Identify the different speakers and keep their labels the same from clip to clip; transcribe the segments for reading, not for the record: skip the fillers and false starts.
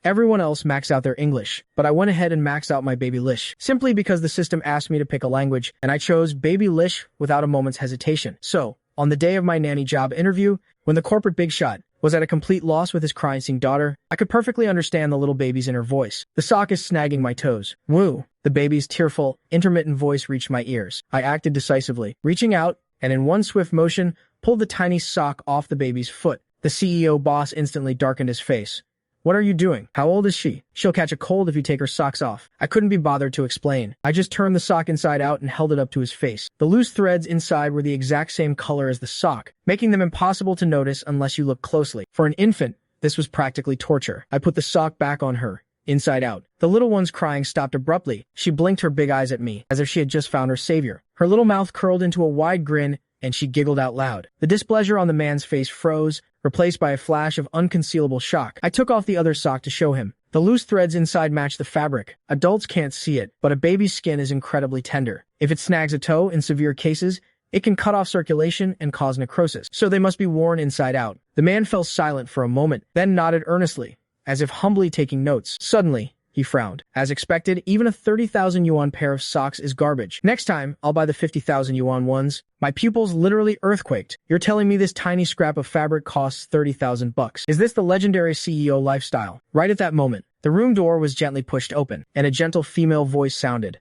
Speaker 1: Everyone else maxed out their English, but I went ahead and maxed out my baby Lish, simply because the system asked me to pick a language, and I chose baby Lish without a moment's hesitation. So, on the day of my nanny job interview, when the corporate big shot was at a complete loss with his crying daughter, I could perfectly understand the little baby's inner voice. The sock is snagging my toes. Woo! The baby's tearful, intermittent voice reached my ears. I acted decisively, reaching out, and in one swift motion, pulled the tiny sock off the baby's foot. The CEO boss instantly darkened his face. What are you doing? How old is she? She'll catch a cold if you take her socks off. I couldn't be bothered to explain. I just turned the sock inside out and held it up to his face. The loose threads inside were the exact same color as the sock, making them impossible to notice unless you look closely. For an infant, this was practically torture. I put the sock back on her, inside out. The little one's crying stopped abruptly. She blinked her big eyes at me, as if she had just found her savior. Her little mouth curled into a wide grin, and she giggled out loud. The displeasure on the man's face froze, replaced by a flash of unconcealable shock. I took off the other sock to show him. The loose threads inside match the fabric. Adults can't see it, but a baby's skin is incredibly tender. If it snags a toe, in severe cases, it can cut off circulation and cause necrosis, so they must be worn inside out. The man fell silent for a moment, then nodded earnestly, as if humbly taking notes. Suddenly, he frowned. As expected, even a 30,000 yuan pair of socks is garbage. Next time, I'll buy the 50,000 yuan ones. My pupils literally earthquaked. You're telling me this tiny scrap of fabric costs 30,000 bucks. Is this the legendary CEO lifestyle? Right at that moment, the room door was gently pushed open, and a gentle female voice sounded.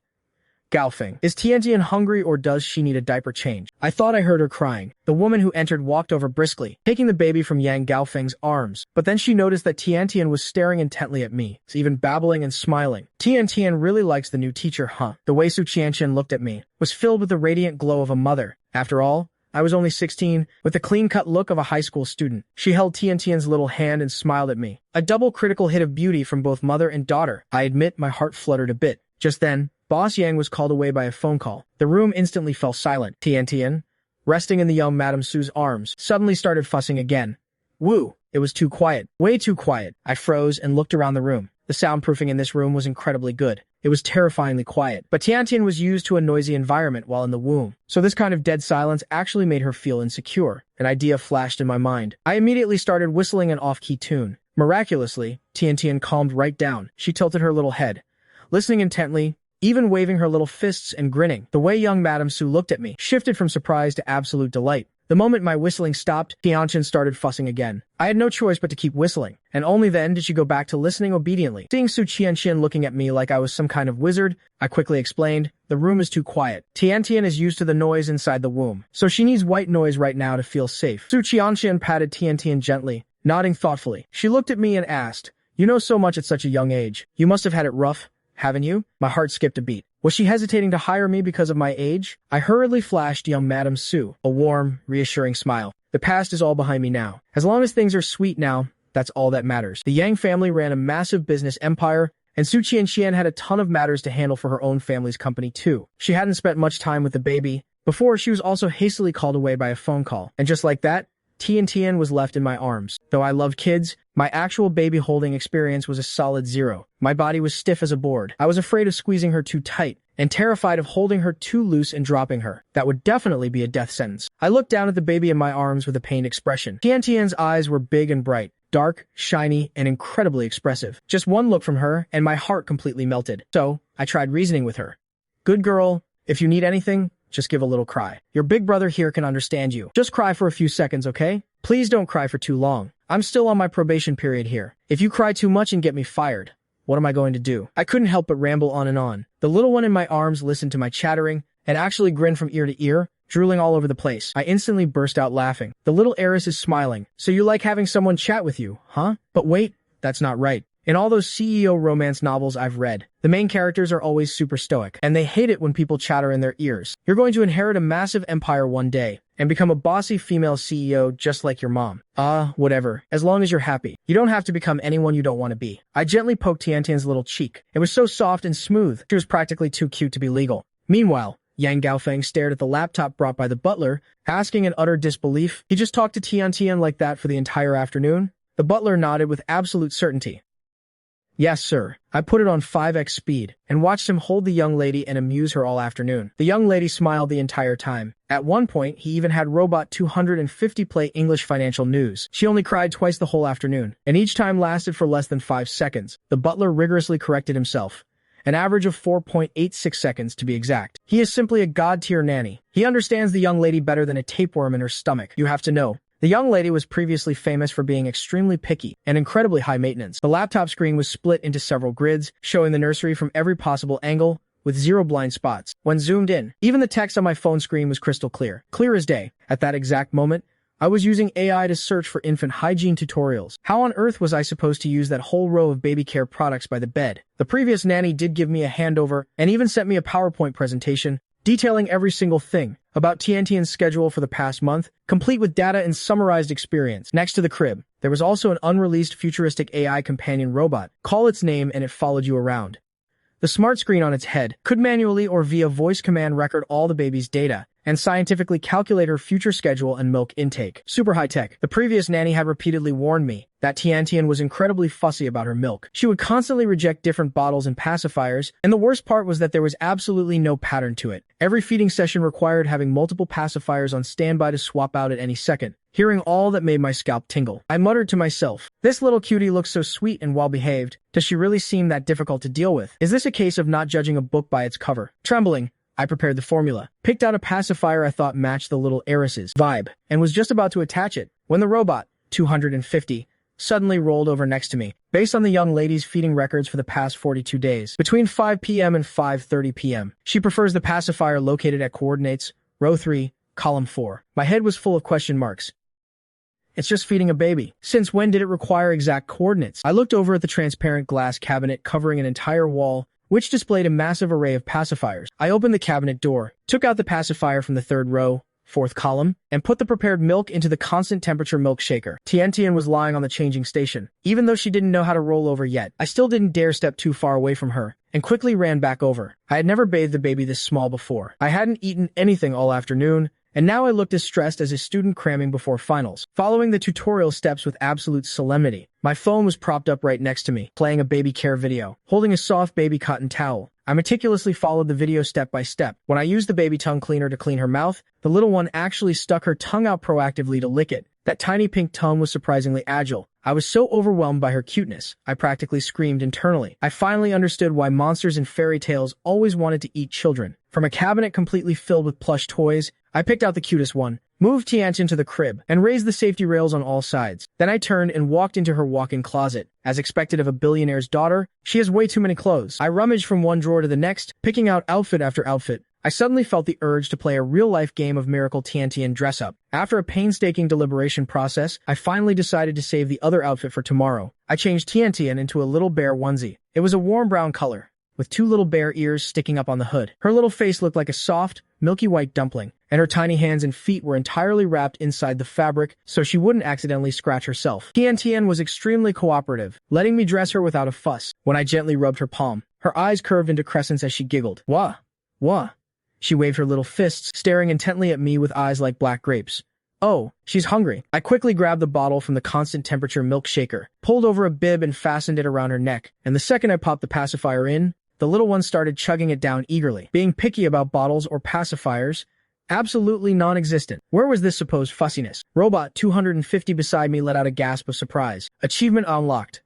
Speaker 1: Gaofeng, is Tiantian hungry or does she need a diaper change? I thought I heard her crying. The woman who entered walked over briskly, taking the baby from Yang Gaofeng's arms. But then she noticed that Tiantian was staring intently at me, even babbling and smiling. Tiantian really likes the new teacher, huh? The way Su Qianqian looked at me was filled with the radiant glow of a mother. After all, I was only 16, with the clean-cut look of a high school student. She held Tiantian's little hand and smiled at me. A double critical hit of beauty from both mother and daughter. I admit my heart fluttered a bit. Just then, Boss Yang was called away by a phone call. The room instantly fell silent. Tiantian, resting in the young Madame Su's arms, suddenly started fussing again. Woo! It was too quiet. Way too quiet. I froze and looked around the room. The soundproofing in this room was incredibly good. It was terrifyingly quiet. But Tiantian was used to a noisy environment while in the womb, so this kind of dead silence actually made her feel insecure. An idea flashed in my mind. I immediately started whistling an off-key tune. Miraculously, Tiantian calmed right down. She tilted her little head, listening intently, even waving her little fists and grinning. The way young Madame Su looked at me shifted from surprise to absolute delight. The moment my whistling stopped, Tiantian started fussing again. I had no choice but to keep whistling, and only then did she go back to listening obediently. Seeing Su Qianqian looking at me like I was some kind of wizard, I quickly explained, the room is too quiet. Tiantian is used to the noise inside the womb, so she needs white noise right now to feel safe. Su Qianqian patted Tiantian gently, nodding thoughtfully. She looked at me and asked, you know so much at such a young age. You must have had it rough, haven't you? My heart skipped a beat. Was she hesitating to hire me because of my age? I hurriedly flashed young Madame Su a warm, reassuring smile. The past is all behind me now. As long as things are sweet now, that's all that matters. The Yang family ran a massive business empire, and Su Qianqian had a ton of matters to handle for her own family's company too. She hadn't spent much time with the baby. Before, she was also hastily called away by a phone call. And just like that, Tiantian was left in my arms. Though I loved kids, my actual baby holding experience was a solid 0. My body was stiff as a board. I was afraid of squeezing her too tight, and terrified of holding her too loose and dropping her. That would definitely be a death sentence. I looked down at the baby in my arms with a pained expression. Tiantian's eyes were big and bright, dark, shiny, and incredibly expressive. Just one look from her, and my heart completely melted. So, I tried reasoning with her. Good girl, if you need anything, just give a little cry. Your big brother here can understand you. Just cry for a few seconds, okay? Please don't cry for too long. I'm still on my probation period here. If you cry too much and get me fired, what am I going to do? I couldn't help but ramble on and on. The little one in my arms listened to my chattering and actually grinned from ear to ear, drooling all over the place. I instantly burst out laughing. The little heiress is smiling. So you like having someone chat with you, huh? But wait, that's not right. In all those CEO romance novels I've read, the main characters are always super stoic, and they hate it when people chatter in their ears. You're going to inherit a massive empire one day, and become a bossy female CEO just like your mom. Whatever, as long as you're happy. You don't have to become anyone you don't want to be. I gently poked Tiantian's little cheek. It was so soft and smooth, she was practically too cute to be legal. Meanwhile, Yang Gaofeng stared at the laptop brought by the butler, asking in utter disbelief, he just talked to Tiantian like that for the entire afternoon? The butler nodded with absolute certainty. Yes, sir. I put it on 5x speed and watched him hold the young lady and amuse her all afternoon. The young lady smiled the entire time. At one point, he even had Robot 250 play English financial news. She only cried twice the whole afternoon, and each time lasted for less than 5 seconds. The butler rigorously corrected himself. An average of 4.86 seconds to be exact. He is simply a god-tier nanny. He understands the young lady better than a tapeworm in her stomach. You have to know. The young lady was previously famous for being extremely picky and incredibly high maintenance. The laptop screen was split into several grids, showing the nursery from every possible angle, with 0 blind spots. When zoomed in, even the text on my phone screen was crystal clear. Clear as day. At that exact moment, I was using AI to search for infant hygiene tutorials. How on earth was I supposed to use that whole row of baby care products by the bed? The previous nanny did give me a handover and even sent me a PowerPoint presentation detailing every single thing about Tiantian's schedule for the past month, complete with data and summarized experience. Next to the crib, there was also an unreleased futuristic AI companion robot. Call its name and it followed you around. The smart screen on its head could manually or via voice command record all the baby's data and scientifically calculate her future schedule and milk intake. Super high-tech. The previous nanny had repeatedly warned me that Tiantian was incredibly fussy about her milk. She would constantly reject different bottles and pacifiers, and the worst part was that there was absolutely no pattern to it. Every feeding session required having multiple pacifiers on standby to swap out at any second. Hearing all that made my scalp tingle. I muttered to myself, this little cutie looks so sweet and well-behaved. Does she really seem that difficult to deal with? Is this a case of not judging a book by its cover? Trembling, I prepared the formula, picked out a pacifier I thought matched the little heiress's vibe, and was just about to attach it, when the robot, 250, suddenly rolled over next to me. Based on the young lady's feeding records for the past 42 days, between 5 p.m. and 5:30 p.m., she prefers the pacifier located at coordinates, row 3, column 4. My head was full of question marks. It's just feeding a baby. Since when did it require exact coordinates? I looked over at the transparent glass cabinet covering an entire wall, which displayed a massive array of pacifiers. I opened the cabinet door, took out the pacifier from the 3rd row, 4th column, and put the prepared milk into the constant temperature milk shaker. Tiantian was lying on the changing station. Even though she didn't know how to roll over yet, I still didn't dare step too far away from her, and quickly ran back over. I had never bathed a baby this small before. I hadn't eaten anything all afternoon, and now I looked as stressed as a student cramming before finals. Following the tutorial steps with absolute solemnity, my phone was propped up right next to me, playing a baby care video, holding a soft baby cotton towel. I meticulously followed the video step by step. When I used the baby tongue cleaner to clean her mouth, the little one actually stuck her tongue out proactively to lick it. That tiny pink tongue was surprisingly agile. I was so overwhelmed by her cuteness, I practically screamed internally. I finally understood why monsters in fairy tales always wanted to eat children. From a cabinet completely filled with plush toys, I picked out the cutest one, moved Tiantian to the crib, and raised the safety rails on all sides. Then I turned and walked into her walk-in closet. As expected of a billionaire's daughter, she has way too many clothes. I rummaged from one drawer to the next, picking out outfit after outfit. I suddenly felt the urge to play a real-life game of Miracle Tiantian dress-up. After a painstaking deliberation process, I finally decided to save the other outfit for tomorrow. I changed Tiantian into a little bear onesie. It was a warm brown color, with 2 little bear ears sticking up on the hood. Her little face looked like a soft, milky white dumpling, and her tiny hands and feet were entirely wrapped inside the fabric so she wouldn't accidentally scratch herself. Tiantian was extremely cooperative, letting me dress her without a fuss. When I gently rubbed her palm, her eyes curved into crescents as she giggled. Wah! Wah! She waved her little fists, staring intently at me with eyes like black grapes. Oh, she's hungry. I quickly grabbed the bottle from the constant temperature milk shaker, pulled over a bib and fastened it around her neck, and the second I popped the pacifier in, the little one started chugging it down eagerly. Being picky about bottles or pacifiers, absolutely non-existent. Where was this supposed fussiness? Robot 250 beside me let out a gasp of surprise. Achievement unlocked.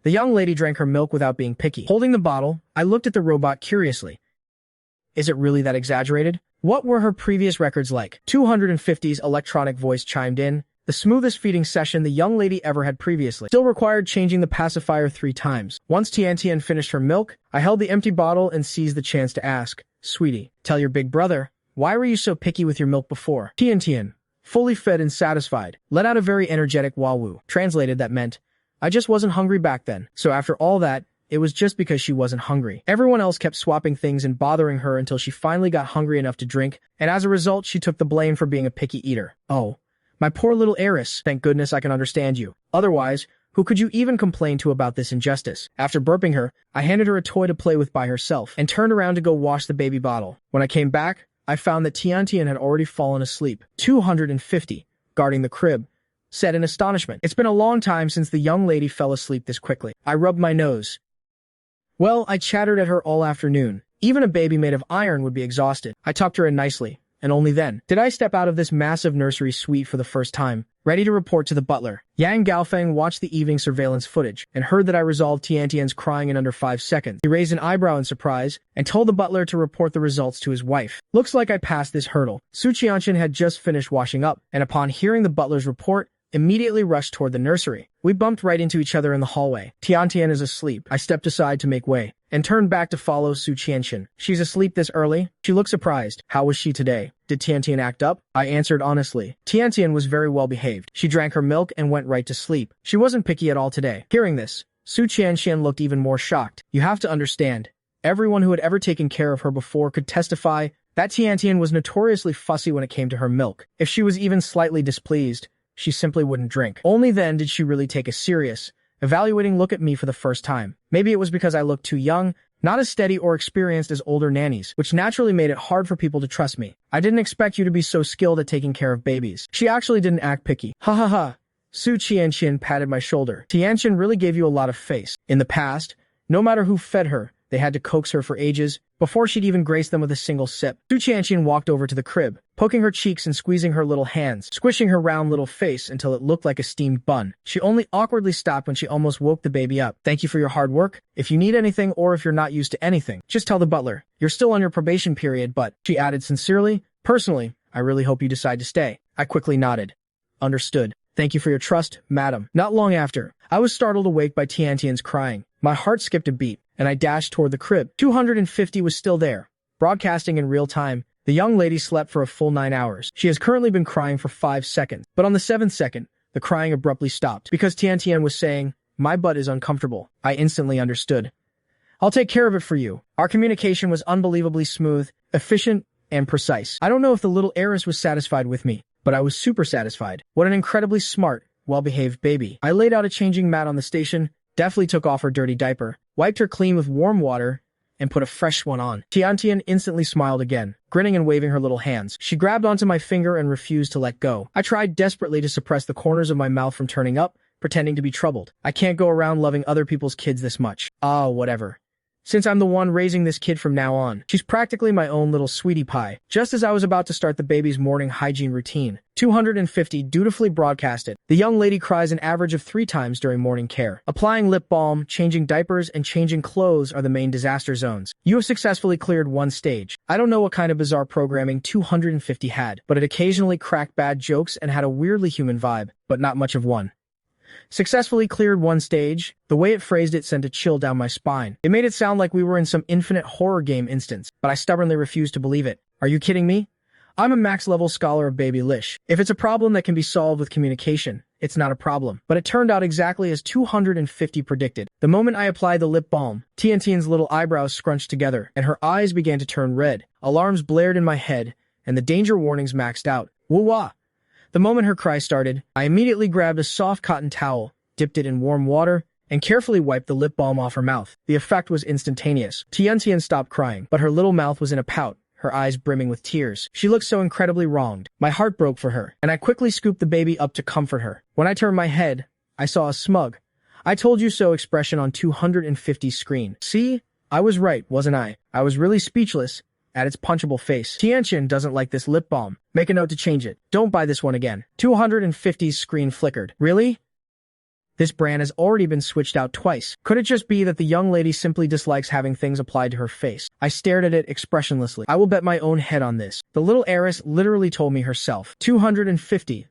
Speaker 1: The young lady drank her milk without being picky. Holding the bottle, I looked at the robot curiously. Is it really that exaggerated? What were her previous records like? 250's electronic voice chimed in. The smoothest feeding session the young lady ever had previously. Still required changing the pacifier 3 times. Once Tiantian finished her milk, I held the empty bottle and seized the chance to ask, Sweetie, tell your big brother, why were you so picky with your milk before? Tiantian, fully fed and satisfied, let out a very energetic wah-woo. Translated, that meant, I just wasn't hungry back then. So after all that, it was just because she wasn't hungry. Everyone else kept swapping things and bothering her until she finally got hungry enough to drink, and as a result, she took the blame for being a picky eater. Oh, my poor little heiress, thank goodness I can understand you. Otherwise, who could you even complain to about this injustice? After burping her, I handed her a toy to play with by herself, and turned around to go wash the baby bottle. When I came back, I found that Tiantian had already fallen asleep. 250, guarding the crib, said in astonishment. It's been a long time since the young lady fell asleep this quickly. I rubbed my nose, Well, I chattered at her all afternoon. Even a baby made of iron would be exhausted. I tucked her in nicely, and only then did I step out of this massive nursery suite for the first time, ready to report to the butler. Yang Gaofeng watched the evening surveillance footage and heard that I resolved Tiantian's crying in under 5 seconds. He raised an eyebrow in surprise and told the butler to report the results to his wife. Looks like I passed this hurdle. Su Qianqian had just finished washing up, and upon hearing the butler's report, immediately rushed toward the nursery. We bumped right into each other in the hallway. Tiantian is asleep. I stepped aside to make way and turned back to follow Su Qianqian. She's asleep this early? She looked surprised. How was she today? Did Tiantian act up? I answered honestly. Tiantian was very well behaved. She drank her milk and went right to sleep. She wasn't picky at all today. Hearing this, Su Qianqian looked even more shocked. You have to understand, everyone who had ever taken care of her before could testify that Tiantian was notoriously fussy when it came to her milk. If she was even slightly displeased, she simply wouldn't drink. Only then did she really take a serious, evaluating look at me for the first time. Maybe it was because I looked too young, not as steady or experienced as older nannies, which naturally made it hard for people to trust me. I didn't expect you to be so skilled at taking care of babies. She actually didn't act picky. Ha ha ha. Su Qianqian patted my shoulder. Tianqian really gave you a lot of face. In the past, no matter who fed her, they had to coax her for ages before she'd even grace them with a single sip. Su Qianqian walked over to the crib, poking her cheeks and squeezing her little hands, squishing her round little face until it looked like a steamed bun. She only awkwardly stopped when she almost woke the baby up. Thank you for your hard work. If you need anything or if you're not used to anything, just tell the butler. You're still on your probation period, but, she added sincerely, personally, I really hope you decide to stay. I quickly nodded. Understood. Thank you for your trust, madam. Not long after, I was startled awake by Tiantian's crying. My heart skipped a beat, and I dashed toward the crib. 250 was still there, broadcasting in real time. The young lady slept for a full 9 hours. She has currently been crying for 5 seconds, but on the 7th second, the crying abruptly stopped because Tiantian was saying, my butt is uncomfortable. I instantly understood. I'll take care of it for you. Our communication was unbelievably smooth, efficient, and precise. I don't know if the little heiress was satisfied with me, but I was super satisfied. What an incredibly smart, well-behaved baby. I laid out a changing mat on the station, deftly took off her dirty diaper, wiped her clean with warm water, and put a fresh one on. Tiantian instantly smiled again, grinning and waving her little hands. She grabbed onto my finger and refused to let go. I tried desperately to suppress the corners of my mouth from turning up, pretending to be troubled. I can't go around loving other people's kids this much. Ah, whatever. Since I'm the one raising this kid from now on, she's practically my own little sweetie pie. Just as I was about to start the baby's morning hygiene routine, 250 dutifully broadcasted. The young lady cries an average of 3 times during morning care. Applying lip balm, changing diapers, and changing clothes are the main disaster zones. You have successfully cleared 1 stage. I don't know what kind of bizarre programming 250 had, but it occasionally cracked bad jokes and had a weirdly human vibe, but not much of one. Successfully cleared 1 stage. The way it phrased it sent a chill down my spine. It made it sound like we were in some infinite horror game instance, but I stubbornly refused to believe it. Are you kidding me? I'm a max-level scholar of baby lish. If it's a problem that can be solved with communication, it's not a problem. But it turned out exactly as 250 predicted. The moment I applied the lip balm, Tiantian's little eyebrows scrunched together, and her eyes began to turn red. Alarms blared in my head, and the danger warnings maxed out. Woo-wah! The moment her cry started, I immediately grabbed a soft cotton towel, dipped it in warm water, and carefully wiped the lip balm off her mouth. The effect was instantaneous. Tiantian stopped crying, but her little mouth was in a pout, her eyes brimming with tears. She looked so incredibly wronged. My heart broke for her, and I quickly scooped the baby up to comfort her. When I turned my head, I saw a smug, I told you so expression on 250's screen. See? I was right, wasn't I? I was really speechless at its punchable face. Tiantian doesn't like this lip balm. Make a note to change it. Don't buy this one again. 250's screen flickered. Really? This brand has already been switched out twice. Could it just be that the young lady simply dislikes having things applied to her face? I stared at it expressionlessly. I will bet my own head on this. The little heiress literally told me herself. 250.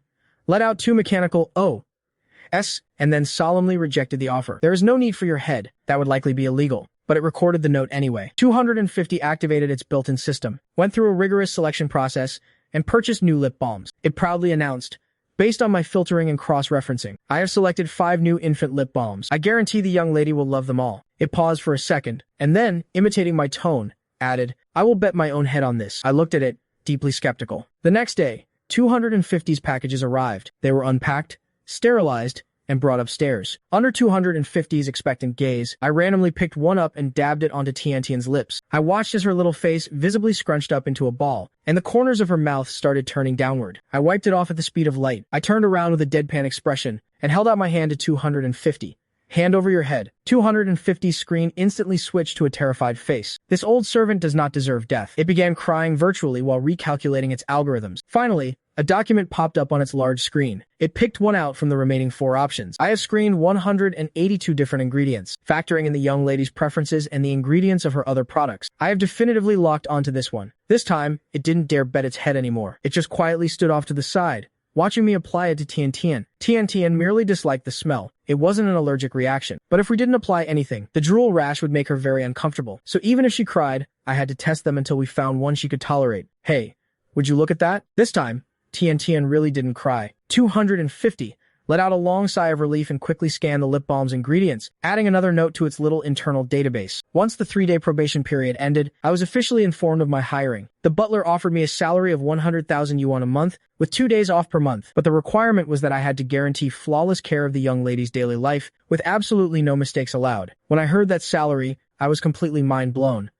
Speaker 1: Let out 2 mechanical O.S. and then solemnly rejected the offer. There is no need for your head. That would likely be illegal. But it recorded the note anyway. 250 activated its built-in system, went through a rigorous selection process, and purchased new lip balms. It proudly announced, based on my filtering and cross-referencing, I have selected 5 new infant lip balms. I guarantee the young lady will love them all. It paused for a second, and then, imitating my tone, added, I will bet my own head on this. I looked at it, deeply skeptical. The next day, 250's packages arrived. They were unpacked, sterilized, and brought upstairs. Under 250's expectant gaze, I randomly picked one up and dabbed it onto Tiantian's lips. I watched as her little face visibly scrunched up into a ball, and the corners of her mouth started turning downward. I wiped it off at the speed of light. I turned around with a deadpan expression and held out my hand to 250, Hand over your head. 250 screen instantly switched to a terrified face. This old servant does not deserve death. It began crying virtually while recalculating its algorithms. Finally, a document popped up on its large screen. It picked one out from the remaining 4 options. I have screened 182 different ingredients, factoring in the young lady's preferences and the ingredients of her other products. I have definitively locked onto this one. This time, it didn't dare bet its head anymore. It just quietly stood off to the side, watching me apply it to Tian. Tian merely disliked the smell. It wasn't an allergic reaction. But if we didn't apply anything, the drool rash would make her very uncomfortable. So even if she cried, I had to test them until we found one she could tolerate. Hey, would you look at that? This time, Tian really didn't cry. 250 let out a long sigh of relief and quickly scanned the lip balm's ingredients, adding another note to its little internal database. Once the 3-day probation period ended, I was officially informed of my hiring. The butler offered me a salary of 100,000 yuan a month, with 2 days off per month, but the requirement was that I had to guarantee flawless care of the young lady's daily life, with absolutely no mistakes allowed. When I heard that salary, I was completely mind-blown.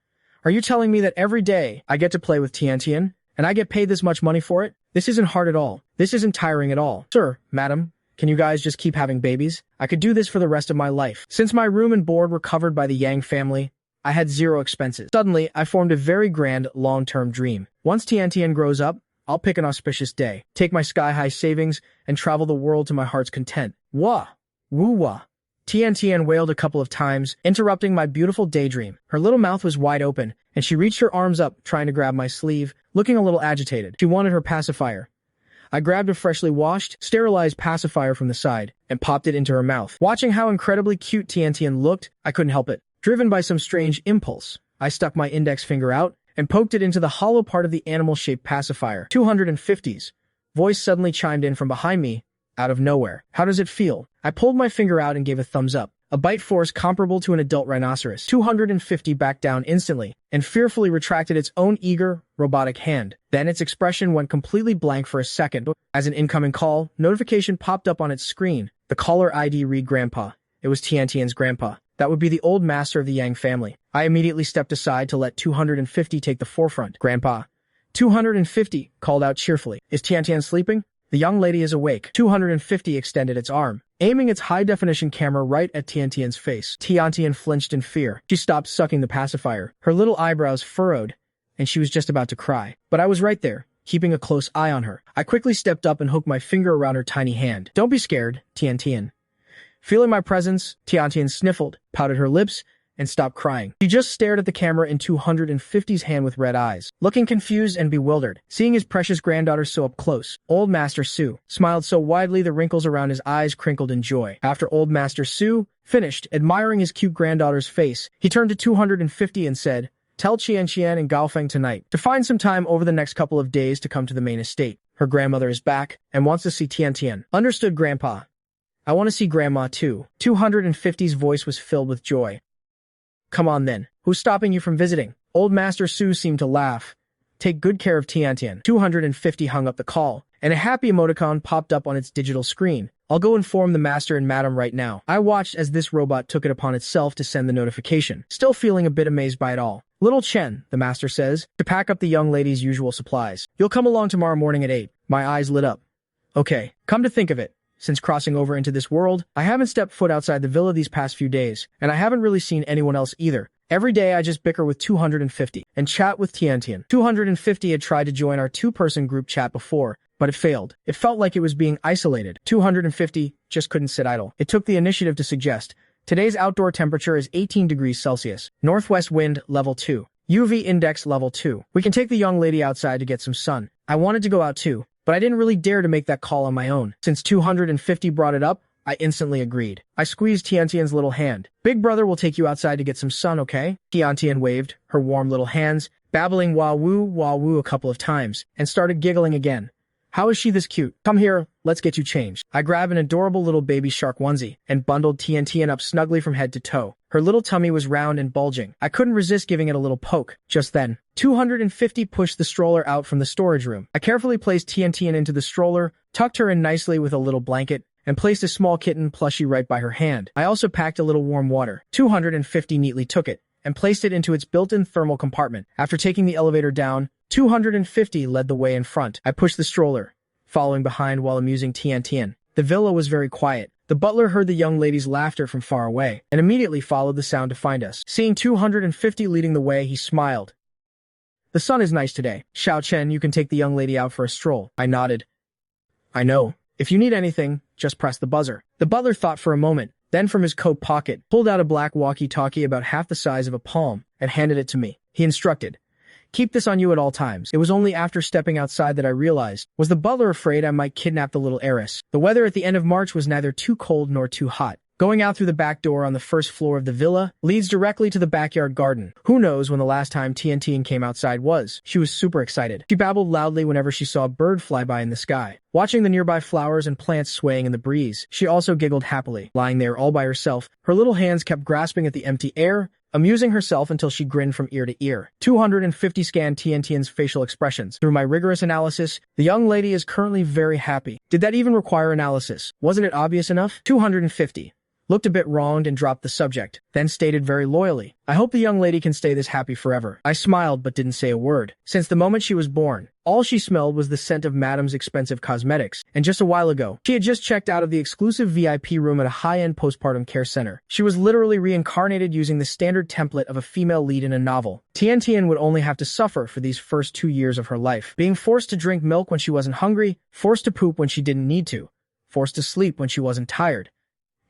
Speaker 1: Are you telling me that every day I get to play with Tian, and I get paid this much money for it? This isn't hard at all. This isn't tiring at all. Sir, madam, can you guys just keep having babies? I could do this for the rest of my life. Since my room and board were covered by the Yang family, I had 0 expenses. Suddenly, I formed a very grand, long-term dream. Once Tian grows up, I'll pick an auspicious day, take my sky-high savings, and travel the world to my heart's content. Wah! Woo-wah! Tian wailed a couple of times, interrupting my beautiful daydream. Her little mouth was wide open, and she reached her arms up, trying to grab my sleeve, looking a little agitated. She wanted her pacifier. I grabbed a freshly washed, sterilized pacifier from the side and popped it into her mouth. Watching how incredibly cute Tian looked, I couldn't help it. Driven by some strange impulse, I stuck my index finger out and poked it into the hollow part of the animal-shaped pacifier. 250's voice suddenly chimed in from behind me, out of nowhere. How does it feel? I pulled my finger out and gave a thumbs up. A bite force comparable to an adult rhinoceros. 250 backed down instantly and fearfully retracted its own eager, robotic hand. Then its expression went completely blank for a second. As an incoming call, notification popped up on its screen. The caller ID read Grandpa. It was Tian's grandpa. That would be the old master of the Yang family. I immediately stepped aside to let 250 take the forefront. Grandpa. 250 called out cheerfully. Is Tian sleeping? The young lady is awake. 250 extended its arm, aiming its high-definition camera right at Tian's face. Tian flinched in fear. She stopped sucking the pacifier. Her little eyebrows furrowed, and she was just about to cry. But I was right there, keeping a close eye on her. I quickly stepped up and hooked my finger around her tiny hand. Don't be scared, Tian. Feeling my presence, Tian sniffled, pouted her lips, and stopped crying. She just stared at the camera in 250's hand with red eyes, looking confused and bewildered. Seeing his precious granddaughter so up close, Old Master Su smiled so widely the wrinkles around his eyes crinkled in joy. After Old Master Su finished admiring his cute granddaughter's face, he turned to 250 and said, Tell Qian and Gaofeng tonight to find some time over the next couple of days to come to the main estate. Her grandmother is back and wants to see Tian. Understood, Grandpa. I want to see Grandma too. 250's voice was filled with joy. Come on then. Who's stopping you from visiting? Old Master Su seemed to laugh. Take good care of Tian. 250 hung up the call, and a happy emoticon popped up on its digital screen. I'll go inform the master and madam right now. I watched as this robot took it upon itself to send the notification, still feeling a bit amazed by it all. Little Chen, the master says, to pack up the young lady's usual supplies. You'll come along tomorrow morning at 8. My eyes lit up. Okay, come to think of it. Since crossing over into this world, I haven't stepped foot outside the villa these past few days, and I haven't really seen anyone else either. Every day I just bicker with 250 and chat with Tian. 250 had tried to join our 2-person group chat before, but it failed. It felt like it was being isolated. 250 just couldn't sit idle. It took the initiative to suggest, today's outdoor temperature is 18 degrees Celsius, northwest wind level 2, UV index level 2. We can take the young lady outside to get some sun. I wanted to go out too, but I didn't really dare to make that call on my own. Since 250 brought it up, I instantly agreed. I squeezed Tian's little hand. Big brother will take you outside to get some sun, okay? Tian waved her warm little hands, babbling wah woo a couple of times, and started giggling again. How is she this cute? Come here, let's get you changed. I grabbed an adorable little baby shark onesie and bundled Tian up snugly from head to toe. Her little tummy was round and bulging. I couldn't resist giving it a little poke. Just then, 250 pushed the stroller out from the storage room. I carefully placed Tian into the stroller, tucked her in nicely with a little blanket, and placed a small kitten plushie right by her hand. I also packed a little warm water. 250 neatly took it and placed it into its built-in thermal compartment. After taking the elevator down, 250 led the way in front. I pushed the stroller, following behind while amusing Tian. The villa was very quiet. The butler heard the young lady's laughter from far away, and immediately followed the sound to find us. Seeing 250 leading the way, he smiled. The sun is nice today. Xiao Chen, you can take the young lady out for a stroll. I nodded. I know. If you need anything, just press the buzzer. The butler thought for a moment, then from his coat pocket, pulled out a black walkie-talkie about half the size of a palm, and handed it to me. He instructed, "Keep this on you at all times." It was only after stepping outside that I realized, was the butler afraid I might kidnap the little heiress? The weather at the end of March was neither too cold nor too hot. Going out through the back door on the first floor of the villa leads directly to the backyard garden. Who knows when the last time Tian came outside was? She was super excited. She babbled loudly whenever she saw a bird fly by in the sky. Watching the nearby flowers and plants swaying in the breeze, she also giggled happily. Lying there all by herself, her little hands kept grasping at the empty air, amusing herself until she grinned from ear to ear. 250 scanned Tian's facial expressions. Through my rigorous analysis, the young lady is currently very happy. Did that even require analysis? Wasn't it obvious enough? 250. Looked a bit wronged and dropped the subject, then stated very loyally, "I hope the young lady can stay this happy forever." I smiled but didn't say a word. Since the moment she was born, all she smelled was the scent of Madame's expensive cosmetics, and just a while ago, she had just checked out of the exclusive VIP room at a high-end postpartum care center. She was literally reincarnated using the standard template of a female lead in a novel. Tian would only have to suffer for these first 2 years of her life, being forced to drink milk when she wasn't hungry, forced to poop when she didn't need to, forced to sleep when she wasn't tired.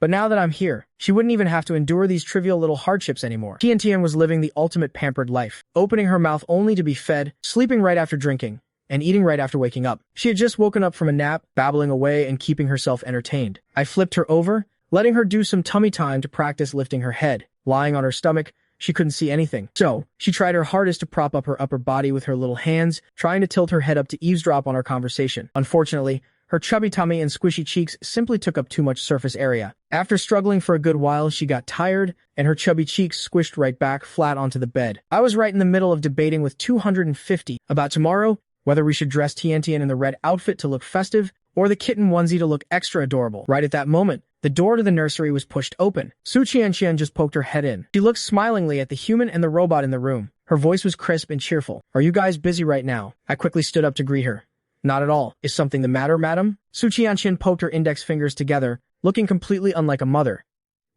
Speaker 1: But now that I'm here, she wouldn't even have to endure these trivial little hardships anymore. Tian was living the ultimate pampered life, opening her mouth only to be fed, sleeping right after drinking, and eating right after waking up. She had just woken up from a nap, babbling away and keeping herself entertained. I flipped her over, letting her do some tummy time to practice lifting her head. Lying on her stomach, she couldn't see anything. So, she tried her hardest to prop up her upper body with her little hands, trying to tilt her head up to eavesdrop on our conversation. Unfortunately, her chubby tummy and squishy cheeks simply took up too much surface area. After struggling for a good while, she got tired, and her chubby cheeks squished right back flat onto the bed. I was right in the middle of debating with 250 about tomorrow, whether we should dress Tian in the red outfit to look festive, or the kitten onesie to look extra adorable. Right at that moment, the door to the nursery was pushed open. Su Qian just poked her head in. She looked smilingly at the human and the robot in the room. Her voice was crisp and cheerful. "Are you guys busy right now?" I quickly stood up to greet her. "Not at all. Is something the matter, madam?" Su Qian poked her index fingers together, looking completely unlike a mother.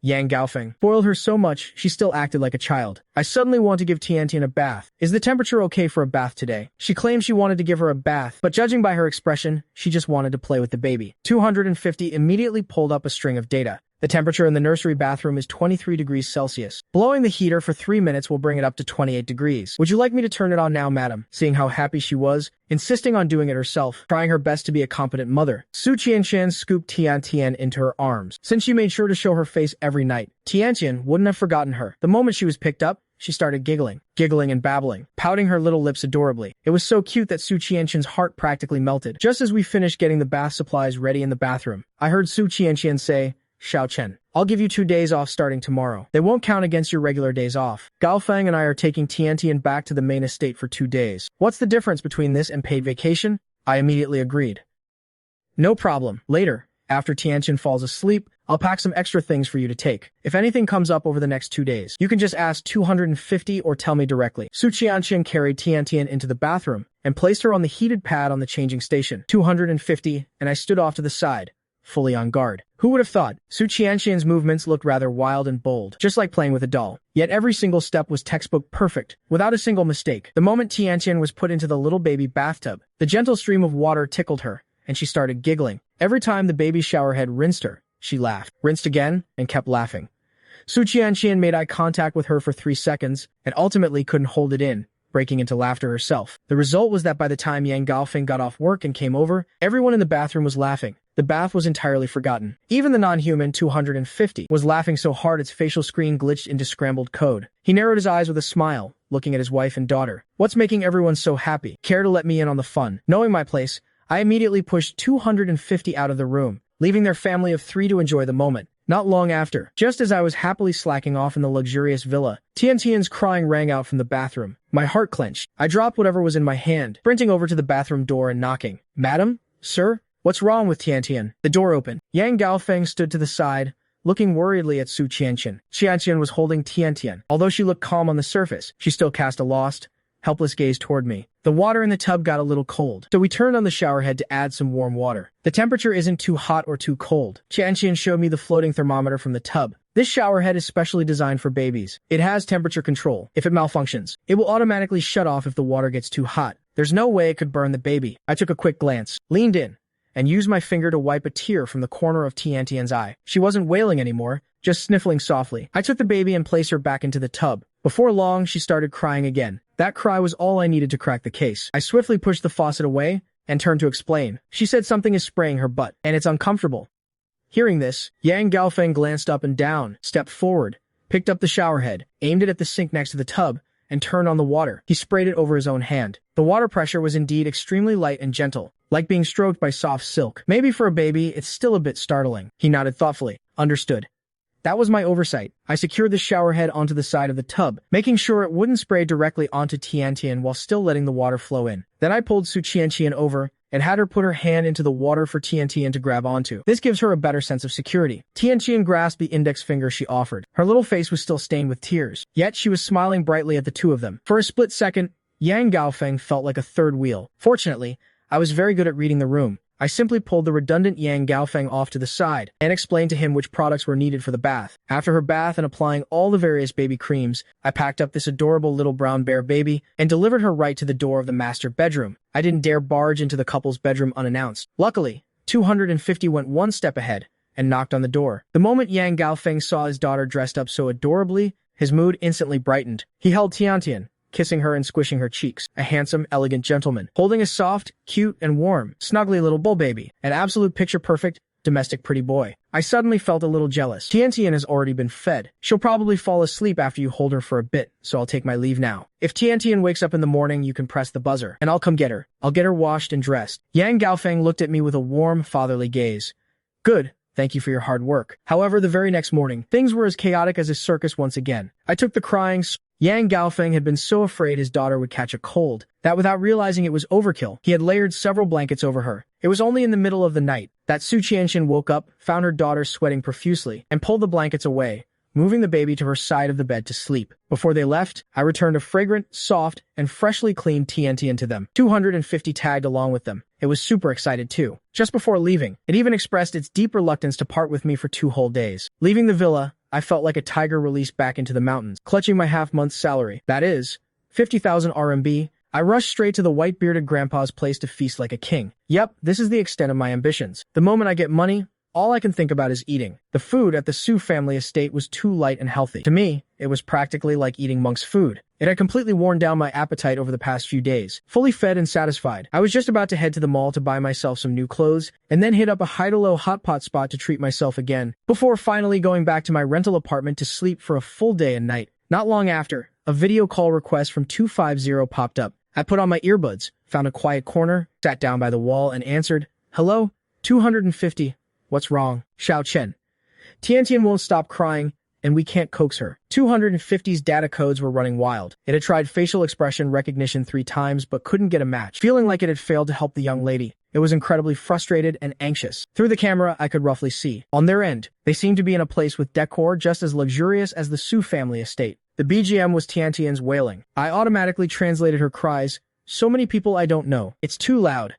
Speaker 1: Yang Gaofeng spoiled her so much, she still acted like a child. I suddenly want to give Tian a bath. "Is the temperature okay for a bath today?" She claimed she wanted to give her a bath, but judging by her expression, she just wanted to play with the baby. 250 immediately pulled up a string of data. The temperature in the nursery bathroom is 23 degrees Celsius. Blowing the heater for 3 minutes will bring it up to 28 degrees. "Would you like me to turn it on now, madam?" Seeing how happy she was, insisting on doing it herself, trying her best to be a competent mother, Su Qian scooped Tian into her arms. Since she made sure to show her face every night, Tian wouldn't have forgotten her. The moment she was picked up, she started giggling and babbling, pouting her little lips adorably. It was so cute that Su Qian's heart practically melted. Just as we finished getting the bath supplies ready in the bathroom, I heard Su Qian say, "Xiao Chen, I'll give you 2 days off starting tomorrow. They won't count against your regular days off. Gaofeng and I are taking Tian back to the main estate for 2 days. What's the difference between this and paid vacation?" I immediately agreed. "No problem. Later, after Tian falls asleep, I'll pack some extra things for you to take. If anything comes up over the next 2 days, you can just ask 250 or tell me directly." Su Qian carried Tian into the bathroom and placed her on the heated pad on the changing station. 250, and I stood off to the side, fully on guard. Who would have thought? Su Qian's movements looked rather wild and bold, just like playing with a doll. Yet every single step was textbook perfect, without a single mistake. The moment Tian was put into the little baby bathtub, the gentle stream of water tickled her, and she started giggling. Every time the baby shower head rinsed her, she laughed, rinsed again, and kept laughing. Su Qian made eye contact with her for 3 seconds, and ultimately couldn't hold it in, breaking into laughter herself. The result was that by the time Yang Gaofeng got off work and came over, everyone in the bathroom was laughing. The bath was entirely forgotten. Even the non-human 250 was laughing so hard its facial screen glitched into scrambled code. He narrowed his eyes with a smile, looking at his wife and daughter. "What's making everyone so happy? Care to let me in on the fun?" Knowing my place, I immediately pushed 250 out of the room, leaving their family of 3 to enjoy the moment. Not long after, just as I was happily slacking off in the luxurious villa, Tian's crying rang out from the bathroom. My heart clenched. I dropped whatever was in my hand, sprinting over to the bathroom door and knocking. "Madam? Sir? What's wrong with Tian?" The door opened. Yang Gaofeng stood to the side, looking worriedly at Su Qian. Qian was holding Tian. Although she looked calm on the surface, she still cast a lost, helpless gaze toward me. The water in the tub got a little cold, so we turned on the shower head to add some warm water. The temperature isn't too hot or too cold. Tiantian showed me the floating thermometer from the tub. This shower head is specially designed for babies. It has temperature control. If it malfunctions, it will automatically shut off if the water gets too hot. There's no way it could burn the baby. I took a quick glance, leaned in, and used my finger to wipe a tear from the corner of Tiantian's eye. She wasn't wailing anymore, just sniffling softly. I took the baby and placed her back into the tub. Before long, she started crying again. That cry was all I needed to crack the case. I swiftly pushed the faucet away and turned to explain. She said something is spraying her butt, and it's uncomfortable. Hearing this, Yang Gaofeng glanced up and down, stepped forward, picked up the shower head, aimed it at the sink next to the tub, and turned on the water. He sprayed it over his own hand. The water pressure was indeed extremely light and gentle, like being stroked by soft silk. Maybe for a baby, it's still a bit startling. He nodded thoughtfully. Understood. That was my oversight. I secured the shower head onto the side of the tub, making sure it wouldn't spray directly onto Tiantian while still letting the water flow in. Then I pulled Su Qianqian over and had her put her hand into the water for Tiantian to grab onto. This gives her a better sense of security. Tiantian grasped the index finger she offered. Her little face was still stained with tears, yet she was smiling brightly at the two of them. For a split second, Yang Gaofeng felt like a third wheel. Fortunately, I was very good at reading the room. I simply pulled the redundant Yang Gaofeng off to the side and explained to him which products were needed for the bath. After her bath and applying all the various baby creams, I packed up this adorable little brown bear baby and delivered her right to the door of the master bedroom. I didn't dare barge into the couple's bedroom unannounced. Luckily, 250 went one step ahead and knocked on the door. The moment Yang Gaofeng saw his daughter dressed up so adorably, his mood instantly brightened. He held Tiantian, kissing her and squishing her cheeks. A handsome, elegant gentleman, holding a soft, cute, and warm, snuggly little bull baby. An absolute picture-perfect, domestic pretty boy. I suddenly felt a little jealous. Tiantian has already been fed. She'll probably fall asleep after you hold her for a bit, so I'll take my leave now. If Tiantian wakes up in the morning, you can press the buzzer, and I'll come get her. I'll get her washed and dressed. Yang Gaofeng looked at me with a warm, fatherly gaze. Good. Thank you for your hard work. However, the very next morning, things were as chaotic as a circus once again. I took the crying. Yang Gaofeng had been so afraid his daughter would catch a cold that without realizing it was overkill, he had layered several blankets over her. It was only in the middle of the night that Su Qianqian woke up, found her daughter sweating profusely, and pulled the blankets away, moving the baby to her side of the bed to sleep. Before they left, I returned a fragrant, soft, and freshly cleaned Tiantian to them. 250 tagged along with them. It was super excited too. Just before leaving, it even expressed its deep reluctance to part with me for 2 whole days. Leaving the villa, I felt like a tiger released back into the mountains, clutching my half-month's salary. That is, 50,000 RMB. I rushed straight to the white-bearded grandpa's place to feast like a king. Yep, this is the extent of my ambitions. The moment I get money, all I can think about is eating. The food at the Su family estate was too light and healthy. To me, it was practically like eating monk's food. It had completely worn down my appetite over the past few days. Fully fed and satisfied, I was just about to head to the mall to buy myself some new clothes, and then hit up a high-to-low hot pot spot to treat myself again, before finally going back to my rental apartment to sleep for a full day and night. Not long after, a video call request from 250 popped up. I put on my earbuds, found a quiet corner, sat down by the wall, and answered, "Hello, 250. What's wrong?" Xiao Chen. Tiantian won't stop crying, and we can't coax her. 250's data codes were running wild. It had tried facial expression recognition 3 times but couldn't get a match. Feeling like it had failed to help the young lady, it was incredibly frustrated and anxious. Through the camera, I could roughly see. On their end, they seemed to be in a place with decor just as luxurious as the Su family estate. The BGM was Tiantian's wailing. I automatically translated her cries. "So many people I don't know. It's too loud."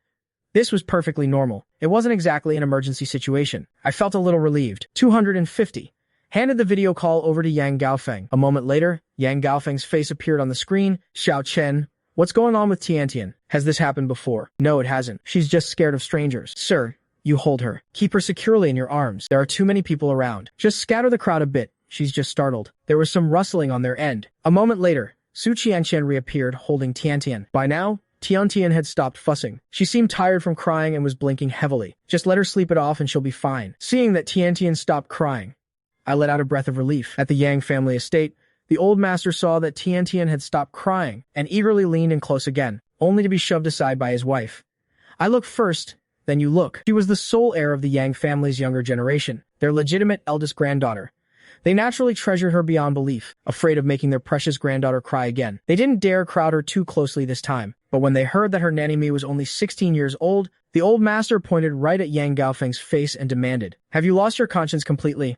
Speaker 1: This was perfectly normal. It wasn't exactly an emergency situation. I felt a little relieved. 250. Handed the video call over to Yang Gaofeng. A moment later, Yang Gaofeng's face appeared on the screen. "Xiao Chen, what's going on with Tiantian? Has this happened before?" "No, it hasn't. She's just scared of strangers." "Sir, you hold her. Keep her securely in your arms. There are too many people around. Just scatter the crowd a bit. She's just startled." There was some rustling on their end. A moment later, Su Qianqian reappeared holding Tiantian. By now, Tiantian had stopped fussing. She seemed tired from crying and was blinking heavily. "Just let her sleep it off and she'll be fine." Seeing that Tiantian stopped crying, I let out a breath of relief. At the Yang family estate, the old master saw that Tiantian had stopped crying and eagerly leaned in close again, only to be shoved aside by his wife. "I look first, then you look." She was the sole heir of the Yang family's younger generation, their legitimate eldest granddaughter. They naturally treasured her beyond belief, afraid of making their precious granddaughter cry again. They didn't dare crowd her too closely this time, but when they heard that her nanny-me was only 16 years old, the old master pointed right at Yang Gaofeng's face and demanded, "Have you lost your conscience completely?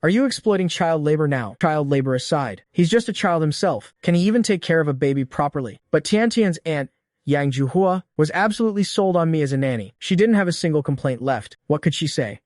Speaker 1: Are you exploiting child labor now? Child labor aside, he's just a child himself. Can he even take care of a baby properly? But Tiantian's aunt, Yang Juhua, was absolutely sold on me as a nanny. She didn't have a single complaint left. What could she say?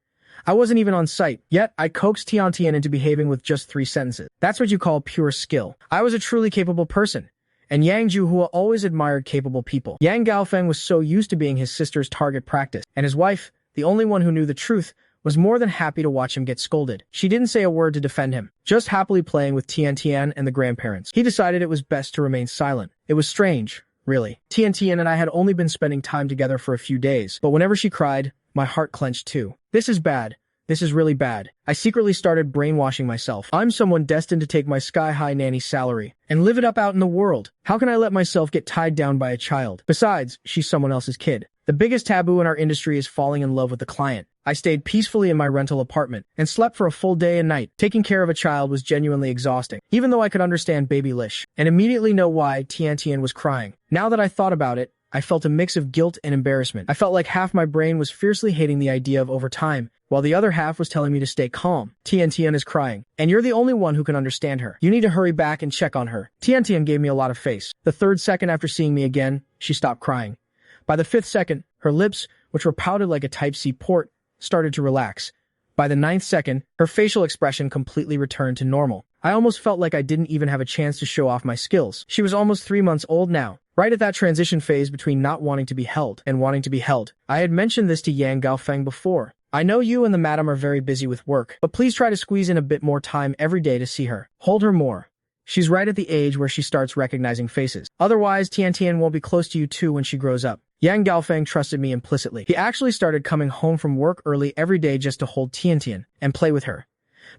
Speaker 1: I wasn't even on site, yet I coaxed Tiantian into behaving with just 3 sentences. That's what you call pure skill. I was a truly capable person, and Yang Juhua always admired capable people. Yang Gaofeng was so used to being his sister's target practice, and his wife, the only one who knew the truth, was more than happy to watch him get scolded. She didn't say a word to defend him, just happily playing with Tiantian and the grandparents. He decided it was best to remain silent. It was strange, really. Tiantian and I had only been spending time together for a few days, but whenever she cried, my heart clenched too. This is bad. This is really bad. I secretly started brainwashing myself. I'm someone destined to take my sky-high nanny salary and live it up out in the world. How can I let myself get tied down by a child? Besides, she's someone else's kid. The biggest taboo in our industry is falling in love with the client. I stayed peacefully in my rental apartment and slept for a full day and night. Taking care of a child was genuinely exhausting, even though I could understand baby Lish and immediately know why Tiantian was crying. Now that I thought about it, I felt a mix of guilt and embarrassment. I felt like half my brain was fiercely hating the idea of overtime, while the other half was telling me to stay calm. Tiantian is crying, and you're the only one who can understand her. You need to hurry back and check on her. Tiantian gave me a lot of face. The 3rd second after seeing me again, she stopped crying. By the 5th second, her lips, which were pouted like a Type-C port, started to relax. By the 9th second, her facial expression completely returned to normal. I almost felt like I didn't even have a chance to show off my skills. She was almost 3 months old now, right at that transition phase between not wanting to be held and wanting to be held. I had mentioned this to Yang Gaofeng before. I know you and the madam are very busy with work, but please try to squeeze in a bit more time every day to see her. Hold her more. She's right at the age where she starts recognizing faces. Otherwise, Tiantian won't be close to you too when she grows up. Yang Gaofeng trusted me implicitly. He actually started coming home from work early every day just to hold Tiantian and play with her.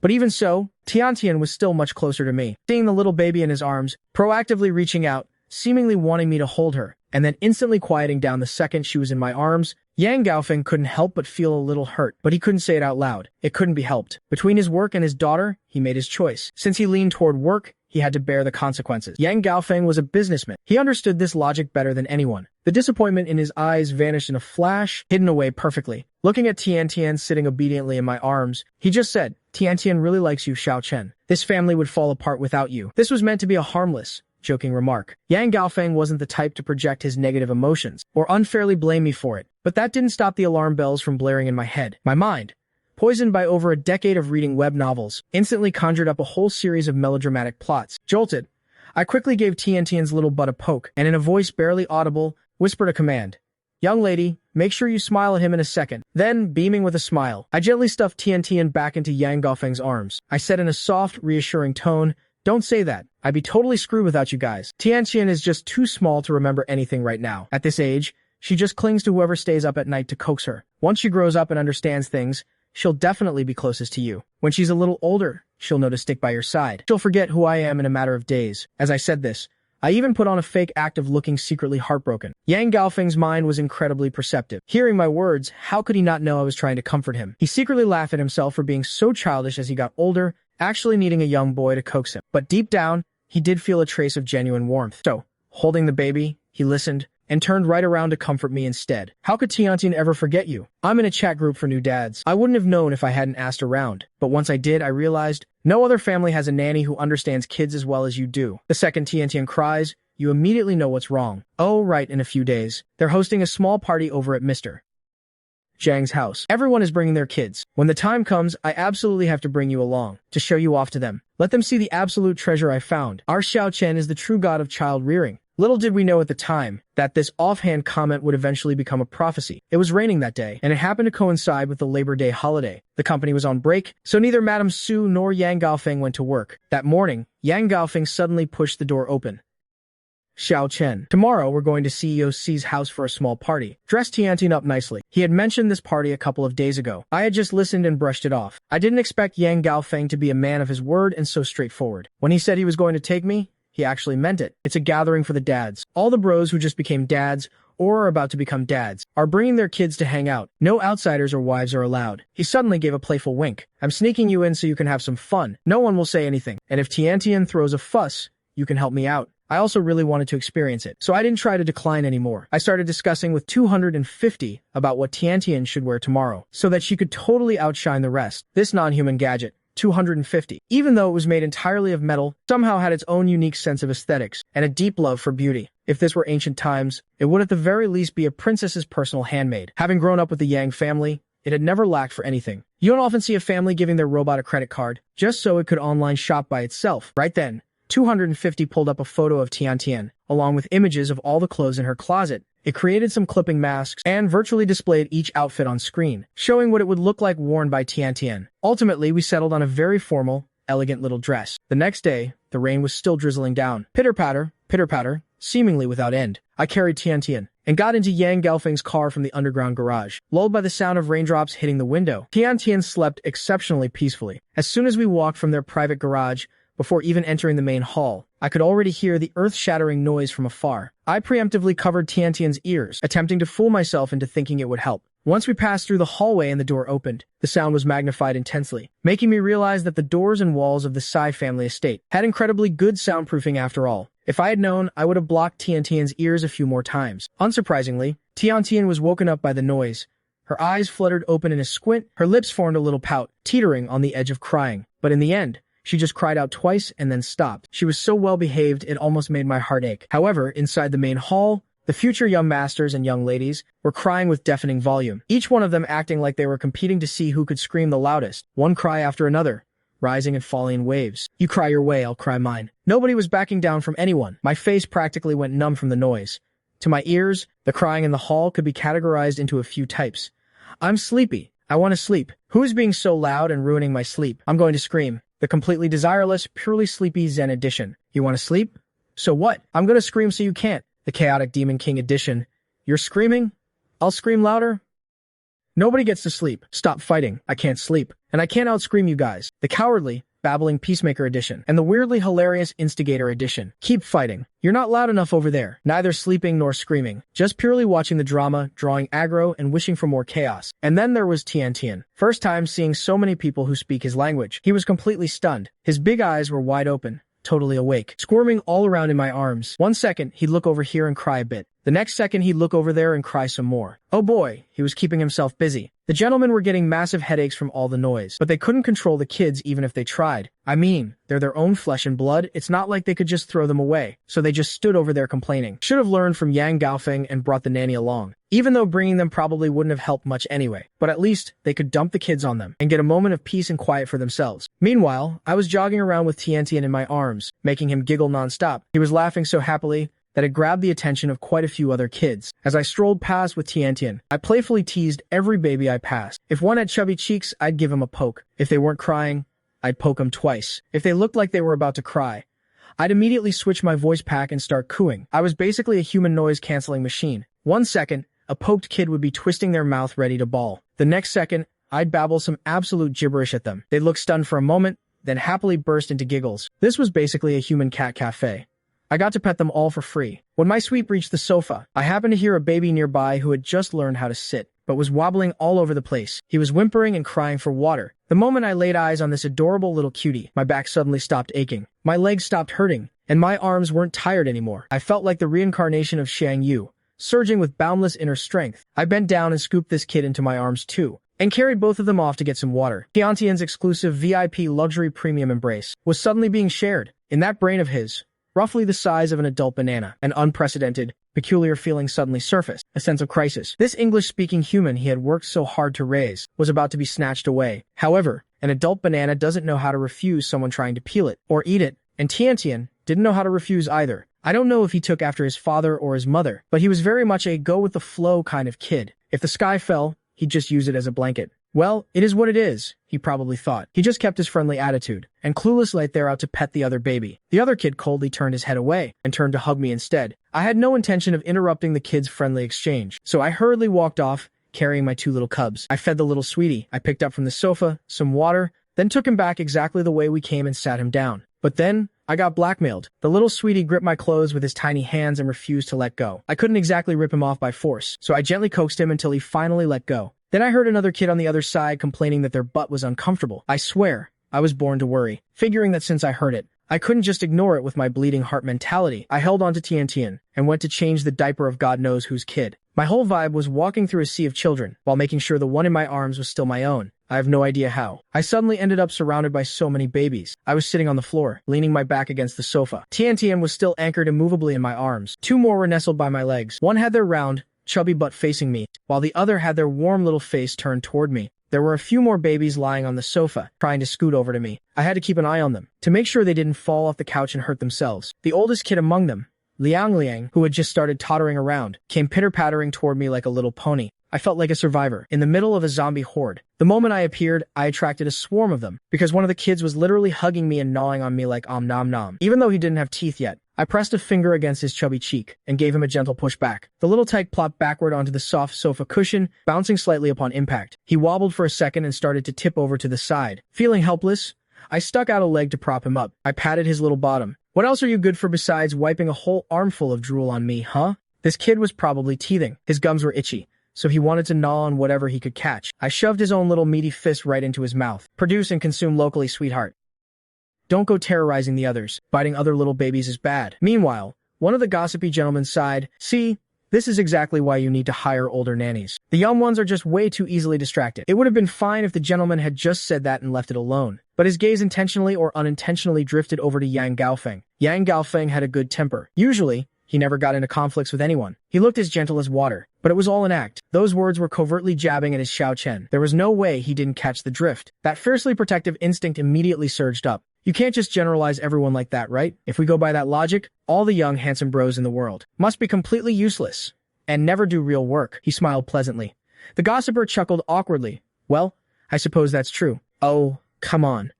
Speaker 1: But even so, Tiantian was still much closer to me. Seeing the little baby in his arms, proactively reaching out, seemingly wanting me to hold her, and then instantly quieting down the second she was in my arms, Yang Gaofeng couldn't help but feel a little hurt, but he couldn't say it out loud. It couldn't be helped. Between his work and his daughter, he made his choice. Since he leaned toward work, he had to bear the consequences. Yang Gaofeng was a businessman. He understood this logic better than anyone. The disappointment in his eyes vanished in a flash, hidden away perfectly. Looking at Tiantian sitting obediently in my arms, he just said, "Tiantian really likes you, Xiao Chen. This family would fall apart without you." This was meant to be a harmless, joking remark. Yang Gaofeng wasn't the type to project his negative emotions or unfairly blame me for it, but that didn't stop the alarm bells from blaring in my head. My mind, poisoned by over a decade of reading web novels, instantly conjured up a whole series of melodramatic plots. Jolted, I quickly gave Tiantian's little butt a poke, and in a voice barely audible, whispered a command. "Young lady, make sure you smile at him in a second." Then, beaming with a smile, I gently stuffed Tiantian back into Yang Gaofeng's arms. I said in a soft, reassuring tone, "Don't say that. I'd be totally screwed without you guys. Tiantian is just too small to remember anything right now. At this age, she just clings to whoever stays up at night to coax her. Once she grows up and understands things, she'll definitely be closest to you. When she's a little older, she'll know to stick by your side. She'll forget who I am in a matter of days." As I said this, I even put on a fake act of looking secretly heartbroken. Yang Gaofeng's mind was incredibly perceptive. Hearing my words, how could he not know I was trying to comfort him? He secretly laughed at himself for being so childish as he got older, actually needing a young boy to coax him. But deep down, he did feel a trace of genuine warmth. So, holding the baby, he listened, and turned right around to comfort me instead. "How could Tiantian ever forget you? I'm in a chat group for new dads. I wouldn't have known if I hadn't asked around, but once I did, I realized no other family has a nanny who understands kids as well as you do. The second Tiantian cries, you immediately know what's wrong. Oh, right, in a few days. They're hosting a small party over at Mr. Zhang's house. Everyone is bringing their kids. When the time comes, I absolutely have to bring you along, to show you off to them. Let them see the absolute treasure I found. Our Xiao Chen is the true god of child rearing." Little did we know at the time that this offhand comment would eventually become a prophecy. It was raining that day, and it happened to coincide with the Labor Day holiday. The company was on break, so neither Madame Su nor Yang Gaofeng went to work. That morning, Yang Gaofeng suddenly pushed the door open. "Xiao Chen, tomorrow we're going to CEO C's house for a small party. Dress Tiantian up nicely." He had mentioned this party a couple of days ago. I had just listened and brushed it off. I didn't expect Yang Gaofeng to be a man of his word and so straightforward. When he said he was going to take me, he actually meant it. It's a gathering for the dads. All the bros who just became dads, or are about to become dads, are bringing their kids to hang out. No outsiders or wives are allowed. He suddenly gave a playful wink. "I'm sneaking you in so you can have some fun. No one will say anything. And if Tiantian throws a fuss, you can help me out." I also really wanted to experience it, so I didn't try to decline anymore. I started discussing with 250 about what Tiantian should wear tomorrow, so that she could totally outshine the rest. This non-human gadget, 250. Even though it was made entirely of metal, somehow had its own unique sense of aesthetics and a deep love for beauty. If this were ancient times, it would at the very least be a princess's personal handmaid. Having grown up with the Yang family, it had never lacked for anything. You don't often see a family giving their robot a credit card, just so it could online shop by itself. Right then, 250 pulled up a photo of Tian, along with images of all the clothes in her closet. It created some clipping masks and virtually displayed each outfit on screen, showing what it would look like worn by Tian. Ultimately, we settled on a very formal, elegant little dress. The next day, the rain was still drizzling down. Pitter-patter, seemingly without end. I carried Tian and got into Yang Gaofeng's car from the underground garage, lulled by the sound of raindrops hitting the window. Tian slept exceptionally peacefully. As soon as we walked from their private garage, before even entering the main hall, I could already hear the earth-shattering noise from afar. I preemptively covered Tian's ears, attempting to fool myself into thinking it would help. Once we passed through the hallway and the door opened, the sound was magnified intensely, making me realize that the doors and walls of the Tsai family estate had incredibly good soundproofing after all. If I had known, I would have blocked Tian's ears a few more times. Unsurprisingly, Tian was woken up by the noise. Her eyes fluttered open in a squint, her lips formed a little pout, teetering on the edge of crying. But in the end, she just cried out twice and then stopped. She was so well behaved it almost made my heart ache. However, inside the main hall, the future young masters and young ladies were crying with deafening volume, each one of them acting like they were competing to see who could scream the loudest, one cry after another, rising and falling in waves. You cry your way, I'll cry mine. Nobody was backing down from anyone. My face practically went numb from the noise. To my ears, the crying in the hall could be categorized into a few types. I'm sleepy. I want to sleep. Who is being so loud and ruining my sleep? I'm going to scream. The completely desireless, purely sleepy Zen edition. You want to sleep? So what? I'm going to scream so you can't. The chaotic Demon King edition. You're screaming? I'll scream louder. Nobody gets to sleep. Stop fighting. I can't sleep. And I can't outscream you guys. The cowardly, babbling Peacemaker edition. And the weirdly hilarious Instigator edition. Keep fighting. You're not loud enough over there. Neither sleeping nor screaming. Just purely watching the drama, drawing aggro, and wishing for more chaos. And then there was Tian. First time seeing so many people who speak his language. He was completely stunned. His big eyes were wide open, totally awake, squirming all around in my arms. 1 second, he'd look over here and cry a bit. The next second, he'd look over there and cry some more. Oh boy, he was keeping himself busy. The gentlemen were getting massive headaches from all the noise, but they couldn't control the kids even if they tried. I mean, they're their own flesh and blood. It's not like they could just throw them away. So they just stood over there complaining. Should have learned from Yang Gaofeng and brought the nanny along. Even though bringing them probably wouldn't have helped much anyway. But at least they could dump the kids on them and get a moment of peace and quiet for themselves. Meanwhile, I was jogging around with Tian in my arms, making him giggle nonstop. He was laughing so happily that it grabbed the attention of quite a few other kids. As I strolled past with Tian, I playfully teased every baby I passed. If one had chubby cheeks, I'd give him a poke. If they weren't crying, I'd poke them twice. If they looked like they were about to cry, I'd immediately switch my voice pack and start cooing. I was basically a human noise-canceling machine. 1 second, a poked kid would be twisting their mouth ready to bawl. The next second, I'd babble some absolute gibberish at them. They'd look stunned for a moment, then happily burst into giggles. This was basically a human cat cafe. I got to pet them all for free. When my sweep reached the sofa, I happened to hear a baby nearby who had just learned how to sit, but was wobbling all over the place. He was whimpering and crying for water. The moment I laid eyes on this adorable little cutie, my back suddenly stopped aching. My legs stopped hurting, and my arms weren't tired anymore. I felt like the reincarnation of Shang Yu, surging with boundless inner strength. I bent down and scooped this kid into my arms too, and carried both of them off to get some water. Tian's exclusive VIP luxury premium embrace was suddenly being shared. In that brain of his, roughly the size of an adult banana, an unprecedented, peculiar feeling suddenly surfaced, a sense of crisis. This English-speaking human he had worked so hard to raise was about to be snatched away. However, an adult banana doesn't know how to refuse someone trying to peel it or eat it, and Tian didn't know how to refuse either. I don't know if he took after his father or his mother, but he was very much a go-with-the-flow kind of kid. If the sky fell, he'd just use it as a blanket. Well, it is what it is, he probably thought. He just kept his friendly attitude, and clueless lay there out to pet the other baby. The other kid coldly turned his head away, and turned to hug me instead. I had no intention of interrupting the kid's friendly exchange, so I hurriedly walked off, carrying my 2 little cubs. I fed the little sweetie. I picked up from the sofa some water, then took him back exactly the way we came and sat him down. But then, I got blackmailed. The little sweetie gripped my clothes with his tiny hands and refused to let go. I couldn't exactly rip him off by force, so I gently coaxed him until he finally let go. Then I heard another kid on the other side complaining that their butt was uncomfortable. I swear, I was born to worry. Figuring that since I heard it, I couldn't just ignore it with my bleeding heart mentality, I held on to Tian and went to change the diaper of God knows whose kid. My whole vibe was walking through a sea of children, while making sure the one in my arms was still my own. I have no idea how. I suddenly ended up surrounded by so many babies. I was sitting on the floor, leaning my back against the sofa. Tian was still anchored immovably in my arms. Two more were nestled by my legs. One had their round, chubby butt facing me, while the other had their warm little face turned toward me. There were a few more babies lying on the sofa, trying to scoot over to me. I had to keep an eye on them, to make sure they didn't fall off the couch and hurt themselves. The oldest kid among them, Liang, who had just started tottering around, came pitter-pattering toward me like a little pony. I felt like a survivor, in the middle of a zombie horde. The moment I appeared, I attracted a swarm of them, because one of the kids was literally hugging me and gnawing on me like nom nom. Even though he didn't have teeth yet, I pressed a finger against his chubby cheek, and gave him a gentle push back. The little tyke plopped backward onto the soft sofa cushion, bouncing slightly upon impact. He wobbled for a second and started to tip over to the side. Feeling helpless, I stuck out a leg to prop him up. I patted his little bottom. What else are you good for besides wiping a whole armful of drool on me, huh? This kid was probably teething. His gums were itchy, so he wanted to gnaw on whatever he could catch. I shoved his own little meaty fist right into his mouth. Produce and consume locally, sweetheart. Don't go terrorizing the others. Biting other little babies is bad. Meanwhile, one of the gossipy gentlemen sighed. See, this is exactly why you need to hire older nannies. The young ones are just way too easily distracted. It would have been fine if the gentleman had just said that and left it alone. But his gaze intentionally or unintentionally drifted over to Yang Gaofeng. Yang Gaofeng had a good temper. Usually, he never got into conflicts with anyone. He looked as gentle as water, but it was all an act. Those words were covertly jabbing at his Xiao Chen. There was no way he didn't catch the drift. That fiercely protective instinct immediately surged up. You can't just generalize everyone like that, right? If we go by that logic, all the young, handsome bros in the world must be completely useless and never do real work. He smiled pleasantly. The gossiper chuckled awkwardly. Well, I suppose that's true. Oh, come on.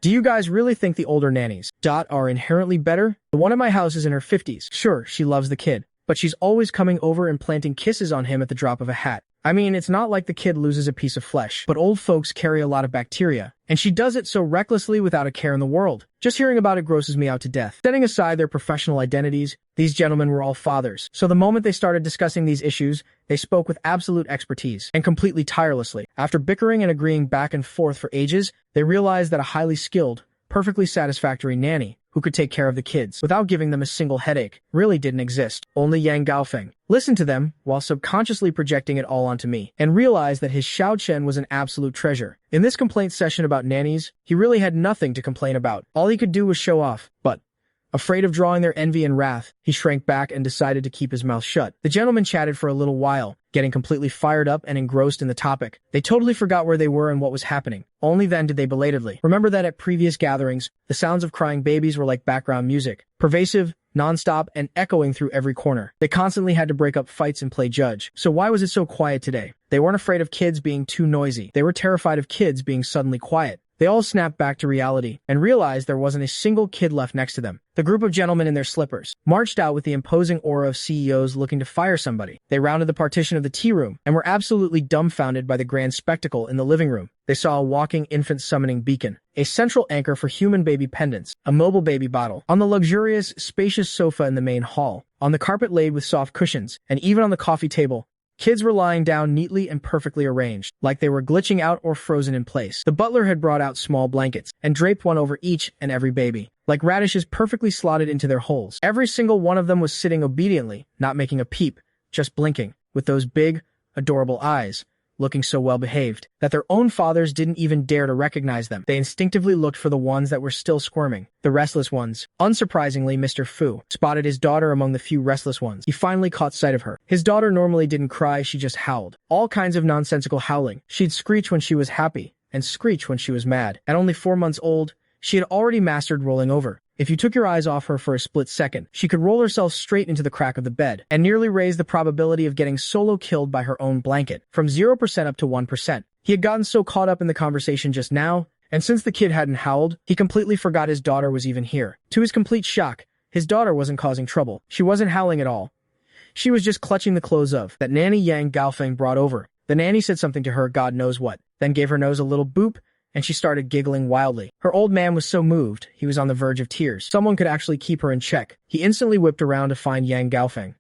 Speaker 1: Do you guys really think the older nannies are inherently better? The one at my house is in her 50s. Sure, she loves the kid, but she's always coming over and planting kisses on him at the drop of a hat. I mean, it's not like the kid loses a piece of flesh, but old folks carry a lot of bacteria, and she does it so recklessly without a care in the world. Just hearing about it grosses me out to death. Setting aside their professional identities, these gentlemen were all fathers, so the moment they started discussing these issues, they spoke with absolute expertise, and completely tirelessly. After bickering and agreeing back and forth for ages, they realized that a highly skilled, perfectly satisfactory nanny, who could take care of the kids without giving them a single headache, really didn't exist. Only Yang Gaofeng listened to them while subconsciously projecting it all onto me, and realized that his Xiao Chen was an absolute treasure. In this complaint session about nannies, he really had nothing to complain about. All he could do was show off, but afraid of drawing their envy and wrath, he shrank back and decided to keep his mouth shut. The gentlemen chatted for a little while, getting completely fired up and engrossed in the topic. They totally forgot where they were and what was happening. Only then did they belatedly remember that at previous gatherings, the sounds of crying babies were like background music, pervasive, non-stop, and echoing through every corner. They constantly had to break up fights and play judge. So why was it so quiet today? They weren't afraid of kids being too noisy. They were terrified of kids being suddenly quiet. They all snapped back to reality and realized there wasn't a single kid left next to them. The group of gentlemen in their slippers marched out with the imposing aura of CEOs looking to fire somebody. They rounded the partition of the tea room and were absolutely dumbfounded by the grand spectacle in the living room. They saw a walking infant summoning beacon, a central anchor for human baby pendants, a mobile baby bottle, on the luxurious, spacious sofa in the main hall, on the carpet laid with soft cushions, and even on the coffee table. Kids were lying down neatly and perfectly arranged, like they were glitching out or frozen in place. The butler had brought out small blankets and draped one over each and every baby, like radishes perfectly slotted into their holes. Every single one of them was sitting obediently, not making a peep, just blinking, with those big, adorable eyes, looking so well-behaved that their own fathers didn't even dare to recognize them. They instinctively looked for the ones that were still squirming, the restless ones. Unsurprisingly, Mr. Fu spotted his daughter among the few restless ones. He finally caught sight of her. His daughter normally didn't cry, she just howled. All kinds of nonsensical howling. She'd screech when she was happy, and screech when she was mad. At only 4 months old, she had already mastered rolling over. If you took your eyes off her for a split second, she could roll herself straight into the crack of the bed and nearly raise the probability of getting solo killed by her own blanket, from 0% up to 1%. He had gotten so caught up in the conversation just now, and since the kid hadn't howled, he completely forgot his daughter was even here. To his complete shock, his daughter wasn't causing trouble. She wasn't howling at all. She was just clutching the clothes of that nanny Yang Gaofeng brought over. The nanny said something to her, God knows what, then gave her nose a little boop, and she started giggling wildly. Her old man was so moved, he was on the verge of tears. Someone could actually keep her in check. He instantly whipped around to find Yang Gaofeng.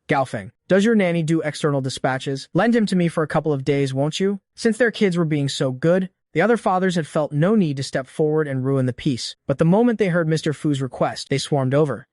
Speaker 1: Gaofeng, does your nanny do external dispatches? Lend him to me for a couple of days, won't you? Since their kids were being so good, the other fathers had felt no need to step forward and ruin the peace. But the moment they heard Mr. Fu's request, they swarmed over.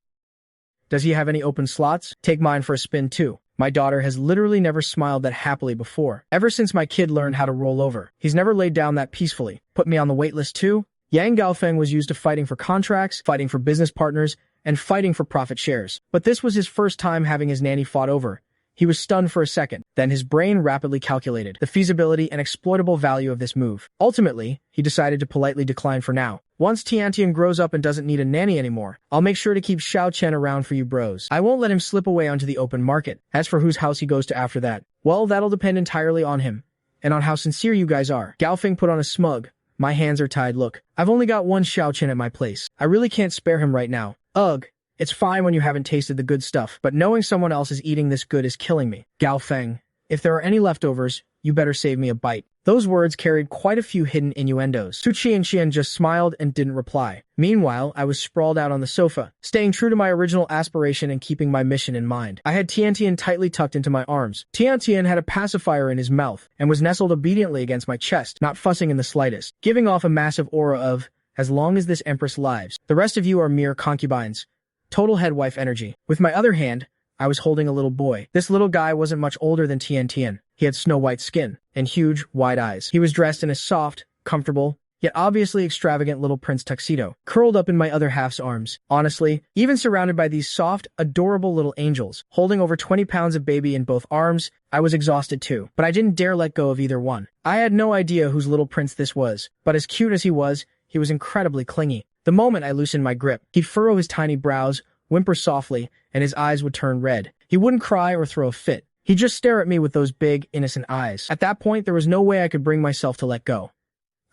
Speaker 1: Does he have any open slots? Take mine for a spin too. My daughter has literally never smiled that happily before. Ever since my kid learned how to roll over, he's never laid down that peacefully. Put me on the wait list too? Yang Gaofeng was used to fighting for contracts, fighting for business partners, and fighting for profit shares. But this was his first time having his nanny fought over. He was stunned for a second, then his brain rapidly calculated the feasibility and exploitable value of this move. Ultimately, he decided to politely decline for now. Once Tiantian grows up and doesn't need a nanny anymore, I'll make sure to keep Xiao Chen around for you bros. I won't let him slip away onto the open market. As for whose house he goes to after that, well, that'll depend entirely on him, and on how sincere you guys are. Gaofeng put on a smug, my hands are tied look. I've only got one Xiao Chen at my place. I really can't spare him right now. Ugh. It's fine when you haven't tasted the good stuff, but knowing someone else is eating this good is killing me. Gaofeng, if there are any leftovers, you better save me a bite. Those words carried quite a few hidden innuendos. Su Qianqian just smiled and didn't reply. Meanwhile, I was sprawled out on the sofa, staying true to my original aspiration and keeping my mission in mind. I had Tiantian tightly tucked into my arms. Tiantian had a pacifier in his mouth and was nestled obediently against my chest, not fussing in the slightest, giving off a massive aura of, as long as this empress lives, the rest of you are mere concubines. Total headwife energy. With my other hand, I was holding a little boy. This little guy wasn't much older than Tiantian. He had snow-white skin and huge, wide eyes. He was dressed in a soft, comfortable, yet obviously extravagant little prince tuxedo, curled up in my other half's arms. Honestly, even surrounded by these soft, adorable little angels, holding over 20 pounds of baby in both arms, I was exhausted too. But I didn't dare let go of either one. I had no idea whose little prince this was, but as cute as he was incredibly clingy. The moment I loosened my grip, he'd furrow his tiny brows, whimper softly, and his eyes would turn red. He wouldn't cry or throw a fit. He'd just stare at me with those big, innocent eyes. At that point, there was no way I could bring myself to let go.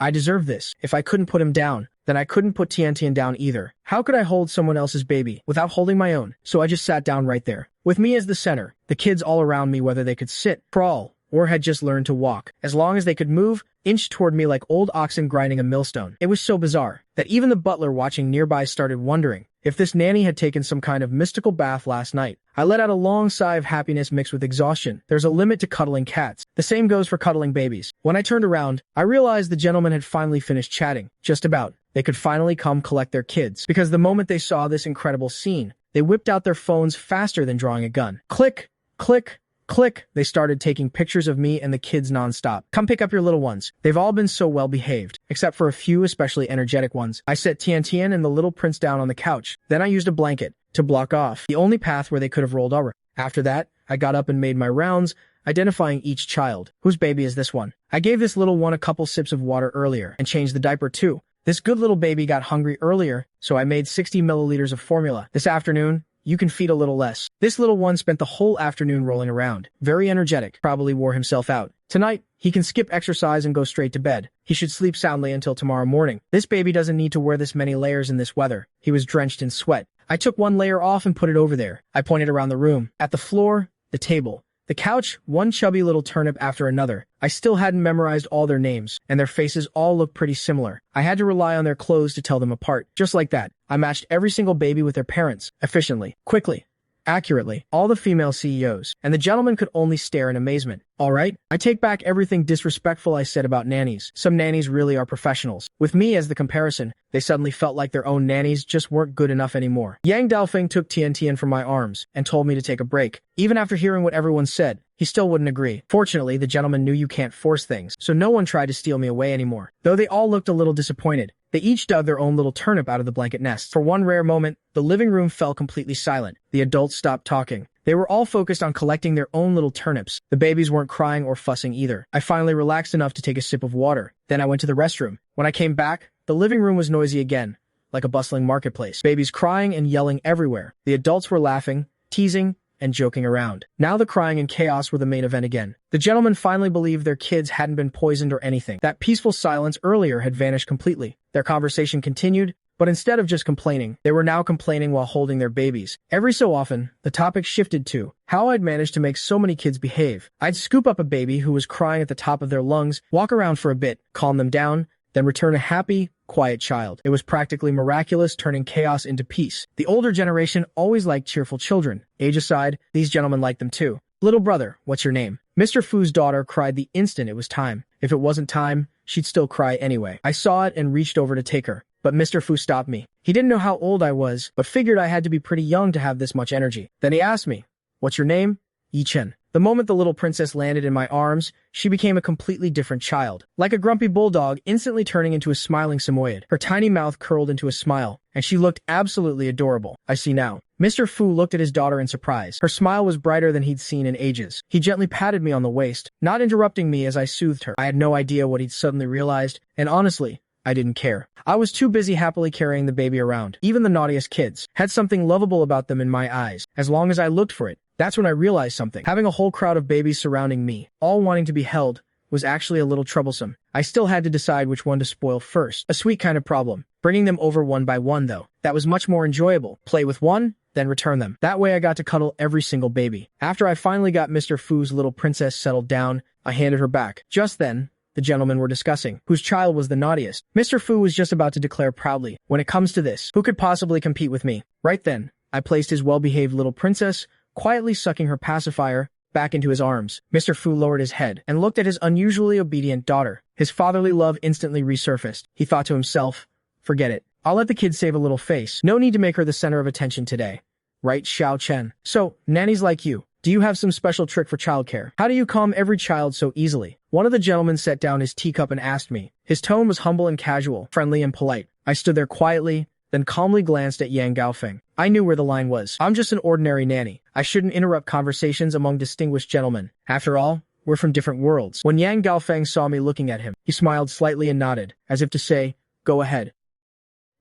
Speaker 1: I deserved this. If I couldn't put him down, then I couldn't put Tiantian down either. How could I hold someone else's baby without holding my own? So I just sat down right there, with me as the center, the kids all around me, whether they could sit, crawl, or had just learned to walk. As long as they could move, inched toward me like old oxen grinding a millstone. It was so bizarre that even the butler watching nearby started wondering if this nanny had taken some kind of mystical bath last night. I let out a long sigh of happiness mixed with exhaustion. There's a limit to cuddling cats. The same goes for cuddling babies. When I turned around, I realized the gentleman had finally finished chatting. Just about. They could finally come collect their kids. Because the moment they saw this incredible scene, they whipped out their phones faster than drawing a gun. Click, click, click. They started taking pictures of me and the kids nonstop. Come pick up your little ones. They've all been so well behaved, except for a few especially energetic ones. I set Tiantian and the little prince down on the couch. Then I used a blanket to block off the only path where they could have rolled over. After that, I got up and made my rounds, identifying each child. Whose baby is this one? I gave this little one a couple sips of water earlier and changed the diaper too. This good little baby got hungry earlier, so I made 60 milliliters of formula. This afternoon, you can feed a little less. This little one spent the whole afternoon rolling around. Very energetic. Probably wore himself out. Tonight, he can skip exercise and go straight to bed. He should sleep soundly until tomorrow morning. This baby doesn't need to wear this many layers in this weather. He was drenched in sweat. I took one layer off and put it over there. I pointed around the room. At the floor, the table, the couch, one chubby little turnip after another. I still hadn't memorized all their names, and their faces all looked pretty similar. I had to rely on their clothes to tell them apart. Just like that, I matched every single baby with their parents, efficiently, quickly, accurately, all the female CEOs, and the gentleman could only stare in amazement. All right, I take back everything disrespectful I said about nannies. Some nannies really are professionals. With me as the comparison, they suddenly felt like their own nannies just weren't good enough anymore. Yang Daofeng took Tiantian from my arms and told me to take a break. Even after hearing what everyone said, he still wouldn't agree. Fortunately, the gentleman knew you can't force things, so no one tried to steal me away anymore. Though they all looked a little disappointed, they each dug their own little turnip out of the blanket nest. For one rare moment, the living room fell completely silent. The adults stopped talking. They were all focused on collecting their own little turnips. The babies weren't crying or fussing either. I finally relaxed enough to take a sip of water. Then I went to the restroom. When I came back, the living room was noisy again, like a bustling marketplace. Babies crying and yelling everywhere. The adults were laughing, teasing, and joking around. Now the crying and chaos were the main event again. The gentlemen finally believed their kids hadn't been poisoned or anything. That peaceful silence earlier had vanished completely. Their conversation continued, but instead of just complaining, they were now complaining while holding their babies. Every so often, the topic shifted to how I'd managed to make so many kids behave. I'd scoop up a baby who was crying at the top of their lungs, walk around for a bit, calm them down, then return a happy, quiet child. It was practically miraculous, turning chaos into peace. The older generation always liked cheerful children. Age aside, these gentlemen liked them too. Little brother, what's your name? Mr. Fu's daughter cried the instant it was time. If it wasn't time, she'd still cry anyway. I saw it and reached over to take her, but Mr. Fu stopped me. He didn't know how old I was, but figured I had to be pretty young to have this much energy. Then he asked me, what's your name? Yi-chen. The moment the little princess landed in my arms, she became a completely different child. Like a grumpy bulldog, instantly turning into a smiling Samoyed. Her tiny mouth curled into a smile, and she looked absolutely adorable. I see now. Mr. Fu looked at his daughter in surprise. Her smile was brighter than he'd seen in ages. He gently patted me on the waist, not interrupting me as I soothed her. I had no idea what he'd suddenly realized, and honestly, I didn't care. I was too busy happily carrying the baby around. Even the naughtiest kids had something lovable about them in my eyes, as long as I looked for it. That's when I realized something. Having a whole crowd of babies surrounding me, all wanting to be held, was actually a little troublesome. I still had to decide which one to spoil first. A sweet kind of problem. Bringing them over one by one, though. That was much more enjoyable. Play with one, then return them. That way I got to cuddle every single baby. After I finally got Mr. Fu's little princess settled down, I handed her back. Just then, the gentlemen were discussing whose child was the naughtiest. Mr. Fu was just about to declare proudly, "When it comes to this, who could possibly compete with me?" Right then, I placed his well-behaved little princess, quietly sucking her pacifier, back into his arms. Mr. Fu lowered his head and looked at his unusually obedient daughter. His fatherly love instantly resurfaced. He thought to himself, "Forget it. I'll let the kid save a little face. No need to make her the center of attention today. Right, Xiao Chen? So, nannies like you, do you have some special trick for childcare? How do you calm every child so easily?" One of the gentlemen set down his teacup and asked me. His tone was humble and casual, friendly and polite. I stood there quietly, then calmly glanced at Yang Gaofeng. I knew where the line was. I'm just an ordinary nanny. I shouldn't interrupt conversations among distinguished gentlemen. After all, we're from different worlds. When Yang Gaofeng saw me looking at him, he smiled slightly and nodded, as if to say, "Go ahead."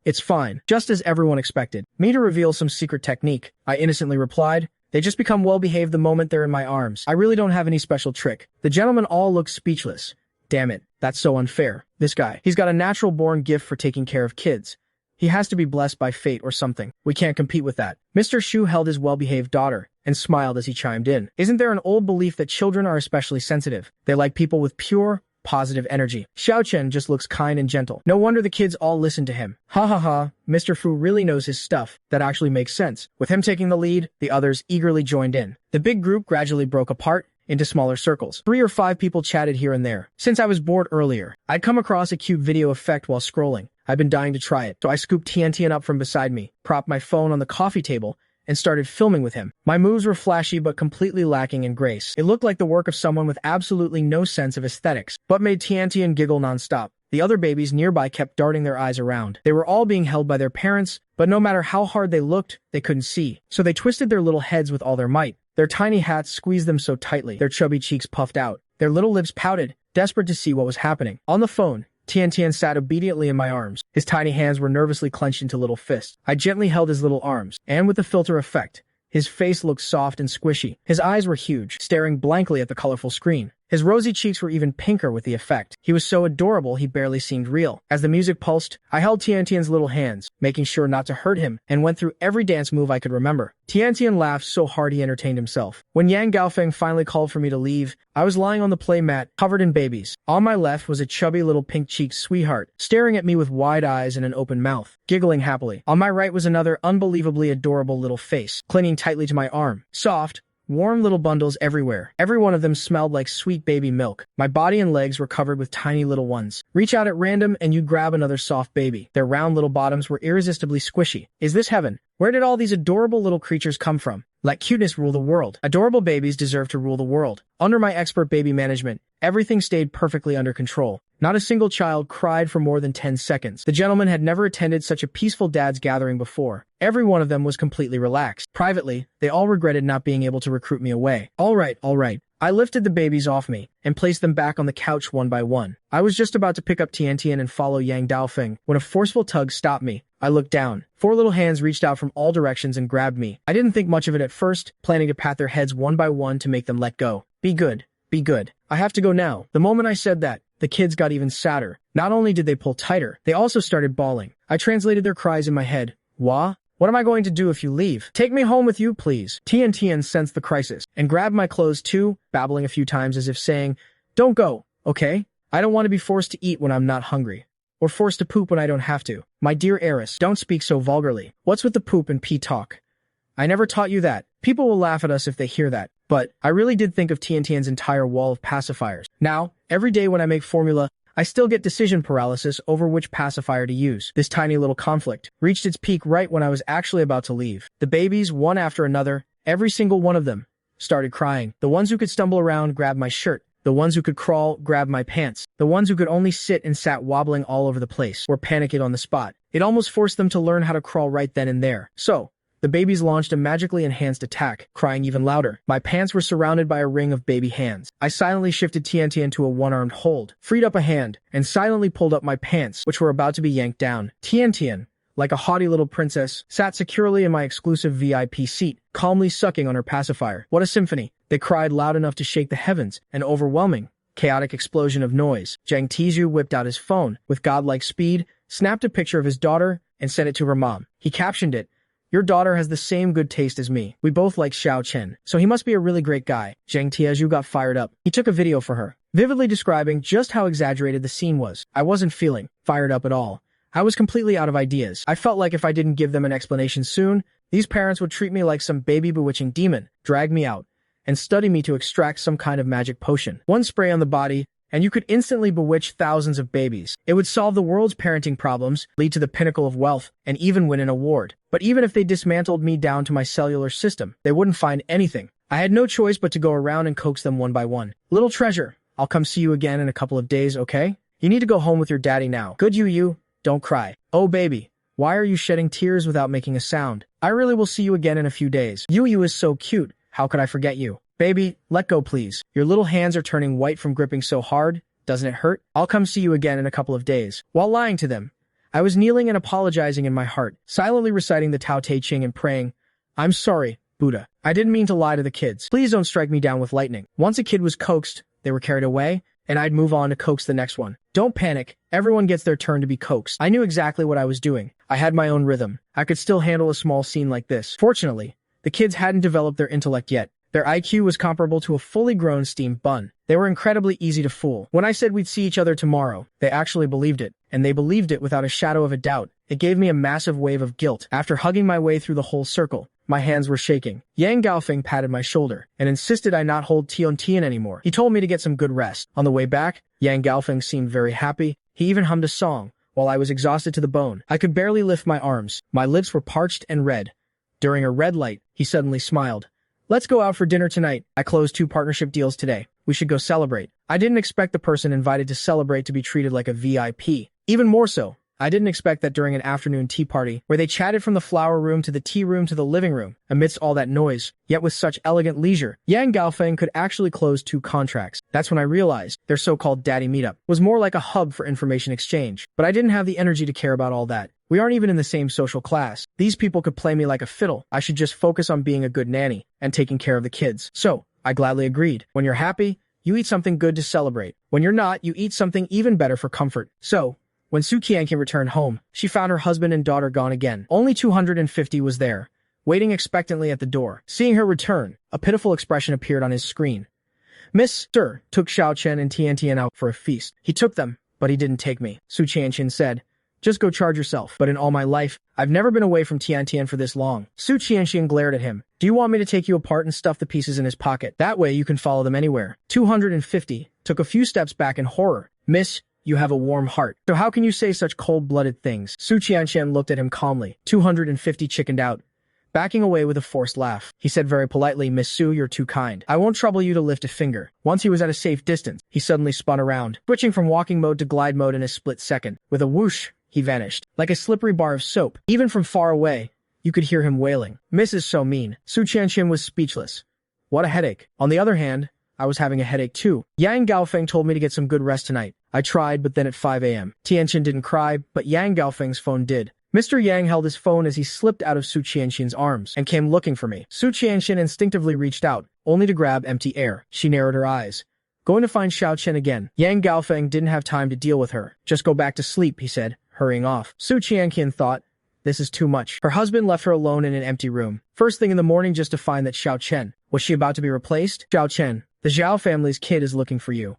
Speaker 1: "It's fine," just as everyone expected. Me to reveal some secret technique, I innocently replied. "They just become well-behaved the moment they're in my arms. I really don't have any special trick." The gentlemen all looked speechless. Damn it, that's so unfair. This guy, he's got a natural-born gift for taking care of kids. He has to be blessed by fate or something. We can't compete with that. Mr. Shu held his well-behaved daughter and smiled as he chimed in. Isn't there an old belief that children are especially sensitive? They like people with pure, positive energy. Xiao Chen just looks kind and gentle. No wonder the kids all listen to him. Ha ha ha, Mr. Fu really knows his stuff. That actually makes sense. With him taking the lead, the others eagerly joined in. The big group gradually broke apart into smaller circles. 3 or 5 people chatted here and there. Since I was bored earlier, I'd come across a cute video effect while scrolling. I've been dying to try it, so I scooped Tian up from beside me, propped my phone on the coffee table, and started filming with him. My moves were flashy but completely lacking in grace. It looked like the work of someone with absolutely no sense of aesthetics, but made Tian giggle nonstop. The other babies nearby kept darting their eyes around. They were all being held by their parents, but no matter how hard they looked, they couldn't see. So they twisted their little heads with all their might. Their tiny hats squeezed them so tightly, their chubby cheeks puffed out. Their little lips pouted, desperate to see what was happening. On the phone, Tian sat obediently in my arms. His tiny hands were nervously clenched into little fists. I gently held his little arms, and with the filter effect, his face looked soft and squishy. His eyes were huge, staring blankly at the colorful screen. His rosy cheeks were even pinker with the effect. He was so adorable he barely seemed real. As the music pulsed, I held Tian's little hands, making sure not to hurt him, and went through every dance move I could remember. Tian laughed so hard he entertained himself. When Yang Gaofeng finally called for me to leave, I was lying on the play mat, covered in babies. On my left was a chubby little pink-cheeked sweetheart, staring at me with wide eyes and an open mouth, giggling happily. On my right was another unbelievably adorable little face, clinging tightly to my arm. Soft, warm little bundles everywhere. Every one of them smelled like sweet baby milk. My body and legs were covered with tiny little ones. Reach out at random and you grab another soft baby. Their round little bottoms were irresistibly squishy. Is this heaven? Where did all these adorable little creatures come from? Let cuteness rule the world. Adorable babies deserve to rule the world. Under my expert baby management, everything stayed perfectly under control. Not a single child cried for more than 10 seconds. The gentleman had never attended such a peaceful dad's gathering before. Every one of them was completely relaxed. Privately, they all regretted not being able to recruit me away. All right. I lifted the babies off me and placed them back on the couch one by one. I was just about to pick up Tian and follow Yang Gaofeng when a forceful tug stopped me. I looked down. 4 little hands reached out from all directions and grabbed me. I didn't think much of it at first, planning to pat their heads one by one to make them let go. Be good. I have to go now. The moment I said that, the kids got even sadder. Not only did they pull tighter, they also started bawling. I translated their cries in my head. What am I going to do if you leave? Take me home with you, please. Tian sensed the crisis and grabbed my clothes too, babbling a few times as if saying, "Don't go, okay? I don't want to be forced to eat when I'm not hungry. Or forced to poop when I don't have to. My dear heiress, don't speak so vulgarly. What's with the poop and pee talk? I never taught you that. People will laugh at us if they hear that." But I really did think of Tian's entire wall of pacifiers. Now, every day when I make formula, I still get decision paralysis over which pacifier to use. This tiny little conflict reached its peak right when I was actually about to leave. The babies, one after another, every single one of them, started crying. The ones who could stumble around grabbed my shirt. The ones who could crawl grabbed my pants. The ones who could only sit and sat wobbling all over the place were panicking on the spot. It almost forced them to learn how to crawl right then and there. So, the babies launched a magically enhanced attack, crying even louder. My pants were surrounded by a ring of baby hands. I silently shifted TNT into a one-armed hold, freed up a hand, and silently pulled up my pants, which were about to be yanked down. TNT, like a haughty little princess, sat securely in my exclusive VIP seat, calmly sucking on her pacifier. What a symphony! They cried loud enough to shake the heavens, an overwhelming, chaotic explosion of noise. Jang Tiju whipped out his phone, with godlike speed, snapped a picture of his daughter, and sent it to her mom. He captioned it, "Your daughter has the same good taste as me. We both like Xiao Chen, so he must be a really great guy." Jang Tiju got fired up. He took a video for her, vividly describing just how exaggerated the scene was. I wasn't feeling fired up at all. I was completely out of ideas. I felt like if I didn't give them an explanation soon, these parents would treat me like some baby bewitching demon, drag me out, and study me to extract some kind of magic potion. One spray on the body, and you could instantly bewitch thousands of babies. It would solve the world's parenting problems, lead to the pinnacle of wealth, and even win an award. But even if they dismantled me down to my cellular system, they wouldn't find anything. I had no choice but to go around and coax them one by one. "Little treasure, I'll come see you again in a couple of days, okay? You need to go home with your daddy now. Good you, don't cry. Oh baby, why are you shedding tears without making a sound? I really will see you again in a few days. You is so cute. How could I forget you? Baby, let go please. Your little hands are turning white from gripping so hard. Doesn't it hurt? I'll come see you again in a couple of days." While lying to them, I was kneeling and apologizing in my heart, silently reciting the Tao Te Ching and praying, "I'm sorry, Buddha. I didn't mean to lie to the kids. Please don't strike me down with lightning." Once a kid was coaxed, they were carried away, and I'd move on to coax the next one. Don't panic. Everyone gets their turn to be coaxed. I knew exactly what I was doing. I had my own rhythm. I could still handle a small scene like this. Fortunately, the kids hadn't developed their intellect yet. Their IQ was comparable to a fully grown steamed bun. They were incredibly easy to fool. When I said we'd see each other tomorrow, they actually believed it, and they believed it without a shadow of a doubt. It gave me a massive wave of guilt. After hugging my way through the whole circle, my hands were shaking. Yang Gaofeng patted my shoulder and insisted I not hold Tion Tian anymore. He told me to get some good rest. On the way back, Yang Gaofeng seemed very happy. He even hummed a song, while I was exhausted to the bone. I could barely lift my arms. My lips were parched and red. During a red light, he suddenly smiled. "Let's go out for dinner tonight. I closed 2 partnership deals today. We should go celebrate." I didn't expect the person invited to celebrate to be treated like a VIP. Even more so, I didn't expect that during an afternoon tea party, where they chatted from the flower room to the tea room to the living room, amidst all that noise, yet with such elegant leisure, Yang Gaofeng could actually close 2 contracts. That's when I realized their so-called daddy meetup was more like a hub for information exchange. But I didn't have the energy to care about all that. We aren't even in the same social class. These people could play me like a fiddle. I should just focus on being a good nanny and taking care of the kids. So, I gladly agreed. When you're happy, you eat something good to celebrate. When you're not, you eat something even better for comfort. So, when Su Qianqian returned home, she found her husband and daughter gone again. Only 250 was there, waiting expectantly at the door. Seeing her return, a pitiful expression appeared on his screen. "Mr. took Xiao Chen and Tiantian out for a feast. He took them, but he didn't take me." Su Qianqian said, "Just go charge yourself. But in all my life, I've never been away from Tiantian for this long." Su Qianxian glared at him. "Do you want me to take you apart and stuff the pieces in his pocket? That way you can follow them anywhere." 250 took a few steps back in horror. "Miss, you have a warm heart. So how can you say such cold-blooded things?" Su Qianxian looked at him calmly. 250 chickened out, backing away with a forced laugh. He said very politely, "Miss Su, you're too kind. I won't trouble you to lift a finger." Once he was at a safe distance, he suddenly spun around, switching from walking mode to glide mode in a split second. With a whoosh, he vanished, like a slippery bar of soap. Even from far away, you could hear him wailing. "Miss is so mean." Su Qianxian was speechless. What a headache. On the other hand, I was having a headache too. Yang Gaofeng told me to get some good rest tonight. I tried, but then at 5 a.m. Tianqian didn't cry, but Yang Gaofeng's phone did. Mr. Yang held his phone as he slipped out of Su Qianxian's arms and came looking for me. Su Qianxian instinctively reached out, only to grab empty air. She narrowed her eyes. "Going to find Xiao Chen again." Yang Gaofeng didn't have time to deal with her. "Just go back to sleep," he said, hurrying off. Su Qianqian thought, this is too much. Her husband left her alone in an empty room. First thing in the morning just to find that Xiao Chen. Was she about to be replaced? "Xiao Chen, the Zhao family's kid is looking for you.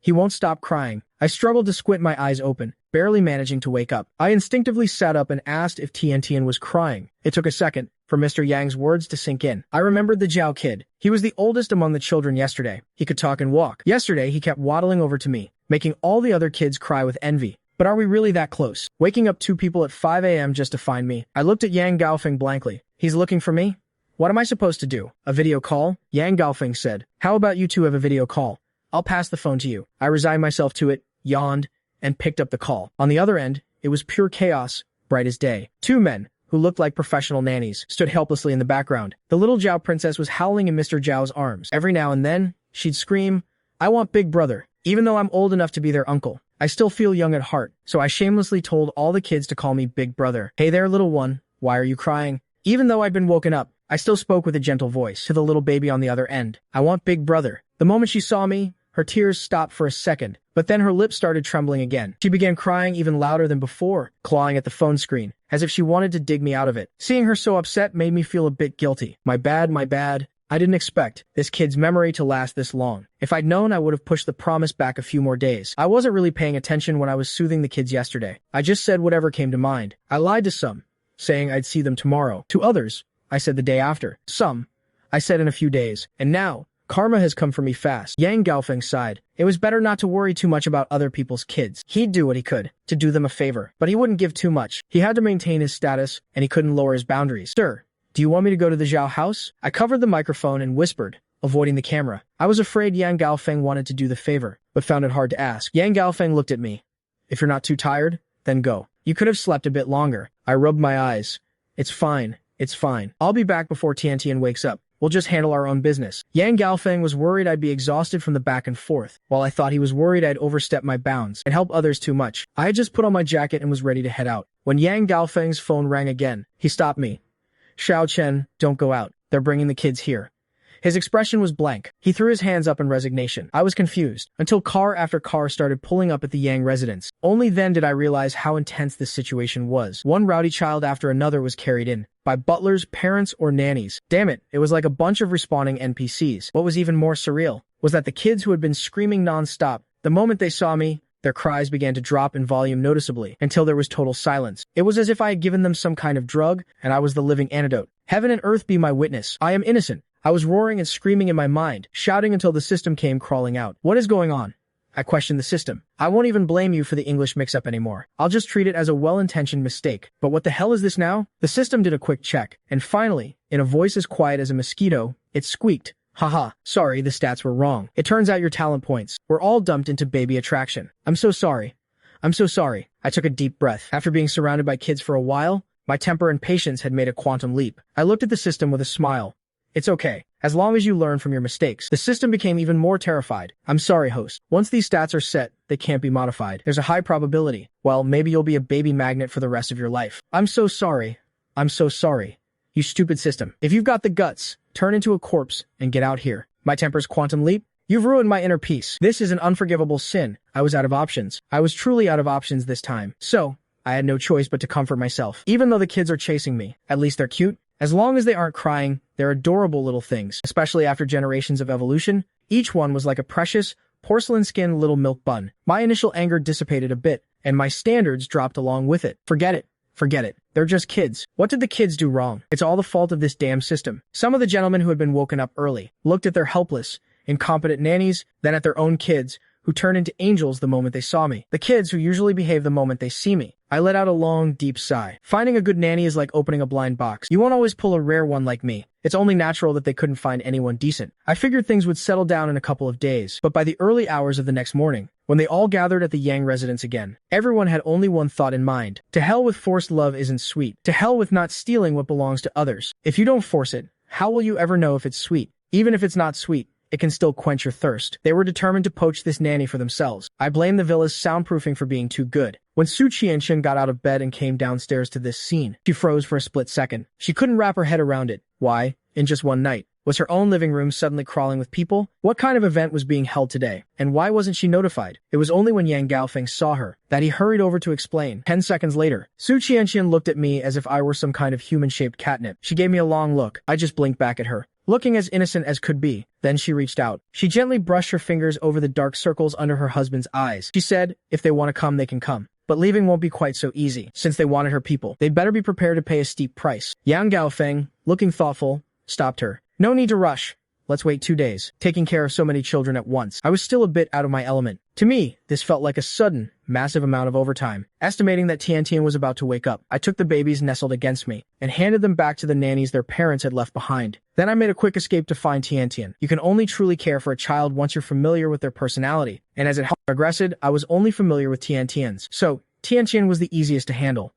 Speaker 1: He won't stop crying." I struggled to squint my eyes open, barely managing to wake up. I instinctively sat up and asked if Tiantian was crying. It took a second for Mr. Yang's words to sink in. I remembered the Zhao kid. He was the oldest among the children yesterday. He could talk and walk. Yesterday, he kept waddling over to me, making all the other kids cry with envy. But are we really that close? Waking up 2 people at 5 a.m. just to find me? I looked at Yang Gaofeng blankly. He's looking for me? What am I supposed to do? A video call? Yang Gaofeng said. How about you two have a video call? I'll pass the phone to you. I resigned myself to it, yawned, and picked up the call. On the other end, it was pure chaos, bright as day. Two men, who looked like professional nannies, stood helplessly in the background. The little Zhao princess was howling in Mr. Zhao's arms. Every now and then, she'd scream, "I want Big Brother." Even though I'm old enough to be their uncle, I still feel young at heart, so I shamelessly told all the kids to call me Big Brother. Hey there, little one, why are you crying? Even though I'd been woken up, I still spoke with a gentle voice to the little baby on the other end. I want Big Brother. The moment she saw me, her tears stopped for a second, but then her lips started trembling again. She began crying even louder than before, clawing at the phone screen, as if she wanted to dig me out of it. Seeing her so upset made me feel a bit guilty. My bad, my bad. I didn't expect this kid's memory to last this long. If I'd known, I would have pushed the promise back a few more days. I wasn't really paying attention when I was soothing the kids yesterday. I just said whatever came to mind. I lied to some, saying I'd see them tomorrow. To others, I said the day after. Some, I said in a few days. And now, karma has come for me fast. Yang Gaofeng sighed. It was better not to worry too much about other people's kids. He'd do what he could to do them a favor, but he wouldn't give too much. He had to maintain his status, and he couldn't lower his boundaries. Sir, do you want me to go to the Zhao house? I covered the microphone and whispered, avoiding the camera. I was afraid Yang Gaofeng wanted to do the favor, but found it hard to ask. Yang Gaofeng looked at me. If you're not too tired, then go. You could have slept a bit longer. I rubbed my eyes. It's fine. It's fine. I'll be back before Tiantian wakes up. We'll just handle our own business. Yang Gaofeng was worried I'd be exhausted from the back and forth, while I thought he was worried I'd overstep my bounds and help others too much. I had just put on my jacket and was ready to head out. When Yang Gaofeng's phone rang again, he stopped me. Xiao Chen, don't go out. They're bringing the kids here. His expression was blank. He threw his hands up in resignation. I was confused, until car after car started pulling up at the Yang residence. Only then did I realize how intense this situation was. One rowdy child after another was carried in, by butlers, parents, or nannies. Damn it, it was like a bunch of respawning NPCs. What was even more surreal was that the kids who had been screaming non-stop, the moment they saw me, their cries began to drop in volume noticeably, until there was total silence. It was as if I had given them some kind of drug, and I was the living antidote. Heaven and earth be my witness. I am innocent. I was roaring and screaming in my mind, shouting until the system came crawling out. What is going on? I questioned the system. I won't even blame you for the English mix-up anymore. I'll just treat it as a well-intentioned mistake. But what the hell is this now? The system did a quick check, and finally, in a voice as quiet as a mosquito, it squeaked. Haha, sorry, the stats were wrong. It turns out your talent points were all dumped into baby attraction. I'm so sorry. I'm so sorry. I took a deep breath. After being surrounded by kids for a while, my temper and patience had made a quantum leap. I looked at the system with a smile. It's okay. As long as you learn from your mistakes. The system became even more terrified. I'm sorry, host. Once these stats are set, they can't be modified. There's a high probability. Well, maybe you'll be a baby magnet for the rest of your life. I'm so sorry. I'm so sorry. You stupid system. If you've got the guts, turn into a corpse and get out here. My temper's quantum leap? You've ruined my inner peace. This is an unforgivable sin. I was out of options. I was truly out of options this time. So, I had no choice but to comfort myself. Even though the kids are chasing me, at least they're cute. As long as they aren't crying, they're adorable little things. Especially after generations of evolution, each one was like a precious, porcelain-skinned little milk bun. My initial anger dissipated a bit, and my standards dropped along with it. Forget it. Forget it. They're just kids. What did the kids do wrong? It's all the fault of this damn system. Some of the gentlemen who had been woken up early looked at their helpless, incompetent nannies, then at their own kids, who turned into angels the moment they saw me. The kids who usually behave the moment they see me. I let out a long, deep sigh. Finding a good nanny is like opening a blind box. You won't always pull a rare one like me. It's only natural that they couldn't find anyone decent. I figured things would settle down in a couple of days, but by the early hours of the next morning, when they all gathered at the Yang residence again, everyone had only one thought in mind. To hell with forced love isn't sweet. To hell with not stealing what belongs to others. If you don't force it, how will you ever know if it's sweet? Even if it's not sweet, it can still quench your thirst. They were determined to poach this nanny for themselves. I blame the villa's soundproofing for being too good. When Su Qianxian got out of bed and came downstairs to this scene, she froze for a split second. She couldn't wrap her head around it. Why, in just one night, was her own living room suddenly crawling with people? What kind of event was being held today? And why wasn't she notified? It was only when Yang Gaofeng saw her that he hurried over to explain. 10 seconds later, Su Qianxian looked at me as if I were some kind of human-shaped catnip. She gave me a long look. I just blinked back at her, looking as innocent as could be. Then she reached out. She gently brushed her fingers over the dark circles under her husband's eyes. She said, if they want to come, they can come. But leaving won't be quite so easy, since they wanted her people. They'd better be prepared to pay a steep price. Yang Gaofeng, looking thoughtful, stopped her. No need to rush. Let's wait 2 days. Taking care of so many children at once. I was still a bit out of my element. To me, this felt like a sudden, massive amount of overtime. Estimating that Tian was about to wake up, I took the babies nestled against me and handed them back to the nannies their parents had left behind. Then I made a quick escape to find Tian. You can only truly care for a child once you're familiar with their personality, and as it progressed, I was only familiar with Tian's. So, Tian was the easiest to handle.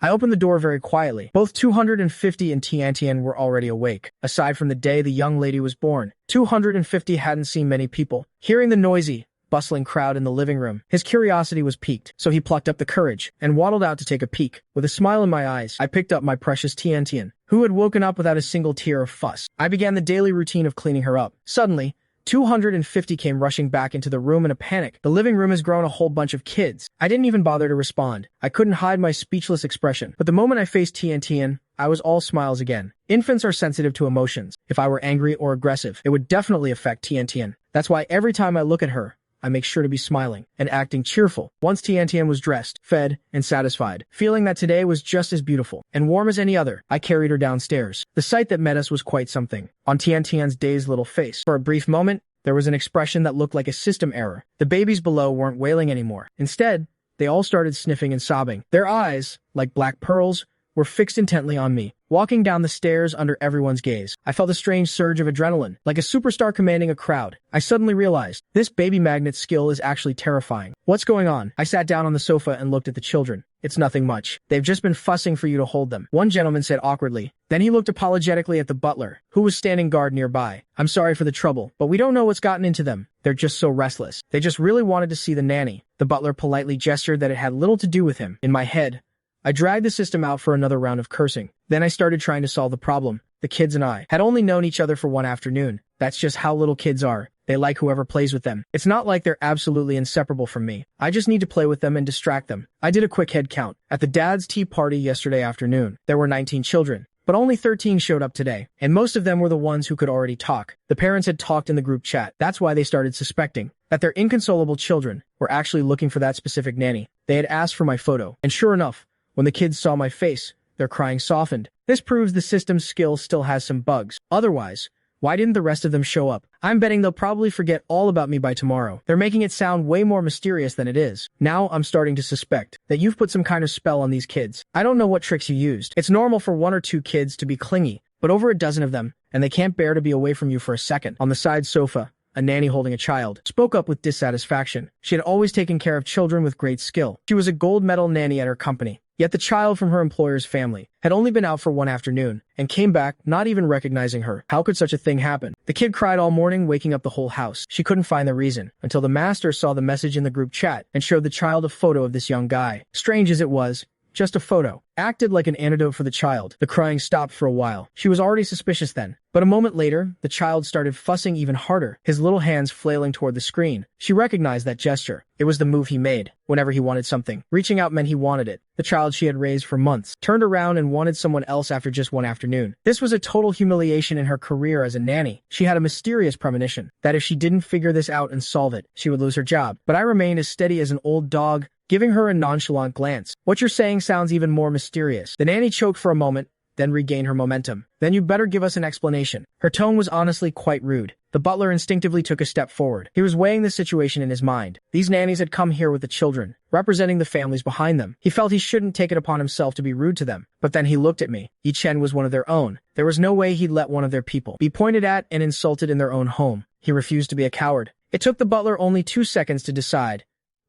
Speaker 1: I opened the door very quietly. Both 250 and Tian were already awake. Aside from the day the young lady was born, 250 hadn't seen many people. Hearing the noisy, bustling crowd in the living room, his curiosity was piqued, so he plucked up the courage and waddled out to take a peek. With a smile in my eyes, I picked up my precious Tian, who had woken up without a single tear of fuss. I began the daily routine of cleaning her up. Suddenly, 250 came rushing back into the room in a panic. The living room has grown a whole bunch of kids. I didn't even bother to respond. I couldn't hide my speechless expression. But the moment I faced Tian, I was all smiles again. Infants are sensitive to emotions. If I were angry or aggressive, it would definitely affect Tian. That's why every time I look at her, I make sure to be smiling and acting cheerful. Once Tian was dressed, fed, and satisfied, feeling that today was just as beautiful and warm as any other, I carried her downstairs. The sight that met us was quite something. On Tian's dazed little face, for a brief moment, there was an expression that looked like a system error. The babies below weren't wailing anymore. Instead, they all started sniffing and sobbing. Their eyes, like black pearls, were fixed intently on me. Walking down the stairs under everyone's gaze, I felt a strange surge of adrenaline, like a superstar commanding a crowd. I suddenly realized, this baby magnet skill is actually terrifying. What's going on? I sat down on the sofa and looked at the children. It's nothing much. They've just been fussing for you to hold them, one gentleman said awkwardly. Then he looked apologetically at the butler, who was standing guard nearby. I'm sorry for the trouble, but we don't know what's gotten into them. They're just so restless. They just really wanted to see the nanny. The butler politely gestured that it had little to do with him. In my head, I dragged the system out for another round of cursing. Then I started trying to solve the problem. The kids and I had only known each other for one afternoon. That's just how little kids are. They like whoever plays with them. It's not like they're absolutely inseparable from me. I just need to play with them and distract them. I did a quick head count. At the dad's tea party yesterday afternoon, there were 19 children. But only 13 showed up today, and most of them were the ones who could already talk. The parents had talked in the group chat. That's why they started suspecting that their inconsolable children were actually looking for that specific nanny. They had asked for my photo, and sure enough, when the kids saw my face, their crying softened. This proves the system's skill still has some bugs. Otherwise, why didn't the rest of them show up? I'm betting they'll probably forget all about me by tomorrow. They're making it sound way more mysterious than it is. Now I'm starting to suspect that you've put some kind of spell on these kids. I don't know what tricks you used. It's normal for 1 or 2 kids to be clingy, but over a dozen of them, and they can't bear to be away from you for a second. On the side sofa, a nanny holding a child spoke up with dissatisfaction. She had always taken care of children with great skill. She was a gold medal nanny at her company. Yet the child from her employer's family had only been out for one afternoon and came back not even recognizing her. How could such a thing happen? The kid cried all morning, waking up the whole house. She couldn't find the reason until the master saw the message in the group chat and showed the child a photo of this young guy. Strange as it was, just a photo acted like an antidote for the child. The crying stopped for a while. She was already suspicious then. But a moment later, the child started fussing even harder, his little hands flailing toward the screen. She recognized that gesture. It was the move he made whenever he wanted something. Reaching out meant he wanted it. The child she had raised for months turned around and wanted someone else after just one afternoon. This was a total humiliation in her career as a nanny. She had a mysterious premonition that if she didn't figure this out and solve it, she would lose her job. But I remained as steady as an old dog, giving her a nonchalant glance. What you're saying sounds even more mysterious. The nanny choked for a moment, then regained her momentum. Then you better give us an explanation. Her tone was honestly quite rude. The butler instinctively took a step forward. He was weighing the situation in his mind. These nannies had come here with the children, representing the families behind them. He felt he shouldn't take it upon himself to be rude to them. But then he looked at me. Yi Chen was one of their own. There was no way he'd let one of their people be pointed at and insulted in their own home. He refused to be a coward. It took the butler only 2 seconds to decide.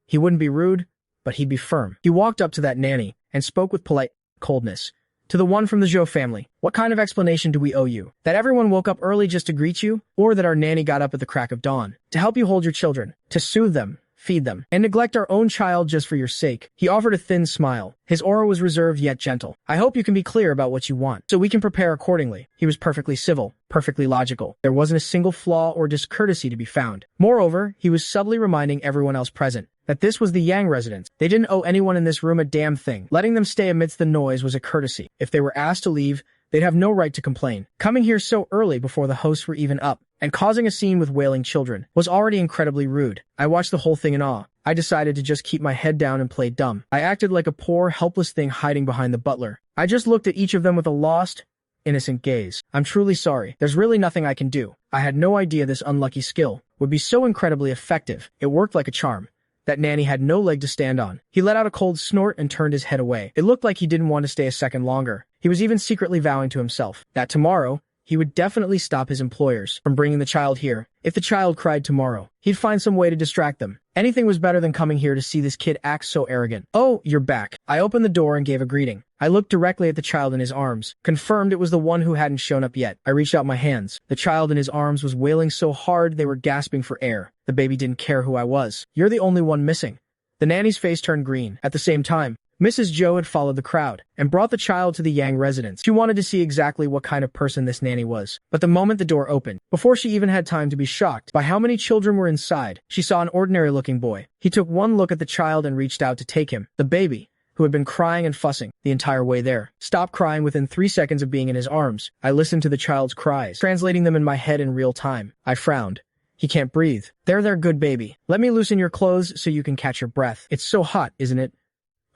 Speaker 1: He wouldn't be rude, but he'd be firm. He walked up to that nanny and spoke with polite coldness. To the one from the Zhou family, what kind of explanation do we owe you? That everyone woke up early just to greet you? Or that our nanny got up at the crack of dawn to help you hold your children, to soothe them, feed them, and neglect our own child just for your sake? He offered a thin smile. His aura was reserved yet gentle. I hope you can be clear about what you want, so we can prepare accordingly. He was perfectly civil, perfectly logical. There wasn't a single flaw or discourtesy to be found. Moreover, he was subtly reminding everyone else present that this was the Yang residence. They didn't owe anyone in this room a damn thing. Letting them stay amidst the noise was a courtesy. If they were asked to leave, they'd have no right to complain. Coming here so early before the hosts were even up, and causing a scene with wailing children, was already incredibly rude. I watched the whole thing in awe. I decided to just keep my head down and play dumb. I acted like a poor, helpless thing hiding behind the butler. I just looked at each of them with a lost, innocent gaze. I'm truly sorry. There's really nothing I can do. I had no idea this unlucky skill would be so incredibly effective. It worked like a charm. That nanny had no leg to stand on. He let out a cold snort and turned his head away. It looked like he didn't want to stay a second longer. He was even secretly vowing to himself that tomorrow, he would definitely stop his employers from bringing the child here. If the child cried tomorrow, he'd find some way to distract them. Anything was better than coming here to see this kid act so arrogant. "Oh, you're back." I opened the door and gave a greeting. I looked directly at the child in his arms, confirmed it was the one who hadn't shown up yet. I reached out my hands. The child in his arms was wailing so hard they were gasping for air. The baby didn't care who I was. "You're the only one missing." The nanny's face turned green. At the same time, Mrs. Joe had followed the crowd and brought the child to the Yang residence. She wanted to see exactly what kind of person this nanny was. But the moment the door opened, before she even had time to be shocked by how many children were inside, she saw an ordinary-looking boy. He took one look at the child and reached out to take him. The baby, who had been crying and fussing the entire way there, stopped crying within 3 seconds of being in his arms. I listened to the child's cries, translating them in my head in real time. I frowned. "He can't breathe." There, good baby. Let me loosen your clothes so you can catch your breath. It's so hot, isn't it?"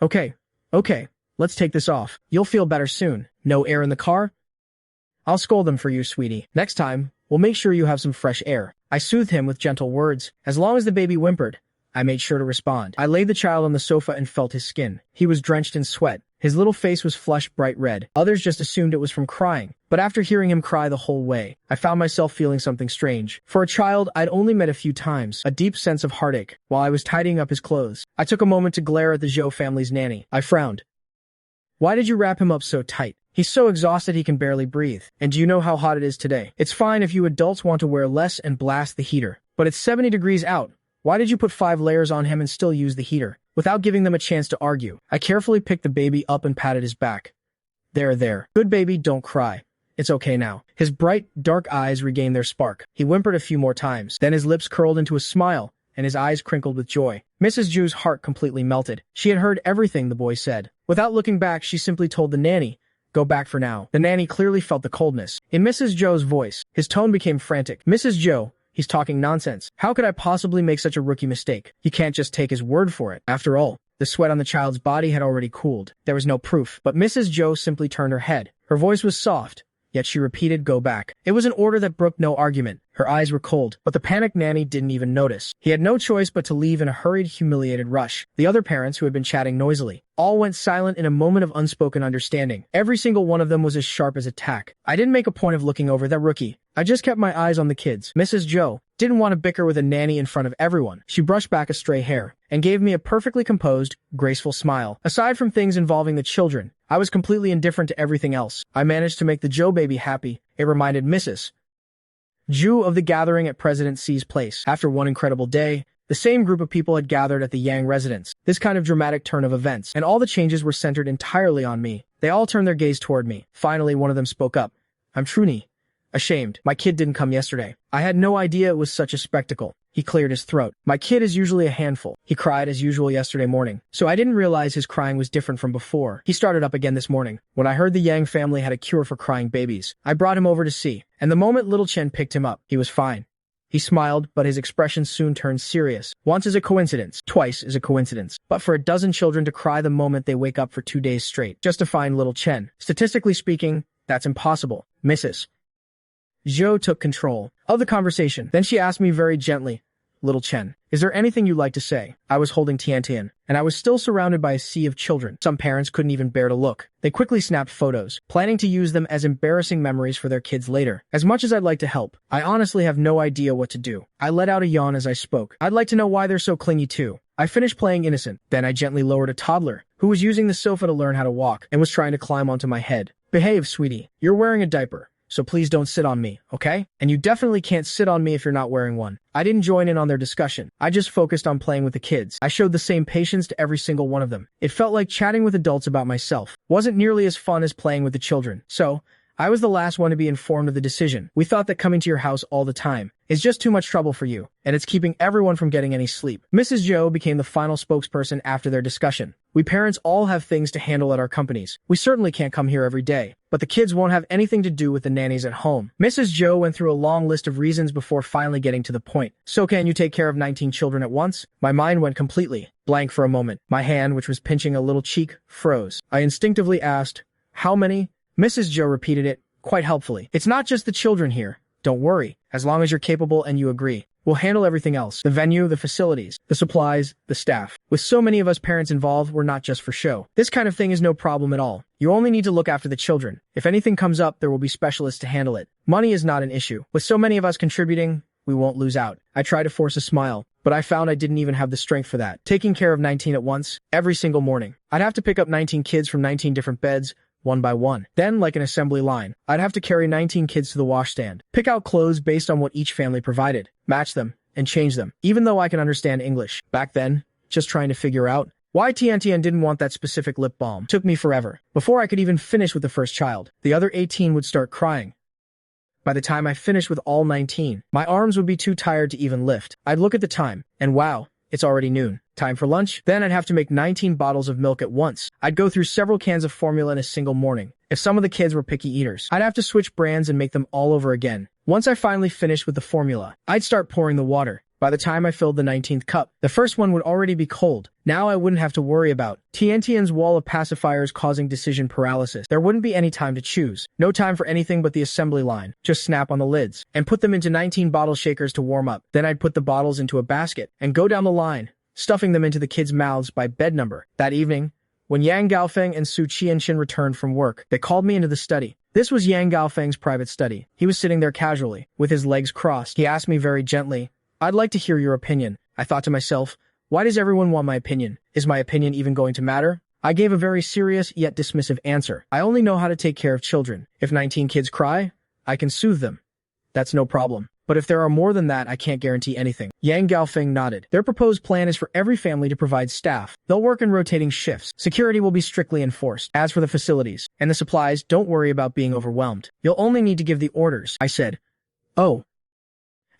Speaker 1: Okay, let's take this off. You'll feel better soon." "No air in the car?" "I'll scold them for you, sweetie. Next time, we'll make sure you have some fresh air." I soothed him with gentle words. As long as the baby whimpered, I made sure to respond. I laid the child on the sofa and felt his skin. He was drenched in sweat. His little face was flushed bright red. Others just assumed it was from crying. But after hearing him cry the whole way, I found myself feeling something strange. For a child I'd only met a few times, a deep sense of heartache. While I was tidying up his clothes, I took a moment to glare at the Zhou family's nanny. I frowned. "Why did you wrap him up so tight? He's so exhausted he can barely breathe. And do you know how hot it is today? It's fine if you adults want to wear less and blast the heater. But it's 70 degrees out. Why did you put 5 layers on him and still use the heater?" Without giving them a chance to argue, I carefully picked the baby up and patted his back. There. Good baby, don't cry. It's okay now." His bright, dark eyes regained their spark. He whimpered a few more times. Then his lips curled into a smile, and his eyes crinkled with joy. Mrs. Zhu's heart completely melted. She had heard everything the boy said. Without looking back, she simply told the nanny, "Go back for now." The nanny clearly felt the coldness in Mrs. Zhou's voice. His tone became frantic. "Mrs. Zhou, he's talking nonsense. How could I possibly make such a rookie mistake? You can't just take his word for it. After all, the sweat on the child's body had already cooled. There was no proof." But Mrs. Zhou simply turned her head. Her voice was soft, yet she repeated, "Go back." It was an order that brooked no argument. Her eyes were cold, but the panicked nanny didn't even notice. He had no choice but to leave in a hurried, humiliated rush. The other parents, who had been chatting noisily, all went silent in a moment of unspoken understanding. Every single one of them was as sharp as a tack. I didn't make a point of looking over that rookie. I just kept my eyes on the kids. Mrs. Zhou didn't want to bicker with a nanny in front of everyone. She brushed back a stray hair and gave me a perfectly composed, graceful smile. Aside from things involving the children, I was completely indifferent to everything else. I managed to make the Zhou baby happy. It reminded Mrs. Zhu of the gathering at President Xi's place. After one incredible day, the same group of people had gathered at the Yang residence. This kind of dramatic turn of events, and all the changes were centered entirely on me. They all turned their gaze toward me. Finally, one of them spoke up. "I'm truly ashamed. My kid didn't come yesterday. I had no idea it was such a spectacle." He cleared his throat. "My kid is usually a handful. He cried as usual yesterday morning, so I didn't realize his crying was different from before. He started up again this morning. When I heard the Yang family had a cure for crying babies, I brought him over to see, and the moment little Chen picked him up, he was fine." He smiled, but his expression soon turned serious. "Once is a coincidence, twice is a coincidence. But for a dozen children to cry the moment they wake up for 2 days straight, just to find little Chen, statistically speaking, that's impossible." Mrs. Zhou took control of the conversation. Then she asked me very gently, "Little Chen, is there anything you'd like to say?" I was holding Tiantian, and I was still surrounded by a sea of children. Some parents couldn't even bear to look. They quickly snapped photos, planning to use them as embarrassing memories for their kids later. As much as I'd like to help, I honestly have no idea what to do. I let out a yawn as I spoke. "I'd like to know why they're so clingy too." I finished playing innocent. Then I gently lowered a toddler, who was using the sofa to learn how to walk, and was trying to climb onto my head. "Behave, sweetie. You're wearing a diaper, so please don't sit on me, okay? And you definitely can't sit on me if you're not wearing one." I didn't join in on their discussion. I just focused on playing with the kids. I showed the same patience to every single one of them. It felt like chatting with adults about myself wasn't nearly as fun as playing with the children. So, I was the last one to be informed of the decision. "We thought that coming to your house all the time is just too much trouble for you, and it's keeping everyone from getting any sleep." Mrs. Zhou became the final spokesperson after their discussion. "We parents all have things to handle at our companies. We certainly can't come here every day, but the kids won't have anything to do with the nannies at home." Mrs. Zhou went through a long list of reasons before finally getting to the point. "So can you take care of 19 children at once?" My mind went completely blank for a moment. My hand, which was pinching a little cheek, froze. I instinctively asked, "How many?" Mrs. Zhou repeated it, quite helpfully. "It's not just the children here. Don't worry, as long as you're capable and you agree. We'll handle everything else. The venue, the facilities, the supplies, the staff. With so many of us parents involved, we're not just for show. This kind of thing is no problem at all. You only need to look after the children. If anything comes up, there will be specialists to handle it. Money is not an issue. With so many of us contributing, we won't lose out. I tried to force a smile, but I found I didn't even have the strength for that. Taking care of 19 at once, every single morning. I'd have to pick up 19 kids from 19 different beds, one by one. Then, like an assembly line, I'd have to carry 19 kids to the washstand, pick out clothes based on what each family provided, match them, and change them. Even though I can understand English, back then, just trying to figure out why Tiantian didn't want that specific lip balm took me forever. Before I could even finish with the first child, the other 18 would start crying. By the time I finished with all 19, my arms would be too tired to even lift. I'd look at the time, and wow, it's already noon. Time for lunch? Then I'd have to make 19 bottles of milk at once. I'd go through several cans of formula in a single morning. If some of the kids were picky eaters, I'd have to switch brands and make them all over again. Once I finally finished with the formula, I'd start pouring the water. By the time I filled the 19th cup, the first one would already be cold. Now I wouldn't have to worry about Tiantian's wall of pacifiers causing decision paralysis. There wouldn't be any time to choose. No time for anything but the assembly line. Just snap on the lids and put them into 19 bottle shakers to warm up. Then I'd put the bottles into a basket and go down the line, stuffing them into the kids' mouths by bed number. That evening, when Yang Gaofeng and Su Qianxin returned from work, they called me into the study. This was Yang Gaofeng's private study. He was sitting there casually, with his legs crossed. He asked me very gently, "I'd like to hear your opinion." I thought to myself, why does everyone want my opinion? Is my opinion even going to matter? I gave a very serious yet dismissive answer. I only know how to take care of children. If 19 kids cry, I can soothe them. That's no problem. But if there are more than that, I can't guarantee anything. Yang Gaofeng nodded. Their proposed plan is for every family to provide staff. They'll work in rotating shifts. Security will be strictly enforced. As for the facilities and the supplies, don't worry about being overwhelmed. You'll only need to give the orders. I said, "Oh.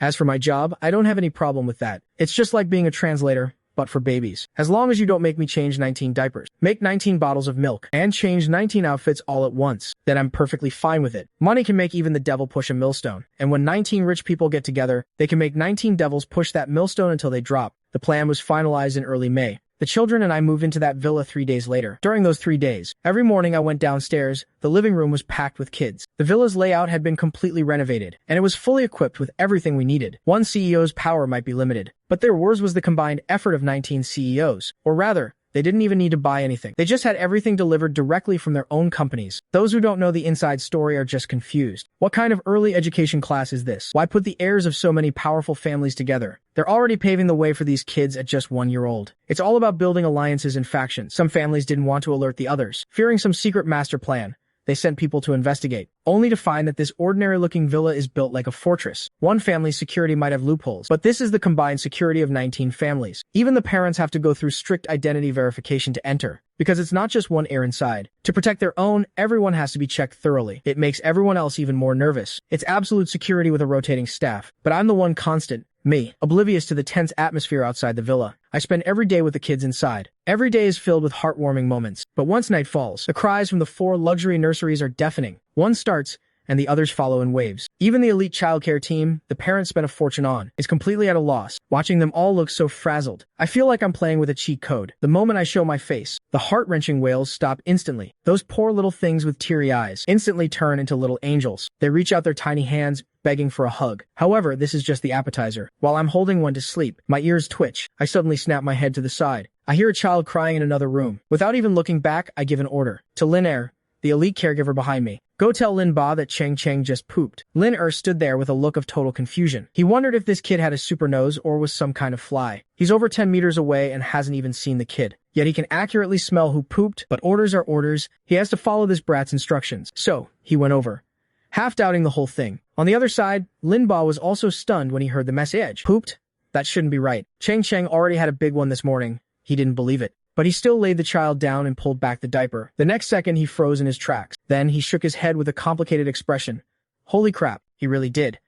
Speaker 1: As for my job, I don't have any problem with that. It's just like being a translator, but for babies. As long as you don't make me change 19 diapers, make 19 bottles of milk, and change 19 outfits all at once, then I'm perfectly fine with it. Money can make even the devil push a millstone. And when 19 rich people get together, they can make 19 devils push that millstone until they drop." The plan was finalized in early May. The children and I moved into that villa 3 days later. During those 3 days, every morning I went downstairs. The living room was packed with kids. The villa's layout had been completely renovated, and it was fully equipped with everything we needed. One CEO's power might be limited, but their words was the combined effort of 19 CEOs. Or rather, they didn't even need to buy anything. They just had everything delivered directly from their own companies. Those who don't know the inside story are just confused. What kind of early education class is this? Why put the heirs of so many powerful families together? They're already paving the way for these kids at just 1 year old. It's all about building alliances and factions. Some families didn't want to alert the others, fearing some secret master plan. They sent people to investigate, only to find that this ordinary-looking villa is built like a fortress. One family's security might have loopholes, but this is the combined security of 19 families. Even the parents have to go through strict identity verification to enter, because it's not just one heir inside. To protect their own, everyone has to be checked thoroughly. It makes everyone else even more nervous. It's absolute security with a rotating staff, but I'm the one constant. Me, oblivious to the tense atmosphere outside the villa. I spend every day with the kids inside. Every day is filled with heartwarming moments. But once night falls, the cries from the 4 luxury nurseries are deafening. One starts, and the others follow in waves. Even the elite childcare team, the parents spent a fortune on, is completely at a loss. Watching them all look so frazzled, I feel like I'm playing with a cheat code. The moment I show my face, the heart-wrenching wails stop instantly. Those poor little things with teary eyes instantly turn into little angels. They reach out their tiny hands, begging for a hug. However, this is just the appetizer. While I'm holding one to sleep, my ears twitch. I suddenly snap my head to the side. I hear a child crying in another room. Without even looking back, I give an order. To Billionaire, the elite caregiver behind me. "Go tell Lin Ba that Cheng Cheng just pooped." Billionaire stood there with a look of total confusion. He wondered if this kid had a super nose or was some kind of fly. He's over 10 meters away and hasn't even seen the kid. Yet he can accurately smell who pooped, but orders are orders. He has to follow this brat's instructions. So, he went over, half doubting the whole thing. On the other side, Lin Ba was also stunned when he heard the message. Pooped? That shouldn't be right. Cheng Cheng already had a big one this morning. He didn't believe it. But he still laid the child down and pulled back the diaper. The next second, he froze in his tracks. Then he shook his head with a complicated expression. Holy crap, he really did.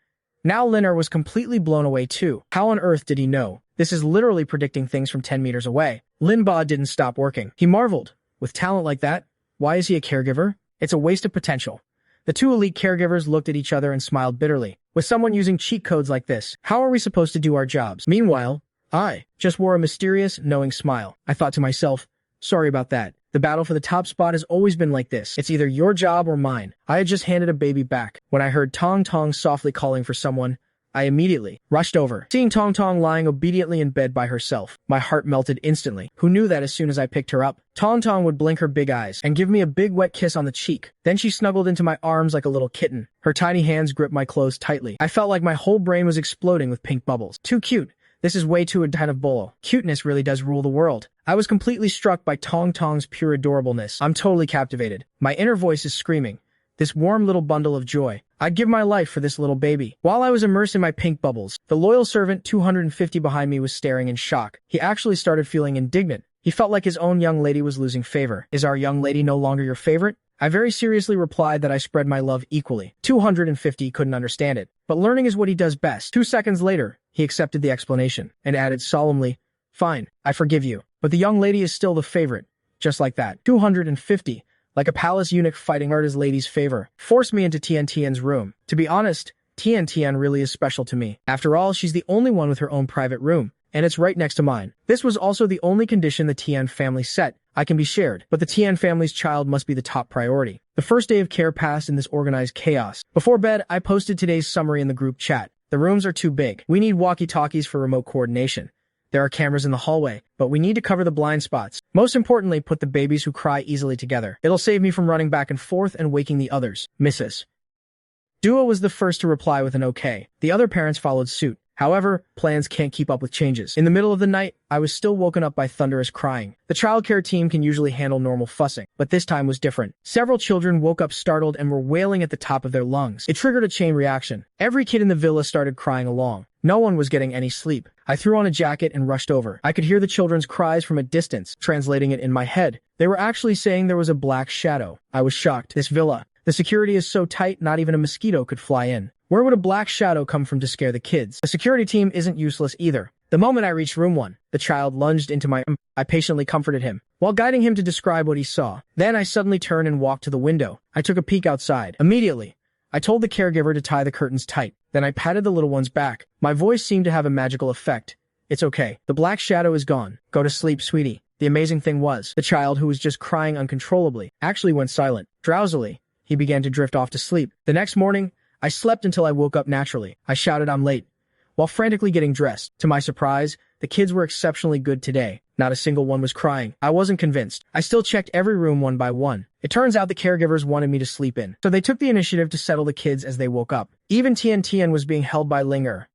Speaker 1: Now Billionaire was completely blown away too. How on earth did he know? This is literally predicting things from 10 meters away. Lin Ba didn't stop working. He marveled. With talent like that, why is he a caregiver? It's a waste of potential. The 2 elite caregivers looked at each other and smiled bitterly. With someone using cheat codes like this, how are we supposed to do our jobs? Meanwhile, I just wore a mysterious, knowing smile. I thought to myself, sorry about that. The battle for the top spot has always been like this. It's either your job or mine. I had just handed a baby back when I heard Tong Tong softly calling for someone. I immediately rushed over. Seeing Tong Tong lying obediently in bed by herself, my heart melted instantly. Who knew that as soon as I picked her up, Tong Tong would blink her big eyes and give me a big wet kiss on the cheek. Then she snuggled into my arms like a little kitten. Her tiny hands gripped my clothes tightly. I felt like my whole brain was exploding with pink bubbles. Too cute. This is way too a kind of bolo. Cuteness really does rule the world. I was completely struck by Tong Tong's pure adorableness. I'm totally captivated. My inner voice is screaming. This warm little bundle of joy. I'd give my life for this little baby. While I was immersed in my pink bubbles, the loyal servant 250 behind me was staring in shock. He actually started feeling indignant. He felt like his own young lady was losing favor. Is our young lady no longer your favorite? I very seriously replied that I spread my love equally. 250 couldn't understand it, but learning is what he does best. 2 seconds later, he accepted the explanation and added solemnly, "Fine, I forgive you. But the young lady is still the favorite." Just like that. 250. Like a palace eunuch fighting his lady's favor, forced me into Tian's room. To be honest, Tian really is special to me. After all, she's the only one with her own private room, and it's right next to mine. This was also the only condition the Tian family set. I can be shared, but the Tian family's child must be the top priority. The first day of care passed in this organized chaos. Before bed, I posted today's summary in the group chat. The rooms are too big. We need walkie-talkies for remote coordination. There are cameras in the hallway, but we need to cover the blind spots. Most importantly, put the babies who cry easily together. It'll save me from running back and forth and waking the others. Mrs. Dua was the first to reply with an okay. The other parents followed suit. However, plans can't keep up with changes. In the middle of the night, I was still woken up by thunderous crying. The childcare team can usually handle normal fussing, but this time was different. Several children woke up startled and were wailing at the top of their lungs. It triggered a chain reaction. Every kid in the villa started crying along. No one was getting any sleep. I threw on a jacket and rushed over. I could hear the children's cries from a distance, translating it in my head. They were actually saying there was a black shadow. I was shocked. This villa. The security is so tight, not even a mosquito could fly in. Where would a black shadow come from to scare the kids? The security team isn't useless either. The moment I reached room 1, the child lunged into my I patiently comforted him, while guiding him to describe what he saw. Then I suddenly turned and walked to the window. I took a peek outside. Immediately, I told the caregiver to tie the curtains tight. Then I patted the little one's back. My voice seemed to have a magical effect. It's okay. The black shadow is gone. Go to sleep, sweetie. The amazing thing was, the child who was just crying uncontrollably actually went silent. Drowsily, he began to drift off to sleep. The next morning, I slept until I woke up naturally. I shouted, "I'm late," while frantically getting dressed. To my surprise, the kids were exceptionally good today. Not a single one was crying. I wasn't convinced. I still checked every room one by one. It turns out the caregivers wanted me to sleep in, so they took the initiative to settle the kids as they woke up. Even Tian was being held by Linger.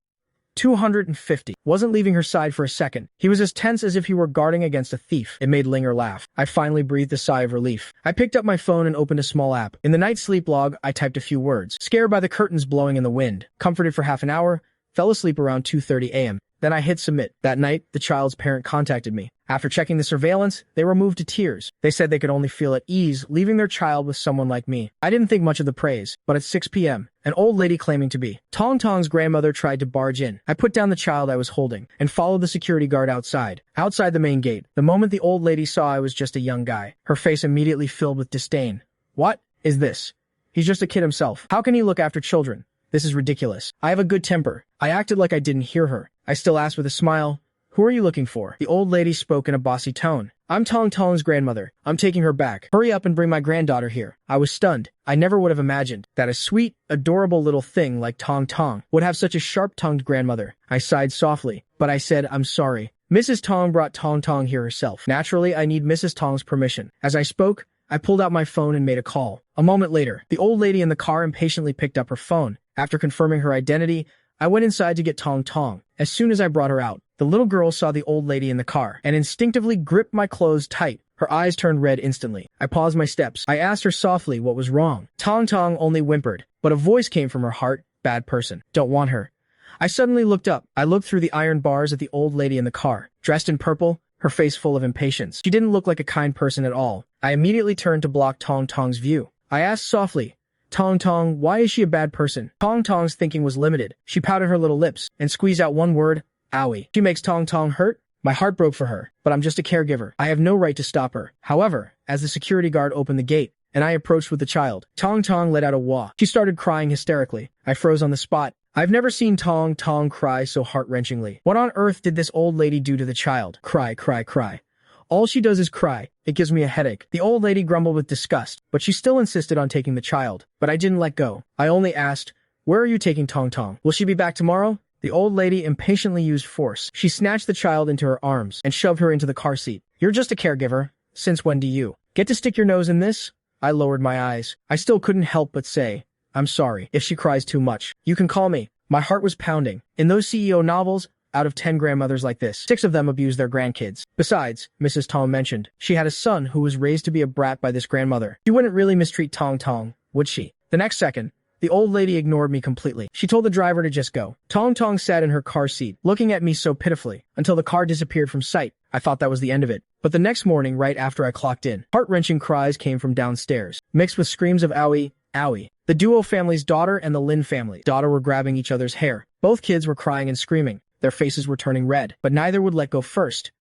Speaker 1: 250 wasn't leaving her side for a second. He was as tense as if he were guarding against a thief. It made Linger laugh. I finally breathed a sigh of relief. I picked up my phone and opened a small app. In the night sleep log, I typed a few words. Scared by the curtains blowing in the wind. Comforted for half an hour. Fell asleep around 2:30 a.m. Then I hit submit. That night, the child's parent contacted me. After checking the surveillance, they were moved to tears. They said they could only feel at ease leaving their child with someone like me. I didn't think much of the praise, but at 6 p.m., an old lady claiming to be Tong Tong's grandmother tried to barge in. I put down the child I was holding and followed the security guard outside the main gate. The moment the old lady saw I was just a young guy, her face immediately filled with disdain. "What is this? He's just a kid himself. How can he look after children? This is ridiculous." I have a good temper. I acted like I didn't hear her. I still asked with a smile, "Who are you looking for?" The old lady spoke in a bossy tone. "I'm Tong Tong's grandmother. I'm taking her back. Hurry up and bring my granddaughter here." I was stunned. I never would have imagined that a sweet, adorable little thing like Tong Tong would have such a sharp-tongued grandmother. I sighed softly, but I said, "I'm sorry." Mrs. Tong brought Tong Tong here herself. Naturally, I need Mrs. Tong's permission. As I spoke, I pulled out my phone and made a call. A moment later, the old lady in the car impatiently picked up her phone. After confirming her identity, I went inside to get Tong Tong. As soon as I brought her out, the little girl saw the old lady in the car and instinctively gripped my clothes tight. Her eyes turned red instantly. I paused my steps. I asked her softly what was wrong. Tong Tong only whimpered, but a voice came from her heart. "Bad person. Don't want her." I suddenly looked up. I looked through the iron bars at the old lady in the car, dressed in purple, her face full of impatience. She didn't look like a kind person at all. I immediately turned to block Tong Tong's view. I asked softly, "Tong Tong, why is she a bad person?" Tong Tong's thinking was limited. She pouted her little lips and squeezed out one word, "Owie." She makes Tong Tong hurt? My heart broke for her, but I'm just a caregiver. I have no right to stop her. However, as the security guard opened the gate, and I approached with the child, Tong Tong let out a wah. She started crying hysterically. I froze on the spot. I've never seen Tong Tong cry so heart-wrenchingly. What on earth did this old lady do to the child? Cry, cry, cry. All she does is cry. It gives me a headache. The old lady grumbled with disgust, but she still insisted on taking the child. But I didn't let go. I only asked, Where are you taking Tong Tong? Will she be back tomorrow? The old lady impatiently used force. She snatched the child into her arms and shoved her into the car seat. You're just a caregiver. Since when do you get to stick your nose in this? I lowered my eyes. I still couldn't help but say, I'm sorry if she cries too much. You can call me. My heart was pounding. In those CEO novels, out of 10 grandmothers like this, 6 of them abused their grandkids. Besides, Mrs. Tong mentioned, she had a son who was raised to be a brat by this grandmother. She wouldn't really mistreat Tong Tong, would she? The next second, the old lady ignored me completely. She told the driver to just go. Tong Tong sat in her car seat, looking at me so pitifully, until the car disappeared from sight. I thought that was the end of it. But the next morning, right after I clocked in, heart-wrenching cries came from downstairs, mixed with screams of owie, owie. The Duo family's daughter and the Lin family's daughter were grabbing each other's hair. Both kids were crying and screaming. Their faces were turning red, but neither would let go first.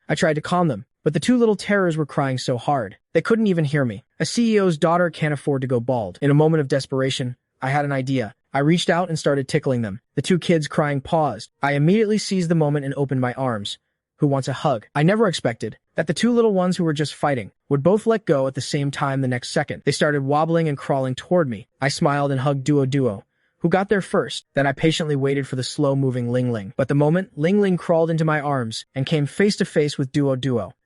Speaker 1: I tried to calm them, but the two little terrors were crying so hard, they couldn't even hear me. A CEO's daughter can't afford to go bald. In a moment of desperation, I had an idea. I reached out and started tickling them. The two kids crying paused. I immediately seized the moment and opened my arms. Who wants a hug? I never expected that the two little ones who were just fighting would both let go at the same time the next second. They started wobbling and crawling toward me. I smiled and hugged Duo, who got there first. Then I patiently waited for the slow-moving Ling Ling. But the moment Ling Ling crawled into my arms and came face-to-face with Duo,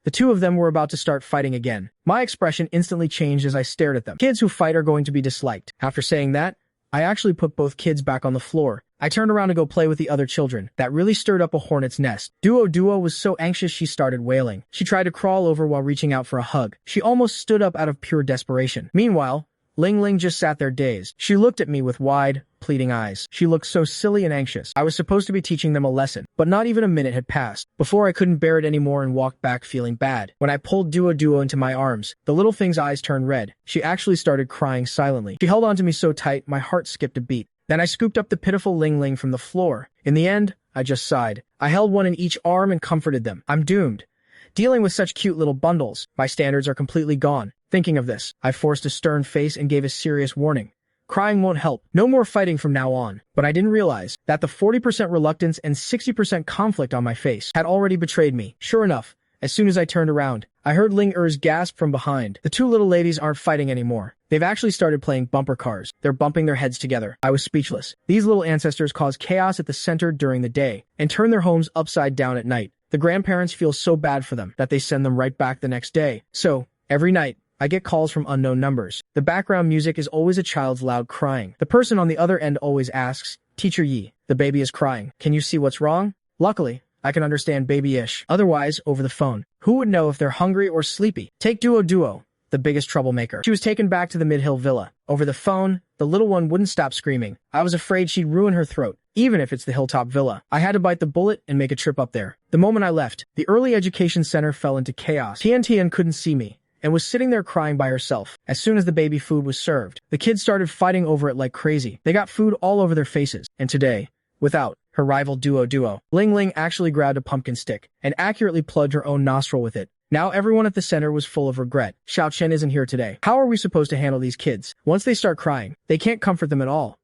Speaker 1: the two of them were about to start fighting again. My expression instantly changed as I stared at them. Kids who fight are going to be disliked. After saying that, I actually put both kids back on the floor. I turned around to go play with the other children. That really stirred up a hornet's nest. Duo was so anxious she started wailing. She tried to crawl over while reaching out for a hug. She almost stood up out of pure desperation. Meanwhile, Ling Ling just sat there dazed. She looked at me with wide, pleading eyes. She looked so silly and anxious. I was supposed to be teaching them a lesson, but not even a minute had passed before I couldn't bear it anymore and walked back feeling bad. When I pulled Duo into my arms, the little thing's eyes turned red. She actually started crying silently. She held onto me so tight, my heart skipped a beat. Then I scooped up the pitiful Ling Ling from the floor. In the end, I just sighed. I held one in each arm and comforted them. I'm doomed. Dealing with such cute little bundles, my standards are completely gone. Thinking of this, I forced a stern face and gave a serious warning. Crying won't help. No more fighting from now on. But I didn't realize that the 40% reluctance and 60% conflict on my face had already betrayed me. Sure enough, as soon as I turned around, I heard Ling Er's gasp from behind. The two little ladies aren't fighting anymore. They've actually started playing bumper cars. They're bumping their heads together. I was speechless. These little ancestors cause chaos at the center during the day and turn their homes upside down at night. The grandparents feel so bad for them that they send them right back the next day. So, every night, I get calls from unknown numbers. The background music is always a child's loud crying. The person on the other end always asks, Teacher Yi, the baby is crying. Can you see what's wrong? Luckily, I can understand babyish. Otherwise, over the phone, who would know if they're hungry or sleepy? Take Duo, the biggest troublemaker. She was taken back to the Mid-Hill Villa. Over the phone, the little one wouldn't stop screaming. I was afraid she'd ruin her throat, even if it's the Hilltop Villa. I had to bite the bullet and make a trip up there. The moment I left, the early education center fell into chaos. Tian couldn't see me and was sitting there crying by herself. As soon as the baby food was served, the kids started fighting over it like crazy. They got food all over their faces. And today, without her rival Duo, Ling Ling actually grabbed a pumpkin stick and accurately plugged her own nostril with it. Now everyone at the center was full of regret. Xiao Chen isn't here today. How are we supposed to handle these kids? Once they start crying, they can't comfort them at all.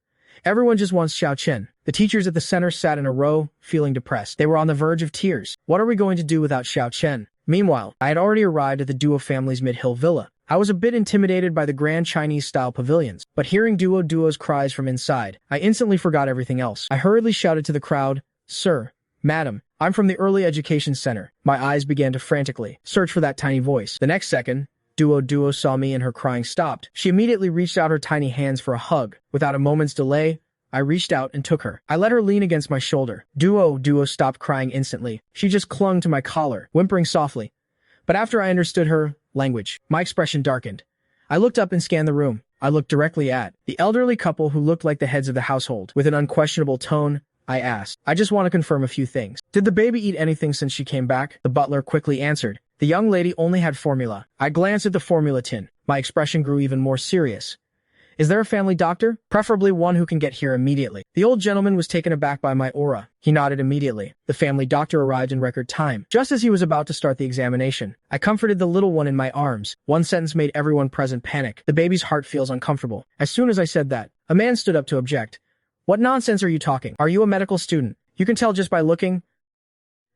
Speaker 1: Everyone just wants Xiao Chen. The teachers at the center sat in a row, feeling depressed. They were on the verge of tears. What are we going to do without Xiao Chen? Meanwhile, I had already arrived at the Duo family's Mid-Hill Villa. I was a bit intimidated by the grand Chinese-style pavilions, but hearing Duo's cries from inside, I instantly forgot everything else. I hurriedly shouted to the crowd, Sir, Madam, I'm from the Early Education Center. My eyes began to frantically search for that tiny voice. The next second, Duo saw me and her crying stopped. She immediately reached out her tiny hands for a hug. Without a moment's delay, I reached out and took her. I let her lean against my shoulder. Duo stopped crying instantly. She just clung to my collar, whimpering softly. But after I understood her language, my expression darkened. I looked up and scanned the room. I looked directly at the elderly couple who looked like the heads of the household. With an unquestionable tone, I asked, I just want to confirm a few things. Did the baby eat anything since she came back? The butler quickly answered. The young lady only had formula. I glanced at the formula tin. My expression grew even more serious. Is there a family doctor? Preferably one who can get here immediately. The old gentleman was taken aback by my aura. He nodded immediately. The family doctor arrived in record time. Just as he was about to start the examination, I comforted the little one in my arms. One sentence made everyone present panic. The baby's heart feels uncomfortable. As soon as I said that, a man stood up to object. What nonsense are you talking? Are you a medical student? You can tell just by looking.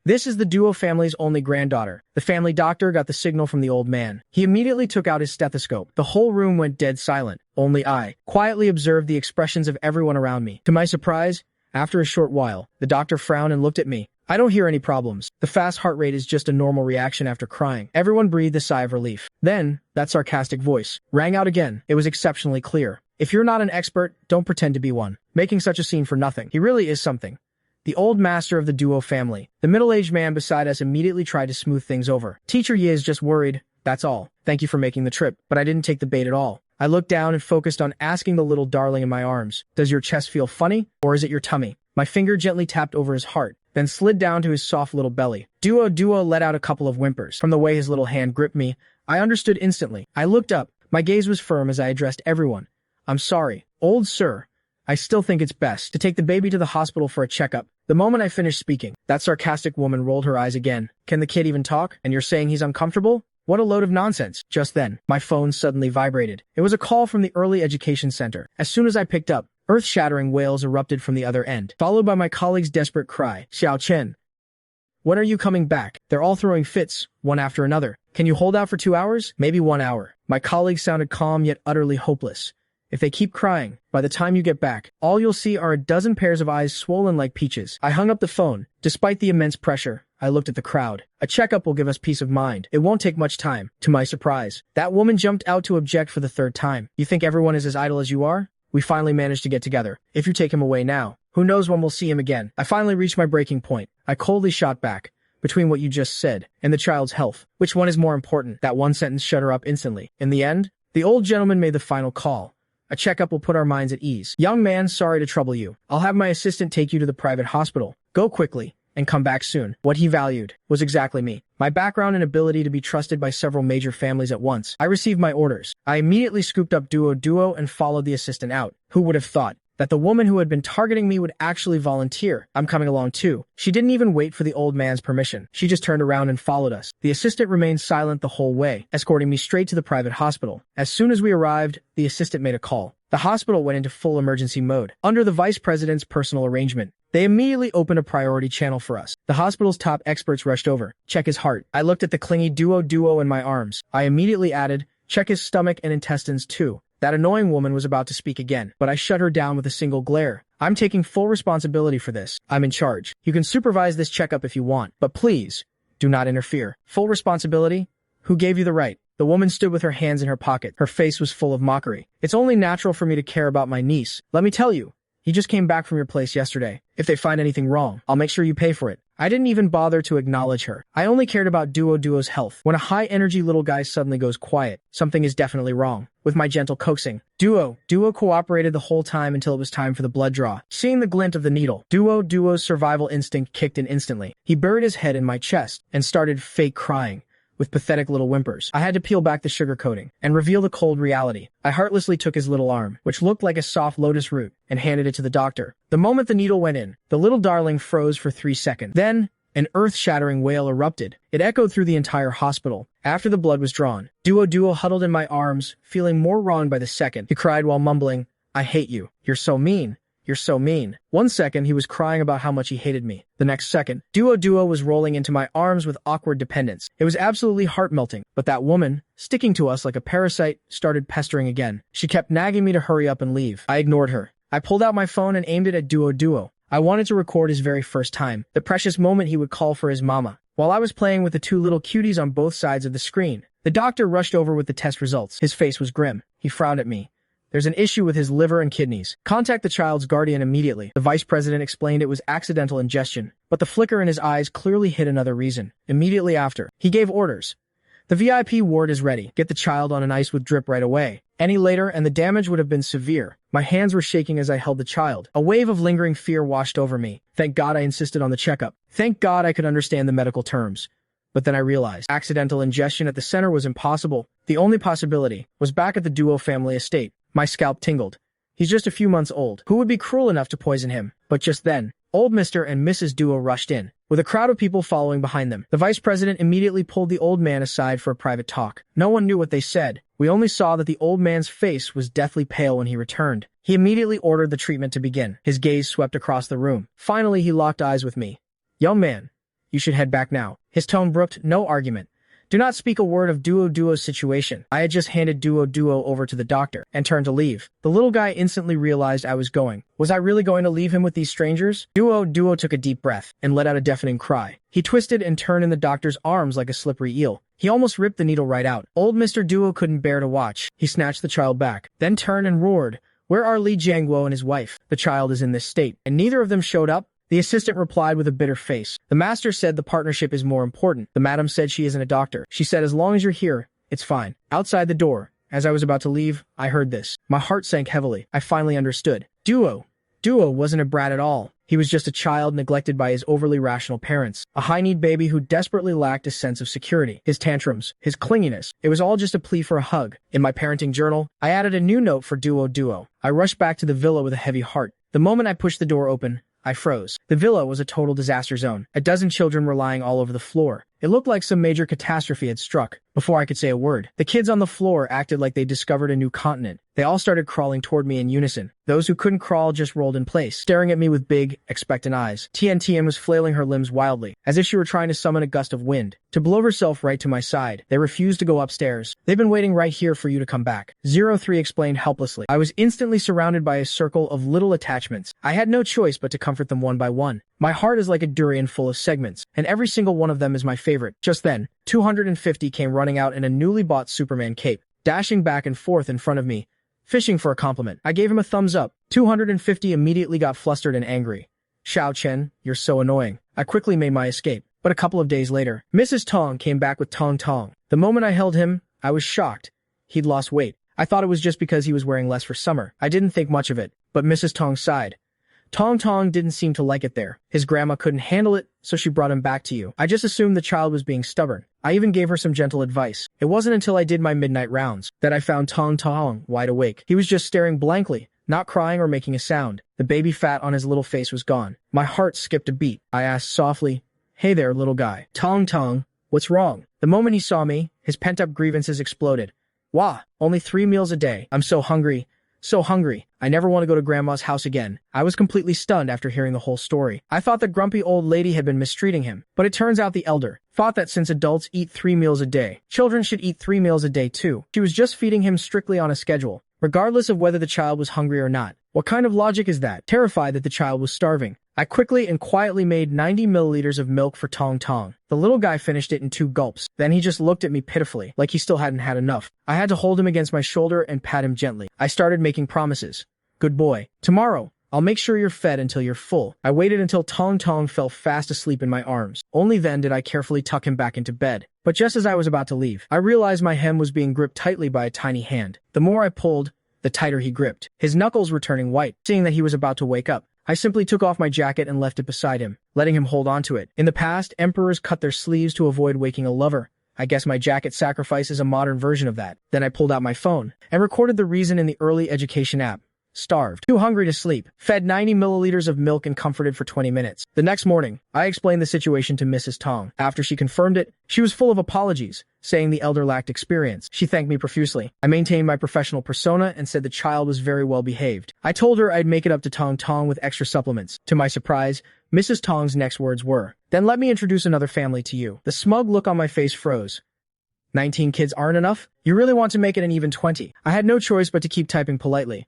Speaker 1: This is the Duo family's only granddaughter. The family doctor got the signal from the old man. He immediately took out his stethoscope. The whole room went dead silent. Only I quietly observed the expressions of everyone around me. To my surprise, after a short while, the doctor frowned and looked at me. I don't hear any problems. The fast heart rate is just a normal reaction after crying. Everyone breathed a sigh of relief. Then, that sarcastic voice rang out again. It was exceptionally clear. If you're not an expert, don't pretend to be one. Making such a scene for nothing. He really is something. The old master of the Duo family. The middle-aged man beside us immediately tried to smooth things over. Teacher Ye is just worried. That's all. Thank you for making the trip. But I didn't take the bait at all. I looked down and focused on asking the little darling in my arms. Does your chest feel funny? Or is it your tummy? My finger gently tapped over his heart, then slid down to his soft little belly. Duo let out a couple of whimpers. From the way his little hand gripped me, I understood instantly. I looked up. My gaze was firm as I addressed everyone. I'm sorry, old sir. I still think it's best to take the baby to the hospital for a checkup. The moment I finished speaking, that sarcastic woman rolled her eyes again. Can the kid even talk? And you're saying he's uncomfortable? What a load of nonsense. Just then, my phone suddenly vibrated. It was a call from the early education center. As soon as I picked up, earth-shattering wails erupted from the other end, followed by my colleague's desperate cry, Xiao Chen. When are you coming back? They're all throwing fits, one after another. Can you hold out for 2 hours? Maybe 1 hour. My colleague sounded calm yet utterly hopeless. If they keep crying, by the time you get back, all you'll see are a dozen pairs of eyes swollen like peaches. I hung up the phone. Despite the immense pressure, I looked at the crowd. A checkup will give us peace of mind. It won't take much time. To my surprise, that woman jumped out to object for the 3rd time. You think everyone is as idle as you are? We finally managed to get together. If you take him away now, who knows when we'll see him again? I finally reached my breaking point. I coldly shot back. Between what you just said and the child's health, which one is more important? That one sentence shut her up instantly. In the end, the old gentleman made the final call. A checkup will put our minds at ease. Young man, sorry to trouble you. I'll have my assistant take you to the private hospital. Go quickly and come back soon. What he valued was exactly me. My background and ability to be trusted by several major families at once. I received my orders. I immediately scooped up Duo and followed the assistant out. Who would have thought that the woman who had been targeting me would actually volunteer? I'm coming along too. She didn't even wait for the old man's permission. She just turned around and followed us. The assistant remained silent the whole way, escorting me straight to the private hospital. As soon as we arrived, the assistant made a call. The hospital went into full emergency mode. Under the vice president's personal arrangement, they immediately opened a priority channel for us. The hospital's top experts rushed over. Check his heart. I looked at the clingy Duo in my arms. I immediately added, check his stomach and intestines too. That annoying woman was about to speak again, but I shut her down with a single glare. I'm taking full responsibility for this. I'm in charge. You can supervise this checkup if you want, but please, do not interfere. Full responsibility? Who gave you the right? The woman stood with her hands in her pocket. Her face was full of mockery. It's only natural for me to care about my niece. Let me tell you, he just came back from your place yesterday. If they find anything wrong, I'll make sure you pay for it. I didn't even bother to acknowledge her. I only cared about Duo's health. When a high-energy little guy suddenly goes quiet, something is definitely wrong. With my gentle coaxing, Duo cooperated the whole time until it was time for the blood draw. Seeing the glint of the needle, Duo's survival instinct kicked in instantly. He buried his head in my chest and started fake crying. With pathetic little whimpers. I had to peel back the sugar coating and reveal the cold reality. I heartlessly took his little arm, which looked like a soft lotus root, and handed it to the doctor. The moment the needle went in, the little darling froze for 3 seconds. Then, an earth-shattering wail erupted. It echoed through the entire hospital. After the blood was drawn, Duo huddled in my arms, feeling more wronged by the second. He cried while mumbling, I hate you. You're so mean. You're so mean. 1 second, he was crying about how much he hated me. The next second, Duo was rolling into my arms with awkward dependence. It was absolutely heart-melting. But that woman, sticking to us like a parasite, started pestering again. She kept nagging me to hurry up and leave. I ignored her. I pulled out my phone and aimed it at Duo. I wanted to record his very first time, the precious moment he would call for his mama. While I was playing with the 2 little cuties on both sides of the screen, the doctor rushed over with the test results. His face was grim. He frowned at me. There's an issue with his liver and kidneys. Contact the child's guardian immediately. The vice president explained it was accidental ingestion, but the flicker in his eyes clearly hid another reason. Immediately after, he gave orders. The VIP ward is ready. Get the child on an ice with drip right away. Any later and the damage would have been severe. My hands were shaking as I held the child. A wave of lingering fear washed over me. Thank God I insisted on the checkup. Thank God I could understand the medical terms. But then I realized accidental ingestion at the center was impossible. The only possibility was back at the Duo family estate. My scalp tingled. He's just a few months old. Who would be cruel enough to poison him? But just then, old Mr. and Mrs. Duo rushed in, with a crowd of people following behind them. The vice president immediately pulled the old man aside for a private talk. No one knew what they said. We only saw that the old man's face was deathly pale when he returned. He immediately ordered the treatment to begin. His gaze swept across the room. Finally, he locked eyes with me. Young man, You should head back now. His tone brooked no argument. Do not speak a word of Duo's situation. I had just handed Duo over to the doctor and turned to leave. The little guy instantly realized I was going. Was I really going to leave him with these strangers? Duo took a deep breath and let out a deafening cry. He twisted and turned in the doctor's arms like a slippery eel. He almost ripped the needle right out. Old Mr. Duo couldn't bear to watch. He snatched the child back, then turned and roared, "Where are Li Jiangguo and his wife? The child is in this state." And neither of them showed up? The assistant replied with a bitter face. The master said the partnership is more important. The madam said she isn't a doctor. She said as long as you're here, it's fine. Outside the door, as I was about to leave, I heard this. My heart sank heavily. I finally understood. Duo wasn't a brat at all. He was just a child neglected by his overly rational parents. A high-need baby who desperately lacked a sense of security. His tantrums, his clinginess, it was all just a plea for a hug. In my parenting journal, I added a new note for Duo. I rushed back to the villa with a heavy heart. The moment I pushed the door open, I froze. The villa was a total disaster zone. A dozen children were lying all over the floor. It looked like some major catastrophe had struck. Before I could say a word, the kids on the floor acted like they discovered a new continent. They all started crawling toward me in unison. Those who couldn't crawl just rolled in place, staring at me with big, expectant eyes. TNTN was flailing her limbs wildly, as if she were trying to summon a gust of wind, to blow herself right to my side. They refused to go upstairs. They've been waiting right here for you to come back. 03 explained helplessly. I was instantly surrounded by a circle of little attachments. I had no choice but to comfort them one by one. My heart is like a durian full of segments, and every single one of them is my favorite. Just then, 250 came running out in a newly bought Superman cape, dashing back and forth in front of me, fishing for a compliment. I gave him a thumbs up. 250 immediately got flustered and angry. Xiao Chen, you're so annoying. I quickly made my escape. But a couple of days later, Mrs. Tong came back with Tong Tong. The moment I held him, I was shocked. He'd lost weight. I thought it was just because he was wearing less for summer. I didn't think much of it, but Mrs. Tong sighed. Tong Tong didn't seem to like it there. His grandma couldn't handle it, so she brought him back to you. I just assumed the child was being stubborn. I even gave her some gentle advice. It wasn't until I did my midnight rounds that I found Tong Tong wide awake. He was just staring blankly, not crying or making a sound. The baby fat on his little face was gone. My heart skipped a beat. I asked softly, "Hey there, little guy." Tong Tong, what's wrong? The moment he saw me, his pent-up grievances exploded. Wah, only 3 meals a day. I'm so hungry. So hungry. I never want to go to Grandma's house again. I was completely stunned after hearing the whole story. I thought the grumpy old lady had been mistreating him, but it turns out the elder thought that since adults eat 3 meals a day, children should eat 3 meals a day too. She was just feeding him strictly on a schedule, regardless of whether the child was hungry or not. What kind of logic is that? Terrified that the child was starving, I quickly and quietly made 90 milliliters of milk for Tong Tong. The little guy finished it in 2 gulps. Then he just looked at me pitifully, like he still hadn't had enough. I had to hold him against my shoulder and pat him gently. I started making promises. Good boy. Tomorrow, I'll make sure you're fed until you're full. I waited until Tong Tong fell fast asleep in my arms. Only then did I carefully tuck him back into bed. But just as I was about to leave, I realized my hem was being gripped tightly by a tiny hand. The more I pulled, the tighter he gripped. His knuckles were turning white. Seeing that he was about to wake up, I simply took off my jacket and left it beside him, letting him hold onto it. In the past, emperors cut their sleeves to avoid waking a lover. I guess my jacket sacrifice is a modern version of that. Then I pulled out my phone and recorded the reason in the early education app. Starved. Too hungry to sleep. Fed 90 milliliters of milk and comforted for 20 minutes. The next morning, I explained the situation to Mrs. Tong. After she confirmed it, she was full of apologies, saying the elder lacked experience. She thanked me profusely. I maintained my professional persona and said the child was very well behaved. I told her I'd make it up to Tong Tong with extra supplements. To my surprise, Mrs. Tong's next words were, "Then let me introduce another family to you." The smug look on my face froze. 19 kids aren't enough? You really want to make it an even 20? I had no choice but to keep typing politely.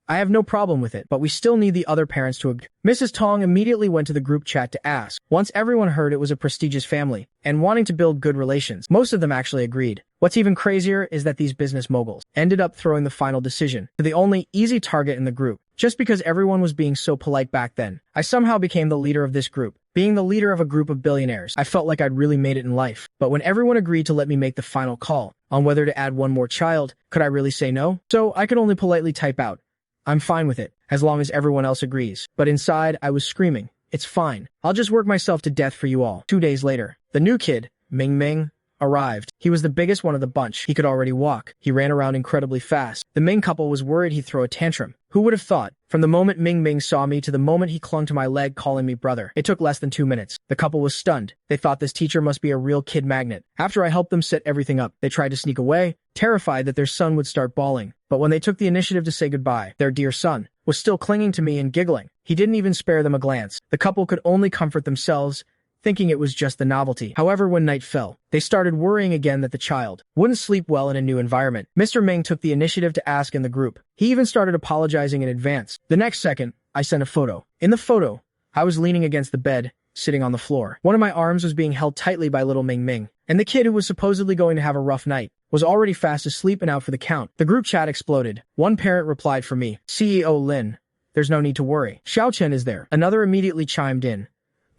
Speaker 1: I have no problem with it, but we still need the other parents to agree. Mrs. Tong immediately went to the group chat to ask. Once everyone heard it was a prestigious family, and wanting to build good relations, most of them actually agreed. What's even crazier is that these business moguls ended up throwing the final decision to the only easy target in the group. Just because everyone was being so polite back then, I somehow became the leader of this group. Being the leader of a group of billionaires, I felt like I'd really made it in life. But when everyone agreed to let me make the final call on whether to add one more child, could I really say no? So I could only politely type out, "I'm fine with it, as long as everyone else agrees." But inside, I was screaming, "It's fine. I'll just work myself to death for you all." 2 days later, the new kid, Ming Ming, arrived. He was the biggest one of the bunch. He could already walk. He ran around incredibly fast. The Ming couple was worried he'd throw a tantrum. Who would have thought? From the moment Ming Ming saw me to the moment he clung to my leg calling me brother, it took less than 2 minutes. The couple was stunned. They thought this teacher must be a real kid magnet. After I helped them set everything up, they tried to sneak away, terrified that their son would start bawling. But when they took the initiative to say goodbye, their dear son was still clinging to me and giggling. He didn't even spare them a glance. The couple could only comfort themselves, thinking it was just the novelty. However, when night fell, they started worrying again that the child wouldn't sleep well in a new environment. Mr. Ming took the initiative to ask in the group. He even started apologizing in advance. The next second, I sent a photo. In the photo, I was leaning against the bed, sitting on the floor. One of my arms was being held tightly by little Ming Ming, and the kid who was supposedly going to have a rough night was already fast asleep and out for the count. The group chat exploded. One parent replied for me, CEO Lin, there's no need to worry. Xiao Chen is there. Another immediately chimed in.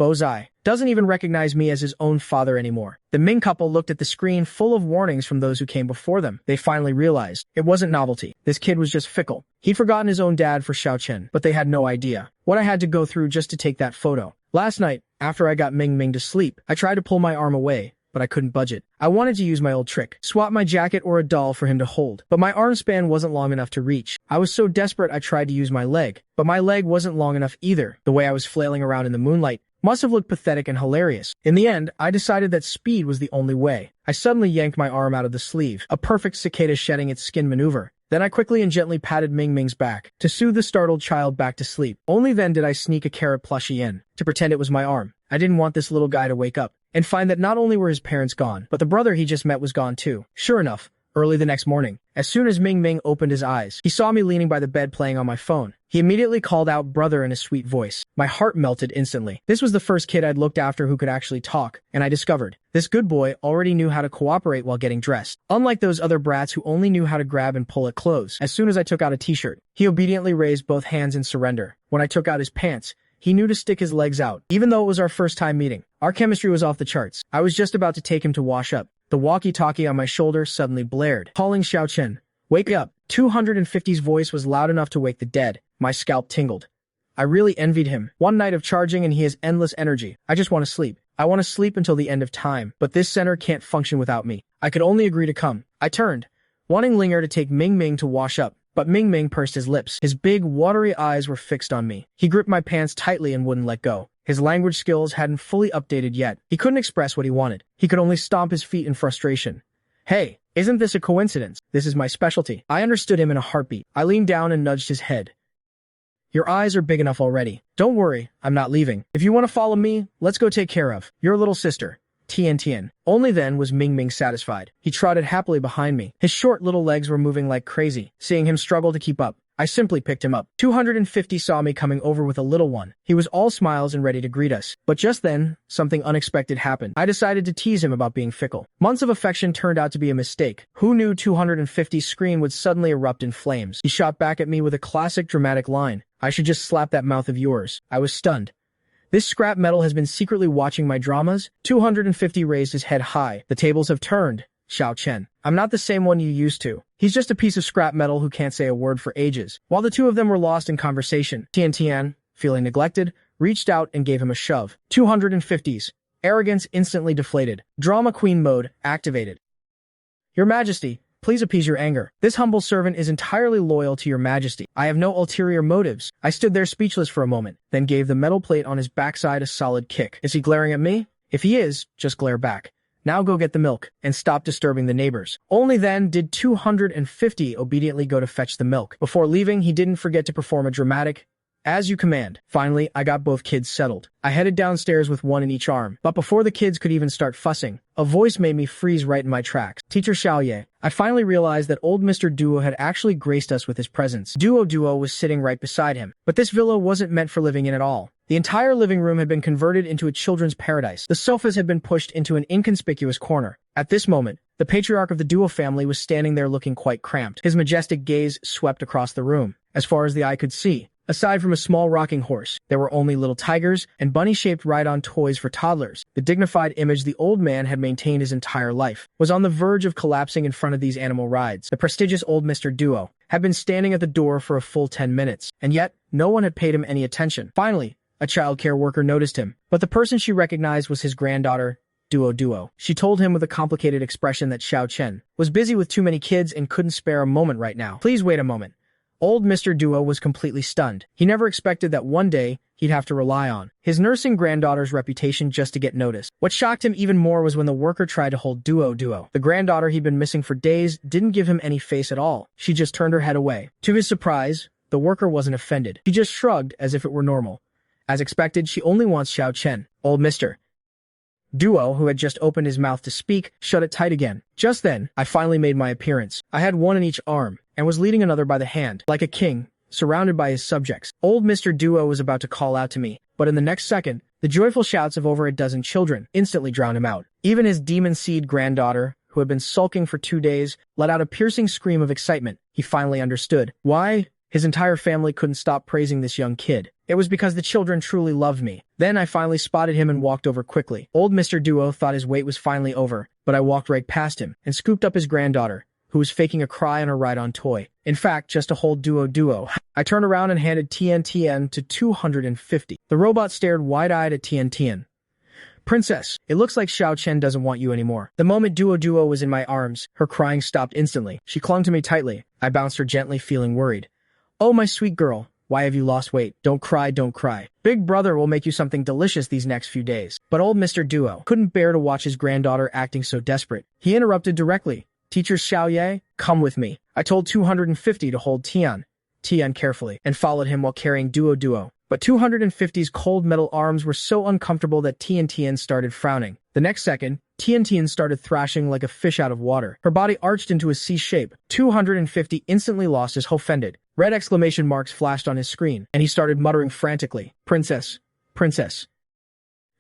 Speaker 1: Bozai doesn't even recognize me as his own father anymore. The Ming couple looked at the screen full of warnings from those who came before them. They finally realized it wasn't novelty. This kid was just fickle. He'd forgotten his own dad for Xiao Chen, but they had no idea what I had to go through just to take that photo. Last night, after I got Ming Ming to sleep, I tried to pull my arm away, but I couldn't budge it. I wanted to use my old trick, swap my jacket or a doll for him to hold, but my arm span wasn't long enough to reach. I was so desperate I tried to use my leg, but my leg wasn't long enough either. The way I was flailing around in the moonlight must have looked pathetic and hilarious. In the end, I decided that speed was the only way. I suddenly yanked my arm out of the sleeve, a perfect cicada shedding its skin maneuver. Then I quickly and gently patted Ming Ming's back to soothe the startled child back to sleep. Only then did I sneak a carrot plushie in to pretend it was my arm. I didn't want this little guy to wake up and find that not only were his parents gone, but the brother he just met was gone too. Sure enough, early the next morning, as soon as Ming Ming opened his eyes, he saw me leaning by the bed playing on my phone. He immediately called out brother in a sweet voice. My heart melted instantly. This was the first kid I'd looked after who could actually talk, and I discovered this good boy already knew how to cooperate while getting dressed. Unlike those other brats who only knew how to grab and pull at clothes. As soon as I took out a t-shirt, he obediently raised both hands in surrender. When I took out his pants, he knew to stick his legs out. Even though it was our first time meeting, our chemistry was off the charts. I was just about to take him to wash up. The walkie-talkie on my shoulder suddenly blared, calling Xiao Chen. Wake up. 250's voice was loud enough to wake the dead. My scalp tingled. I really envied him. One night of charging and he has endless energy. I just want to sleep. I want to sleep until the end of time, but this center can't function without me. I could only agree to come. I turned, wanting Linger to take Ming Ming to wash up, but Ming Ming pursed his lips. His big, watery eyes were fixed on me. He gripped my pants tightly and wouldn't let go. His language skills hadn't fully updated yet. He couldn't express what he wanted. He could only stomp his feet in frustration. Hey, isn't this a coincidence? This is my specialty. I understood him in a heartbeat. I leaned down and nudged his head. Your eyes are big enough already. Don't worry, I'm not leaving. If you want to follow me, let's go take care of your little sister. Tian Tian. Only then was Ming Ming satisfied. He trotted happily behind me. His short little legs were moving like crazy. Seeing him struggle to keep up, I simply picked him up. 250 saw me coming over with a little one. He was all smiles and ready to greet us. But just then, something unexpected happened. I decided to tease him about being fickle. Months of affection turned out to be a mistake. Who knew 250's screen would suddenly erupt in flames? He shot back at me with a classic dramatic line. I should just slap that mouth of yours. I was stunned. This scrap metal has been secretly watching my dramas? 250 raised his head high. The tables have turned. Xiao Chen. I'm not the same one you used to. He's just a piece of scrap metal who can't say a word for ages. While the two of them were lost in conversation, Tian Tian, feeling neglected, reached out and gave him a shove. 250's arrogance instantly deflated. Drama queen mode activated. Your Majesty, please appease your anger. This humble servant is entirely loyal to your Majesty. I have no ulterior motives. I stood there speechless for a moment, then gave the metal plate on his backside a solid kick. Is he glaring at me? If he is, just glare back. Now go get the milk, and stop disturbing the neighbors. Only then did 250 obediently go to fetch the milk. Before leaving, he didn't forget to perform a dramatic, as you command. Finally, I got both kids settled. I headed downstairs with one in each arm, but before the kids could even start fussing, a voice made me freeze right in my tracks. Teacher Xiaoye. I finally realized that old Mr. Duo had actually graced us with his presence. Duo was sitting right beside him, but this villa wasn't meant for living in at all. The entire living room had been converted into a children's paradise. The sofas had been pushed into an inconspicuous corner. At this moment, the patriarch of the Duo family was standing there looking quite cramped. His majestic gaze swept across the room. As far as the eye could see, aside from a small rocking horse, there were only little tigers and bunny-shaped ride-on toys for toddlers. The dignified image the old man had maintained his entire life was on the verge of collapsing in front of these animal rides. The prestigious old Mr. Duo had been standing at the door for a full 10 minutes, and yet no one had paid him any attention. Finally, a child care worker noticed him, but the person she recognized was his granddaughter, Duo. She told him with a complicated expression that Xiao Chen was busy with too many kids and couldn't spare a moment right now. Please wait a moment. Old Mr. Duo was completely stunned. He never expected that one day he'd have to rely on his nursing granddaughter's reputation just to get noticed. What shocked him even more was when the worker tried to hold Duo. The granddaughter he'd been missing for days didn't give him any face at all. She just turned her head away. To his surprise, the worker wasn't offended. She just shrugged as if it were normal. As expected, she only wants Xiao Chen. Old Mr. Duo, who had just opened his mouth to speak, shut it tight again. Just then, I finally made my appearance. I had one in each arm, and was leading another by the hand, like a king, surrounded by his subjects. Old Mr. Duo was about to call out to me, but in the next second, the joyful shouts of over a dozen children instantly drowned him out. Even his demon seed granddaughter, who had been sulking for 2 days, let out a piercing scream of excitement. He finally understood why his entire family couldn't stop praising this young kid. It was because the children truly loved me. Then I finally spotted him and walked over quickly. Old Mr. Duo thought his wait was finally over, but I walked right past him and scooped up his granddaughter, who was faking a cry on a ride-on toy. In fact, just to hold Duo. I turned around and handed Tien to 250. The robot stared wide-eyed at Tien. Princess, it looks like Xiao Chen doesn't want you anymore. The moment Duo was in my arms, her crying stopped instantly. She clung to me tightly. I bounced her gently, feeling worried. Oh, my sweet girl, why have you lost weight? Don't cry, don't cry. Big brother will make you something delicious these next few days. But old Mr. Duo couldn't bear to watch his granddaughter acting so desperate. He interrupted directly. Teacher Xiaoye, come with me. I told 250 to hold Tien carefully, and followed him while carrying Duo. But 250's cold metal arms were so uncomfortable that Tien started frowning. The next second, Tien started thrashing like a fish out of water. Her body arched into a C shape. 250 instantly lost his offended. Red exclamation marks flashed on his screen, and he started muttering frantically, Princess.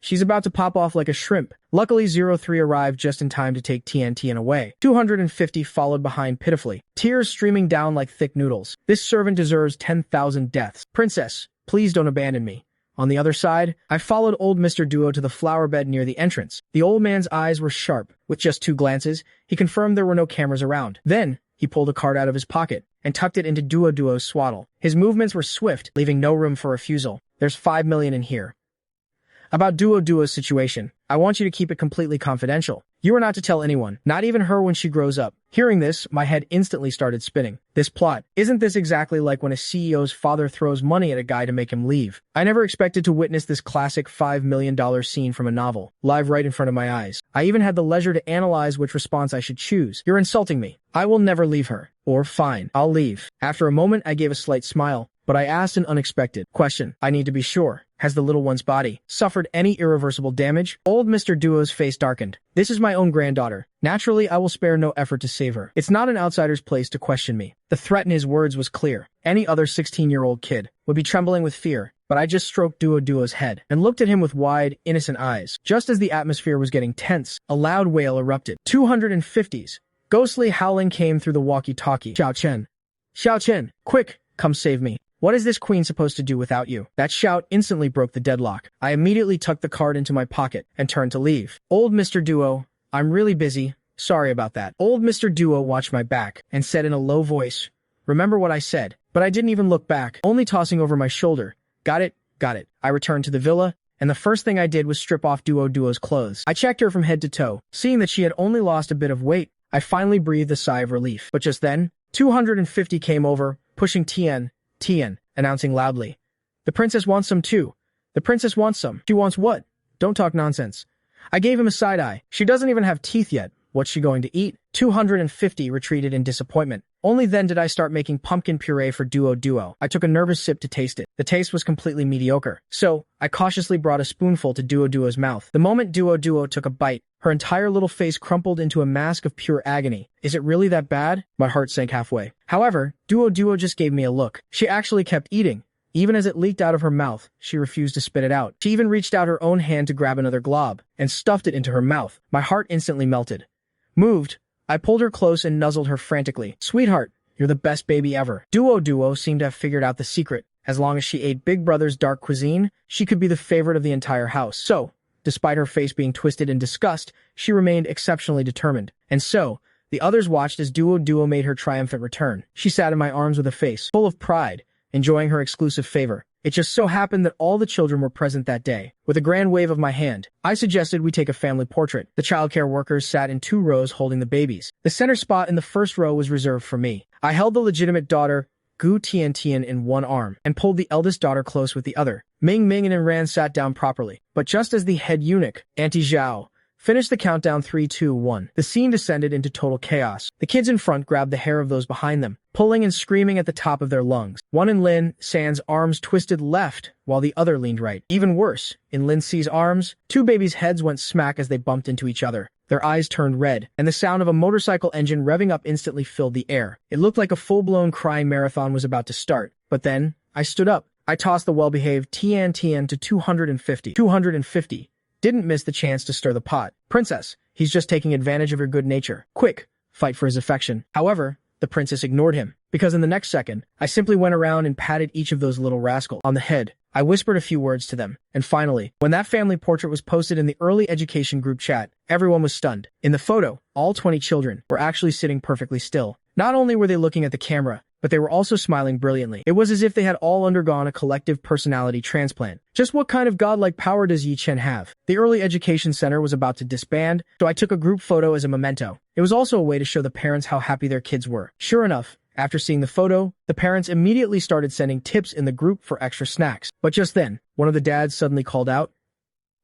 Speaker 1: She's about to pop off like a shrimp. Luckily, 03 arrived just in time to take Tien away. 250 followed behind pitifully, tears streaming down like thick noodles. This servant deserves 10,000 deaths. Princess, please don't abandon me. On the other side, I followed old Mr. Duo to the flower bed near the entrance. The old man's eyes were sharp. With just 2 glances, he confirmed there were no cameras around. Then, he pulled a card out of his pocket and tucked it into Duo's swaddle. His movements were swift, leaving no room for refusal. There's 5 million in here. About Duo's situation, I want you to keep it completely confidential. You are not to tell anyone, not even her when she grows up. Hearing this, my head instantly started spinning. This plot, isn't this exactly like when a CEO's father throws money at a guy to make him leave? I never expected to witness this classic $5 million scene from a novel, live right in front of my eyes. I even had the leisure to analyze which response I should choose. You're insulting me. I will never leave her. Or fine, I'll leave. After a moment, I gave a slight smile, but I asked an unexpected question. I need to be sure. Has the little one's body suffered any irreversible damage? Old Mr. Duo's face darkened. This is my own granddaughter. Naturally, I will spare no effort to save her. It's not an outsider's place to question me. The threat in his words was clear. Any other 16-year-old kid would be trembling with fear, but I just stroked Duo's head and looked at him with wide, innocent eyes. Just as the atmosphere was getting tense, a loud wail erupted. 250's ghostly howling came through the walkie-talkie. Xiao Chen, quick, come save me. What is this queen supposed to do without you? That shout instantly broke the deadlock. I immediately tucked the card into my pocket and turned to leave. Old Mr. Duo, I'm really busy. Sorry about that. Old Mr. Duo watched my back and said in a low voice, remember what I said? But I didn't even look back, only tossing over my shoulder. Got it. I returned to the villa, and the first thing I did was strip off Duo's clothes. I checked her from head to toe. Seeing that she had only lost a bit of weight, I finally breathed a sigh of relief. But just then, 250 came over, pushing Tien, announcing loudly. The princess wants some too. The princess wants some. She wants what? Don't talk nonsense. I gave him a side eye. She doesn't even have teeth yet. What's she going to eat? 250 retreated in disappointment. Only then did I start making pumpkin puree for Duo. I took a nervous sip to taste it. The taste was completely mediocre. So, I cautiously brought a spoonful to Duo's mouth. The moment Duo took a bite, her entire little face crumpled into a mask of pure agony. Is it really that bad? My heart sank halfway. However, Duo just gave me a look. She actually kept eating. Even as it leaked out of her mouth, she refused to spit it out. She even reached out her own hand to grab another glob, and stuffed it into her mouth. My heart instantly melted. Moved, I pulled her close and nuzzled her frantically. Sweetheart, you're the best baby ever. Duo seemed to have figured out the secret. As long as she ate Big Brother's dark cuisine, she could be the favorite of the entire house. So, despite her face being twisted in disgust, she remained exceptionally determined. And so, the others watched as Duo made her triumphant return. She sat in my arms with a face full of pride, enjoying her exclusive favor. It just so happened that all the children were present that day. With a grand wave of my hand, I suggested we take a family portrait. The childcare workers sat in 2 rows holding the babies. The center spot in the first row was reserved for me. I held the legitimate daughter, Gu Tien in one arm, and pulled the eldest daughter close with the other. Ming and Ran sat down properly. But just as the head eunuch, Auntie Zhao, Finish the countdown 3, 2, 1. The scene descended into total chaos. The kids in front grabbed the hair of those behind them, pulling and screaming at the top of their lungs. One in Lin San's arms twisted left, while the other leaned right. Even worse, in Lin Si's arms, two babies' heads went smack as they bumped into each other. Their eyes turned red, and the sound of a motorcycle engine revving up instantly filled the air. It looked like a full-blown crying marathon was about to start. But then, I stood up. I tossed the well-behaved Tian to 250. 250. Didn't miss the chance to stir the pot. Princess, he's just taking advantage of your good nature. Quick, fight for his affection. However, the princess ignored him, because in the next second, I simply went around and patted each of those little rascals on the head. I whispered a few words to them, and finally, when that family portrait was posted in the early education group chat, everyone was stunned. In the photo, all 20 children were actually sitting perfectly still. Not only were they looking at the camera, but they were also smiling brilliantly. It was as if they had all undergone a collective personality transplant. Just what kind of godlike power does Yi Chen have? The early education center was about to disband, so I took a group photo as a memento. It was also a way to show the parents how happy their kids were. Sure enough, after seeing the photo, the parents immediately started sending tips in the group for extra snacks. But just then, one of the dads suddenly called out,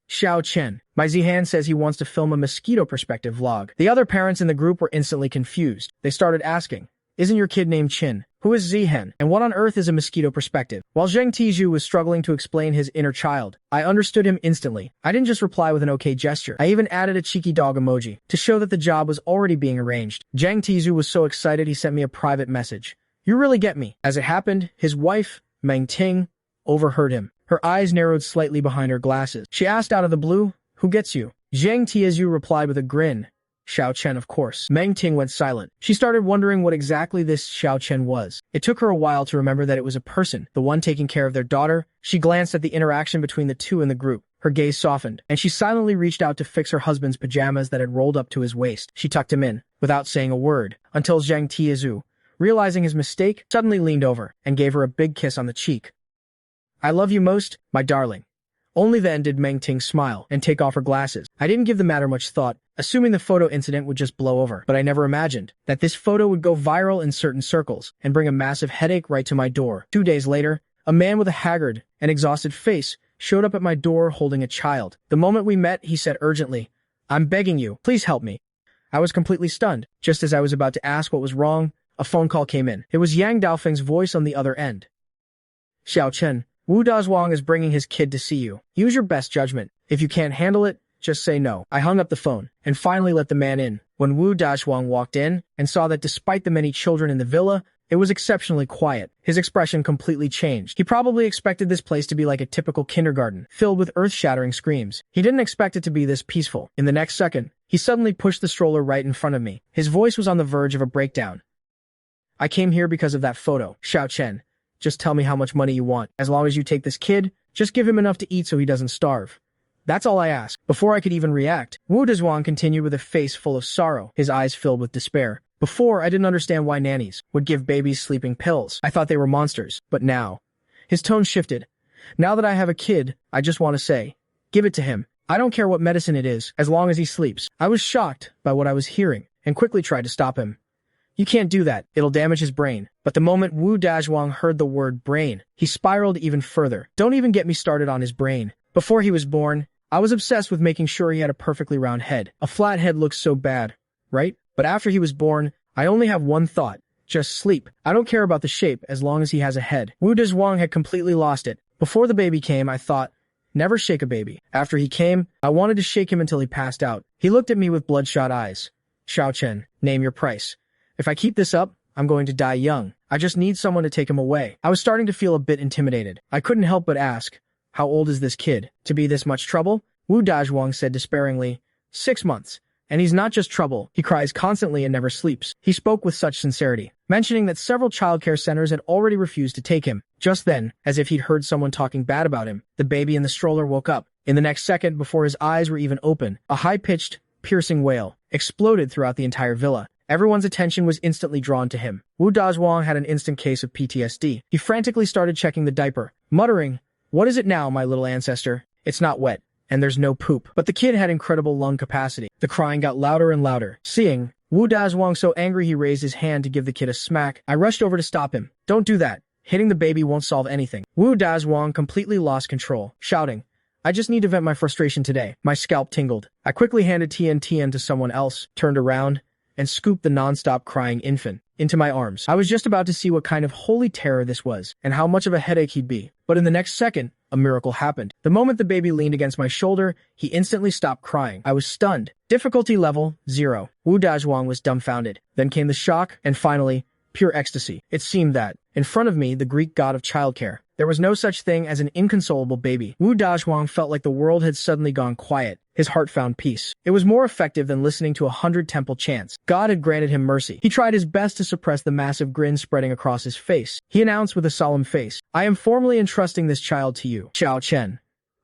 Speaker 1: "Xiao Chen, my Zihan says he wants to film a mosquito perspective vlog." The other parents in the group were instantly confused. They started asking, "Isn't your kid named Chin? Who is Zihan? And what on earth is a mosquito perspective?" While Zheng Tizhu was struggling to explain his inner child, I understood him instantly. I didn't just reply with an okay gesture. I even added a cheeky dog emoji to show that the job was already being arranged. Zheng Tizhu was so excited he sent me a private message. "You really get me." As it happened, his wife, Meng Ting, overheard him. Her eyes narrowed slightly behind her glasses. She asked out of the blue, "Who gets you?" Zheng Tizhu replied with a grin. "Xiao Chen, of course." Meng Ting went silent. She started wondering what exactly this Xiao Chen was. It took her a while to remember that it was a person, the one taking care of their daughter. She glanced at the interaction between the two in the group. Her gaze softened, and she silently reached out to fix her husband's pajamas that had rolled up to his waist. She tucked him in, without saying a word, until Zhang Tizhu, realizing his mistake, suddenly leaned over and gave her a big kiss on the cheek. "I love you most, my darling." Only then did Meng Ting smile and take off her glasses. I didn't give the matter much thought, assuming the photo incident would just blow over. But I never imagined that this photo would go viral in certain circles and bring a massive headache right to my door. 2 days later, a man with a haggard and exhausted face showed up at my door holding a child. The moment we met, he said urgently, "I'm begging you, please help me." I was completely stunned. Just as I was about to ask what was wrong, a phone call came in. It was Yang Daofeng's voice on the other end. "Xiao Chen, Wu Dazhuang is bringing his kid to see you. Use your best judgment. If you can't handle it, just say no." I hung up the phone and finally let the man in. When Wu Dazhuang walked in and saw that despite the many children in the villa, it was exceptionally quiet, his expression completely changed. He probably expected this place to be like a typical kindergarten, filled with earth-shattering screams. He didn't expect it to be this peaceful. In the next second, he suddenly pushed the stroller right in front of me. His voice was on the verge of a breakdown. "I came here because of that photo. Xiao Chen, just tell me how much money you want. As long as you take this kid, just give him enough to eat so he doesn't starve. That's all I ask." Before I could even react, Wu Dazhuang continued with a face full of sorrow, his eyes filled with despair. Before, I didn't understand why nannies would give babies sleeping pills. I thought they were monsters. But now, his tone shifted. "Now that I have a kid, I just want to say, give it to him. I don't care what medicine it is, as long as he sleeps." I was shocked by what I was hearing and quickly tried to stop him. "You can't do that. It'll damage his brain." But the moment Wu Dazhuang heard the word brain, he spiraled even further. Don't even get me started on his brain. Before he was born, I was obsessed with making sure he had a perfectly round head. A flat head looks so bad, right? But after he was born, I only have one thought. Just sleep. I don't care about the shape as long as he has a head. Wu Dazhuang had completely lost it. Before the baby came, I thought, never shake a baby. After he came, I wanted to shake him until he passed out. He looked at me with bloodshot eyes. "Xiao Chen, name your price. If I keep this up, I'm going to die young. I just need someone to take him away." I was starting to feel a bit intimidated. I couldn't help but ask, "How old is this kid? To be this much trouble?" Wu Dazhuang said despairingly, 6 months. "And he's not just trouble. He cries constantly and never sleeps." He spoke with such sincerity, mentioning that several childcare centers had already refused to take him. Just then, as if he'd heard someone talking bad about him, the baby in the stroller woke up. In the next second, before his eyes were even open, a high-pitched, piercing wail exploded throughout the entire villa. Everyone's attention was instantly drawn to him. Wu Dazhuang had an instant case of PTSD. He frantically started checking the diaper, muttering, "What is it now, my little ancestor? It's not wet, and there's no poop." But the kid had incredible lung capacity. The crying got louder and louder. Seeing Wu Dazhuang so angry he raised his hand to give the kid a smack, I rushed over to stop him. "Don't do that. Hitting the baby won't solve anything." Wu Dazhuang completely lost control, shouting, I just need to vent my frustration today. My scalp tingled. I quickly handed Tian to someone else, turned around, and scooped the non-stop crying infant into my arms. I was just about to see what kind of holy terror this was, and how much of a headache he'd be. But in the next second, a miracle happened. The moment the baby leaned against my shoulder, he instantly stopped crying. I was stunned. Difficulty level 0. Wu Dazhuang was dumbfounded. Then came the shock, and finally, pure ecstasy. It seemed that, in front of me, the Greek god of childcare, there was no such thing as an inconsolable baby. Wu Dazhuang felt like the world had suddenly gone quiet. His heart found peace. It was more effective than listening to 100 temple chants. God had granted him mercy. He tried his best to suppress the massive grin spreading across his face. He announced with a solemn face, "I am formally entrusting this child to you, Xiao Chen."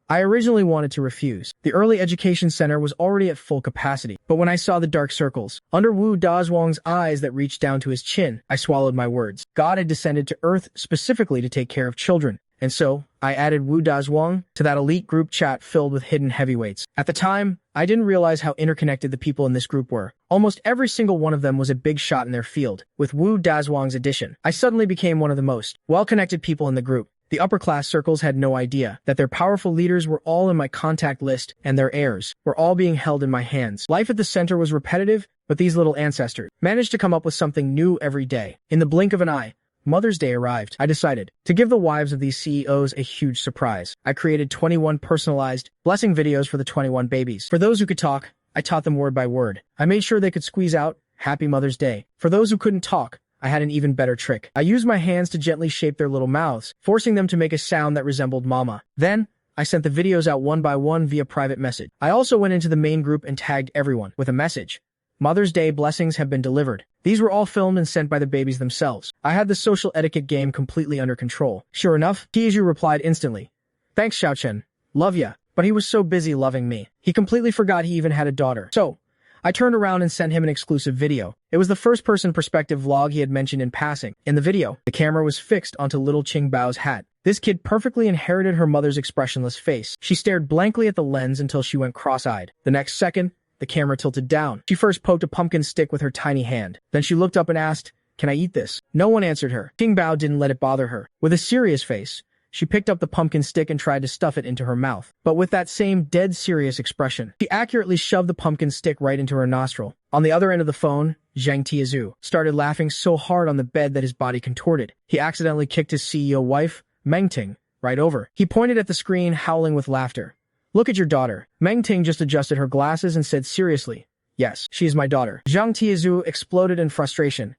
Speaker 1: I originally wanted to refuse. The early education center was already at full capacity, but when I saw the dark circles under Wu Dazhuang's eyes that reached down to his chin, I swallowed my words. God had descended to Earth specifically to take care of children, and so I added Wu Dazhuang to that elite group chat filled with hidden heavyweights. At the time, I didn't realize how interconnected the people in this group were. Almost every single one of them was a big shot in their field. With Wu Dazhuang's addition, I suddenly became one of the most well-connected people in the group. The upper-class circles had no idea that their powerful leaders were all in my contact list, and their heirs were all being held in my hands. Life at the center was repetitive, but these little ancestors managed to come up with something new every day. In the blink of an eye, Mother's Day arrived. I decided to give the wives of these CEOs a huge surprise. I created 21 personalized blessing videos for the 21 babies. For those who could talk, I taught them word by word. I made sure they could squeeze out, "Happy Mother's Day." For those who couldn't talk, I had an even better trick. I used my hands to gently shape their little mouths, forcing them to make a sound that resembled mama. Then, I sent the videos out one by one via private message. I also went into the main group and tagged everyone with a message. Mother's Day blessings have been delivered. These were all filmed and sent by the babies themselves. I had the social etiquette game completely under control. Sure enough, Tianyu replied instantly, "Thanks, Xiao Chen. Love ya." But he was so busy loving me, he completely forgot he even had a daughter. So, I turned around and sent him an exclusive video. It was the first-person perspective vlog he had mentioned in passing. In the video, the camera was fixed onto little Qingbao's hat. This kid perfectly inherited her mother's expressionless face. She stared blankly at the lens until she went cross-eyed. The next second, the camera tilted down. She first poked a pumpkin stick with her tiny hand. Then she looked up and asked, "Can I eat this?" No one answered her. Qingbao didn't let it bother her. With a serious face, she picked up the pumpkin stick and tried to stuff it into her mouth. But with that same dead serious expression, she accurately shoved the pumpkin stick right into her nostril. On the other end of the phone, Zhang Tiazu started laughing so hard on the bed that his body contorted. He accidentally kicked his CEO wife, Meng Ting, right over. He pointed at the screen, howling with laughter. "Look at your daughter." Meng Ting just adjusted her glasses and said seriously, "Yes, she is my daughter." Zhang Tiazu exploded in frustration.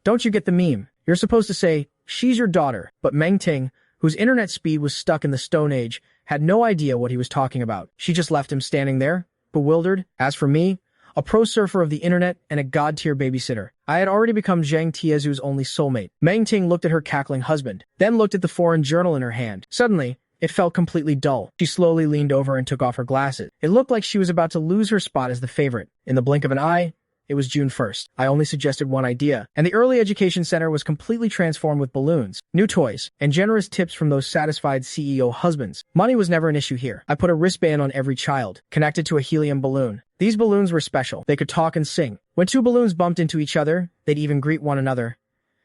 Speaker 1: "Don't you get the meme? You're supposed to say, 'She's your daughter.'" But Meng Ting, whose internet speed was stuck in the Stone Age, had no idea what he was talking about. She just left him standing there, bewildered. As for me, a pro surfer of the internet and a god-tier babysitter, I had already become Zhang Tiazu's only soulmate. Meng Ting looked at her cackling husband, then looked at the foreign journal in her hand. Suddenly, it felt completely dull. She slowly leaned over and took off her glasses. It looked like she was about to lose her spot as the favorite. In the blink of an eye, it was June 1st. I only suggested one idea, and the early education center was completely transformed with balloons, new toys, and generous tips from those satisfied CEO husbands. Money was never an issue here. I put a wristband on every child, connected to a helium balloon. These balloons were special. They could talk and sing. When two balloons bumped into each other, they'd even greet one another.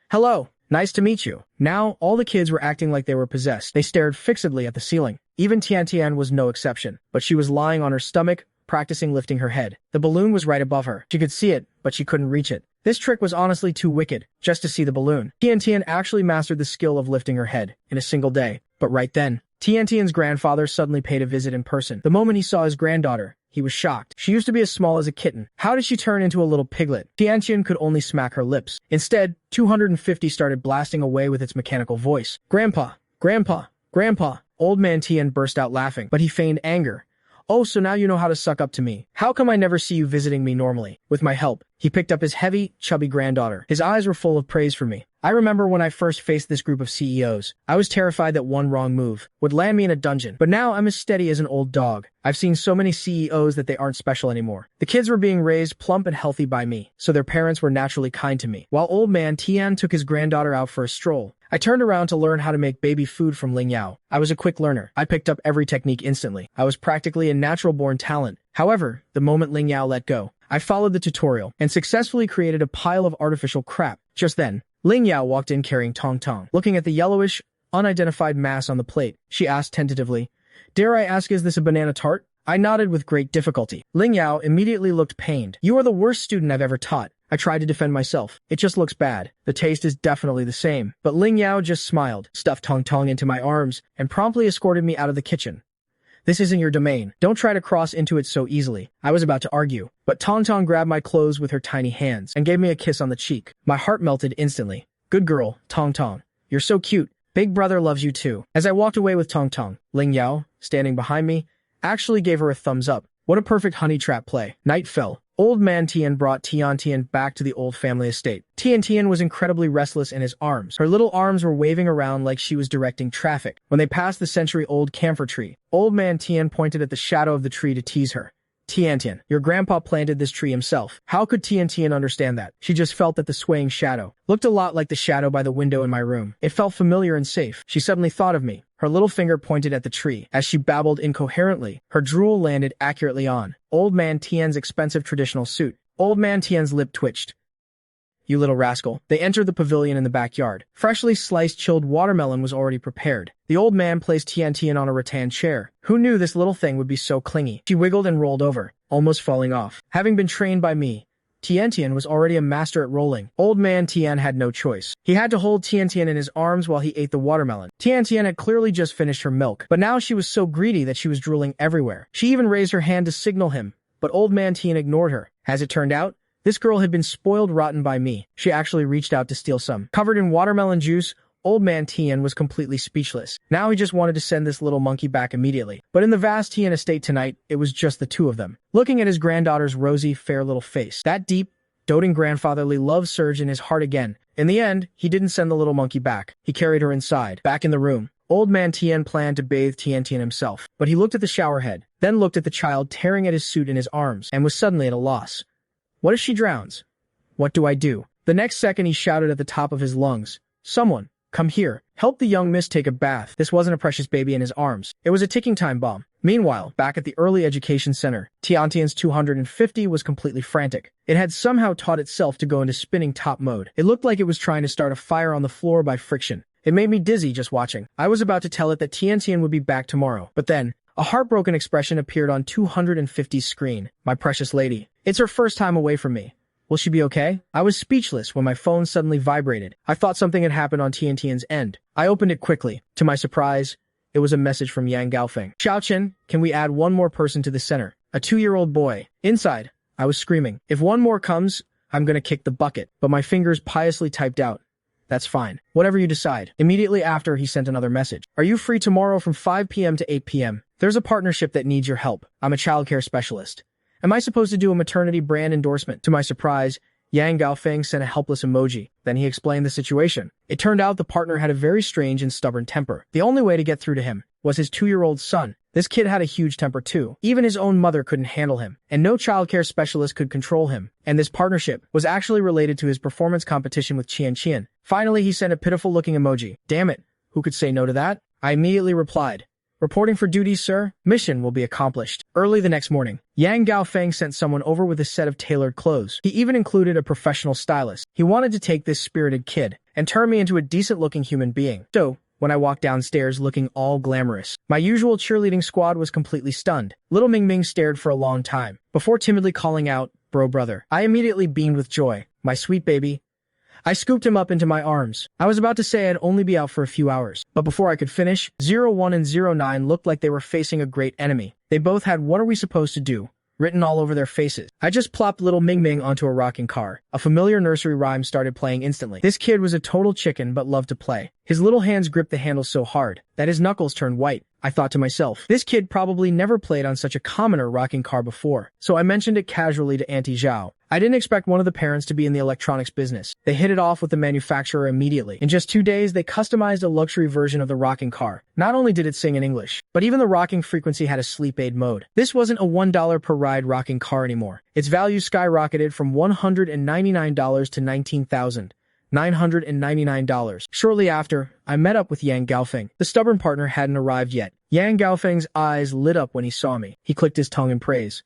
Speaker 1: "Hello, nice to meet you." Now, all the kids were acting like they were possessed. They stared fixedly at the ceiling. Even Tian was no exception, but she was lying on her stomach, practicing lifting her head. The balloon was right above her. She could see it, but she couldn't reach it. This trick was honestly too wicked, just to see the balloon. Tian actually mastered the skill of lifting her head in a single day. But right then, Tian's grandfather suddenly paid a visit in person. The moment he saw his granddaughter, he was shocked. She used to be as small as a kitten. How did she turn into a little piglet? Tian could only smack her lips. Instead, 250 started blasting away with its mechanical voice. "Grandpa! Grandpa! Grandpa!" Old man Tian burst out laughing, but he feigned anger. "Oh, so now you know how to suck up to me. How come I never see you visiting me normally?" With my help, he picked up his heavy, chubby granddaughter. His eyes were full of praise for me. I remember when I first faced this group of CEOs. I was terrified that one wrong move would land me in a dungeon. But now I'm as steady as an old dog. I've seen so many CEOs that they aren't special anymore. The kids were being raised plump and healthy by me, so their parents were naturally kind to me. While old man Tian took his granddaughter out for a stroll, I turned around to learn how to make baby food from Ling Yao. I was a quick learner. I picked up every technique instantly. I was practically a natural-born talent. However, the moment Ling Yao let go, I followed the tutorial and successfully created a pile of artificial crap. Just then, Ling Yao walked in carrying Tong Tong. Looking at the yellowish, unidentified mass on the plate, she asked tentatively, Dare I ask, is this a banana tart? I nodded with great difficulty. Ling Yao immediately looked pained. You are the worst student I've ever taught. I tried to defend myself. It just looks bad. The taste is definitely the same. But Ling Yao just smiled, stuffed Tong Tong into my arms, and promptly escorted me out of the kitchen. This isn't your domain. Don't try to cross into it so easily. I was about to argue, but Tong Tong grabbed my clothes with her tiny hands and gave me a kiss on the cheek. My heart melted instantly. Good girl, Tong Tong. You're so cute. Big brother loves you too. As I walked away with Tong Tong, Ling Yao, standing behind me, actually gave her a thumbs up. What a perfect honey trap play. Night fell. Old man Tian brought Tian Tian back to the old family estate. Tian Tian was incredibly restless in his arms. Her little arms were waving around like she was directing traffic. When they passed the century-old camphor tree, old man Tian pointed at the shadow of the tree to tease her. Tian Tian, your grandpa planted this tree himself. How could Tian Tian understand that? She just felt that the swaying shadow looked a lot like the shadow by the window in my room. It felt familiar and safe. She suddenly thought of me. Her little finger pointed at the tree. As she babbled incoherently, her drool landed accurately on Old Man Tian's expensive traditional suit. Old Man Tian's lip twitched. You little rascal. They entered the pavilion in the backyard. Freshly sliced chilled watermelon was already prepared. The old man placed Tian Tian on a rattan chair. Who knew this little thing would be so clingy? She wiggled and rolled over, almost falling off. Having been trained by me, Tian Tian was already a master at rolling. Old man Tian had no choice. He had to hold Tian Tian in his arms while he ate the watermelon. Tian Tian had clearly just finished her milk, but now she was so greedy that she was drooling everywhere. She even raised her hand to signal him, but old man Tian ignored her. As it turned out, this girl had been spoiled rotten by me. She actually reached out to steal some. Covered in watermelon juice, old man Tian was completely speechless. Now he just wanted to send this little monkey back immediately. But in the vast Tian estate tonight, it was just the two of them. Looking at his granddaughter's rosy, fair little face, that deep, doting grandfatherly love surged in his heart again. In the end, he didn't send the little monkey back. He carried her inside. Back in the room, old man Tian planned to bathe Tian Tian himself. But he looked at the shower head, then looked at the child tearing at his suit in his arms, and was suddenly at a loss. What if she drowns? What do I do? The next second he shouted at the top of his lungs. Someone, come here. Help the young miss take a bath. This wasn't a precious baby in his arms. It was a ticking time bomb. Meanwhile, back at the early education center, Tian Tian's 250 was completely frantic. It had somehow taught itself to go into spinning top mode. It looked like it was trying to start a fire on the floor by friction. It made me dizzy just watching. I was about to tell it that Tian Tian would be back tomorrow. But then, a heartbroken expression appeared on 250's screen. My precious lady. It's her first time away from me. Will she be okay? I was speechless when my phone suddenly vibrated. I thought something had happened on Tian Tian's end. I opened it quickly. To my surprise, it was a message from Yang Gaofeng. Xiaochen, can we add one more person to the center? A 2-year-old boy. Inside, I was screaming. If one more comes, I'm gonna kick the bucket. But my fingers piously typed out. That's fine. Whatever you decide. Immediately after, he sent another message. Are you free tomorrow from 5 p.m. to 8 p.m.? There's a partnership that needs your help. I'm a childcare specialist. Am I supposed to do a maternity brand endorsement? To my surprise, Yang Gaofeng sent a helpless emoji. Then he explained the situation. It turned out the partner had a very strange and stubborn temper. The only way to get through to him was his 2-year-old son. This kid had a huge temper too. Even his own mother couldn't handle him, and no childcare specialist could control him. And this partnership was actually related to his performance competition with Qian Qian. Finally, he sent a pitiful-looking emoji. Damn it, who could say no to that? I immediately replied. Reporting for duty, sir. Mission will be accomplished. Early the next morning, Yang Gaofeng sent someone over with a set of tailored clothes. He even included a professional stylist. He wanted to take this spirited kid and turn me into a decent-looking human being. So, when I walked downstairs looking all glamorous, my usual cheerleading squad was completely stunned. Little Ming Ming stared for a long time, before timidly calling out, "Bro, brother." I immediately beamed with joy. My sweet baby. I scooped him up into my arms. I was about to say I'd only be out for a few hours, but before I could finish, 01 and 09 looked like they were facing a great enemy. They both had "What are we supposed to do?" written all over their faces. I just plopped little Ming Ming onto a rocking car. A familiar nursery rhyme started playing instantly. This kid was a total chicken but loved to play. His little hands gripped the handle so hard that his knuckles turned white. I thought to myself, this kid probably never played on such a commoner rocking car before, so I mentioned it casually to Auntie Zhao. I didn't expect one of the parents to be in the electronics business. They hit it off with the manufacturer immediately. In just 2 days, they customized a luxury version of the rocking car. Not only did it sing in English, but even the rocking frequency had a sleep aid mode. This wasn't a $1 per ride rocking car anymore. Its value skyrocketed from $199 to $19,999. Shortly after, I met up with Yang Gaofeng. The stubborn partner hadn't arrived yet. Yang Gaofeng's eyes lit up when he saw me. He clicked his tongue in praise.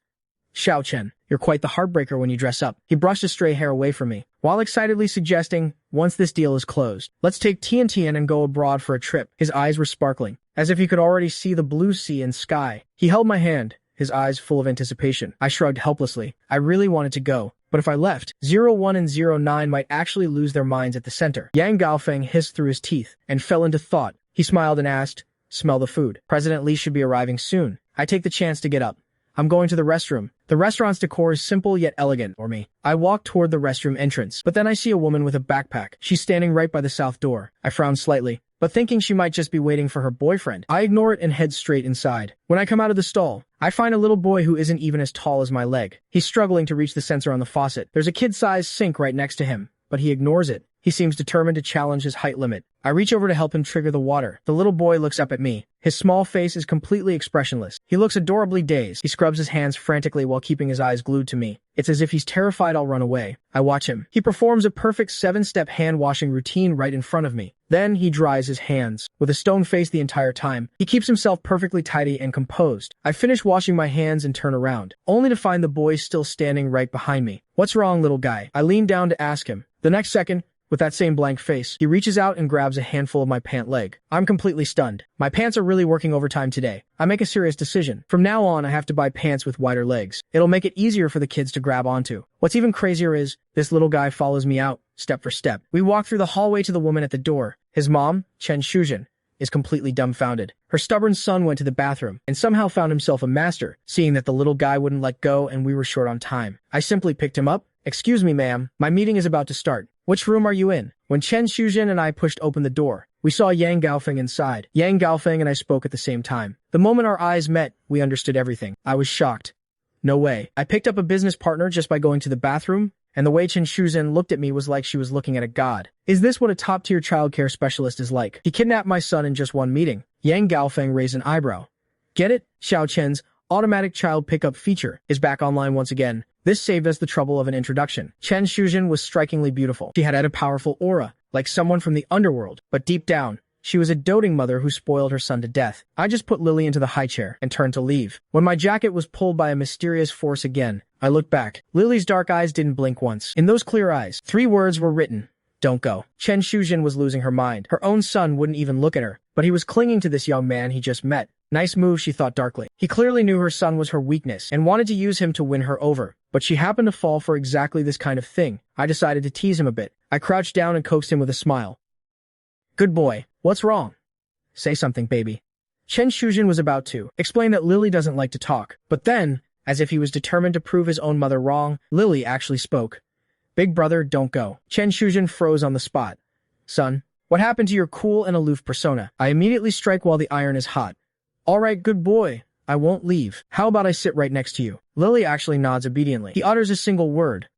Speaker 1: Xiaochen, You're quite the heartbreaker when you dress up. He brushed his stray hair away from me, while excitedly suggesting, once this deal is closed, let's take TNT and go abroad for a trip. His eyes were sparkling, as if he could already see the blue sea and sky. He held my hand, his eyes full of anticipation. I shrugged helplessly. I really wanted to go, but if I left, 01 and 09 might actually lose their minds at the center. Yang Gaofeng hissed through his teeth and fell into thought. He smiled and asked, smell the food. President Li should be arriving soon. I take the chance to get up. I'm going to the restroom. The restaurant's decor is simple yet elegant for me. I walk toward the restroom entrance, but then I see a woman with a backpack. She's standing right by the south door. I frown slightly, but thinking she might just be waiting for her boyfriend. I ignore it and head straight inside. When I come out of the stall, I find a little boy who isn't even as tall as my leg. He's struggling to reach the sensor on the faucet. There's a kid-sized sink right next to him, but he ignores it. He seems determined to challenge his height limit. I reach over to help him trigger the water. The little boy looks up at me. His small face is completely expressionless. He looks adorably dazed. He scrubs his hands frantically while keeping his eyes glued to me. It's as if he's terrified I'll run away. I watch him. He performs a perfect 7-step hand-washing routine right in front of me. Then he dries his hands. With a stone face the entire time, he keeps himself perfectly tidy and composed. I finish washing my hands and turn around, only to find the boy still standing right behind me. What's wrong, little guy? I lean down to ask him. The next second, with that same blank face, he reaches out and grabs a handful of my pant leg. I'm completely stunned. My pants are really working overtime today. I make a serious decision. From now on, I have to buy pants with wider legs. It'll make it easier for the kids to grab onto. What's even crazier is, this little guy follows me out, step for step. We walk through the hallway to the woman at the door. His mom, Chen Shuzhen, is completely dumbfounded. Her stubborn son went to the bathroom and somehow found himself a master, seeing that the little guy wouldn't let go and we were short on time. I simply picked him up. Excuse me, ma'am. My meeting is about to start. Which room are you in? When Chen Shuzhen and I pushed open the door, we saw Yang Gaofeng inside. Yang Gaofeng and I spoke at the same time. The moment our eyes met, we understood everything. I was shocked. No way. I picked up a business partner just by going to the bathroom, and the way Chen Shuzhen looked at me was like she was looking at a god. Is this what a top-tier childcare specialist is like? He kidnapped my son in just one meeting. Yang Gaofeng raised an eyebrow. Get it? Xiao Chen's automatic child pickup feature is back online once again. This saved us the trouble of an introduction. Chen Shuzhen was strikingly beautiful. She had a powerful aura, like someone from the underworld, but deep down, she was a doting mother who spoiled her son to death. I just put Lily into the high chair and turned to leave. When my jacket was pulled by a mysterious force again, I looked back. Lily's dark eyes didn't blink once. In those clear eyes, 3 words were written. Don't go. Chen Shuzhen was losing her mind. Her own son wouldn't even look at her, but he was clinging to this young man he just met. Nice move, she thought darkly. He clearly knew her son was her weakness and wanted to use him to win her over. But she happened to fall for exactly this kind of thing. I decided to tease him a bit. I crouched down and coaxed him with a smile. Good boy. What's wrong? Say something, baby. Chen Shuzhen was about to explain that Lily doesn't like to talk. But then, as if he was determined to prove his own mother wrong, Lily actually spoke. Big brother, don't go. Chen Shuzhen froze on the spot. Son, what happened to your cool and aloof persona? I immediately strike while the iron is hot. All right, good boy. I won't leave. How about I sit right next to you? Lily actually nods obediently. He utters a single word.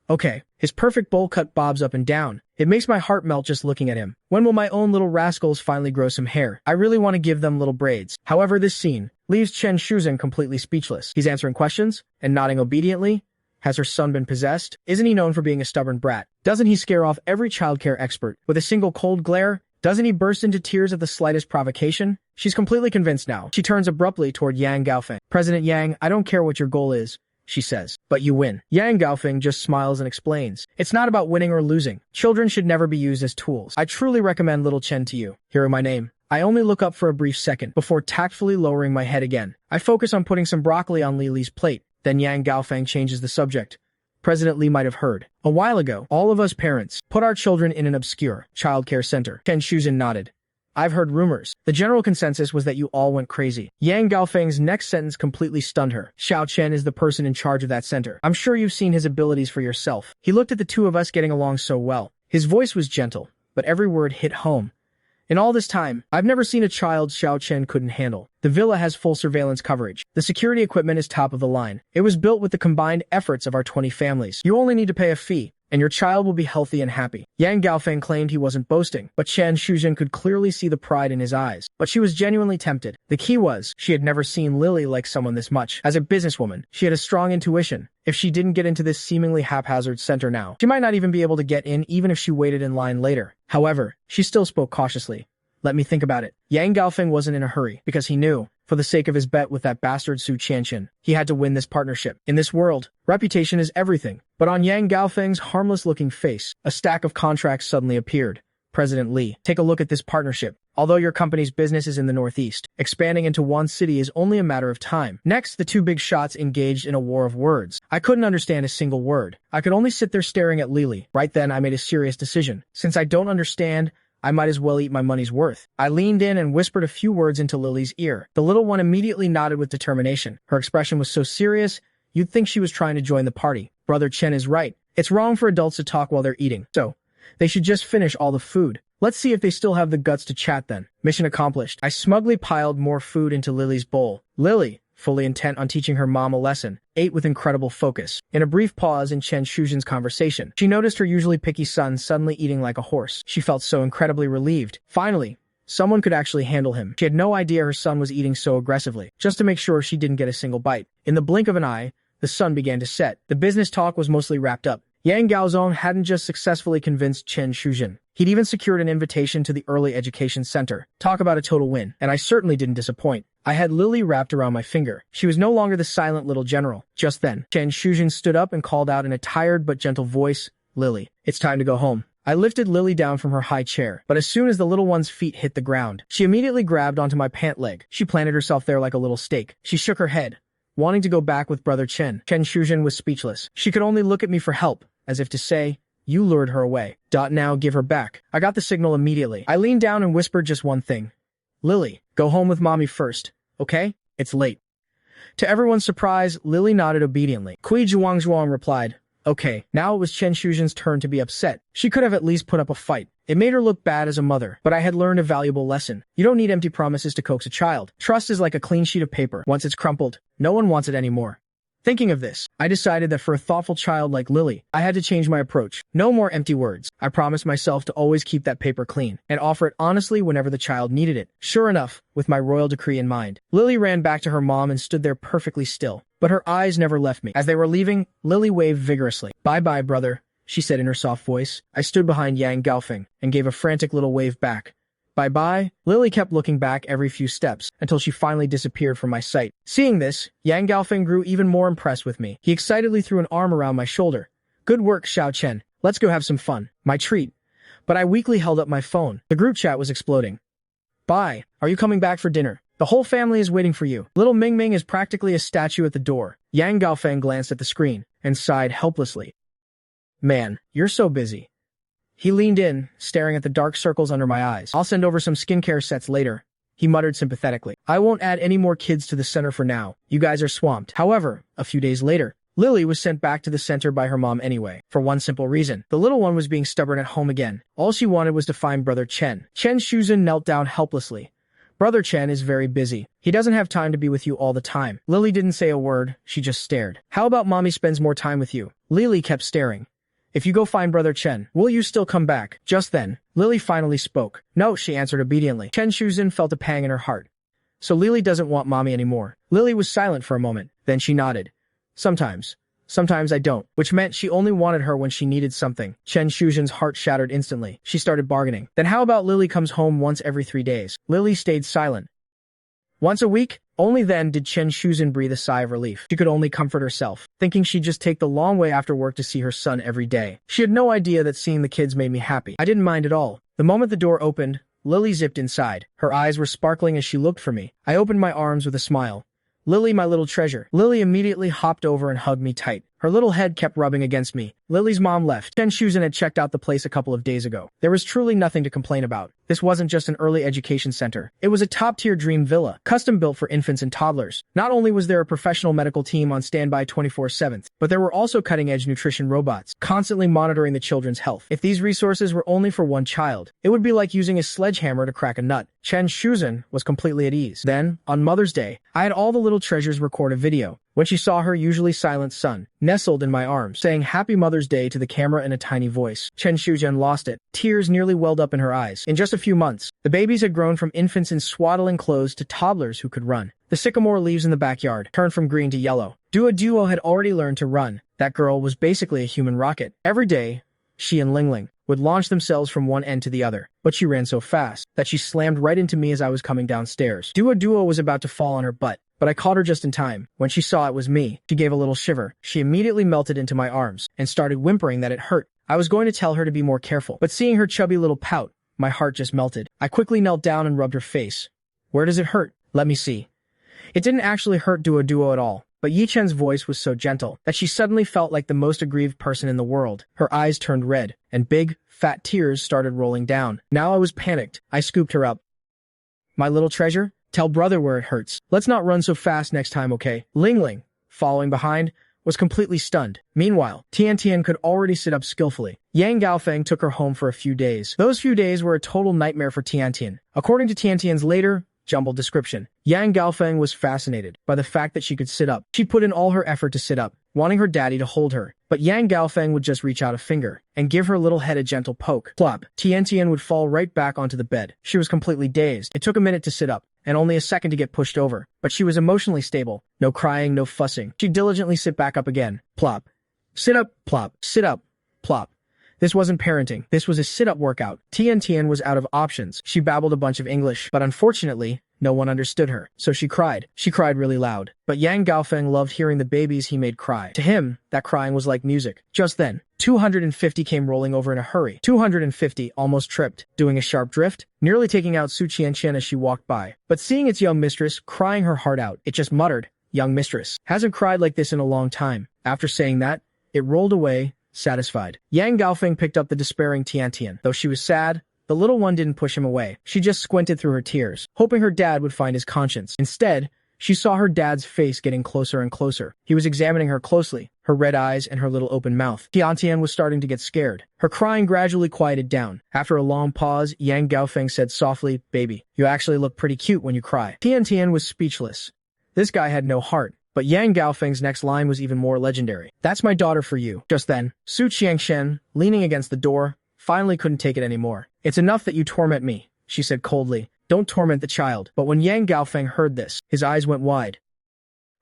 Speaker 1: Okay. His perfect bowl cut bobs up and down. It makes my heart melt just looking at him. When will my own little rascals finally grow some hair? I really want to give them little braids. However, this scene leaves Chen Shuzhen completely speechless. He's answering questions and nodding obediently. Has her son been possessed? Isn't he known for being a stubborn brat? Doesn't he scare off every childcare expert with a single cold glare? Doesn't he burst into tears at the slightest provocation? She's completely convinced now. She turns abruptly toward Yang Gaofeng. President Yang, I don't care what your goal is, she says, but you win. Yang Gaofeng just smiles and explains. It's not about winning or losing. Children should never be used as tools. I truly recommend little Chen to you. Here are my name. I only look up for a brief second before tactfully lowering my head again. I focus on putting some broccoli on Lily's plate. Then Yang Gaofeng changes the subject. President Li might have heard. A while ago, all of us parents put our children in an obscure childcare center. Chen Shuzhen nodded. I've heard rumors. The general consensus was that you all went crazy. Yang Gaofeng's next sentence completely stunned her. Xiao Chen is the person in charge of that center. I'm sure you've seen his abilities for yourself. He looked at the two of us getting along so well. His voice was gentle, but every word hit home. In all this time, I've never seen a child Xiao Chen couldn't handle. The villa has full surveillance coverage. The security equipment is top of the line. It was built with the combined efforts of our 20 families. You only need to pay a fee, and your child will be healthy and happy. Yang Gaofeng claimed he wasn't boasting, but Chen Shuzhen could clearly see the pride in his eyes. But she was genuinely tempted. The key was, she had never seen Lily like someone this much. As a businesswoman, she had a strong intuition. If she didn't get into this seemingly haphazard center now, she might not even be able to get in even if she waited in line later. However, she still spoke cautiously. Let me think about it. Yang Gaofeng wasn't in a hurry, because he knew for the sake of his bet with that bastard Su Qianqian. He had to win this partnership. In this world, reputation is everything. But on Yang Gaofeng's harmless-looking face, a stack of contracts suddenly appeared. President Li, take a look at this partnership. Although your company's business is in the northeast, expanding into one city is only a matter of time. Next, the two big shots engaged in a war of words. I couldn't understand a single word. I could only sit there staring at Lily. Right then, I made a serious decision. Since I don't understand, I might as well eat my money's worth. I leaned in and whispered a few words into Lily's ear. The little one immediately nodded with determination. Her expression was so serious, you'd think she was trying to join the party. Brother Chen is right. It's wrong for adults to talk while they're eating. So, they should just finish all the food. Let's see if they still have the guts to chat then. Mission accomplished. I smugly piled more food into Lily's bowl. Lily, fully intent on teaching her mom a lesson, ate with incredible focus. In a brief pause in Chen Shuzhen's conversation, she noticed her usually picky son suddenly eating like a horse. She felt so incredibly relieved. Finally, someone could actually handle him. She had no idea her son was eating so aggressively, just to make sure she didn't get a single bite. In the blink of an eye, the sun began to set. The business talk was mostly wrapped up. Yang Gaozong hadn't just successfully convinced Chen Shuzhen. He'd even secured an invitation to the Early Education Center. Talk about a total win. And I certainly didn't disappoint. I had Lily wrapped around my finger. She was no longer the silent little general. Just then, Chen Shuzhen stood up and called out in a tired but gentle voice, "Lily, it's time to go home." I lifted Lily down from her high chair, but as soon as the little one's feet hit the ground, she immediately grabbed onto my pant leg. She planted herself there like a little stake. She shook her head, wanting to go back with Brother Chen. Chen Shuzhen was speechless. She could only look at me for help, as if to say, "You lured her away. Now give her back." I got the signal immediately. I leaned down and whispered just one thing. "Lily, go home with mommy first, okay? It's late." To everyone's surprise, Lily nodded obediently. Kui Zhuangzhuang replied, "Okay." Now it was Chen Shuzhen's turn to be upset. She could have at least put up a fight. It made her look bad as a mother, but I had learned a valuable lesson. You don't need empty promises to coax a child. Trust is like a clean sheet of paper. Once it's crumpled, no one wants it anymore. Thinking of this, I decided that for a thoughtful child like Lily, I had to change my approach. No more empty words. I promised myself to always keep that paper clean and offer it honestly whenever the child needed it. Sure enough, with my royal decree in mind, Lily ran back to her mom and stood there perfectly still. But her eyes never left me. As they were leaving, Lily waved vigorously. "Bye-bye, brother," she said in her soft voice. I stood behind Yang Gaofeng and gave a frantic little wave back. "Bye-bye." Lily kept looking back every few steps until she finally disappeared from my sight. Seeing this, Yang Gaofeng grew even more impressed with me. He excitedly threw an arm around my shoulder. "Good work, Xiao Chen. Let's go have some fun." My treat. But I weakly held up my phone. The group chat was exploding. "Bye. Are you coming back for dinner? The whole family is waiting for you." Little Ming Ming is practically a statue at the door. Yang Gaofeng glanced at the screen and sighed helplessly. "Man, you're so busy." He leaned in, staring at the dark circles under my eyes. "I'll send over some skincare sets later," he muttered sympathetically. "I won't add any more kids to the center for now. You guys are swamped." However, a few days later, Lily was sent back to the center by her mom anyway, for one simple reason. The little one was being stubborn at home again. All she wanted was to find Brother Chen. Chen Shuzhen knelt down helplessly. "Brother Chen is very busy. He doesn't have time to be with you all the time." Lily didn't say a word, she just stared. "How about mommy spends more time with you?" Lily kept staring. "If you go find Brother Chen, will you still come back?" Just then, Lily finally spoke. "No," she answered obediently. Chen Shuzhen felt a pang in her heart. "So Lily doesn't want mommy anymore." Lily was silent for a moment, then she nodded. "Sometimes. Sometimes I don't," which meant she only wanted her when she needed something. Chen Shuzhen's heart shattered instantly. She started bargaining. "Then how about Lily comes home once every 3 days?" Lily stayed silent. "Once a week?" Only then did Chen Shuzhen breathe a sigh of relief. She could only comfort herself, thinking she'd just take the long way after work to see her son every day. She had no idea that seeing the kids made me happy. I didn't mind at all. The moment the door opened, Lily zipped inside. Her eyes were sparkling as she looked for me. I opened my arms with a smile. "Lily, my little treasure." Lily immediately hopped over and hugged me tight. Her little head kept rubbing against me. Lily's mom left. Chen Shuzhen had checked out the place a couple of days ago. There was truly nothing to complain about. This wasn't just an early education center. It was a top-tier dream villa, custom-built for infants and toddlers. Not only was there a professional medical team on standby 24/7, but there were also cutting-edge nutrition robots, constantly monitoring the children's health. If these resources were only for one child, it would be like using a sledgehammer to crack a nut. Chen Shuzhen was completely at ease. Then, on Mother's Day, I had all the little treasures record a video. When she saw her usually silent son, nestled in my arms, saying Happy Mother's Day to the camera in a tiny voice, Chen Shuzhen lost it. Tears nearly welled up in her eyes. In just a few months, the babies had grown from infants in swaddling clothes to toddlers who could run. The sycamore leaves in the backyard turned from green to yellow. Duo had already learned to run. That girl was basically a human rocket. Every day, She and Lingling would launch themselves from one end to the other, but she ran so fast that she slammed right into me as I was coming downstairs. Duo was about to fall on her butt, but I caught her just in time. When she saw it was me, she gave a little shiver. She immediately melted into my arms and started whimpering that it hurt. I was going to tell her to be more careful, but seeing her chubby little pout, my heart just melted. I quickly knelt down and rubbed her face. Where does it hurt? Let me see. It didn't actually hurt Duo at all, but Yi Chen's voice was so gentle that she suddenly felt like the most aggrieved person in the world. Her eyes turned red, and big, fat tears started rolling down. Now I was panicked. I scooped her up. My little treasure, tell brother where it hurts. Let's not run so fast next time, okay? Lingling, following behind, was completely stunned. Meanwhile, Tian could already sit up skillfully. Yang Gaofeng took her home for a few days. Those few days were a total nightmare for Tian. According to Tian's later, jumbled description, Yang Gaofeng was fascinated by the fact that she could sit up. She put in all her effort to sit up, wanting her daddy to hold her. But Yang Gaofeng would just reach out a finger and give her little head a gentle poke. Plop. Tian would fall right back onto the bed. She was completely dazed. It took a minute to sit up, and only a second to get pushed over. But she was emotionally stable. No crying, no fussing. She'd diligently sit back up again. Plop. Sit up, plop. Sit up, plop. This wasn't parenting. This was a sit-up workout. Tian was out of options. She babbled a bunch of English, but unfortunately, no one understood her. So she cried. She cried really loud. But Yang Gaofeng loved hearing the babies he made cry. To him, that crying was like music. Just then, 250 came rolling over in a hurry. 250 almost tripped, doing a sharp drift, nearly taking out Su Qianqian as she walked by. But seeing its young mistress crying her heart out, it just muttered, "Young mistress hasn't cried like this in a long time." After saying that, it rolled away, satisfied. Yang Gaofeng picked up the despairing Tian. Though she was sad, the little one didn't push him away. She just squinted through her tears, hoping her dad would find his conscience. Instead, she saw her dad's face getting closer and closer. He was examining her closely, her red eyes and her little open mouth. Tian was starting to get scared. Her crying gradually quieted down. After a long pause, Yang Gaofeng said softly, "Baby, you actually look pretty cute when you cry." Tian was speechless. This guy had no heart. But Yang Gaofeng's next line was even more legendary. "That's my daughter for you." Just then, Su Qianqian, leaning against the door, finally couldn't take it anymore. "It's enough that you torment me," she said coldly. "Don't torment the child." But when Yang Gaofeng heard this, his eyes went wide.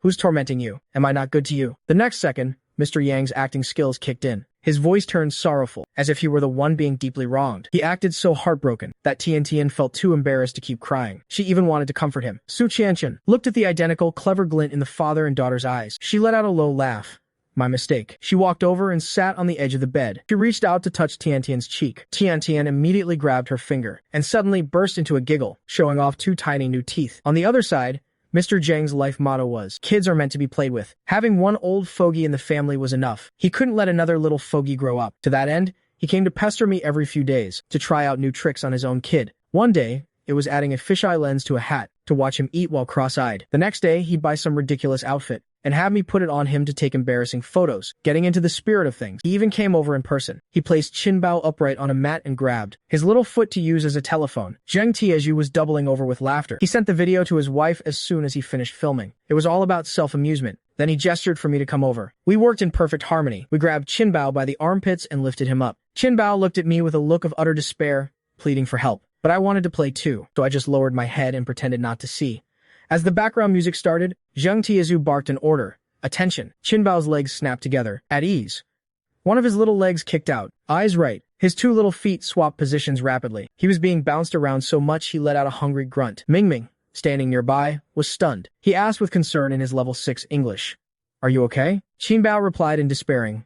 Speaker 1: "Who's tormenting you? Am I not good to you?" The next second, Mr. Yang's acting skills kicked in. His voice turned sorrowful, as if he were the one being deeply wronged. He acted so heartbroken that Tian felt too embarrassed to keep crying. She even wanted to comfort him. Su Qianqian looked at the identical, clever glint in the father and daughter's eyes. She let out a low laugh. "My mistake." She walked over and sat on the edge of the bed. She reached out to touch Tian's cheek. Tian immediately grabbed her finger and suddenly burst into a giggle, showing off 2 tiny new teeth. On the other side, Mr. Zhang's life motto was, "Kids are meant to be played with." Having one old fogey in the family was enough. He couldn't let another little fogey grow up. To that end, he came to pester me every few days to try out new tricks on his own kid. One day, it was adding a fisheye lens to a hat to watch him eat while cross-eyed. The next day, he'd buy some ridiculous outfit and have me put it on him to take embarrassing photos. Getting into the spirit of things, he even came over in person. He placed Qinbao upright on a mat and grabbed his little foot to use as a telephone. Zheng Tiezhu was doubling over with laughter. He sent the video to his wife as soon as he finished filming. It was all about self-amusement. Then he gestured for me to come over. We worked in perfect harmony. We grabbed Qinbao by the armpits and lifted him up. Qinbao looked at me with a look of utter despair, pleading for help. But I wanted to play too, so I just lowered my head and pretended not to see. As the background music started, Zheng Tiezhu barked an order. "Attention." Qinbao's legs snapped together. At ease. One of his little legs kicked out. Eyes right. His 2 little feet swapped positions rapidly. He was being bounced around so much he let out a hungry grunt. Mingming, standing nearby, was stunned. He asked with concern in his level 6 English, "Are you okay?" Qinbao replied in despairing,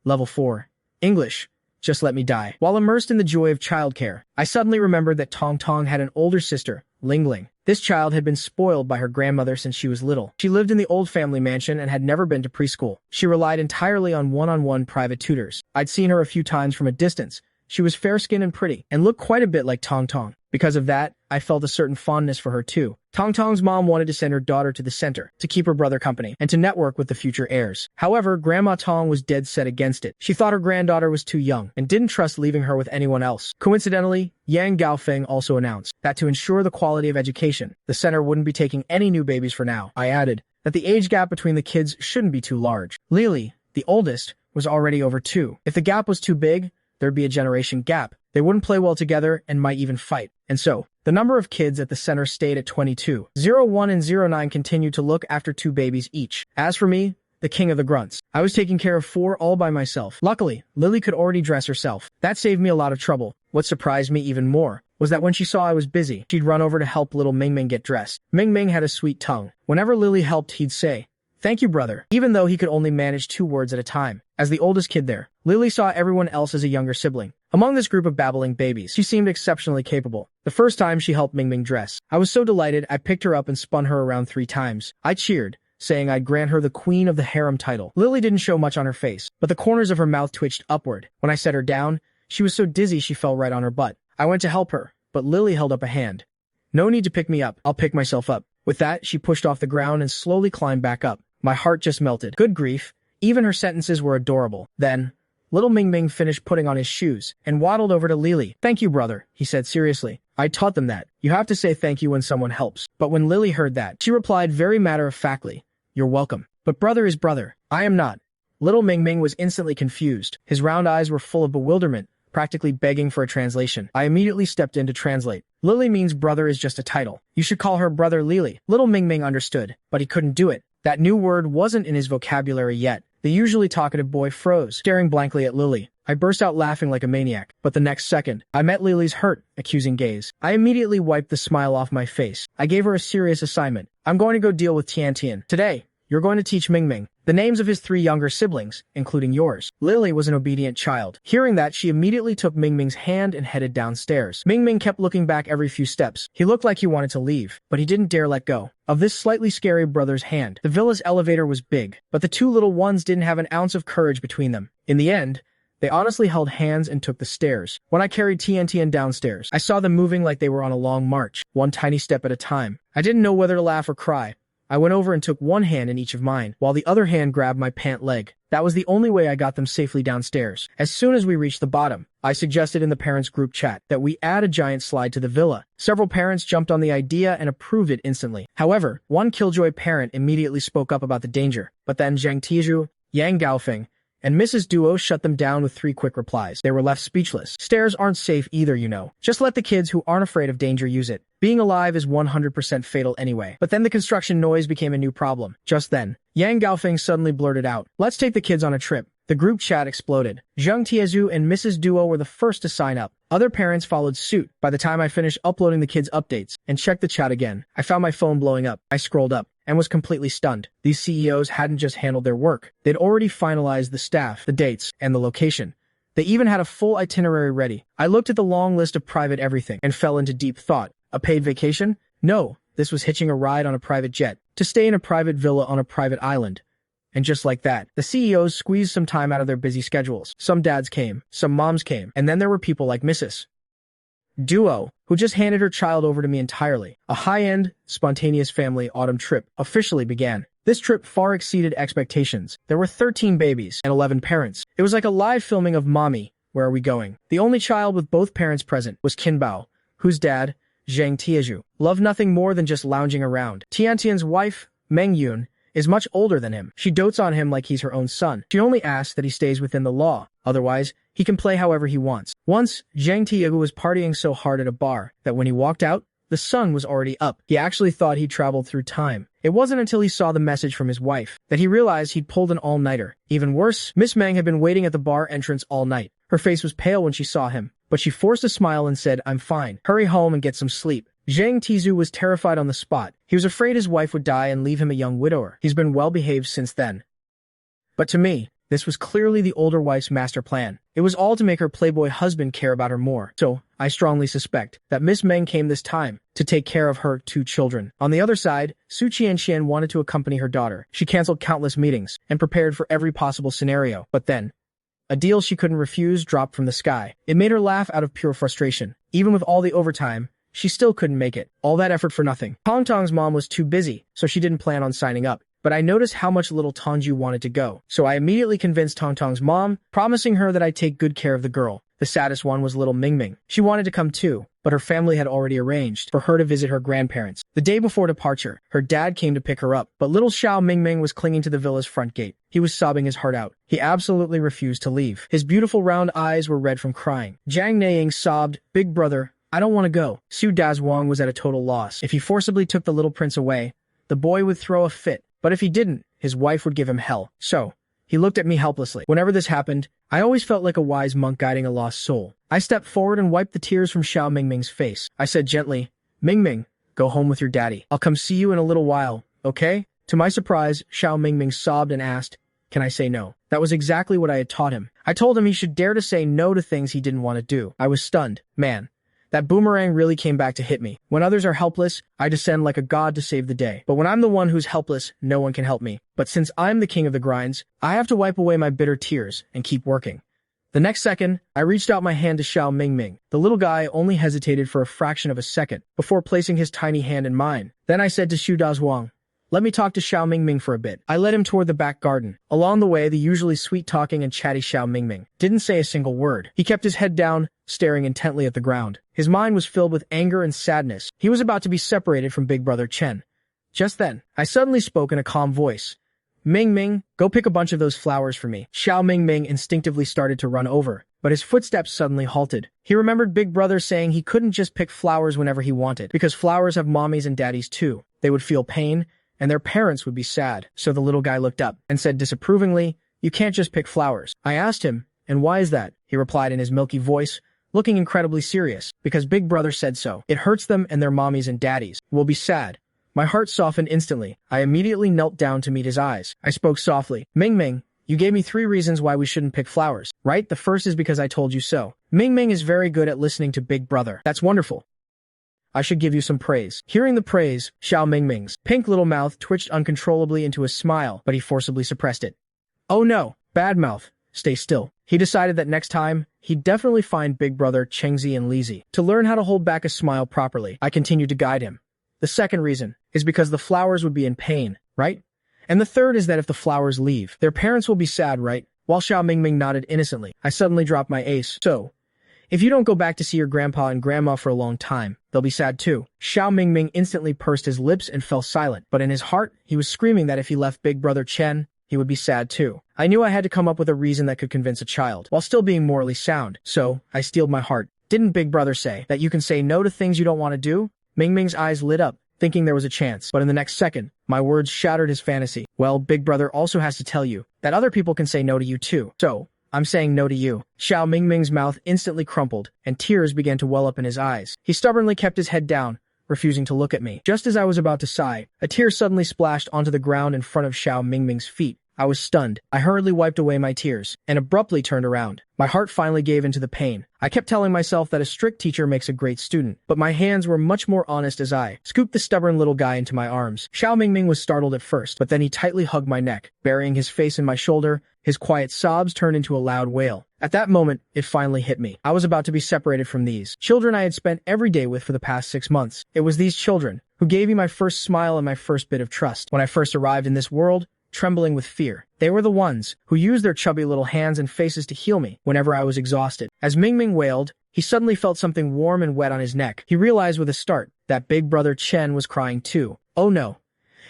Speaker 1: "Level 4. English. Just let me die." While immersed in the joy of childcare, I suddenly remembered that Tong had an older sister, Lingling. This child had been spoiled by her grandmother since she was little. She lived in the old family mansion and had never been to preschool. She relied entirely on one-on-one private tutors. I'd seen her a few times from a distance. She was fair-skinned and pretty, and looked quite a bit like Tong. Because of that, I felt a certain fondness for her too. Tong's mom wanted to send her daughter to the center, to keep her brother company, and to network with the future heirs. However, Grandma Tong was dead set against it. She thought her granddaughter was too young, and didn't trust leaving her with anyone else. Coincidentally, Yang Gaofeng also announced that to ensure the quality of education, the center wouldn't be taking any new babies for now. I added that the age gap between the kids shouldn't be too large. Lily, the oldest, was already over 2. If the gap was too big, there'd be a generation gap. They wouldn't play well together and might even fight. And so, the number of kids at the center stayed at 22. 01 and 09 continued to look after 2 babies each. As for me, the king of the grunts. I was taking care of 4 all by myself. Luckily, Lily could already dress herself. That saved me a lot of trouble. What surprised me even more was that when she saw I was busy, she'd run over to help little Mingming get dressed. Mingming had a sweet tongue. Whenever Lily helped, he'd say, "Thank you, brother," even though he could only manage 2 words at a time. As the oldest kid there, Lily saw everyone else as a younger sibling. Among this group of babbling babies, she seemed exceptionally capable. The first time she helped Mingming dress, I was so delighted I picked her up and spun her around 3 times. I cheered, saying I'd grant her the queen of the harem title. Lily didn't show much on her face, but the corners of her mouth twitched upward. When I set her down, she was so dizzy she fell right on her butt. I went to help her, but Lily held up a hand. "No need to pick me up. I'll pick myself up." With that, she pushed off the ground and slowly climbed back up. My heart just melted. Good grief, even her sentences were adorable. Then, little Mingming finished putting on his shoes and waddled over to Lily. "Thank you, brother," he said seriously. I taught them that. You have to say thank you when someone helps. But when Lily heard that, she replied very matter-of-factly, "You're welcome." But brother is brother. I am not. Little Mingming was instantly confused. His round eyes were full of bewilderment, practically begging for a translation. I immediately stepped in to translate. "Lily means brother is just a title. You should call her brother Lily." Little Mingming understood, but he couldn't do it. That new word wasn't in his vocabulary yet. The usually talkative boy froze, staring blankly at Lily. I burst out laughing like a maniac, but the next second, I met Lily's hurt, accusing gaze. I immediately wiped the smile off my face. I gave her a serious assignment. "I'm going to go deal with Tian. Today, you're going to teach Mingming the names of his 3 younger siblings, including yours." Lily was an obedient child. Hearing that, she immediately took Mingming's hand and headed downstairs. Mingming kept looking back every few steps. He looked like he wanted to leave, but he didn't dare let go of this slightly scary brother's hand. The villa's elevator was big, but the 2 little ones didn't have an ounce of courage between them. In the end, they honestly held hands and took the stairs. When I carried Tian downstairs, I saw them moving like they were on a long march, one tiny step at a time. I didn't know whether to laugh or cry. I went over and took one hand in each of mine, while the other hand grabbed my pant leg. That was the only way I got them safely downstairs. As soon as we reached the bottom, I suggested in the parents' group chat that we add a giant slide to the villa. Several parents jumped on the idea and approved it instantly. However, one killjoy parent immediately spoke up about the danger, but then Zhang Tizhu, Yang Gaofeng, and Mrs. Duo shut them down with 3 quick replies. They were left speechless. Stairs aren't safe either, you know. Just let the kids who aren't afraid of danger use it. Being alive is 100% fatal anyway. But then the construction noise became a new problem. Just then, Yang Gaofeng suddenly blurted out, "Let's take the kids on a trip." The group chat exploded. Zhang Tiezu and Mrs. Duo were the first to sign up. Other parents followed suit. By the time I finished uploading the kids' updates and checked the chat again, I found my phone blowing up. I scrolled up and was completely stunned. These CEOs hadn't just handled their work. They'd already finalized the staff, the dates, and the location. They even had a full itinerary ready. I looked at the long list of private everything and fell into deep thought. A paid vacation? No, this was hitching a ride on a private jet, to stay in a private villa on a private island. And just like that, the CEOs squeezed some time out of their busy schedules. Some dads came, some moms came, and then there were people like Mrs. Duo, who just handed her child over to me entirely. A high-end, spontaneous family autumn trip officially began. This trip far exceeded expectations. There were 13 babies and 11 parents. It was like a live filming of Mommy, Where Are We Going? The only child with both parents present was Kinbao, whose dad, Zhang Tieju, loved nothing more than just lounging around. Tiantian's wife, Meng Yun, is much older than him. She dotes on him like he's her own son. She only asks that he stays within the law. Otherwise, he can play however he wants. Once, Zhang Tieju was partying so hard at a bar that when he walked out, the sun was already up. He actually thought he'd traveled through time. It wasn't until he saw the message from his wife that he realized he'd pulled an all-nighter. Even worse, Miss Meng had been waiting at the bar entrance all night. Her face was pale when she saw him, but she forced a smile and said, "I'm fine. Hurry home and get some sleep." Zhang Tizhu was terrified on the spot. He was afraid his wife would die and leave him a young widower. He's been well-behaved since then. But to me, this was clearly the older wife's master plan. It was all to make her playboy husband care about her more. So, I strongly suspect that Miss Meng came this time to take care of her 2 children. On the other side, Su Qianxian wanted to accompany her daughter. She canceled countless meetings and prepared for every possible scenario. But then, a deal she couldn't refuse dropped from the sky. It made her laugh out of pure frustration. Even with all the overtime, she still couldn't make it. All that effort for nothing. Tong Tong's mom was too busy, so she didn't plan on signing up. But I noticed how much little Tongju wanted to go. So I immediately convinced Tong Tong's mom, promising her that I'd take good care of the girl. The saddest one was little Mingming. She wanted to come too, but her family had already arranged for her to visit her grandparents. The day before departure, her dad came to pick her up, but little Xiao Mingming was clinging to the villa's front gate. He was sobbing his heart out. He absolutely refused to leave. His beautiful round eyes were red from crying. Zhang Neiying sobbed, "Big brother, I don't want to go." Su Dazhuang was at a total loss. If he forcibly took the little prince away, the boy would throw a fit. But if he didn't, his wife would give him hell. So, he looked at me helplessly. Whenever this happened, I always felt like a wise monk guiding a lost soul. I stepped forward and wiped the tears from Xiao Mingming's face. I said gently, Mingming, go home with your daddy. I'll come see you in a little while, okay? To my surprise, Xiao Mingming sobbed and asked, can I say no? That was exactly what I had taught him. I told him he should dare to say no to things he didn't want to do. I was stunned. Man, that boomerang really came back to hit me. When others are helpless, I descend like a god to save the day. But when I'm the one who's helpless, no one can help me. But since I'm the king of the grinds, I have to wipe away my bitter tears and keep working. The next second, I reached out my hand to Xiao Mingming. The little guy only hesitated for a fraction of a second before placing his tiny hand in mine. Then I said to Xu Dazhuang, let me talk to Xiao Mingming for a bit. I led him toward the back garden. Along the way, the usually sweet-talking and chatty Xiao Mingming didn't say a single word. He kept his head down, staring intently at the ground. His mind was filled with anger and sadness. He was about to be separated from Big Brother Chen. Just then, I suddenly spoke in a calm voice. Mingming, go pick a bunch of those flowers for me. Xiao Mingming instinctively started to run over, but his footsteps suddenly halted. He remembered Big Brother saying he couldn't just pick flowers whenever he wanted, because flowers have mommies and daddies too. They would feel pain, and their parents would be sad. So the little guy looked up and said disapprovingly, you can't just pick flowers. I asked him, and why is that? He replied in his milky voice, looking incredibly serious, because Big Brother said so. It hurts them and their mommies and daddies will be sad. My heart softened instantly. I immediately knelt down to meet his eyes. I spoke softly. Mingming, you gave me 3 reasons why we shouldn't pick flowers, right? The first is because I told you so. Mingming is very good at listening to Big Brother. That's wonderful. I should give you some praise. Hearing the praise, Xiao Mingming's pink little mouth twitched uncontrollably into a smile, but he forcibly suppressed it. Oh no, bad mouth. Stay still. He decided that next time, he'd definitely find Big Brother Chengzi and Lizi. To learn how to hold back a smile properly, I continued to guide him. The second reason is because the flowers would be in pain, right? And the third is that if the flowers leave, their parents will be sad, right? While Xiao Mingming nodded innocently, I suddenly dropped my ace. So, if you don't go back to see your grandpa and grandma for a long time, they'll be sad too. Xiao Mingming instantly pursed his lips and fell silent, but in his heart, he was screaming that if he left Big Brother Chen, he would be sad too. I knew I had to come up with a reason that could convince a child, while still being morally sound. So, I steeled my heart. Didn't Big Brother say that you can say no to things you don't want to do? Mingming's eyes lit up, thinking there was a chance. But in the next second, my words shattered his fantasy. Well, Big Brother also has to tell you that other people can say no to you too. So, I'm saying no to you. Xiao Mingming's mouth instantly crumpled, and tears began to well up in his eyes. He stubbornly kept his head down, refusing to look at me. Just as I was about to sigh, a tear suddenly splashed onto the ground in front of Xiao Mingming's feet. I was stunned. I hurriedly wiped away my tears, and abruptly turned around. My heart finally gave in to the pain. I kept telling myself that a strict teacher makes a great student, but my hands were much more honest as I scooped the stubborn little guy into my arms. Xiao Mingming was startled at first, but then he tightly hugged my neck. Burying his face in my shoulder, his quiet sobs turned into a loud wail. At that moment, it finally hit me. I was about to be separated from these children I had spent every day with for the past 6 months. It was these children who gave me my first smile and my first bit of trust. When I first arrived in this world, trembling with fear, they were the ones who used their chubby little hands and faces to heal me whenever I was exhausted. As Mingming wailed, he suddenly felt something warm and wet on his neck. He realized with a start that Big Brother Chen was crying too. Oh no.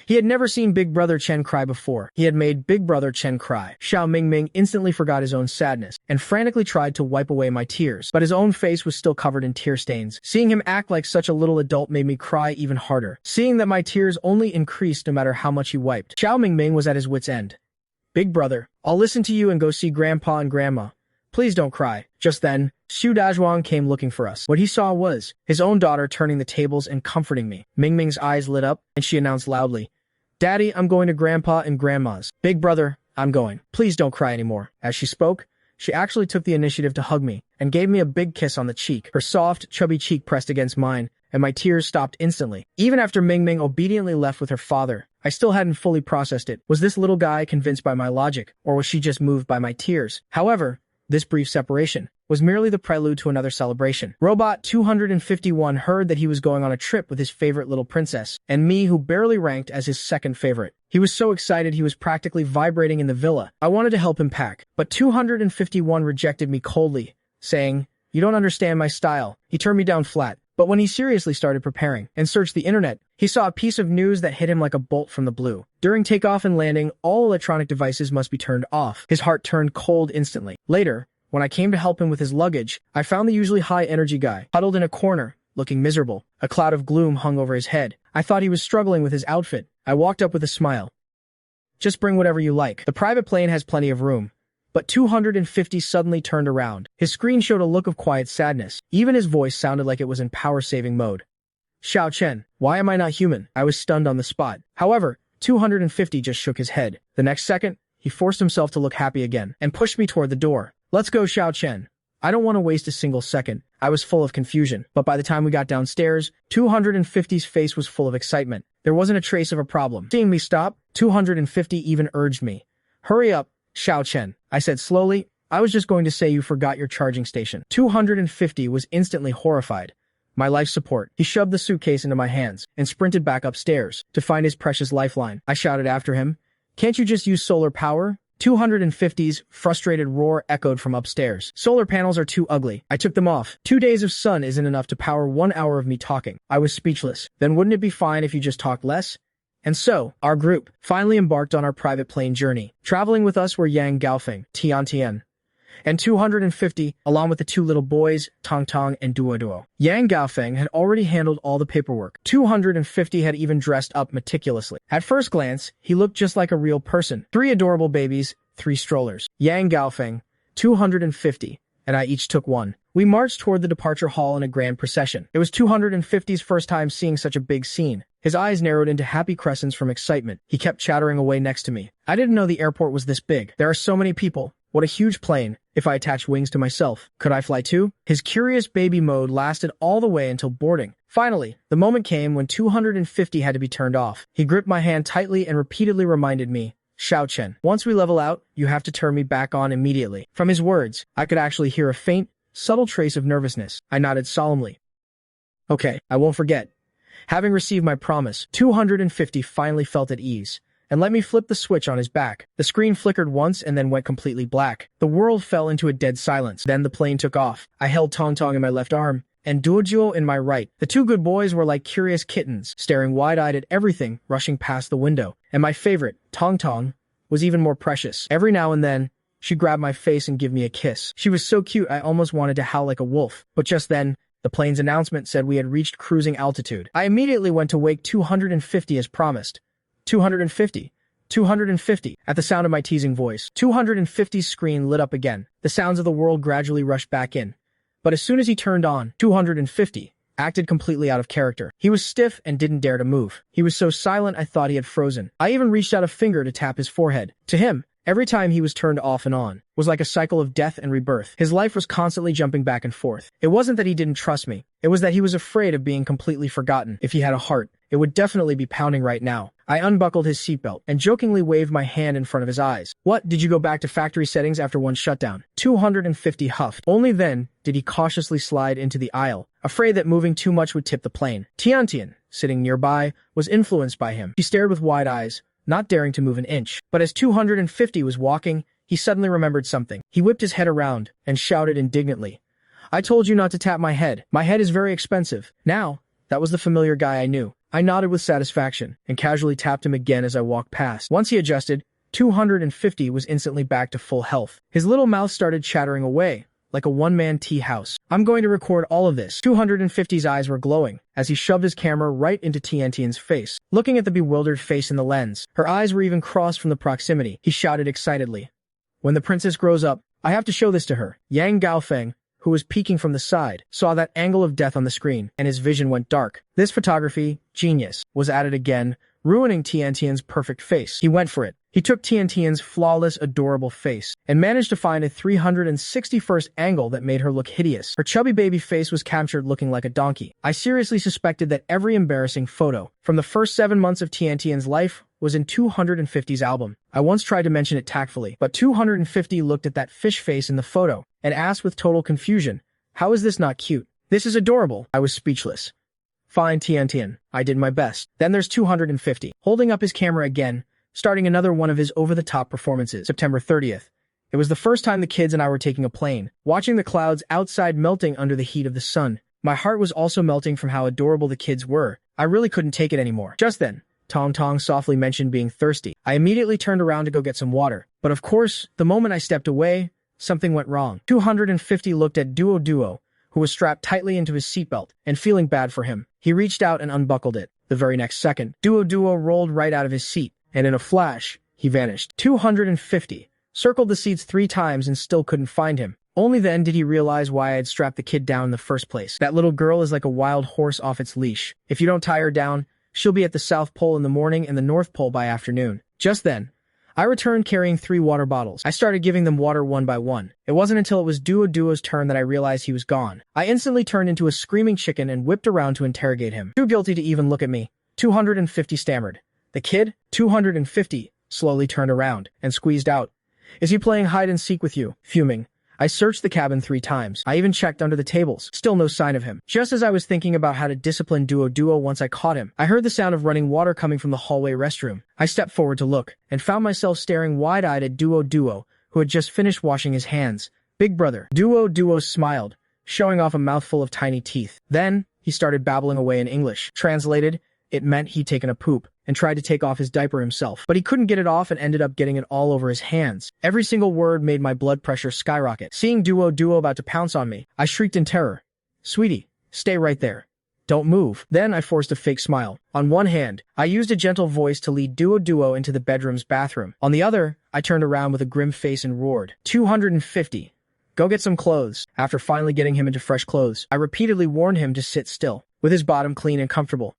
Speaker 1: He had never seen Big Brother Chen cry before. He had made Big Brother Chen cry. Xiao Mingming instantly forgot his own sadness and frantically tried to wipe away my tears, but his own face was still covered in tear stains. Seeing him act like such a little adult made me cry even harder. Seeing that my tears only increased no matter how much he wiped, Xiao Mingming was at his wit's end. Big Brother, I'll listen to you and go see Grandpa and Grandma. Please don't cry. Just then, Xu Dazhuang came looking for us. What he saw was his own daughter turning the tables and comforting me. Mingming's eyes lit up, and she announced loudly, Daddy, I'm going to Grandpa and Grandma's. Big Brother, I'm going. Please don't cry anymore. As she spoke, she actually took the initiative to hug me and gave me a big kiss on the cheek. Her soft, chubby cheek pressed against mine, and my tears stopped instantly. Even after Mingming obediently left with her father, I still hadn't fully processed it. Was this little guy convinced by my logic, or was she just moved by my tears? However, this brief separation was merely the prelude to another celebration. Robot 251 heard that he was going on a trip with his favorite little princess, and me, who barely ranked as his second favorite. He was so excited he was practically vibrating in the villa. I wanted to help him pack, but 251 rejected me coldly, saying, You don't understand my style. He turned me down flat. But when he seriously started preparing and searched the internet, he saw a piece of news that hit him like a bolt from the blue. During takeoff and landing, all electronic devices must be turned off. His heart turned cold instantly. Later, when I came to help him with his luggage, I found the usually high-energy guy, huddled in a corner, looking miserable. A cloud of gloom hung over his head. I thought he was struggling with his outfit. I walked up with a smile. Just bring whatever you like. The private plane has plenty of room. But 250 suddenly turned around. His screen showed a look of quiet sadness. Even his voice sounded like it was in power-saving mode. Xiao Chen, why am I not human? I was stunned on the spot. However, 250 just shook his head. The next second, he forced himself to look happy again and pushed me toward the door. Let's go, Xiao Chen. I don't want to waste a single second. I was full of confusion, but by the time we got downstairs, 250's face was full of excitement. There wasn't a trace of a problem. Seeing me stop, 250 even urged me. Hurry up, Xiao Chen, I said slowly. I was just going to say you forgot your charging station. 250 was instantly horrified. My life support. He shoved the suitcase into my hands and sprinted back upstairs to find his precious lifeline. I shouted after him, "Can't you just use solar power?" 250's frustrated roar echoed from upstairs. Solar panels are too ugly. I took them off. 2 days of sun isn't enough to power 1 hour of me talking. I was speechless. Then wouldn't it be fine if you just talked less? And so, our group finally embarked on our private plane journey. Traveling with us were Yang Gaofeng, Tian, and 250, along with the two little boys, Tong Tong and Duo. Yang Gaofeng had already handled all the paperwork. 250 had even dressed up meticulously. At first glance, he looked just like a real person. 3 adorable babies, 3 strollers. Yang Gaofeng, 250, and I each took one. We marched toward the departure hall in a grand procession. It was 250's first time seeing such a big scene. His eyes narrowed into happy crescents from excitement. He kept chattering away next to me. I didn't know the airport was this big. There are so many people. What a huge plane. If I attached wings to myself, could I fly too? His curious baby mode lasted all the way until boarding. Finally, the moment came when 250 had to be turned off. He gripped my hand tightly and repeatedly reminded me, "Xiao Chen, once we level out, you have to turn me back on immediately." From his words, I could actually hear a faint, subtle trace of nervousness. I nodded solemnly. Okay, I won't forget. Having received my promise, 250 finally felt at ease and let me flip the switch on his back. The screen flickered once and then went completely black. The world fell into a dead silence. Then the plane took off. I held Tong Tong in my left arm and Duo in my right. The two good boys were like curious kittens, staring wide-eyed at everything rushing past the window. And my favorite, Tong Tong, was even more precious. Every now and then, she grabbed my face and gave me a kiss. She was so cute I almost wanted to howl like a wolf. But just then, the plane's announcement said we had reached cruising altitude. I immediately went to wake 250 as promised. 250. 250. At the sound of my teasing voice, 250's screen lit up again. The sounds of the world gradually rushed back in. But as soon as he turned on, 250 acted completely out of character. He was stiff and didn't dare to move. He was so silent I thought he had frozen. I even reached out a finger to tap his forehead. To him, every time he was turned off and on was like a cycle of death and rebirth. His life was constantly jumping back and forth. It wasn't that he didn't trust me. It was that he was afraid of being completely forgotten. If he had a heart, it would definitely be pounding right now. I unbuckled his seatbelt and jokingly waved my hand in front of his eyes. What, did you go back to factory settings after one shutdown? 250 huffed. Only then did he cautiously slide into the aisle, afraid that moving too much would tip the plane. Tian, sitting nearby, was influenced by him. He stared with wide eyes, not daring to move an inch. But as 250 was walking, he suddenly remembered something. He whipped his head around and shouted indignantly, "I told you not to tap my head. My head is very expensive." Now, that was the familiar guy I knew. I nodded with satisfaction and casually tapped him again as I walked past. Once he adjusted, 250 was instantly back to full health. His little mouth started chattering away, like a one-man tea house. I'm going to record all of this. 250's eyes were glowing as he shoved his camera right into Tian's face. Looking at the bewildered face in the lens, her eyes were even crossed from the proximity. He shouted excitedly, "When the princess grows up, I have to show this to her." Yang Gaofeng, who was peeking from the side, saw that angle of death on the screen, and his vision went dark. This photography, genius, was at it again, ruining Tian's perfect face. He went for it. He took Tian's flawless, adorable face and managed to find a 361st angle that made her look hideous. Her chubby baby face was captured looking like a donkey. I seriously suspected that every embarrassing photo from the first 7 months of Tian's life was in 250's album. I once tried to mention it tactfully, but 250 looked at that fish face in the photo and asked with total confusion, "How is this not cute?" "This is adorable." I was speechless. "Fine, Tian. I did my best." Then there's 250, holding up his camera again, starting another one of his over-the-top performances. September 30th. It was the first time the kids and I were taking a plane, watching the clouds outside melting under the heat of the sun. My heart was also melting from how adorable the kids were. I really couldn't take it anymore. Just then, Tong Tong softly mentioned being thirsty. I immediately turned around to go get some water. But of course, the moment I stepped away, something went wrong. 250 looked at Duo, who was strapped tightly into his seatbelt, and feeling bad for him, he reached out and unbuckled it. The very next second, Duo rolled right out of his seat, and in a flash, he vanished. 250. Circled the seats 3 times and still couldn't find him. Only then did he realize why I had strapped the kid down in the first place. That little girl is like a wild horse off its leash. If you don't tie her down, she'll be at the South Pole in the morning and the North Pole by afternoon. Just then, I returned carrying 3 water bottles. I started giving them water one by one. It wasn't until it was Duo's turn that I realized he was gone. I instantly turned into a screaming chicken and whipped around to interrogate him. Too guilty to even look at me. 250 stammered. The kid, 250, slowly turned around and squeezed out. Is he playing hide and seek with you? Fuming. I searched the cabin 3 times. I even checked under the tables. Still no sign of him. Just as I was thinking about how to discipline Duo once I caught him, I heard the sound of running water coming from the hallway restroom. I stepped forward to look, and found myself staring wide-eyed at Duo, who had just finished washing his hands. Big brother. Duo smiled, showing off a mouthful of tiny teeth. Then, he started babbling away in English. Translated, it meant he'd taken a poop, and tried to take off his diaper himself. But he couldn't get it off and ended up getting it all over his hands. Every single word made my blood pressure skyrocket. Seeing Duo about to pounce on me, I shrieked in terror. Sweetie, stay right there. Don't move. Then I forced a fake smile. On one hand, I used a gentle voice to lead Duo into the bedroom's bathroom. On the other, I turned around with a grim face and roared. 250. Go get some clothes. After finally getting him into fresh clothes, I repeatedly warned him to sit still, with his bottom clean and comfortable.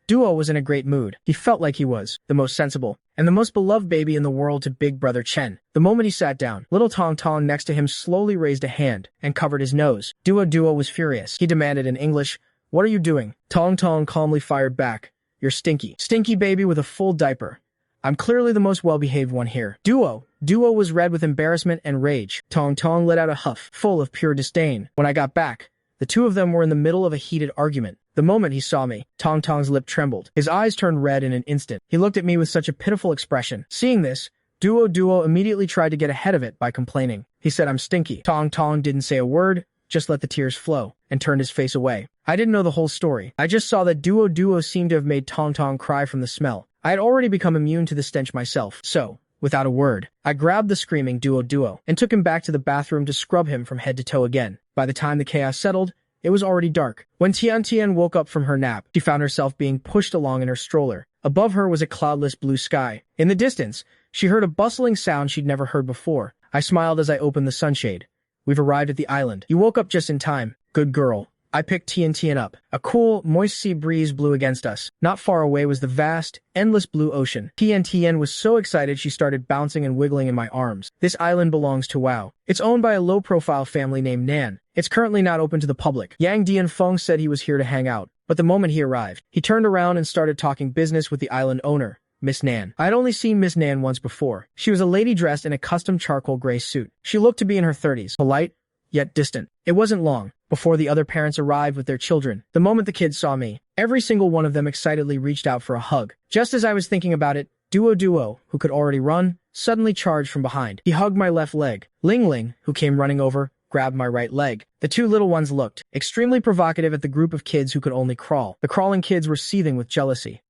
Speaker 1: Duo was in a great mood. He felt like he was the most sensible and the most beloved baby in the world to Big Brother Chen. The moment he sat down, little Tong next to him slowly raised a hand and covered his nose. Duo was furious. He demanded in English, "What are you doing?" Tong calmly fired back, "You're stinky. Stinky baby with a full diaper. I'm clearly the most well-behaved one here." Duo was red with embarrassment and rage. Tong let out a huff, full of pure disdain. When I got back, the two of them were in the middle of a heated argument. The moment he saw me, Tong's lip trembled. His eyes turned red in an instant. He looked at me with such a pitiful expression. Seeing this, Duo immediately tried to get ahead of it by complaining. He said I'm stinky. Tong didn't say a word, just let the tears flow, and turned his face away. I didn't know the whole story. I just saw that Duo seemed to have made Tong cry from the smell. I had already become immune to the stench myself, so, without a word, I grabbed the screaming Duo and took him back to the bathroom to scrub him from head to toe again. By the time the chaos settled, it was already dark. When Tian woke up from her nap, she found herself being pushed along in her stroller. Above her was a cloudless blue sky. In the distance, she heard a bustling sound she'd never heard before. I smiled as I opened the sunshade. We've arrived at the island. You woke up just in time. Good girl. I picked Tian up. A cool, moist sea breeze blew against us. Not far away was the vast, endless blue ocean. Tian was so excited she started bouncing and wiggling in my arms. This island belongs to WoW. It's owned by a low-profile family named Nan. It's currently not open to the public. Yang Dianfeng said he was here to hang out, but the moment he arrived, he turned around and started talking business with the island owner, Miss Nan. I had only seen Miss Nan once before. She was a lady dressed in a custom charcoal gray suit. She looked to be in her 30s, polite, yet distant. It wasn't long before the other parents arrived with their children. The moment the kids saw me, every single one of them excitedly reached out for a hug. Just as I was thinking about it, Duo, who could already run, suddenly charged from behind. He hugged my left leg. Ling, who came running over, grabbed my right leg. The two little ones looked extremely provocative at the group of kids who could only crawl. The crawling kids were seething with jealousy.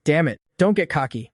Speaker 1: Damn it, don't get cocky.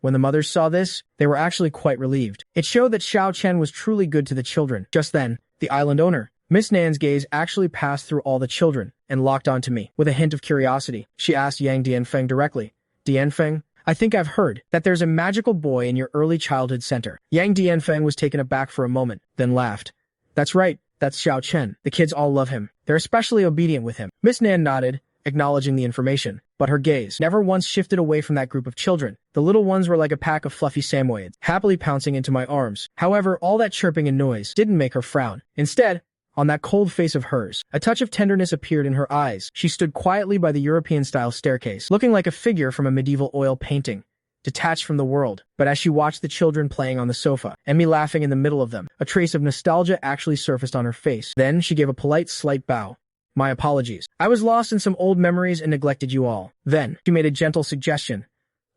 Speaker 1: When the mothers saw this, they were actually quite relieved. It showed that Xiao Chen was truly good to the children. Just then, the island owner, Miss Nan's gaze actually passed through all the children and locked onto me. With a hint of curiosity, she asked Yang Dianfeng directly, Dianfeng, I think I've heard that there's a magical boy in your early childhood center. Yang Dianfeng was taken aback for a moment, then laughed. That's right, that's Xiao Chen. The kids all love him. They're especially obedient with him. Miss Nan nodded, acknowledging the information, but her gaze never once shifted away from that group of children. The little ones were like a pack of fluffy Samoyeds, happily pouncing into my arms. However, all that chirping and noise didn't make her frown. Instead, on that cold face of hers, a touch of tenderness appeared in her eyes. She stood quietly by the European-style staircase, looking like a figure from a medieval oil painting, detached from the world. But as she watched the children playing on the sofa, and me laughing in the middle of them, a trace of nostalgia actually surfaced on her face. Then she gave a polite, slight bow. My apologies. I was lost in some old memories and neglected you all. Then, she made a gentle suggestion.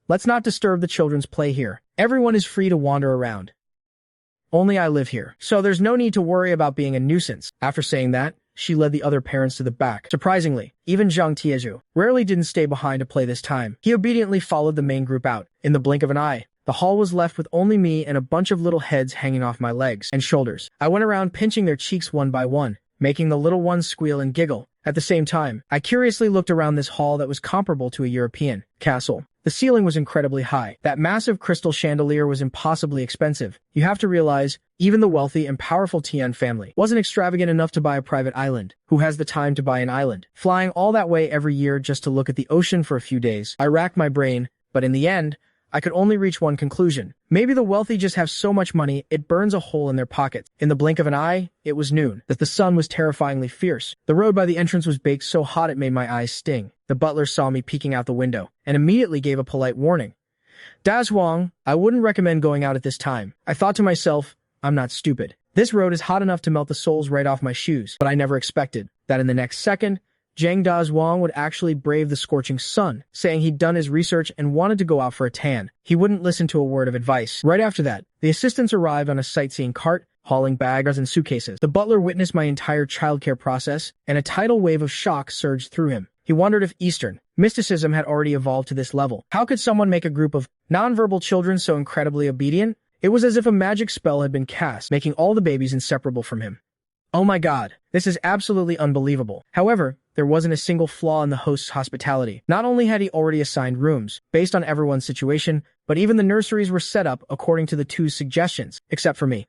Speaker 1: Let's not disturb the children's play here. Everyone is free to wander around. Only I live here, so there's no need to worry about being a nuisance. After saying that, she led the other parents to the back. Surprisingly, even Zhang Tieju rarely didn't stay behind to play this time. He obediently followed the main group out. In the blink of an eye, the hall was left with only me and a bunch of little heads hanging off my legs and shoulders. I went around pinching their cheeks one by one, making the little ones squeal and giggle. At the same time, I curiously looked around this hall that was comparable to a European castle. The ceiling was incredibly high. That massive crystal chandelier was impossibly expensive. You have to realize, even the wealthy and powerful Tian family wasn't extravagant enough to buy a private island. Who has the time to buy an island? Flying all that way every year just to look at the ocean for a few days. I racked my brain, but in the end, I could only reach one conclusion. Maybe the wealthy just have so much money, it burns a hole in their pockets. In the blink of an eye, it was noon. That the sun was terrifyingly fierce. The road by the entrance was baked so hot it made my eyes sting. The butler saw me peeking out the window, and immediately gave a polite warning. "Das Wang, I wouldn't recommend going out at this time." I thought to myself, I'm not stupid. This road is hot enough to melt the soles right off my shoes, but I never expected that in the next second, Zhang Dazhuang would actually brave the scorching sun, saying he'd done his research and wanted to go out for a tan. He wouldn't listen to a word of advice. Right after that, the assistants arrived on a sightseeing cart, hauling bags and suitcases. The butler witnessed my entire childcare process, and a tidal wave of shock surged through him. He wondered if Eastern mysticism had already evolved to this level. How could someone make a group of nonverbal children so incredibly obedient? It was as if a magic spell had been cast, making all the babies inseparable from him. Oh my god, this is absolutely unbelievable. However, there wasn't a single flaw in the host's hospitality. Not only had he already assigned rooms, based on everyone's situation, but even the nurseries were set up according to the two's suggestions, except for me.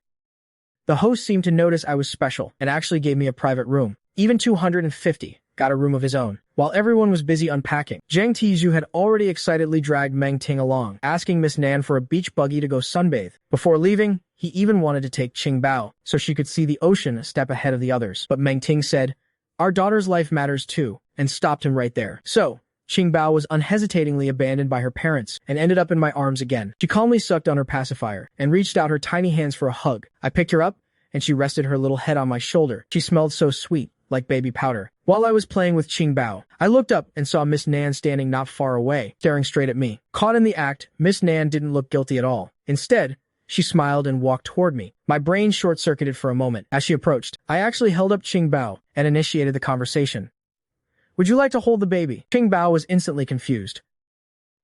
Speaker 1: The host seemed to notice I was special, and actually gave me a private room. Even 250 got a room of his own. While everyone was busy unpacking, Zhang Tizhu had already excitedly dragged Meng Ting along, asking Miss Nan for a beach buggy to go sunbathe. Before leaving, he even wanted to take Qing Bao, so she could see the ocean a step ahead of the others. But Meng Ting said, "Our daughter's life matters too," and stopped him right there. So, Qing Bao was unhesitatingly abandoned by her parents, and ended up in my arms again. She calmly sucked on her pacifier, and reached out her tiny hands for a hug. I picked her up, and she rested her little head on my shoulder. She smelled so sweet, like baby powder. While I was playing with Qing Bao, I looked up and saw Miss Nan standing not far away, staring straight at me. Caught in the act, Miss Nan didn't look guilty at all. Instead, she smiled and walked toward me. My brain short-circuited for a moment. As she approached, I actually held up Qing Bao and initiated the conversation. "Would you like to hold the baby?" Qing Bao was instantly confused.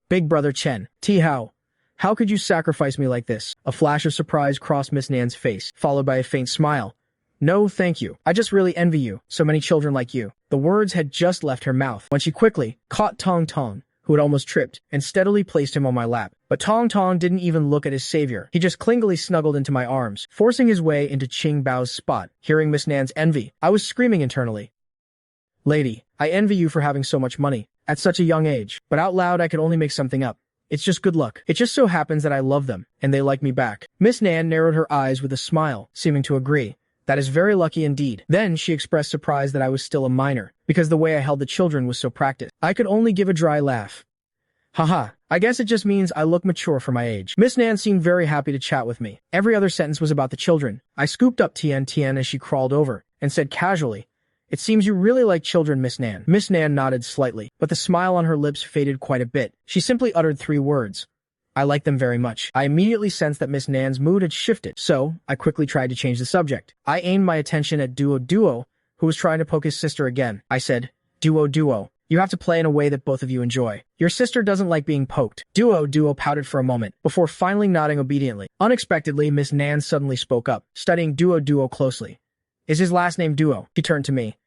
Speaker 1: "Big brother Chen, Ti Hao, how could you sacrifice me like this?" A flash of surprise crossed Miss Nan's face, followed by a faint smile. "No, thank you. I just really envy you, so many children like you." The words had just left her mouth when she quickly caught Tong Tong, who had almost tripped, and steadily placed him on my lap. But Tong Tong didn't even look at his savior. He just clingily snuggled into my arms, forcing his way into Qing Bao's spot. Hearing Miss Nan's envy, I was screaming internally, "Lady, I envy you for having so much money at such a young age." But out loud, I could only make something up. "It's just good luck. It just so happens that I love them, and they like me back." Miss Nan narrowed her eyes with a smile, seeming to agree. "That is very lucky indeed." Then she expressed surprise that I was still a minor, because the way I held the children was so practiced. I could only give a dry laugh. "Haha, I guess it just means I look mature for my age." Miss Nan seemed very happy to chat with me. Every other sentence was about the children. I scooped up Tian Tian as she crawled over, and said casually, "It seems you really like children, Miss Nan." Miss Nan nodded slightly, but the smile on her lips faded quite a bit. She simply uttered 3 words. "I like them very much." I immediately sensed that Miss Nan's mood had shifted, so I quickly tried to change the subject. I aimed my attention at Duo, who was trying to poke his sister again. I said, Duo, you have to play in a way that both of you enjoy. Your sister doesn't like being poked." Duo pouted for a moment, before finally nodding obediently. Unexpectedly, Miss Nan suddenly spoke up, studying Duo closely. "Is his last name Duo?" She turned to me.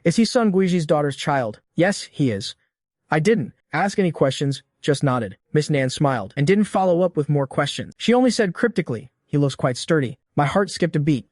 Speaker 1: "Is he Sun Guiji's daughter's child?" "Yes, he is." I didn't ask any questions, just nodded. Miss Nan smiled, and didn't follow up with more questions. She only said cryptically, "He looks quite sturdy." My heart skipped a beat.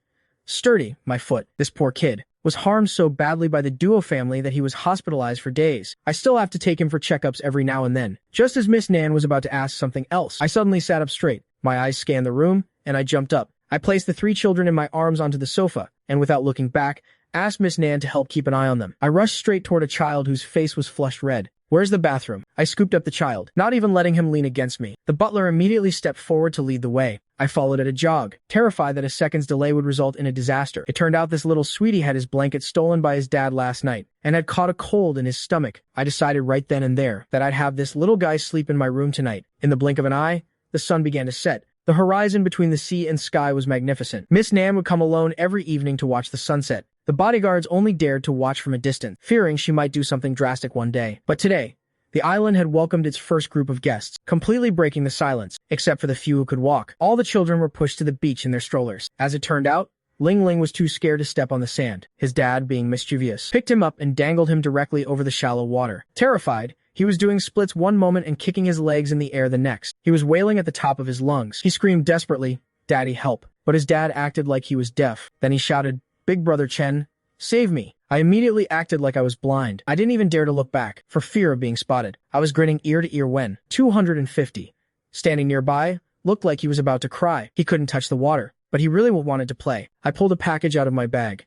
Speaker 1: Sturdy, my foot. This poor kid was harmed so badly by the Duo family that he was hospitalized for days. I still have to take him for checkups every now and then. Just as Miss Nan was about to ask something else, I suddenly sat up straight. My eyes scanned the room, and I jumped up. I placed the 3 children in my arms onto the sofa, and without looking back, asked Miss Nan to help keep an eye on them. I rushed straight toward a child whose face was flushed red. "Where's the bathroom?" I scooped up the child, not even letting him lean against me. The butler immediately stepped forward to lead the way. I followed at a jog, terrified that a second's delay would result in a disaster. It turned out this little sweetie had his blanket stolen by his dad last night, and had caught a cold in his stomach. I decided right then and there that I'd have this little guy sleep in my room tonight. In the blink of an eye, the sun began to set. The horizon between the sea and sky was magnificent. Miss Nan would come alone every evening to watch the sunset. The bodyguards only dared to watch from a distance, fearing she might do something drastic one day. But today, the island had welcomed its first group of guests, completely breaking the silence, except for the few who could walk. All the children were pushed to the beach in their strollers. As it turned out, Ling Ling was too scared to step on the sand. His dad, being mischievous, picked him up and dangled him directly over the shallow water. Terrified, He was doing splits one moment and kicking his legs in the air the next. He was wailing at the top of his lungs. He screamed desperately, "Daddy, help." But his dad acted like he was deaf. Then he shouted, "Big brother Chen, save me." I immediately acted like I was blind. I didn't even dare to look back, for fear of being spotted. I was grinning ear to ear when 250, standing nearby, looked like he was about to cry. He couldn't touch the water, but he really wanted to play. I pulled a package out of my bag.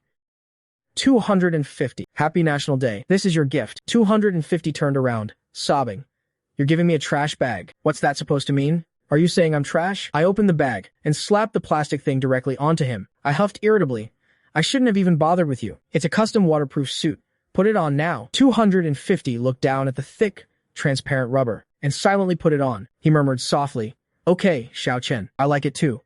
Speaker 1: 250. Happy National Day. This is your gift. 250 turned around, sobbing. You're giving me a trash bag. What's that supposed to mean? Are you saying I'm trash? I opened the bag and slapped the plastic thing directly onto him. I huffed irritably. I shouldn't have even bothered with you. It's a custom waterproof suit. Put it on now. 250 looked down at the thick, transparent rubber and silently put it on. He murmured softly, "Okay, Xiao Chen. I like it too."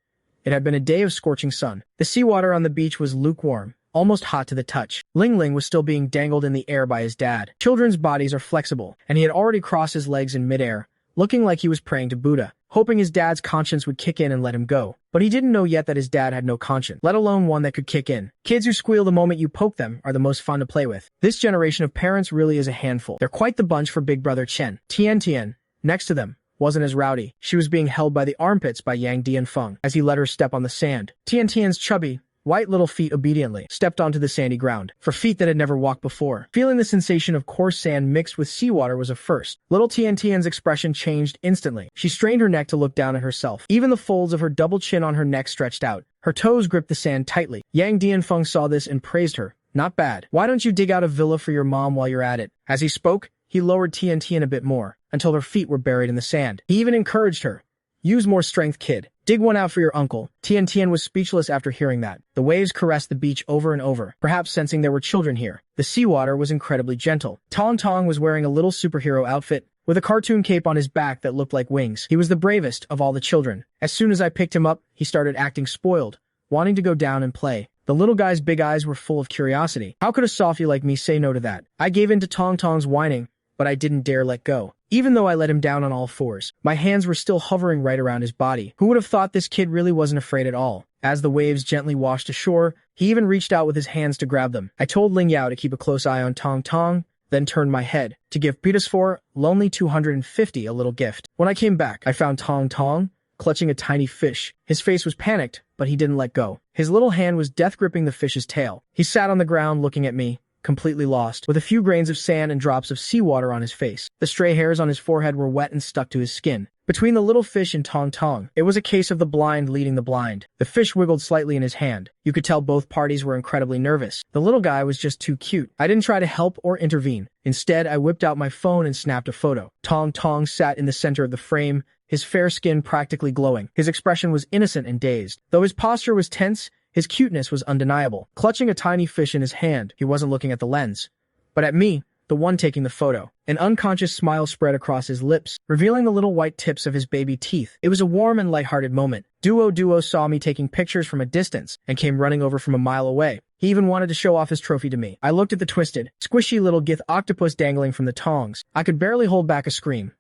Speaker 1: It had been a day of scorching sun. The seawater on the beach was lukewarm, almost hot to the touch. Ling Ling was still being dangled in the air by his dad. Children's bodies are flexible, and he had already crossed his legs in midair, looking like he was praying to Buddha, hoping his dad's conscience would kick in and let him go. But he didn't know yet that his dad had no conscience, let alone one that could kick in. Kids who squeal the moment you poke them are the most fun to play with. This generation of parents really is a handful. They're quite the bunch for Big Brother Chen. Tian, next to them, wasn't as rowdy. She was being held by the armpits by Yang Dianfeng as he let her step on the sand. Tian's chubby, white little feet obediently stepped onto the sandy ground, for feet that had never walked before. Feeling the sensation of coarse sand mixed with seawater was a first. Little Tian's expression changed instantly. She strained her neck to look down at herself. Even the folds of her double chin on her neck stretched out. Her toes gripped the sand tightly. Yang Dianfeng saw this and praised her. "Not bad. Why don't you dig out a villa for your mom while you're at it?" As he spoke, he lowered Tian a bit more, until her feet were buried in the sand. He even encouraged her. "Use more strength, kid. Dig one out for your uncle." Tian was speechless after hearing that. The waves caressed the beach over and over, perhaps sensing there were children here. The seawater was incredibly gentle. Tong was wearing a little superhero outfit, with a cartoon cape on his back that looked like wings. He was the bravest of all the children. As soon as I picked him up, he started acting spoiled, wanting to go down and play. The little guy's big eyes were full of curiosity. How could a softie like me say no to that? I gave in to Tong's whining, but I didn't dare let go. Even though I let him down on all fours, my hands were still hovering right around his body. Who would have thought this kid really wasn't afraid at all? As the waves gently washed ashore, he even reached out with his hands to grab them. I told Ling Yao to keep a close eye on Tong, then turned my head to give Peter's lonely 250 a little gift. When I came back, I found Tong clutching a tiny fish. His face was panicked, but he didn't let go. His little hand was death-gripping the fish's tail. He sat on the ground looking at me, completely lost, with a few grains of sand and drops of seawater on his face. The stray hairs on his forehead were wet and stuck to his skin. Between the little fish and Tong, it was a case of the blind leading the blind. The fish wiggled slightly in his hand. You could tell both parties were incredibly nervous. The little guy was just too cute. I didn't try to help or intervene. Instead, I whipped out my phone and snapped a photo. Tong sat in the center of the frame, his fair skin practically glowing. His expression was innocent and dazed. Though his posture was tense, his cuteness was undeniable. Clutching a tiny fish in his hand, he wasn't looking at the lens, but at me, the one taking the photo. An unconscious smile spread across his lips, revealing the little white tips of his baby teeth. It was a warm and lighthearted moment. Duo saw me taking pictures from a distance and came running over from a mile away. He even wanted to show off his trophy to me. I looked at the twisted, squishy little gith octopus dangling from the tongs. I could barely hold back a scream.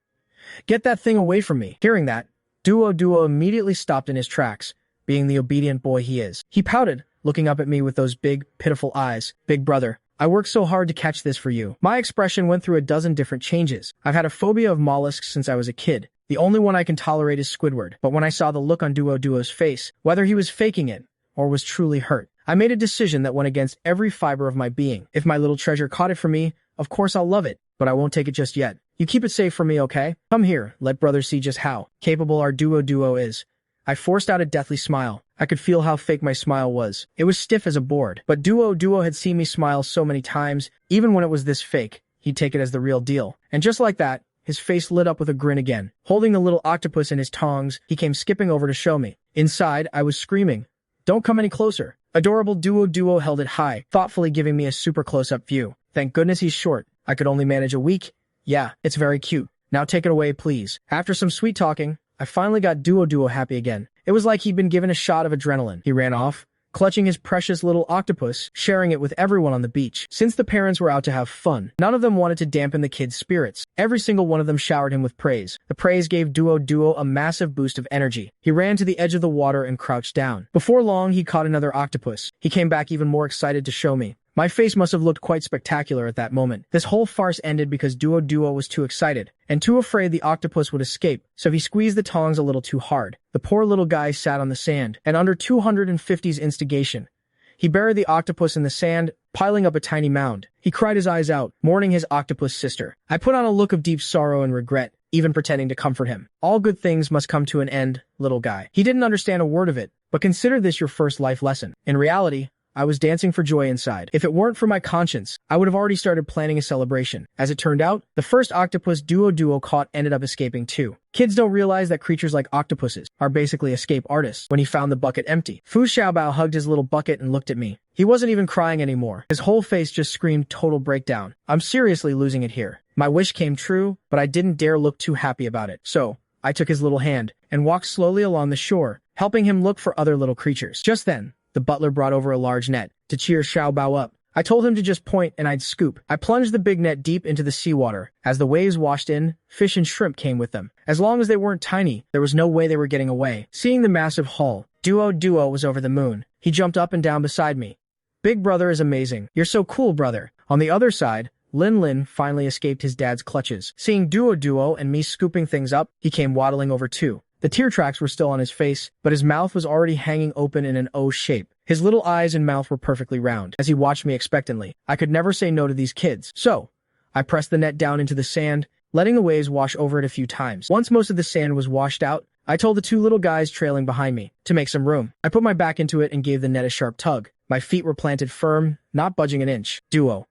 Speaker 1: "Get that thing away from me." Hearing that, Duo immediately stopped in his tracks, being the obedient boy he is. He pouted, looking up at me with those big, pitiful eyes. "Big brother, I worked so hard to catch this for you." My expression went through a dozen different changes. I've had a phobia of mollusks since I was a kid. The only one I can tolerate is Squidward. But when I saw the look on Duo's face, whether he was faking it or was truly hurt, I made a decision that went against every fiber of my being. If my little treasure caught it for me, of course I'll love it, but I won't take it just yet. You keep it safe for me, okay? Come here, let brother see just how capable our Duo is. I forced out a deathly smile. I could feel how fake my smile was. It was stiff as a board. But Duo had seen me smile so many times, even when it was this fake, he'd take it as the real deal. And just like that, his face lit up with a grin again. Holding the little octopus in his tongs, he came skipping over to show me. Inside, I was screaming, "Don't come any closer." Adorable Duo held it high, thoughtfully giving me a super close-up view. Thank goodness he's short. I could only manage a week. Yeah, it's very cute. Now take it away, please. After some sweet talking, I finally got Duo happy again. It was like he'd been given a shot of adrenaline. He ran off, clutching his precious little octopus, sharing it with everyone on the beach. Since the parents were out to have fun, none of them wanted to dampen the kid's spirits. Every single one of them showered him with praise. The praise gave Duo a massive boost of energy. He ran to the edge of the water and crouched down. Before long, he caught another octopus. He came back even more excited to show me. My face must have looked quite spectacular at that moment. This whole farce ended because Duo was too excited and too afraid the octopus would escape, so he squeezed the tongs a little too hard. The poor little guy sat on the sand, and under 250's instigation, he buried the octopus in the sand, piling up a tiny mound. He cried his eyes out, mourning his octopus sister. I put on a look of deep sorrow and regret, even pretending to comfort him. All good things must come to an end, little guy. He didn't understand a word of it, but consider this your first life lesson. In reality, I was dancing for joy inside. If it weren't for my conscience, I would have already started planning a celebration. As it turned out, the first octopus Duo caught ended up escaping too. Kids don't realize that creatures like octopuses are basically escape artists. When he found the bucket empty, Fu Xiaobao hugged his little bucket and looked at me. He wasn't even crying anymore. His whole face just screamed total breakdown. I'm seriously losing it here. My wish came true, but I didn't dare look too happy about it. So, I took his little hand and walked slowly along the shore, helping him look for other little creatures. Just then, the butler brought over a large net to cheer Xiaobao up. I told him to just point and I'd scoop. I plunged the big net deep into the seawater. As the waves washed in, fish and shrimp came with them. As long as they weren't tiny, there was no way they were getting away. Seeing the massive haul, Duo was over the moon. He jumped up and down beside me. Big brother is amazing. You're so cool, brother. On the other side, Lin finally escaped his dad's clutches. Seeing Duo and me scooping things up, he came waddling over too. The tear tracks were still on his face, but his mouth was already hanging open in an O shape. His little eyes and mouth were perfectly round. As he watched me expectantly, I could never say no to these kids. So, I pressed the net down into the sand, letting the waves wash over it a few times. Once most of the sand was washed out, I told the two little guys trailing behind me to make some room. I put my back into it and gave the net a sharp tug. My feet were planted firm, not budging an inch. Duo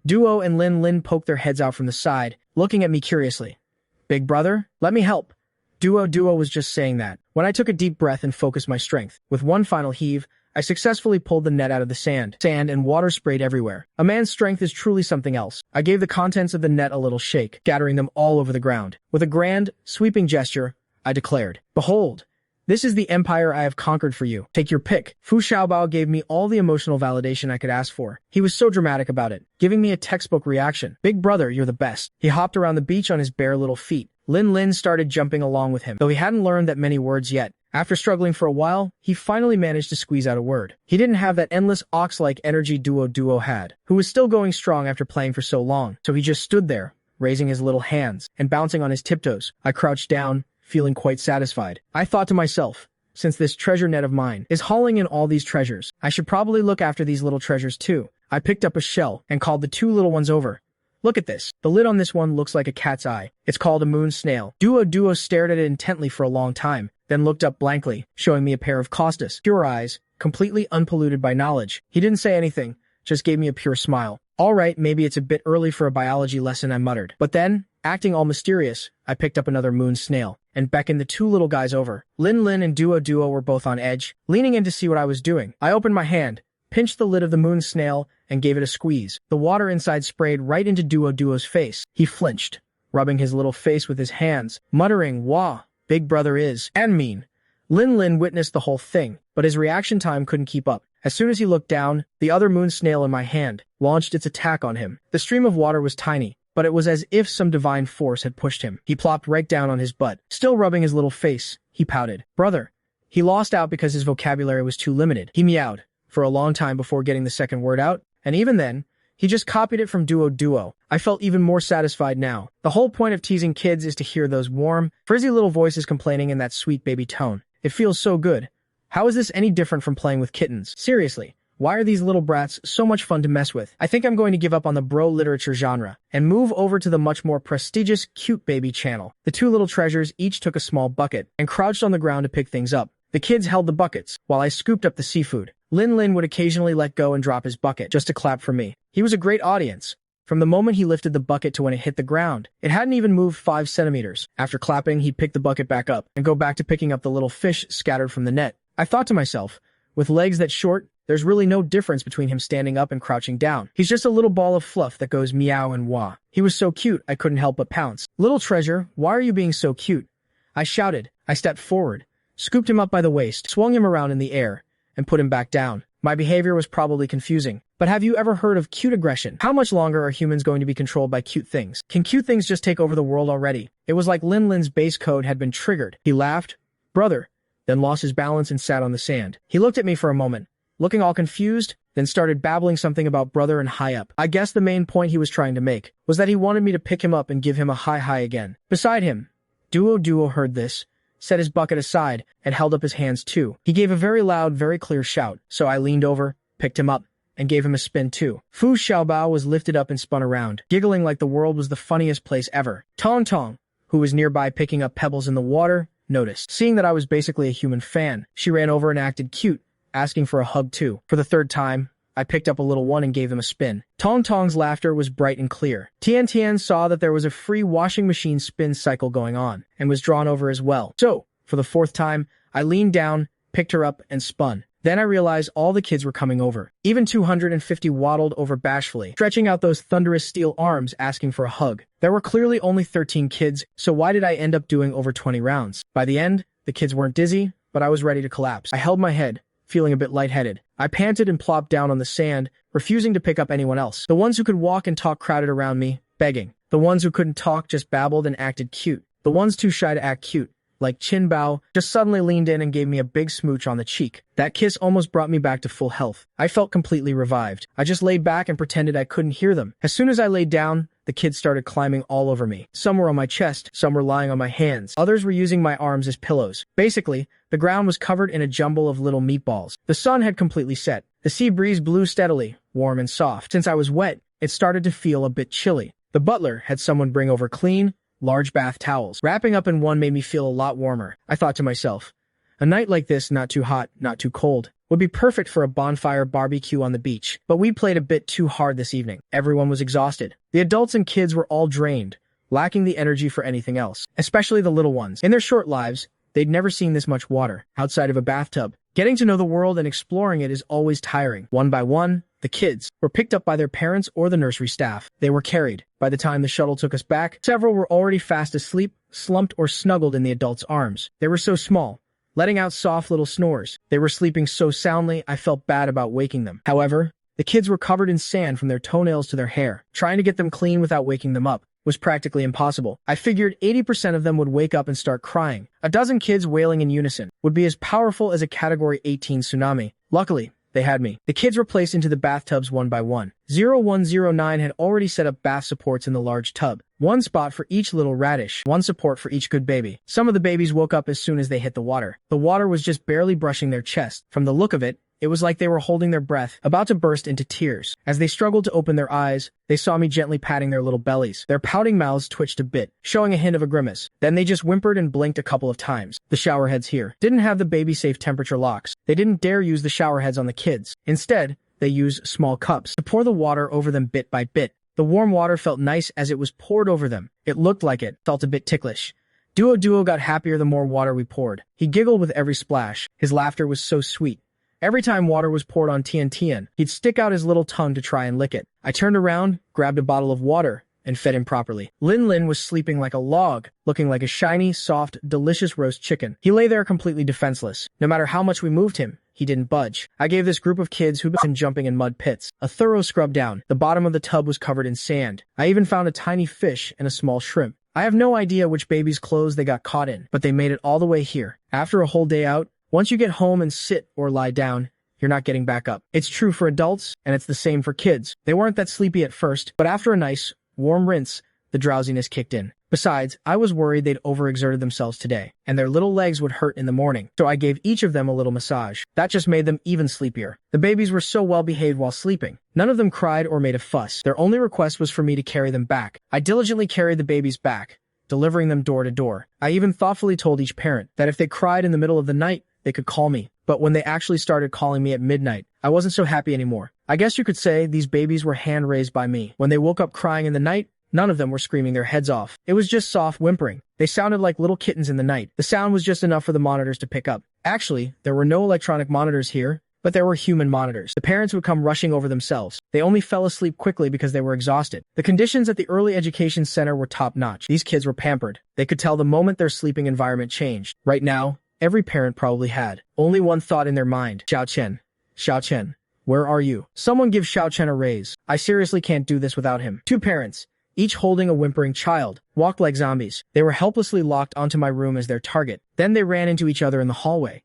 Speaker 1: and Lin poked their heads out from the side, looking at me curiously. Big brother, let me help. Duo was just saying that, when I took a deep breath and focused my strength. With one final heave, I successfully pulled the net out of the sand. Sand and water sprayed everywhere. A man's strength is truly something else. I gave the contents of the net a little shake, scattering them all over the ground. With a grand, sweeping gesture, I declared, "Behold, this is the empire I have conquered for you. Take your pick." Fu Xiaobao gave me all the emotional validation I could ask for. He was so dramatic about it, giving me a textbook reaction. "Big brother, you're the best." He hopped around the beach on his bare little feet. Lin started jumping along with him, though he hadn't learned that many words yet. After struggling for a while, he finally managed to squeeze out a word. He didn't have that endless ox-like energy Duo had, who was still going strong after playing for so long, so he just stood there, raising his little hands and bouncing on his tiptoes. I crouched down, feeling quite satisfied. I thought to myself, since this treasure net of mine is hauling in all these treasures, I should probably look after these little treasures too. I picked up a shell and called the two little ones over. Look at this. The lid on this one looks like a cat's eye. It's called a moon snail. Duo stared at it intently for a long time, then looked up blankly, showing me a pair of caustic, pure eyes, completely unpolluted by knowledge. He didn't say anything, just gave me a pure smile. All right, maybe it's a bit early for a biology lesson, I muttered. But then, acting all mysterious, I picked up another moon snail and beckoned the two little guys over. Lin and Duo were both on edge, leaning in to see what I was doing. I opened my hand, pinched the lid of the moon snail, and gave it a squeeze. The water inside sprayed right into Duo's face. He flinched, rubbing his little face with his hands, muttering, "Wah, big brother is and mean." Lin witnessed the whole thing, but his reaction time couldn't keep up. As soon as he looked down, the other moon snail in my hand launched its attack on him. The stream of water was tiny, but it was as if some divine force had pushed him. He plopped right down on his butt. Still rubbing his little face, he pouted. "Brother." He lost out because his vocabulary was too limited. He meowed for a long time before getting the second word out, and even then, he just copied it from Duo. I felt even more satisfied now. The whole point of teasing kids is to hear those warm, frizzy little voices complaining in that sweet baby tone. It feels so good. How is this any different from playing with kittens? Seriously, why are these little brats so much fun to mess with? I think I'm going to give up on the bro literature genre and move over to the much more prestigious cute baby channel. The two little treasures each took a small bucket and crouched on the ground to pick things up. The kids held the buckets, while I scooped up the seafood. Lin would occasionally let go and drop his bucket just to clap for me. He was a great audience. From the moment he lifted the bucket to when it hit the ground, it hadn't even moved 5 centimeters. After clapping, he'd pick the bucket back up and go back to picking up the little fish scattered from the net. I thought to myself, with legs that short, there's really no difference between him standing up and crouching down. He's just a little ball of fluff that goes meow and wah. He was so cute, I couldn't help but pounce. "Little treasure, why are you being so cute?" I shouted. I stepped forward, scooped him up by the waist, swung him around in the air, and put him back down. My behavior was probably confusing, but have you ever heard of cute aggression? How much longer are humans going to be controlled by cute things? Can cute things just take over the world already? It was like Lin's base code had been triggered. He laughed, "Brother," then lost his balance and sat on the sand. He looked at me for a moment, looking all confused, then started babbling something about brother and high up. I guess the main point he was trying to make was that he wanted me to pick him up and give him a hi again. Beside him, Duo heard this, set his bucket aside, and held up his hands too. He gave a very loud, very clear shout, so I leaned over, picked him up, and gave him a spin too. Fu Xiaobao was lifted up and spun around, giggling like the world was the funniest place ever. Tong, who was nearby picking up pebbles in the water, noticed. Seeing that I was basically a human fan, she ran over and acted cute, asking for a hug too. For the third time, I picked up a little one and gave them a spin. Tong's laughter was bright and clear. Tian saw that there was a free washing machine spin cycle going on, and was drawn over as well. So, for the fourth time, I leaned down, picked her up, and spun. Then I realized all the kids were coming over. Even 250 waddled over bashfully, stretching out those thunderous steel arms asking for a hug. There were clearly only 13 kids, so why did I end up doing over 20 rounds? By the end, the kids weren't dizzy, but I was ready to collapse. I held my head, feeling a bit lightheaded. I panted and plopped down on the sand, refusing to pick up anyone else. The ones who could walk and talk crowded around me, begging. The ones who couldn't talk just babbled and acted cute. The ones too shy to act cute, like Qin Bao, just suddenly leaned in and gave me a big smooch on the cheek. That kiss almost brought me back to full health. I felt completely revived. I just laid back and pretended I couldn't hear them. As soon as I laid down, the kids started climbing all over me. Some were on my chest, some were lying on my hands. Others were using my arms as pillows. Basically, the ground was covered in a jumble of little meatballs. The sun had completely set. The sea breeze blew steadily, warm and soft. Since I was wet, it started to feel a bit chilly. The butler had someone bring over clean, large bath towels. Wrapping up in one made me feel a lot warmer. I thought to myself, a night like this, not too hot, not too cold, would be perfect for a bonfire barbecue on the beach. But we played a bit too hard this evening. Everyone was exhausted. The adults and kids were all drained, lacking the energy for anything else, especially the little ones. In their short lives, they'd never seen this much water outside of a bathtub. Getting to know the world and exploring it is always tiring. One by one, the kids were picked up by their parents or the nursery staff. They were carried. By the time the shuttle took us back, several were already fast asleep, slumped or snuggled in the adults' arms. They were so small, letting out soft little snores. They were sleeping so soundly, I felt bad about waking them. However, the kids were covered in sand from their toenails to their hair. Trying to get them clean without waking them up was practically impossible. I figured 80% of them would wake up and start crying. A dozen kids wailing in unison would be as powerful as a Category 18 tsunami. Luckily, they had me. The kids were placed into the bathtubs one by one. 0109 had already set up bath supports in the large tub. One spot for each little radish, one support for each good baby. Some of the babies woke up as soon as they hit the water. The water was just barely brushing their chest. From the look of it, it was like they were holding their breath, about to burst into tears. As they struggled to open their eyes, they saw me gently patting their little bellies. Their pouting mouths twitched a bit, showing a hint of a grimace. Then they just whimpered and blinked a couple of times. The shower heads here didn't have the baby-safe temperature locks. They didn't dare use the shower heads on the kids. Instead, they used small cups to pour the water over them bit by bit. The warm water felt nice as it was poured over them. It looked like it, felt a bit ticklish. Duo got happier the more water we poured. He giggled with every splash. His laughter was so sweet. Every time water was poured on Tian, he'd stick out his little tongue to try and lick it. I turned around, grabbed a bottle of water, and fed him properly. Lin was sleeping like a log, looking like a shiny, soft, delicious roast chicken. He lay there completely defenseless. No matter how much we moved him, he didn't budge. I gave this group of kids who'd been jumping in mud pits a thorough scrub down. The bottom of the tub was covered in sand. I even found a tiny fish and a small shrimp. I have no idea which baby's clothes they got caught in, but they made it all the way here. After a whole day out, once you get home and sit or lie down, you're not getting back up. It's true for adults, and it's the same for kids. They weren't that sleepy at first, but after a nice, warm rinse, the drowsiness kicked in. Besides, I was worried they'd overexerted themselves today, and their little legs would hurt in the morning, so I gave each of them a little massage. That just made them even sleepier. The babies were so well behaved while sleeping. None of them cried or made a fuss. Their only request was for me to carry them back. I diligently carried the babies back, delivering them door to door. I even thoughtfully told each parent that if they cried in the middle of the night, they could call me. But when they actually started calling me at midnight, I wasn't so happy anymore. I guess you could say these babies were hand-raised by me. When they woke up crying in the night, none of them were screaming their heads off. It was just soft whimpering. They sounded like little kittens in the night. The sound was just enough for the monitors to pick up. Actually, there were no electronic monitors here, but there were human monitors. The parents would come rushing over themselves. They only fell asleep quickly because they were exhausted. The conditions at the early education center were top-notch. These kids were pampered. They could tell the moment their sleeping environment changed. Right now, every parent probably had only one thought in their mind. Xiao Chen, where are you? Someone give Xiao Chen a raise. I seriously can't do this without him. Two parents, each holding a whimpering child, walked like zombies. They were helplessly locked onto my room as their target. Then they ran into each other in the hallway.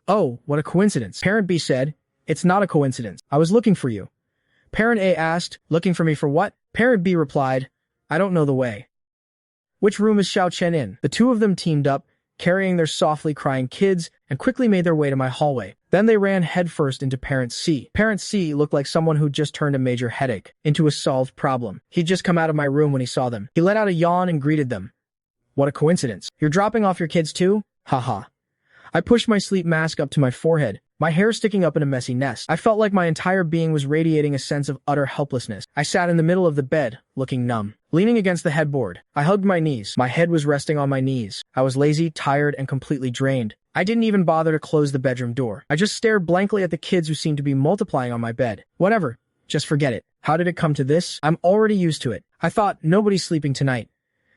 Speaker 1: Oh, what a coincidence. Parent B said, It's not a coincidence. I was looking for you. Parent A asked, looking for me for what? Parent B replied, I don't know the way. Which room is Xiao Chen in? The two of them teamed up, carrying their softly crying kids, and quickly made their way to my hallway. Then they ran headfirst into Parent C. Parent C looked like someone who'd just turned a major headache into a solved problem. He'd just come out of my room when he saw them. He let out a yawn and greeted them. What a coincidence. You're dropping off your kids too? Haha. I pushed my sleep mask up to my forehead, my hair sticking up in a messy nest. I felt like my entire being was radiating a sense of utter helplessness. I sat in the middle of the bed, looking numb. Leaning against the headboard, I hugged my knees. My head was resting on my knees. I was lazy, tired, and completely drained. I didn't even bother to close the bedroom door. I just stared blankly at the kids who seemed to be multiplying on my bed. Whatever. Just forget it. How did it come to this? I'm already used to it. I thought, nobody's sleeping tonight.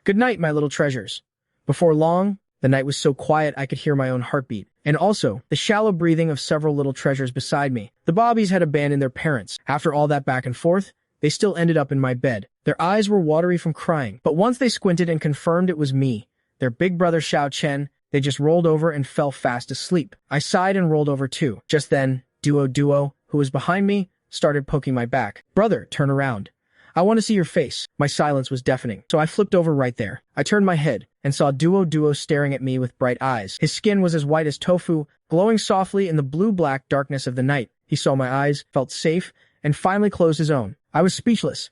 Speaker 1: Good night, my little treasures. Before long, the night was so quiet I could hear my own heartbeat, and also the shallow breathing of several little treasures beside me. The Bobbies had abandoned their parents. After all that back and forth, they still ended up in my bed. Their eyes were watery from crying, but once they squinted and confirmed it was me, their big brother Xiao Chen, they just rolled over and fell fast asleep. I sighed and rolled over too. Just then, Duo, who was behind me, started poking my back. Brother, turn around. I want to see your face. My silence was deafening, so I flipped over right there. I turned my head and saw Duo staring at me with bright eyes. His skin was as white as tofu, glowing softly in the blue-black darkness of the night. He saw my eyes, felt safe, and finally closed his own. I was speechless.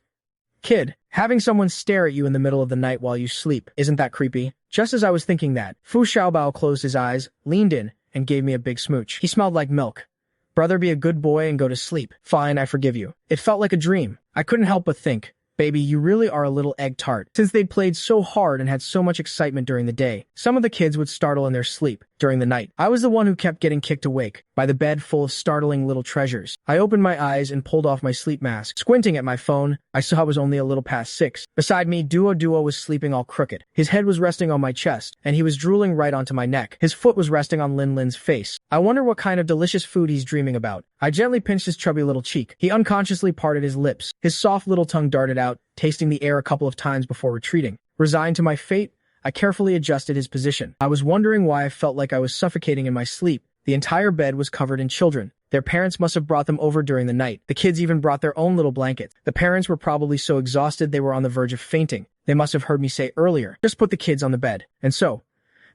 Speaker 1: Kid, having someone stare at you in the middle of the night while you sleep, isn't that creepy? Just as I was thinking that, Fu Xiaobao closed his eyes, leaned in, and gave me a big smooch. He smelled like milk. Brother, be a good boy and go to sleep. Fine, I forgive you. It felt like a dream. I couldn't help but think, baby, you really are a little egg tart. Since they'd played so hard and had so much excitement during the day, some of the kids would startle in their sleep during the night. I was the one who kept getting kicked awake by the bed full of startling little treasures. I opened my eyes and pulled off my sleep mask. Squinting at my phone, I saw it was only a little past 6. Beside me, Duo was sleeping all crooked. His head was resting on my chest, and he was drooling right onto my neck. His foot was resting on Lin's face. I wonder what kind of delicious food he's dreaming about. I gently pinched his chubby little cheek. He unconsciously parted his lips. His soft little tongue darted out, tasting the air a couple of times before retreating. Resigned to my fate, I carefully adjusted his position. I was wondering why I felt like I was suffocating in my sleep. The entire bed was covered in children. Their parents must have brought them over during the night. The kids even brought their own little blankets. The parents were probably so exhausted they were on the verge of fainting. They must have heard me say earlier, just put the kids on the bed. And so,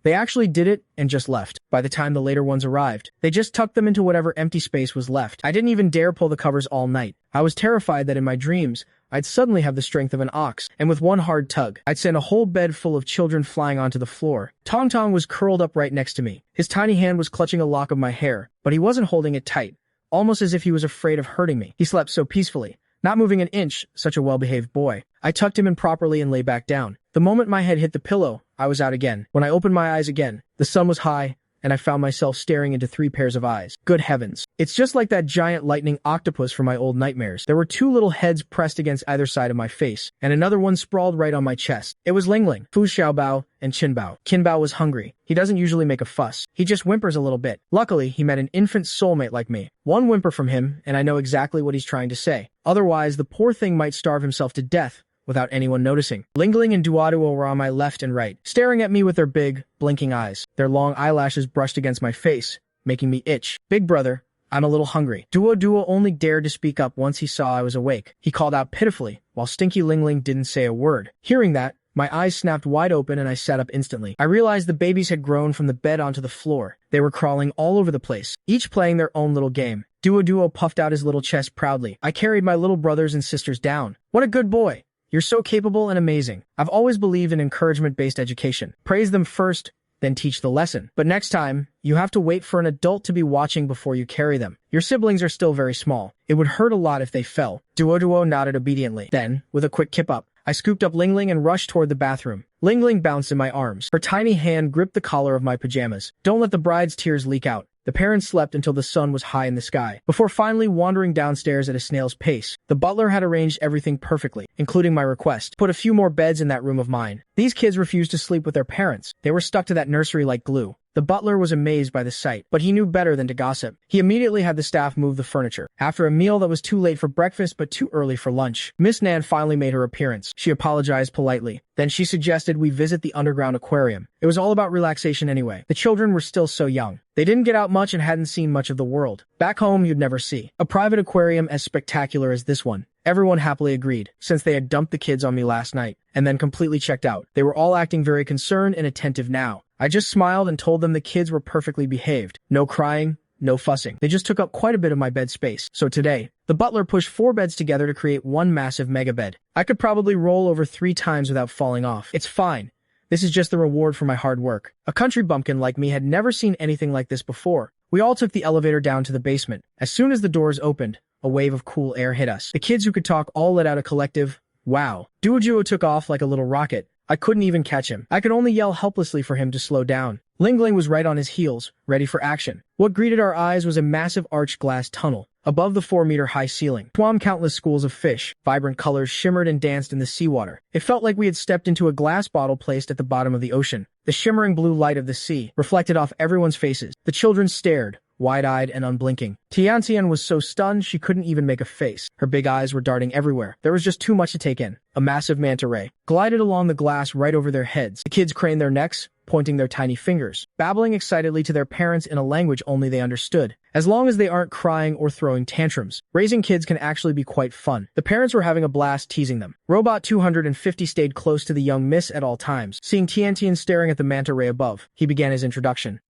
Speaker 1: they actually did it and just left. By the time the later ones arrived, they just tucked them into whatever empty space was left. I didn't even dare pull the covers all night. I was terrified that in my dreams, I'd suddenly have the strength of an ox, and with one hard tug, I'd send a whole bed full of children flying onto the floor. Tong Tong was curled up right next to me. His tiny hand was clutching a lock of my hair, but he wasn't holding it tight, almost as if he was afraid of hurting me. He slept so peacefully, not moving an inch, such a well-behaved boy. I tucked him in properly and lay back down. The moment my head hit the pillow, I was out again. When I opened my eyes again, the sun was high, and I found myself staring into 3 pairs of eyes. Good heavens. It's just like that giant lightning octopus from my old nightmares. There were 2 little heads pressed against either side of my face, and another one sprawled right on my chest. It was Ling, Fu Xiaobao, and Qinbao. Qinbao was hungry. He doesn't usually make a fuss. He just whimpers a little bit. Luckily, he met an infant soulmate like me. One whimper from him, and I know exactly what he's trying to say. Otherwise, the poor thing might starve himself to death without anyone noticing. Ling and Duo were on my left and right, staring at me with their big, blinking eyes. Their long eyelashes brushed against my face, making me itch. Big brother, I'm a little hungry. Duo only dared to speak up once he saw I was awake. He called out pitifully, while stinky Ling didn't say a word. Hearing that, my eyes snapped wide open and I sat up instantly. I realized the babies had grown from the bed onto the floor. They were crawling all over the place, each playing their own little game. Duo puffed out his little chest proudly. I carried my little brothers and sisters down. What a good boy! You're so capable and amazing. I've always believed in encouragement-based education. Praise them first, then teach the lesson. But next time, you have to wait for an adult to be watching before you carry them. Your siblings are still very small. It would hurt a lot if they fell. Duo nodded obediently. Then, with a quick kip up, I scooped up Ling and rushed toward the bathroom. Ling bounced in my arms. Her tiny hand gripped the collar of my pajamas. Don't let the bride's tears leak out. The parents slept until the sun was high in the sky, before finally wandering downstairs at a snail's pace. The butler had arranged everything perfectly, including my request. Put a few more beds in that room of mine. These kids refused to sleep with their parents. They were stuck to that nursery like glue. The butler was amazed by the sight, but he knew better than to gossip. He immediately had the staff move the furniture. After a meal that was too late for breakfast but too early for lunch, Miss Nan finally made her appearance. She apologized politely. Then she suggested we visit the underground aquarium. It was all about relaxation anyway. The children were still so young. They didn't get out much and hadn't seen much of the world. Back home, you'd never see a private aquarium as spectacular as this one. Everyone happily agreed, since they had dumped the kids on me last night, and then completely checked out. They were all acting very concerned and attentive now. I just smiled and told them the kids were perfectly behaved. No crying, no fussing. They just took up quite a bit of my bed space. So today, the butler pushed 4 beds together to create one massive mega bed. I could probably roll over 3 times without falling off. It's fine. This is just the reward for my hard work. A country bumpkin like me had never seen anything like this before. We all took the elevator down to the basement. As soon as the doors opened, a wave of cool air hit us. The kids who could talk all let out a collective, "Wow." Duojuo took off like a little rocket. I couldn't even catch him. I could only yell helplessly for him to slow down. Lingling was right on his heels, ready for action. What greeted our eyes was a massive arched glass tunnel. Above the 4-meter-high ceiling swam countless schools of fish. Vibrant colors shimmered and danced in the seawater. It felt like we had stepped into a glass bottle placed at the bottom of the ocean. The shimmering blue light of the sea reflected off everyone's faces. The children stared, wide-eyed and unblinking. Tiantian was so stunned she couldn't even make a face. Her big eyes were darting everywhere. There was just too much to take in. A massive manta ray glided along the glass right over their heads. The kids craned their necks, pointing their tiny fingers, babbling excitedly to their parents in a language only they understood. As long as they aren't crying or throwing tantrums, raising kids can actually be quite fun. The parents were having a blast teasing them. Robot 250 stayed close to the young miss at all times. Seeing Tiantian staring at the manta ray above, he began his introduction.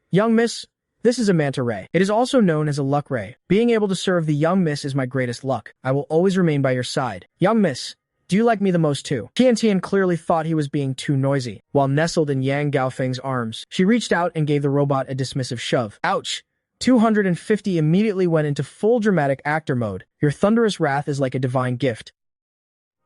Speaker 1: "Young miss, this is a manta ray. It is also known as a luck ray. Being able to serve the young miss is my greatest luck. I will always remain by your side. Young miss, do you like me the most too?" Tiantian clearly thought he was being too noisy. While nestled in Yang Gaofeng's arms, she reached out and gave the robot a dismissive shove. Ouch! 250 immediately went into full dramatic actor mode. "Your thunderous wrath is like a divine gift.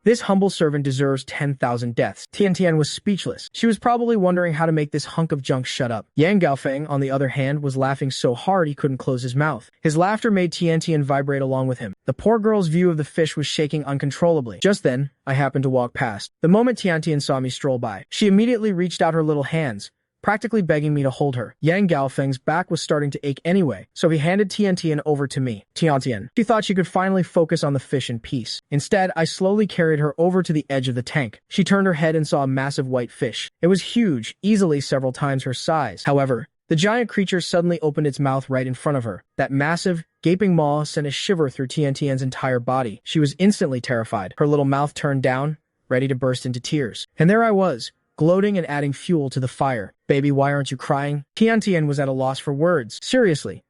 Speaker 1: This humble servant deserves 10,000 deaths." Tiantian was speechless. She was probably wondering how to make this hunk of junk shut up. Yang Gaofeng, on the other hand, was laughing so hard he couldn't close his mouth. His laughter made Tiantian vibrate along with him. The poor girl's view of the fish was shaking uncontrollably. Just then, I happened to walk past. The moment Tiantian saw me stroll by, she immediately reached out her little hands, practically begging me to hold her. Yang Gaofeng's back was starting to ache anyway, so he handed Tiantian over to me. Tiantian. She thought she could finally focus on the fish in peace. Instead, I slowly carried her over to the edge of the tank. She turned her head and saw a massive white fish. It was huge, easily several times her size. However, the giant creature suddenly opened its mouth right in front of her. That massive, gaping maw sent a shiver through Tiantian's entire body. She was instantly terrified. Her little mouth turned down, ready to burst into tears. And there I was, gloating and adding fuel to the fire. "Baby, why aren't you crying?" Tiantian was at a loss for words. Seriously,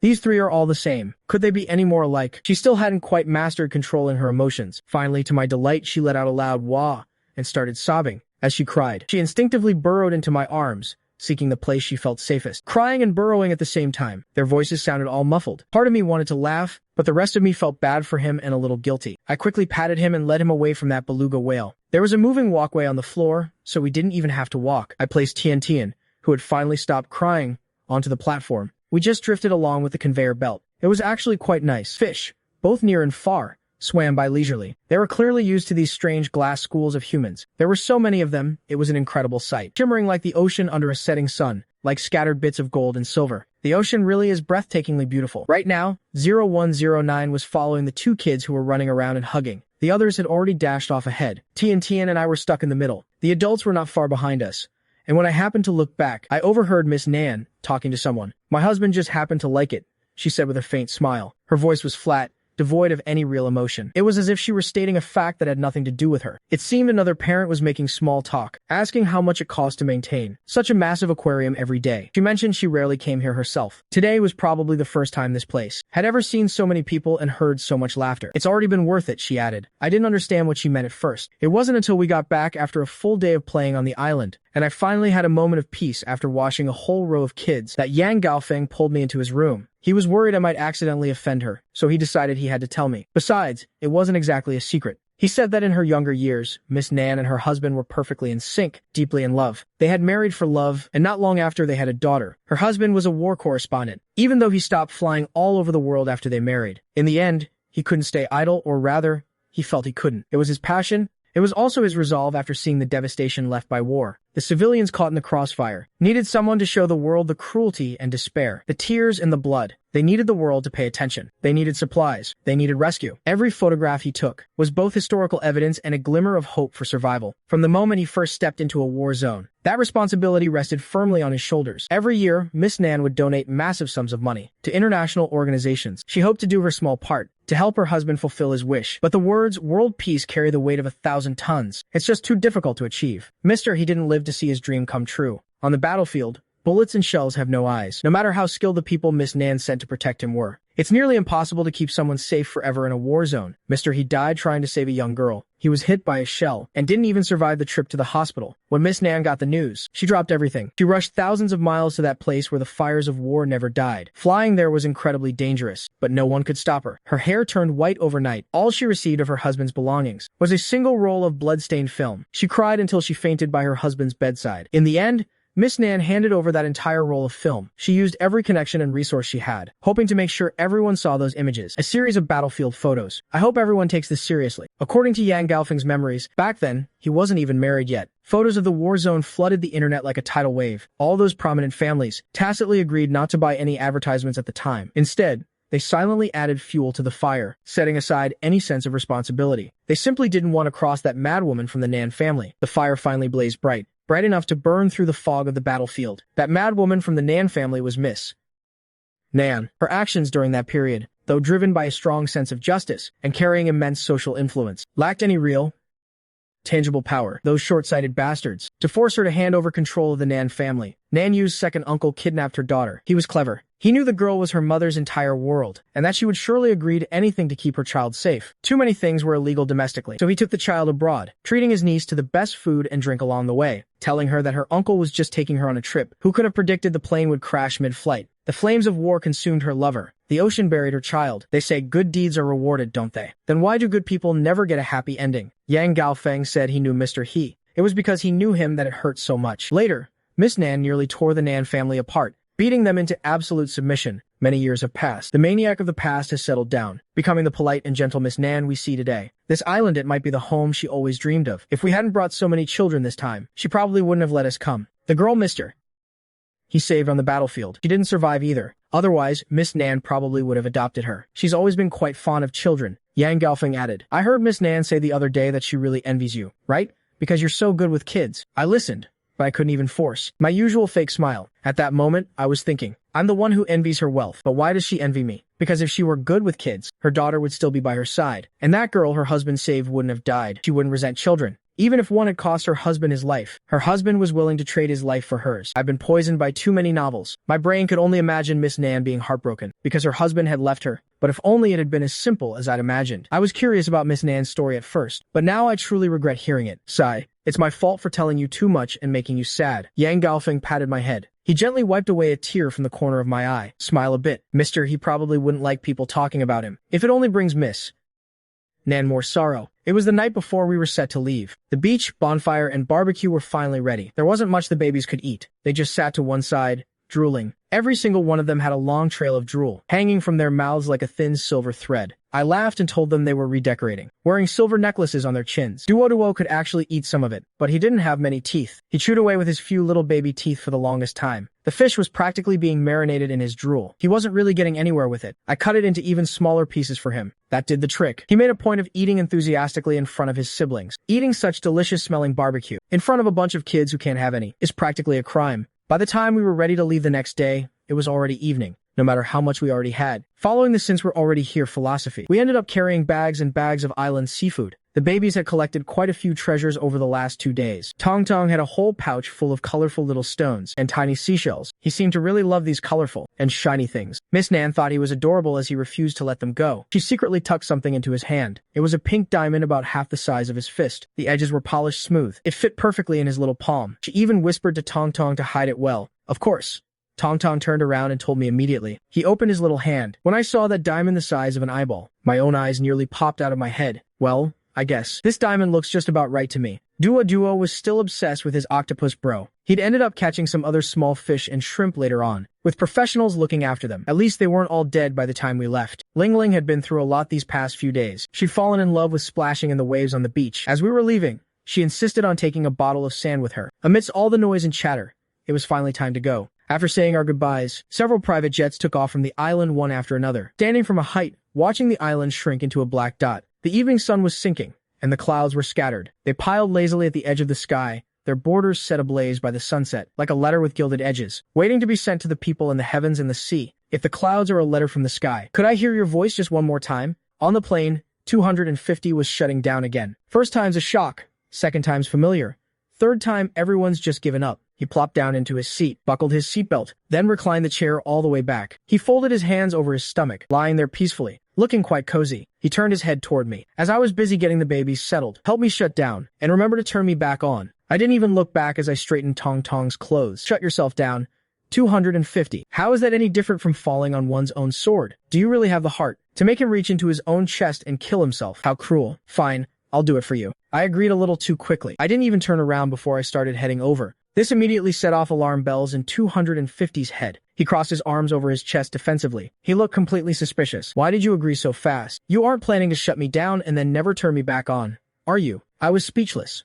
Speaker 1: these 3 are all the same. Could they be any more alike? She still hadn't quite mastered controlling her emotions. Finally, to my delight, she let out a loud wah and started sobbing. As she cried, she instinctively burrowed into my arms, seeking the place she felt safest. Crying and burrowing at the same time. Their voices sounded all muffled. Part of me wanted to laugh, but the rest of me felt bad for him and a little guilty. I quickly patted him and led him away from that beluga whale. There was a moving walkway on the floor, so we didn't even have to walk. I placed Tiantian, who had finally stopped crying, onto the platform. We just drifted along with the conveyor belt. It was actually quite nice. Fish, both near and far, swam by leisurely. They were clearly used to these strange glass schools of humans. There were so many of them, it was an incredible sight. Shimmering like the ocean under a setting sun, like scattered bits of gold and silver. The ocean really is breathtakingly beautiful. Right now, 0109 was following the 2 kids who were running around and hugging. The others had already dashed off ahead. Tiantian and I were stuck in the middle. The adults were not far behind us. And when I happened to look back, I overheard Miss Nan talking to someone. "My husband just happened to like it," she said with a faint smile. Her voice was flat, devoid of any real emotion. It was as if she were stating a fact that had nothing to do with her. It seemed another parent was making small talk, asking how much it cost to maintain such a massive aquarium every day. She mentioned she rarely came here herself. Today was probably the first time this place had ever seen so many people and heard so much laughter. "It's already been worth it," she added. I didn't understand what she meant at first. It wasn't until we got back after a full day of playing on the island, and I finally had a moment of peace after watching a whole row of kids, that Yang Gaofeng pulled me into his room. He was worried I might accidentally offend her, so he decided he had to tell me. Besides, it wasn't exactly a secret. He said that in her younger years, Miss Nan and her husband were perfectly in sync, deeply in love. They had married for love, and not long after they had a daughter. Her husband was a war correspondent, even though he stopped flying all over the world after they married. In the end, he couldn't stay idle, or rather, he felt he couldn't. It was his passion. It was also his resolve after seeing the devastation left by war. The civilians caught in the crossfire needed someone to show the world the cruelty and despair, the tears and the blood. They needed the world to pay attention. They needed supplies. They needed rescue. Every photograph he took was both historical evidence and a glimmer of hope for survival. From the moment he first stepped into a war zone, that responsibility rested firmly on his shoulders. Every year, Miss Nan would donate massive sums of money to international organizations. She hoped to do her small part, to help her husband fulfill his wish. But the words world peace carry the weight of 1,000 tons. It's just too difficult to achieve. He didn't live to see his dream come true. On the battlefield, bullets and shells have no eyes. No matter how skilled the people Miss Nan sent to protect him were, it's nearly impossible to keep someone safe forever in a war zone. He died trying to save a young girl. He was hit by a shell and didn't even survive the trip to the hospital. When Miss Nan got the news, she dropped everything. She rushed thousands of miles to that place where the fires of war never died. Flying there was incredibly dangerous, but no one could stop her. Her hair turned white overnight. All she received of her husband's belongings was a single roll of blood-stained film. She cried until she fainted by her husband's bedside. In the end, Miss Nan handed over that entire roll of film. She used every connection and resource she had, hoping to make sure everyone saw those images. A series of battlefield photos. I hope everyone takes this seriously. According to Yang Gaofeng's memories, back then, he wasn't even married yet. Photos of the war zone flooded the internet like a tidal wave. All those prominent families tacitly agreed not to buy any advertisements at the time. Instead, they silently added fuel to the fire, setting aside any sense of responsibility. They simply didn't want to cross that madwoman from the Nan family. The fire finally blazed bright enough to burn through the fog of the battlefield. That madwoman from the Nan family was Miss Nan. Her actions during that period, though driven by a strong sense of justice and carrying immense social influence, lacked any real, tangible power. Those short-sighted bastards. To force her to hand over control of the Nan family, Nan Yu's second uncle kidnapped her daughter. He was clever. He knew the girl was her mother's entire world, and that she would surely agree to anything to keep her child safe. Too many things were illegal domestically, so he took the child abroad, treating his niece to the best food and drink along the way, telling her that her uncle was just taking her on a trip. Who could have predicted the plane would crash mid-flight? The flames of war consumed her lover. The ocean buried her child. They say good deeds are rewarded, don't they? Then why do good people never get a happy ending? Yang Gaofeng said he knew Mr. He. It was because he knew him that it hurt so much. Later, Miss Nan nearly tore the Nan family apart, beating them into absolute submission. Many years have passed. The maniac of the past has settled down, becoming the polite and gentle Miss Nan we see today. This island, it might be the home she always dreamed of. If we hadn't brought so many children this time, she probably wouldn't have let us come. The girl Mr. He saved on the battlefield. She didn't survive either. Otherwise, Miss Nan probably would have adopted her. She's always been quite fond of children. Yang Gaofeng added. I heard Miss Nan say the other day that she really envies you, right? Because you're so good with kids. I listened, but I couldn't even force my usual fake smile. At that moment, I was thinking, I'm the one who envies her wealth, but why does she envy me? Because if she were good with kids, her daughter would still be by her side. And that girl her husband saved wouldn't have died. She wouldn't resent children. Even if one had cost her husband his life, her husband was willing to trade his life for hers. I've been poisoned by too many novels. My brain could only imagine Miss Nan being heartbroken because her husband had left her. But if only it had been as simple as I'd imagined. I was curious about Miss Nan's story at first, but now I truly regret hearing it. Sigh. It's my fault for telling you too much and making you sad. Yang Gaofeng patted my head. He gently wiped away a tear from the corner of my eye. Smile a bit. Mister, he probably wouldn't like people talking about him. If it only brings Miss Nan more sorrow. It was the night before we were set to leave. The beach, bonfire, and barbecue were finally ready. There wasn't much the babies could eat. They just sat to one side, drooling. Every single one of them had a long trail of drool, hanging from their mouths like a thin silver thread. I laughed and told them they were redecorating, wearing silver necklaces on their chins. Duo could actually eat some of it, but he didn't have many teeth. He chewed away with his few little baby teeth for the longest time. The fish was practically being marinated in his drool. He wasn't really getting anywhere with it. I cut it into even smaller pieces for him. That did the trick. He made a point of eating enthusiastically in front of his siblings. Eating such delicious-smelling barbecue in front of a bunch of kids who can't have any is practically a crime. By the time we were ready to leave the next day, it was already evening, no matter how much we already had. Following the since we're already here philosophy, we ended up carrying bags and bags of island seafood. The babies had collected quite a few treasures over the last 2 days. Tong Tong had a whole pouch full of colorful little stones and tiny seashells. He seemed to really love these colorful and shiny things. Miss Nan thought he was adorable as he refused to let them go. She secretly tucked something into his hand. It was a pink diamond about half the size of his fist. The edges were polished smooth. It fit perfectly in his little palm. She even whispered to Tong Tong to hide it well. Of course. Tong Tong turned around and told me immediately. He opened his little hand. When I saw that diamond the size of an eyeball, my own eyes nearly popped out of my head. Well, I guess this diamond looks just about right to me. Duo was still obsessed with his octopus bro. He'd ended up catching some other small fish and shrimp later on, with professionals looking after them. At least they weren't all dead by the time we left. Ling Ling had been through a lot these past few days. She'd fallen in love with splashing in the waves on the beach. As we were leaving, she insisted on taking a bottle of sand with her. Amidst all the noise and chatter, it was finally time to go. After saying our goodbyes, several private jets took off from the island one after another. Standing from a height, watching the island shrink into a black dot, the evening sun was sinking, and the clouds were scattered. They piled lazily at the edge of the sky, their borders set ablaze by the sunset, like a letter with gilded edges, waiting to be sent to the people in the heavens and the sea. If the clouds are a letter from the sky, could I hear your voice just one more time? On the plane, 250 was shutting down again. First time's a shock, second time's familiar, third time everyone's just given up. He plopped down into his seat, buckled his seatbelt, then reclined the chair all the way back. He folded his hands over his stomach, lying there peacefully, looking quite cozy. He turned his head toward me. As I was busy getting the babies settled, help me shut down, and remember to turn me back on. I didn't even look back as I straightened Tong Tong's clothes. Shut yourself down. 250. How is that any different from falling on one's own sword? Do you really have the heart to make him reach into his own chest and kill himself? How cruel. Fine, I'll do it for you. I agreed a little too quickly. I didn't even turn around before I started heading over. This immediately set off alarm bells in 250's head. He crossed his arms over his chest defensively. He looked completely suspicious. Why did you agree so fast? You aren't planning to shut me down and then never turn me back on, are you? I was speechless.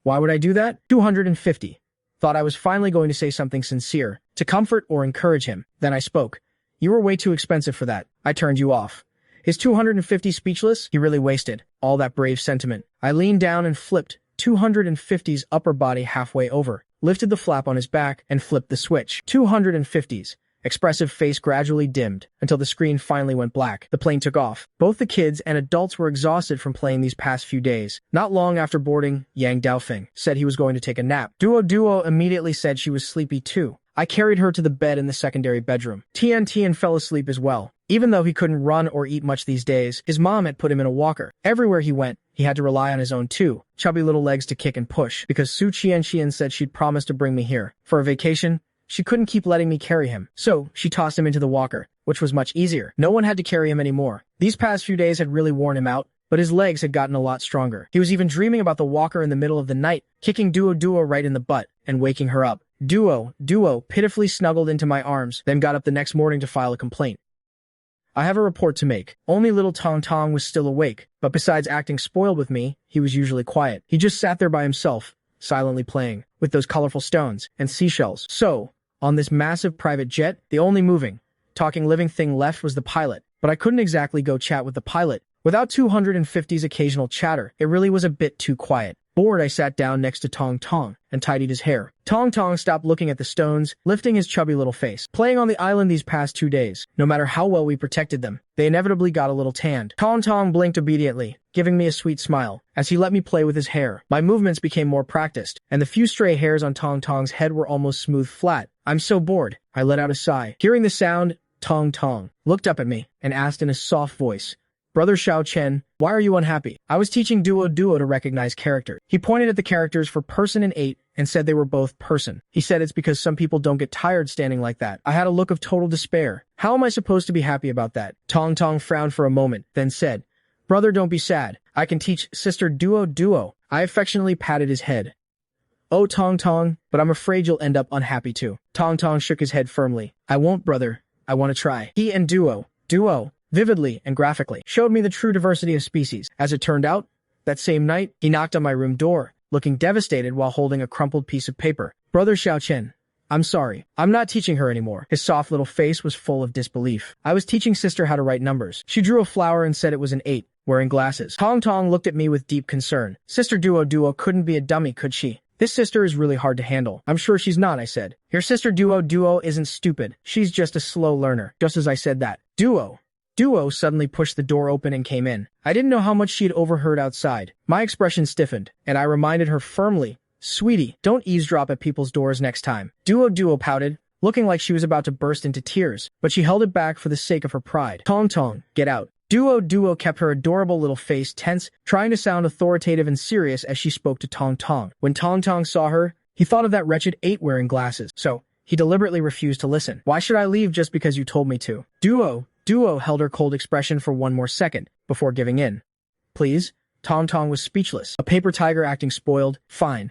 Speaker 1: Why would I do that? 250. Thought I was finally going to say something sincere, to comfort or encourage him. Then I spoke. You were way too expensive for that. I turned you off. Is 250 speechless? He really wasted all that brave sentiment. I leaned down and flipped 250's upper body halfway over, lifted the flap on his back, and flipped the switch. 250's expressive face gradually dimmed until the screen finally went black. The plane took off. Both the kids and adults were exhausted from playing these past few days. Not long after boarding, Yang Daofeng said he was going to take a nap. Duo immediately said she was sleepy too. I carried her to the bed in the secondary bedroom. Tian fell asleep as well. Even though he couldn't run or eat much these days, his mom had put him in a walker. Everywhere he went, he had to rely on his own two chubby little legs to kick and push, because Su Qian said she'd promised to bring me here for a vacation. She couldn't keep letting me carry him, so she tossed him into the walker, which was much easier. No one had to carry him anymore. These past few days had really worn him out, but his legs had gotten a lot stronger. He was even dreaming about the walker in the middle of the night, kicking Duo right in the butt and waking her up. Duo pitifully snuggled into my arms, then got up the next morning to file a complaint. I have a report to make. Only little Tong Tong was still awake, but besides acting spoiled with me, he was usually quiet. He just sat there by himself, silently playing with those colorful stones and seashells. So, on this massive private jet, the only moving, talking living thing left was the pilot, but I couldn't exactly go chat with the pilot. Without 250's occasional chatter, it really was a bit too quiet. Bored, I sat down next to Tong Tong and tidied his hair. Tong Tong stopped looking at the stones, lifting his chubby little face. Playing on the island these past 2 days, no matter how well we protected them, they inevitably got a little tanned. Tong Tong blinked obediently, giving me a sweet smile as he let me play with his hair. My movements became more practiced, and the few stray hairs on Tong Tong's head were almost smooth flat. I'm so bored. I let out a sigh. Hearing the sound, Tong Tong looked up at me and asked in a soft voice, Brother Xiao Chen, why are you unhappy? I was teaching Duo to recognize character. He pointed at the characters for person and 8 and said they were both person. He said it's because some people don't get tired standing like that. I had a look of total despair. How am I supposed to be happy about that? Tong Tong frowned for a moment, then said, Brother, don't be sad. I can teach Sister Duo. I affectionately patted his head. Oh, Tong Tong, but I'm afraid you'll end up unhappy too. Tong Tong shook his head firmly. I won't, brother. I want to try. He and Duo, vividly and graphically, showed me the true diversity of species. As it turned out, that same night, he knocked on my room door, looking devastated while holding a crumpled piece of paper. Brother Xiao Chen, I'm sorry. I'm not teaching her anymore. His soft little face was full of disbelief. I was teaching sister how to write numbers. She drew a flower and said it was an 8, wearing glasses. Tong Tong looked at me with deep concern. Sister Duo couldn't be a dummy, could she? This sister is really hard to handle. I'm sure she's not, I said. Your sister Duo isn't stupid. She's just a slow learner. Just as I said that, Duo suddenly pushed the door open and came in. I didn't know how much she had overheard outside. My expression stiffened, and I reminded her firmly, Sweetie, don't eavesdrop at people's doors next time. Duo pouted, looking like she was about to burst into tears, but she held it back for the sake of her pride. Tong Tong, get out. Duo kept her adorable little face tense, trying to sound authoritative and serious as she spoke to Tong Tong. When Tong Tong saw her, he thought of that wretched 8 wearing glasses, so he deliberately refused to listen. Why should I leave just because you told me to? Duo held her cold expression for one more second before giving in. Please? Tong Tong was speechless. A paper tiger acting spoiled? Fine.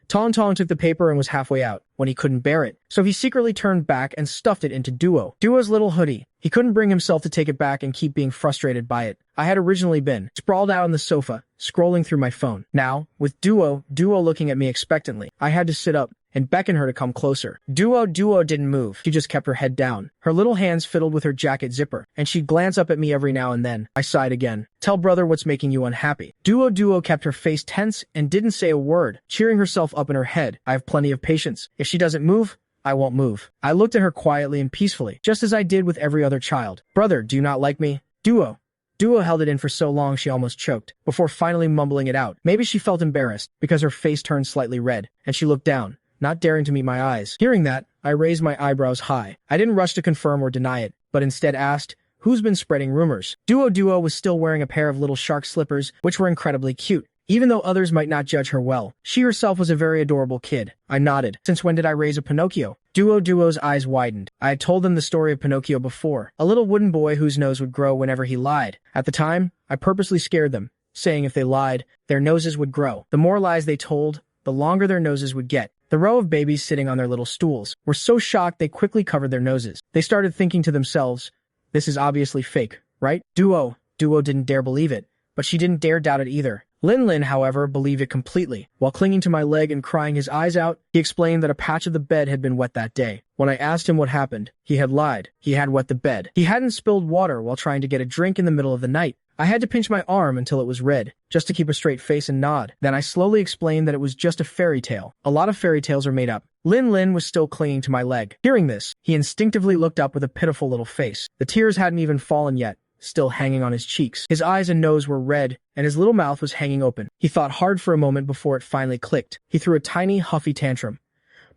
Speaker 1: Tong Tong took the paper and was halfway out when he couldn't bear it, so he secretly turned back and stuffed it into Duo's little hoodie. He couldn't bring himself to take it back and keep being frustrated by it. I had originally been sprawled out on the sofa, scrolling through my phone. Now, with Duo looking at me expectantly, I had to sit up and beckon her to come closer. Duo didn't move. She just kept her head down. Her little hands fiddled with her jacket zipper, and she'd glance up at me every now and then. I sighed again. Tell brother what's making you unhappy. Duo kept her face tense and didn't say a word, cheering herself up in her head. I have plenty of patience. If she doesn't move, I won't move. I looked at her quietly and peacefully, just as I did with every other child. Brother, do you not like me? Duo held it in for so long she almost choked, before finally mumbling it out. Maybe she felt embarrassed, because her face turned slightly red, and she looked down, not daring to meet my eyes. Hearing that, I raised my eyebrows high. I didn't rush to confirm or deny it, but instead asked, who's been spreading rumors? Duo was still wearing a pair of little shark slippers, which were incredibly cute. Even though others might not judge her well, she herself was a very adorable kid. I nodded. Since when did I raise a Pinocchio? Duo's eyes widened. I had told them the story of Pinocchio before, a little wooden boy whose nose would grow whenever he lied. At the time, I purposely scared them, saying if they lied, their noses would grow. The more lies they told, the longer their noses would get. The row of babies sitting on their little stools were so shocked they quickly covered their noses. They started thinking to themselves, this is obviously fake, right? Duo didn't dare believe it, but she didn't dare doubt it either. Lin, however, believed it completely. While clinging to my leg and crying his eyes out, he explained that a patch of the bed had been wet that day. When I asked him what happened, he had lied. He had wet the bed. He hadn't spilled water while trying to get a drink in the middle of the night. I had to pinch my arm until it was red, just to keep a straight face and nod. Then I slowly explained that it was just a fairy tale. A lot of fairy tales are made up. Lin was still clinging to my leg. Hearing this, he instinctively looked up with a pitiful little face. The tears hadn't even fallen yet, still hanging on his cheeks. His eyes and nose were red, and his little mouth was hanging open. He thought hard for a moment before it finally clicked. He threw a tiny, huffy tantrum.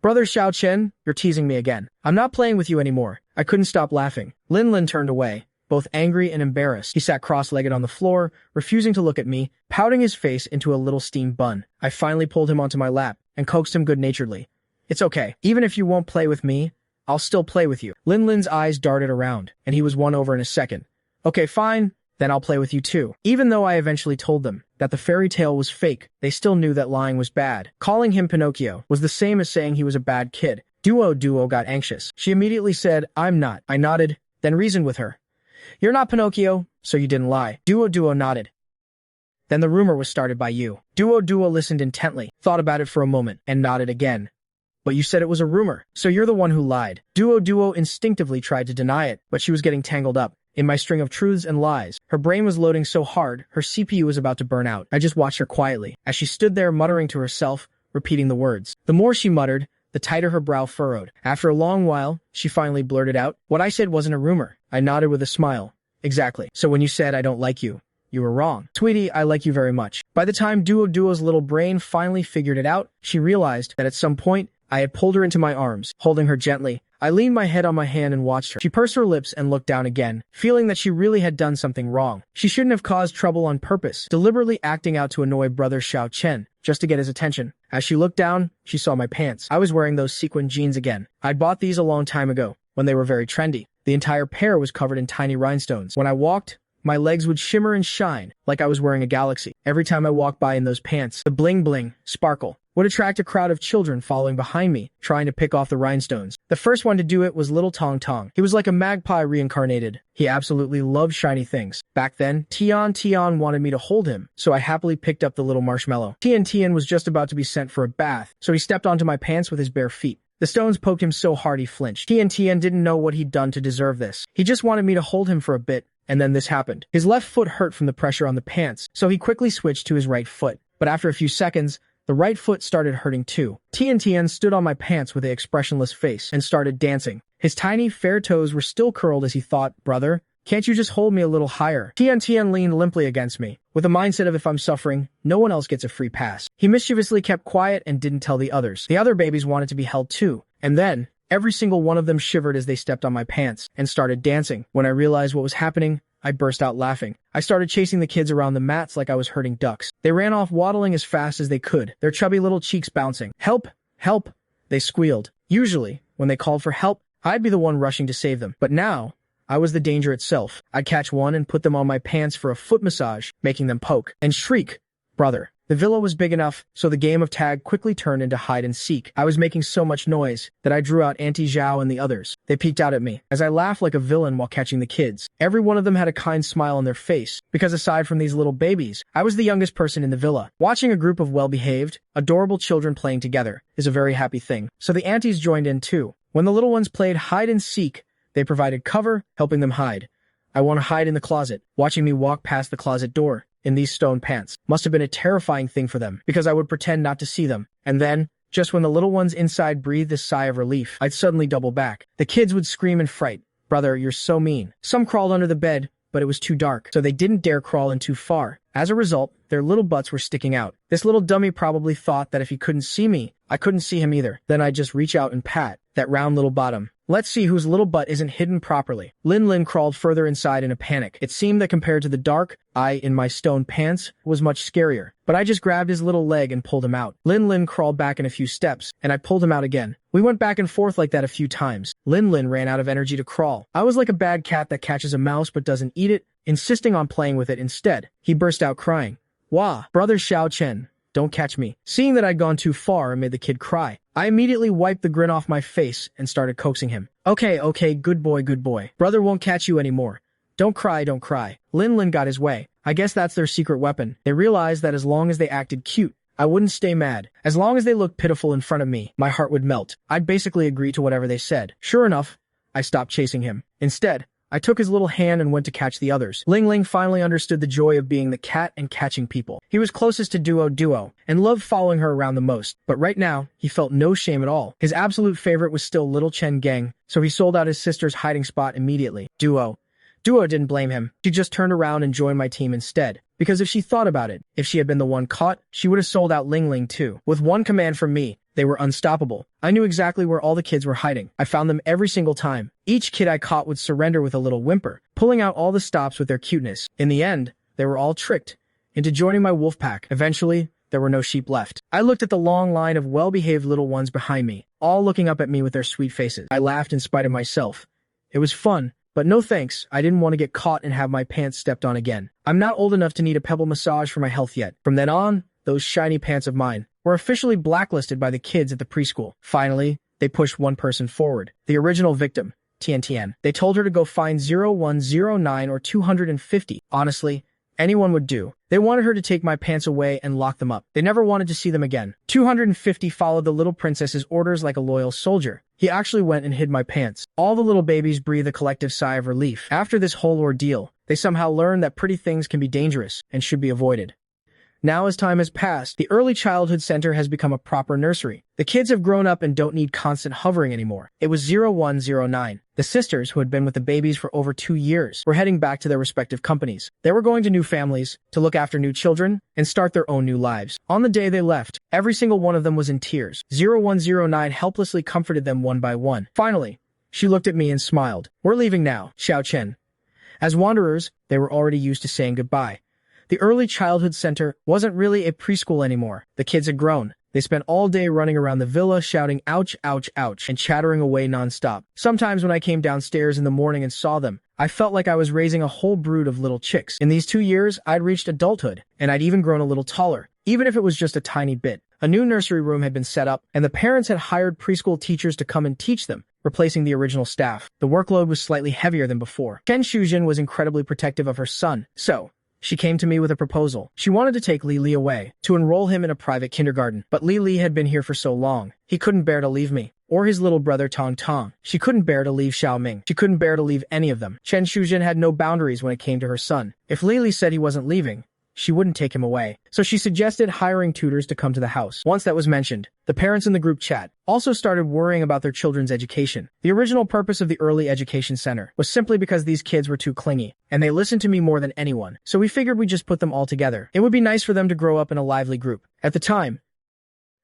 Speaker 1: Brother Xiao Chen, you're teasing me again. I'm not playing with you anymore. I couldn't stop laughing. Lin turned away, both angry and embarrassed. He sat cross-legged on the floor, refusing to look at me, pouting his face into a little steamed bun. I finally pulled him onto my lap and coaxed him good-naturedly. It's okay. Even if you won't play with me, I'll still play with you. Lin's eyes darted around, and he was won over in a second. Okay, fine. Then I'll play with you too. Even though I eventually told them that the fairy tale was fake, they still knew that lying was bad. Calling him Pinocchio was the same as saying he was a bad kid. Duo got anxious. She immediately said, I'm not. I nodded, then reasoned with her. You're not Pinocchio, so you didn't lie. Duo nodded. Then the rumor was started by you. Duo listened intently, thought about it for a moment, and nodded again. But you said it was a rumor, so you're the one who lied. Duo instinctively tried to deny it, but she was getting tangled up in my string of truths and lies. Her brain was loading so hard, her CPU was about to burn out. I just watched her quietly, as she stood there muttering to herself, repeating the words. The more she muttered, the tighter her brow furrowed. After a long while, she finally blurted out, what I said wasn't a rumor. I nodded with a smile. Exactly. So when you said I don't like you, you were wrong. Sweetie, I like you very much. By the time Duo's little brain finally figured it out, she realized that at some point, I had pulled her into my arms, holding her gently. I leaned my head on my hand and watched her. She pursed her lips and looked down again, feeling that she really had done something wrong. She shouldn't have caused trouble on purpose, deliberately acting out to annoy brother Xiao Chen, just to get his attention. As she looked down, she saw my pants. I was wearing those sequin jeans again. I'd bought these a long time ago, when they were very trendy. The entire pair was covered in tiny rhinestones. When I walked, my legs would shimmer and shine, like I was wearing a galaxy. Every time I walked by in those pants, the bling, sparkle, would attract a crowd of children following behind me, trying to pick off the rhinestones. The first one to do it was little Tong Tong. He was like a magpie reincarnated. He absolutely loved shiny things. Back then, Tian wanted me to hold him, so I happily picked up the little marshmallow. Tian was just about to be sent for a bath, so he stepped onto my pants with his bare feet. The stones poked him so hard he flinched. Tian didn't know what he'd done to deserve this. He just wanted me to hold him for a bit, and then this happened. His left foot hurt from the pressure on the pants, so he quickly switched to his right foot. But after a few seconds, the right foot started hurting too. Tian stood on my pants with an expressionless face and started dancing. His tiny, fair toes were still curled as he thought, brother, can't you just hold me a little higher? Tian leaned limply against me, with a mindset of if I'm suffering, no one else gets a free pass. He mischievously kept quiet and didn't tell the others. The other babies wanted to be held too. And then, every single one of them shivered as they stepped on my pants and started dancing. When I realized what was happening, I burst out laughing. I started chasing the kids around the mats like I was herding ducks. They ran off waddling as fast as they could, their chubby little cheeks bouncing. Help! Help! They squealed. Usually, when they called for help, I'd be the one rushing to save them. But now, I was the danger itself. I'd catch one and put them on my pants for a foot massage, making them poke and shriek, "Brother." The villa was big enough, so the game of tag quickly turned into hide and seek. I was making so much noise that I drew out Auntie Zhao and the others. They peeked out at me as I laughed like a villain while catching the kids. Every one of them had a kind smile on their face, because aside from these little babies, I was the youngest person in the villa. Watching a group of well-behaved, adorable children playing together is a very happy thing, so the aunties joined in too. When the little ones played hide and seek, they provided cover, helping them hide. I want to hide in the closet. Watching me walk past the closet door in these stone pants must have been a terrifying thing for them, because I would pretend not to see them. And then, just when the little ones inside breathed a sigh of relief, I'd suddenly double back. The kids would scream in fright, "Brother, you're so mean." Some crawled under the bed, but it was too dark, so they didn't dare crawl in too far. As a result, their little butts were sticking out. This little dummy probably thought that if he couldn't see me, I couldn't see him either. Then I'd just reach out and pat that round little bottom. Let's see whose little butt isn't hidden properly. Lin Lin crawled further inside in a panic. It seemed that compared to the dark eye in my stone pants was much scarier. But I just grabbed his little leg and pulled him out. Lin Lin crawled back in a few steps, and I pulled him out again. We went back and forth like that a few times. Lin Lin ran out of energy to crawl. I was like a bad cat that catches a mouse but doesn't eat it, insisting on playing with it instead. He burst out crying. "Wah, brother Xiao Chen, don't catch me." Seeing that I'd gone too far and made the kid cry, I immediately wiped the grin off my face and started coaxing him. Okay, good boy, good boy. Brother won't catch you anymore. Don't cry, don't cry." Lin Lin got his way. I guess that's their secret weapon. They realized that as long as they acted cute, I wouldn't stay mad. As long as they looked pitiful in front of me, my heart would melt. I'd basically agree to whatever they said. Sure enough, I stopped chasing him. Instead, I took his little hand and went to catch the others. Ling Ling finally understood the joy of being the cat and catching people. He was closest to Duo and loved following her around the most. But right now, he felt no shame at all. His absolute favorite was still little Chen Gang, so he sold out his sister's hiding spot immediately. Duo didn't blame him. She just turned around and joined my team instead. Because if she thought about it, if she had been the one caught, she would have sold out Ling Ling too. With one command from me, they were unstoppable. I knew exactly where all the kids were hiding. I found them every single time. Each kid I caught would surrender with a little whimper, pulling out all the stops with their cuteness. In the end, they were all tricked into joining my wolf pack. Eventually, there were no sheep left. I looked at the long line of well-behaved little ones behind me, all looking up at me with their sweet faces. I laughed in spite of myself. It was fun, but no thanks. I didn't want to get caught and have my pants stepped on again. I'm not old enough to need a pebble massage for my health yet. From then on, those shiny pants of mine were officially blacklisted by the kids at the preschool. Finally, they pushed one person forward, the original victim, Tian. They told her to go find 0109 or 250. Honestly, anyone would do. They wanted her to take my pants away and lock them up. They never wanted to see them again. 250 followed the little princess's orders like a loyal soldier. He actually went and hid my pants. All the little babies breathed a collective sigh of relief. After this whole ordeal, they somehow learned that pretty things can be dangerous and should be avoided. Now, as time has passed, the early childhood center has become a proper nursery. The kids have grown up and don't need constant hovering anymore. It was 0109. The sisters, who had been with the babies for over 2 years, were heading back to their respective companies. They were going to new families, to look after new children, and start their own new lives. On the day they left, every single one of them was in tears. 0109 helplessly comforted them one by one. Finally, she looked at me and smiled. "We're leaving now, Xiao Chen." As wanderers, they were already used to saying goodbye. The early childhood center wasn't really a preschool anymore. The kids had grown. They spent all day running around the villa shouting ouch, ouch, ouch, and chattering away nonstop. Sometimes when I came downstairs in the morning and saw them, I felt like I was raising a whole brood of little chicks. In these 2 years, I'd reached adulthood, and I'd even grown a little taller, even if it was just a tiny bit. A new nursery room had been set up, and the parents had hired preschool teachers to come and teach them, replacing the original staff. The workload was slightly heavier than before. Chen Shujin was incredibly protective of her son, so she came to me with a proposal. She wanted to take Li Li away, to enroll him in a private kindergarten. But Li Li had been here for so long, he couldn't bear to leave me, or his little brother Tong Tong. She couldn't bear to leave Xiao Ming. She couldn't bear to leave any of them. Chen Shujin had no boundaries when it came to her son. If Li Li said he wasn't leaving, she wouldn't take him away. So she suggested hiring tutors to come to the house. Once that was mentioned, the parents in the group chat also started worrying about their children's education. The original purpose of the early education center was simply because these kids were too clingy, and they listened to me more than anyone. So we figured we'd just put them all together. It would be nice for them to grow up in a lively group. At the time,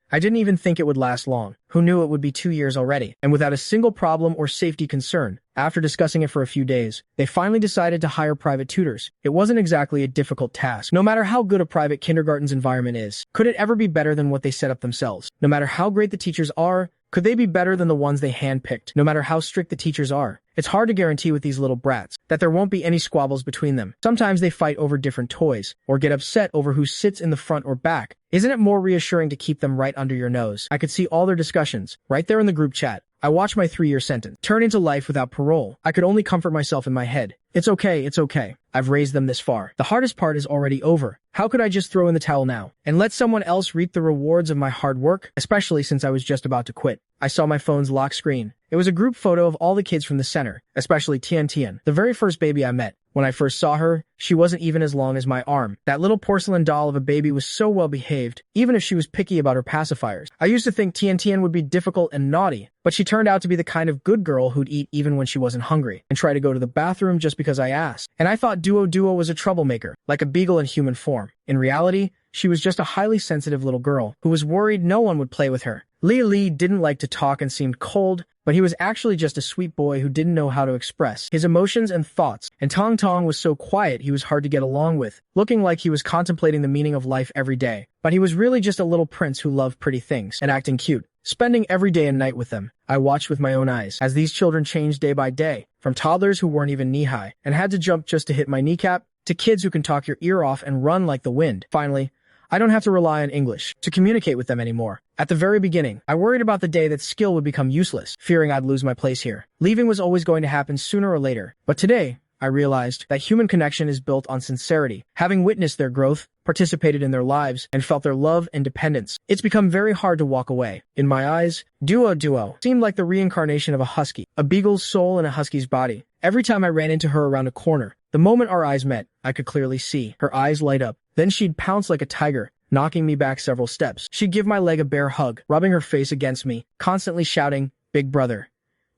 Speaker 1: I didn't even think it would last long. Who knew it would be 2 years already? And without a single problem or safety concern, after discussing it for a few days, they finally decided to hire private tutors. It wasn't exactly a difficult task. No matter how good a private kindergarten's environment is, could it ever be better than what they set up themselves? No matter how great the teachers are, Could they be better than the ones they handpicked, no matter how strict the teachers are? It's hard to guarantee with these little brats that there won't be any squabbles between them. Sometimes they fight over different toys, or get upset over who sits in the front or back. Isn't it more reassuring to keep them right under your nose? I could see all their discussions, right there in the group chat. I watched my 3-year sentence turn into life without parole. I could only comfort myself in my head. It's okay. I've raised them this far. The hardest part is already over. How could I just throw in the towel now and let someone else reap the rewards of my hard work, especially since I was just about to quit? I saw my phone's lock screen. It was a group photo of all the kids from the center, especially Tian Tian, the very first baby I met. When I first saw her, she wasn't even as long as my arm. That little porcelain doll of a baby was so well behaved, even if she was picky about her pacifiers. I used to think Tian Tian would be difficult and naughty, but she turned out to be the kind of good girl who'd eat even when she wasn't hungry, and try to go to the bathroom just because I asked. And I thought Duo was a troublemaker, like a beagle in human form. In reality, she was just a highly sensitive little girl who was worried no one would play with her. Li didn't like to talk and seemed cold, but he was actually just a sweet boy who didn't know how to express his emotions and thoughts. And Tong Tong was so quiet he was hard to get along with, looking like he was contemplating the meaning of life every day. But he was really just a little prince who loved pretty things and acting cute. Spending every day and night with them, I watched with my own eyes as these children changed day by day, from toddlers who weren't even knee-high and had to jump just to hit my kneecap, to kids who can talk your ear off and run like the wind. Finally, I don't have to rely on English to communicate with them anymore. At the very beginning, I worried about the day that skill would become useless, fearing I'd lose my place here. Leaving was always going to happen sooner or later. But today, I realized that human connection is built on sincerity. Having witnessed their growth, participated in their lives, and felt their love and dependence, it's become very hard to walk away. In my eyes, Duo seemed like the reincarnation of a husky, a beagle's soul in a husky's body. Every time I ran into her around a corner, the moment our eyes met, I could clearly see her eyes light up. Then she'd pounce like a tiger, knocking me back several steps. She'd give my leg a bear hug, rubbing her face against me, constantly shouting, "Big brother.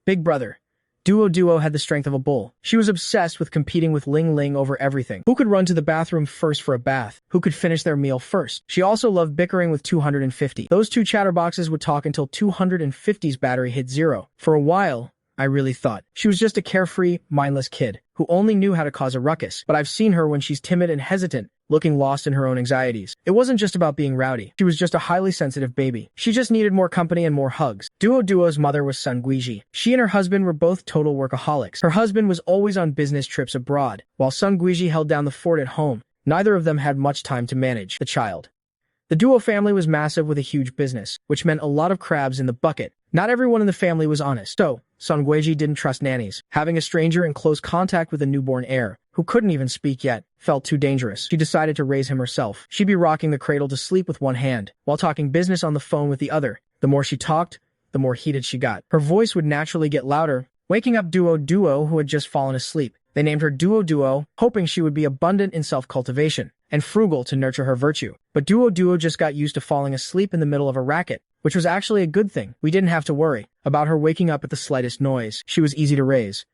Speaker 1: Big brother." Duo had the strength of a bull. She was obsessed with competing with Ling over everything. Who could run to the bathroom first for a bath? Who could finish their meal first? She also loved bickering with 250. Those two chatterboxes would talk until 250's battery hit zero. For a while, I really thought she was just a carefree, mindless kid who only knew how to cause a ruckus. But I've seen her when she's timid and hesitant, looking lost in her own anxieties. It wasn't just about being rowdy. She was just a highly sensitive baby. She just needed more company and more hugs. Duo's mother was Sun Guiji. She and her husband were both total workaholics. Her husband was always on business trips abroad, while Sun Guiji held down the fort at home. Neither of them had much time to manage the child. The Duo family was massive with a huge business, which meant a lot of crabs in the bucket. Not everyone in the family was honest, so Sun Guiji didn't trust nannies. Having a stranger in close contact with a newborn heir, who couldn't even speak yet, felt too dangerous. She decided to raise him herself. She'd be rocking the cradle to sleep with one hand, while talking business on the phone with the other. The more she talked, the more heated she got. Her voice would naturally get louder, waking up Duo, who had just fallen asleep. They named her Duo, hoping she would be abundant in self-cultivation and frugal to nurture her virtue. But Duo just got used to falling asleep in the middle of a racket, which was actually a good thing. We didn't have to worry about her waking up at the slightest noise. She was easy to raise.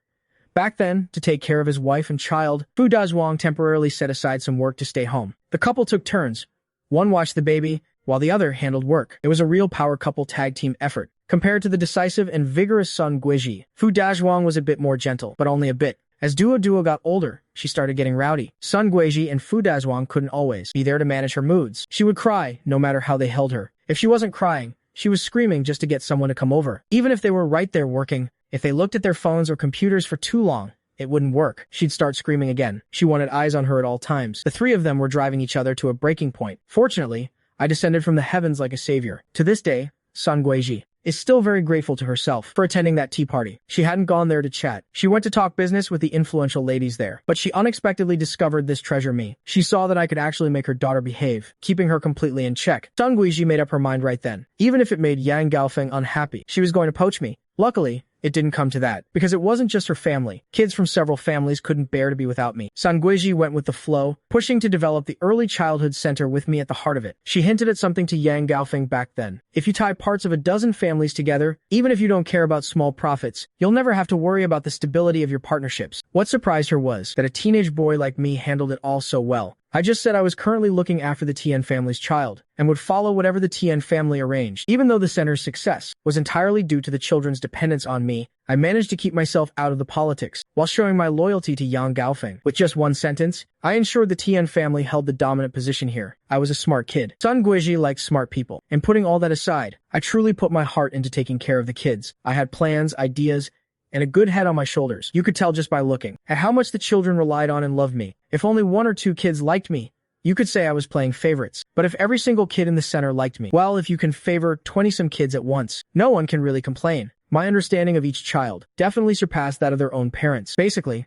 Speaker 1: Back then, to take care of his wife and child, Fu Dazhuang temporarily set aside some work to stay home. The couple took turns. One watched the baby, while the other handled work. It was a real power couple tag team effort. Compared to the decisive and vigorous Sun Guiji, Fu Dazhuang was a bit more gentle, but only a bit. As Duo got older, she started getting rowdy. Sun Guiji and Fu Dazhuang couldn't always be there to manage her moods. She would cry, no matter how they held her. If she wasn't crying, she was screaming just to get someone to come over. Even if they were right there working, if they looked at their phones or computers for too long, it wouldn't work. She'd start screaming again. She wanted eyes on her at all times. The three of them were driving each other to a breaking point. Fortunately, I descended from the heavens like a savior. To this day, Sun Guiji is still very grateful to herself for attending that tea party. She hadn't gone there to chat. She went to talk business with the influential ladies there. But she unexpectedly discovered this treasure me. She saw that I could actually make her daughter behave, keeping her completely in check. Sun Guiji made up her mind right then. Even if it made Yang Gaofeng unhappy, she was going to poach me. Luckily, it didn't come to that, because it wasn't just her family. Kids from several families couldn't bear to be without me. Sun Guiji went with the flow, pushing to develop the early childhood center with me at the heart of it. She hinted at something to Yang Gaofeng back then. If you tie parts of a dozen families together, even if you don't care about small profits, you'll never have to worry about the stability of your partnerships. What surprised her was that a teenage boy like me handled it all so well. I just said I was currently looking after the Tian family's child, and would follow whatever the Tian family arranged. Even though the center's success was entirely due to the children's dependence on me, I managed to keep myself out of the politics. while showing my loyalty to Yang Gaofeng. With just one sentence, I ensured the Tian family held the dominant position here. I was a smart kid. Sun Guizhi likes smart people. And putting all that aside, I truly put my heart into taking care of the kids. I had plans, ideas, and a good head on my shoulders. You could tell just by looking at how much the children relied on and loved me. If only one or two kids liked me, you could say I was playing favorites. But if every single kid in the center liked me, well, if you can favor 20-some kids at once, no one can really complain. My understanding of each child definitely surpassed that of their own parents. Basically,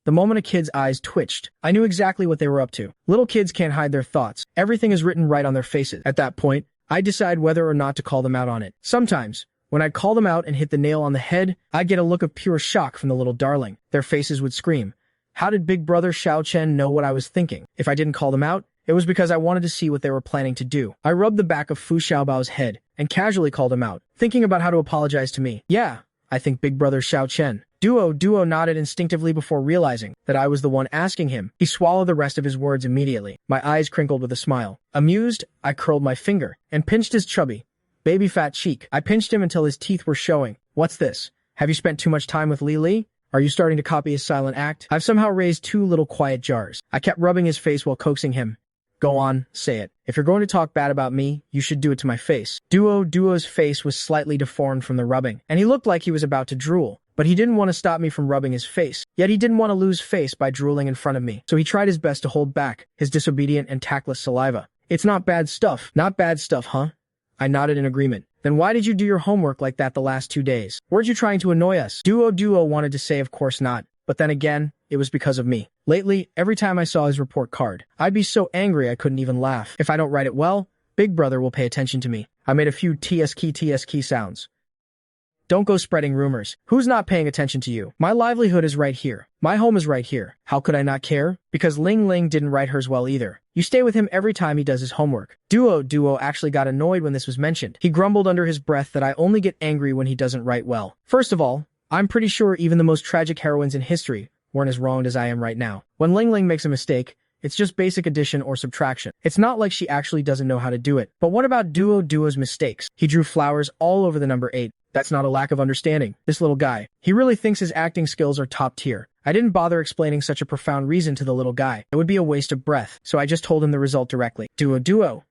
Speaker 1: the moment a kid's eyes twitched, I knew exactly what they were up to. Little kids can't hide their thoughts. Everything is written right on their faces. At that point, I'd decide whether or not to call them out on it. Sometimes, when I'd call them out and hit the nail on the head, I'd get a look of pure shock from the little darling. Their faces would scream. How did Big Brother Xiao Chen know what I was thinking? If I didn't call them out, it was because I wanted to see what they were planning to do. I rubbed the back of Fu Xiaobao's head and casually called him out, thinking about how to apologize to me. Yeah, I think Big Brother Xiao Chen. Duo nodded instinctively before realizing that I was the one asking him. He swallowed the rest of his words immediately. My eyes crinkled with a smile. Amused, I curled my finger and pinched his chubby, baby fat cheek. I pinched him until his teeth were showing. What's this? Have you spent too much time with Li Li? Are you starting to copy his silent act? I've somehow raised two little quiet jars. I kept rubbing his face while coaxing him. Go on, say it. If you're going to talk bad about me, you should do it to my face. Duo's face was slightly deformed from the rubbing, and he looked like he was about to drool. But he didn't want to stop me from rubbing his face. Yet he didn't want to lose face by drooling in front of me. So he tried his best to hold back his disobedient and tactless saliva. It's not bad stuff. Not bad stuff, huh? I nodded in agreement. Then why did you do your homework like that the last 2 days? Weren't you trying to annoy us? Duo wanted to say of course not. But then again, it was because of me. Lately, every time I saw his report card, I'd be so angry I couldn't even laugh. If I don't write it well, Big Brother will pay attention to me. I made a few TS key sounds. Don't go spreading rumors. Who's not paying attention to you? My livelihood is right here. My home is right here. How could I not care? Because Ling Ling didn't write hers well either. You stay with him every time he does his homework. Duo actually got annoyed when this was mentioned. He grumbled under his breath that I only get angry when he doesn't write well. First of all, I'm pretty sure even the most tragic heroines in history weren't as wronged as I am right now. When Ling Ling makes a mistake, it's just basic addition or subtraction. It's not like she actually doesn't know how to do it. But what about Duo's mistakes? He drew flowers all over the number 8. That's not a lack of understanding. This little guy, he really thinks his acting skills are top tier. I didn't bother explaining such a profound reason to the little guy. It would be a waste of breath, so I just told him the result directly. Duo.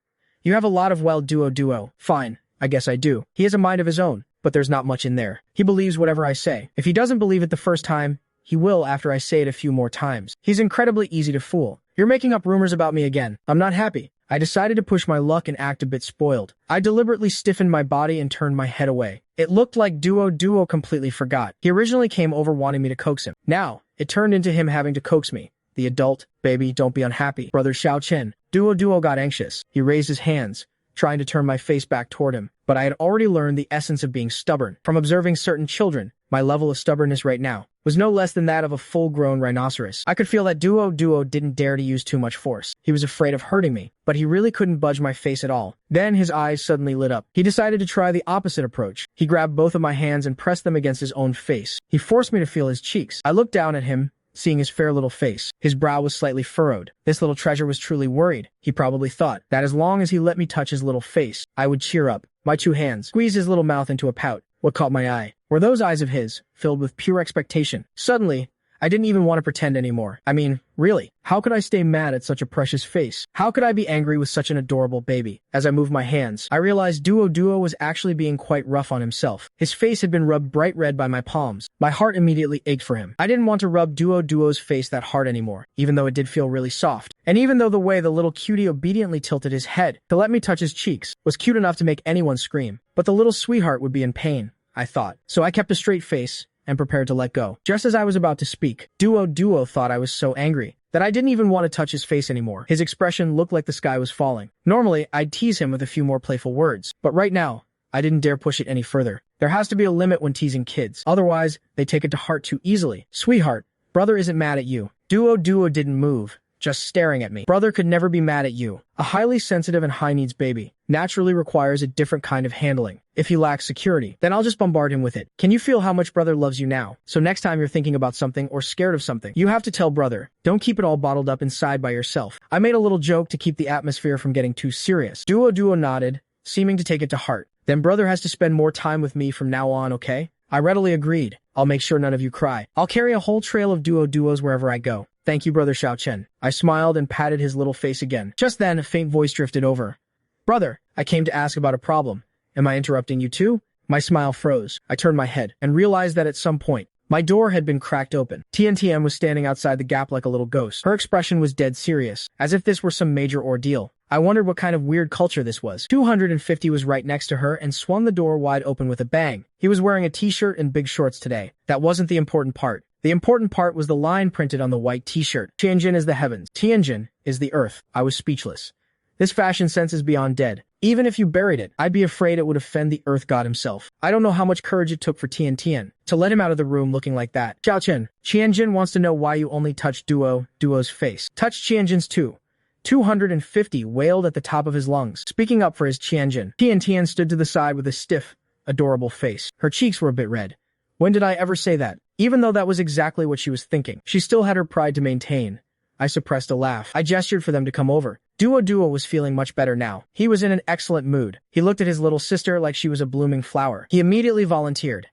Speaker 1: You have a lot of Duo. Fine, I guess I do. He has a mind of his own, but there's not much in there. He believes whatever I say. If he doesn't believe it the first time, he will after I say it a few more times. He's incredibly easy to fool. You're making up rumors about me again. I'm not happy. I decided to push my luck and act a bit spoiled. I deliberately stiffened my body and turned my head away. It looked like Duo completely forgot. He originally came over wanting me to coax him. Now, it turned into him having to coax me. The adult, baby, don't be unhappy. Brother Xiao Chen. Duo got anxious. He raised his hands, trying to turn my face back toward him. But I had already learned the essence of being stubborn. From observing certain children, my level of stubbornness right now was no less than that of a full-grown rhinoceros. I could feel that Duo didn't dare to use too much force. He was afraid of hurting me, but he really couldn't budge my face at all. Then his eyes suddenly lit up. He decided to try the opposite approach. He grabbed both of my hands and pressed them against his own face. He forced me to feel his cheeks. I looked down at him, seeing his fair little face. His brow was slightly furrowed. This little treasure was truly worried. He probably thought that as long as he let me touch his little face, I would cheer up. My 2 hands squeezed his little mouth into a pout. What caught my eye were those eyes of his, filled with pure expectation. Suddenly, I didn't even want to pretend anymore. I mean, really, how could I stay mad at such a precious face? How could I be angry with such an adorable baby? As I moved my hands, I realized Duo was actually being quite rough on himself. His face had been rubbed bright red by my palms. My heart immediately ached for him. I didn't want to rub Duo's face that hard anymore, even though it did feel really soft. And even though the way the little cutie obediently tilted his head to let me touch his cheeks was cute enough to make anyone scream. But the little sweetheart would be in pain, I thought. So I kept a straight face and prepared to let go. Just as I was about to speak, Duo thought I was so angry that I didn't even want to touch his face anymore. His expression looked like the sky was falling. Normally, I'd tease him with a few more playful words, but right now, I didn't dare push it any further. There has to be a limit when teasing kids. Otherwise, they take it to heart too easily. Sweetheart, brother isn't mad at you. Duo didn't move, just staring at me. Brother could never be mad at you. A highly sensitive and high-needs baby naturally requires a different kind of handling. If he lacks security, then I'll just bombard him with it. Can you feel how much brother loves you now? So next time you're thinking about something or scared of something, you have to tell brother. Don't keep it all bottled up inside by yourself. I made a little joke to keep the atmosphere from getting too serious. Duo nodded, seeming to take it to heart. Then brother has to spend more time with me from now on, okay? I readily agreed. I'll make sure none of you cry. I'll carry a whole trail of duos wherever I go. Thank you, Brother Xiao Chen. I smiled and patted his little face again. Just then, a faint voice drifted over. Brother, I came to ask about a problem. Am I interrupting you too? My smile froze. I turned my head and realized that at some point, my door had been cracked open. TNTM was standing outside the gap like a little ghost. Her expression was dead serious, as if this were some major ordeal. I wondered what kind of weird culture this was. 250 was right next to her and swung the door wide open with a bang. He was wearing a t-shirt and big shorts today. That wasn't the important part. The important part was the line printed on the white t-shirt. Tianjin is the heavens. Tianjin is the earth. I was speechless. This fashion sense is beyond dead. Even if you buried it, I'd be afraid it would offend the Earth God himself. I don't know how much courage it took for Tian Tian to let him out of the room looking like that. Xiao Chen, Qianjin wants to know why you only touched Duo's face. Touch Qianjin's too. 250 wailed at the top of his lungs, speaking up for his Qianjin. Tian Tian stood to the side with a stiff, adorable face. Her cheeks were a bit red. When did I ever say that? Even though that was exactly what she was thinking, she still had her pride to maintain. I suppressed a laugh. I gestured for them to come over. Duo was feeling much better now. He was in an excellent mood. He looked at his little sister like she was a blooming flower. He immediately volunteered.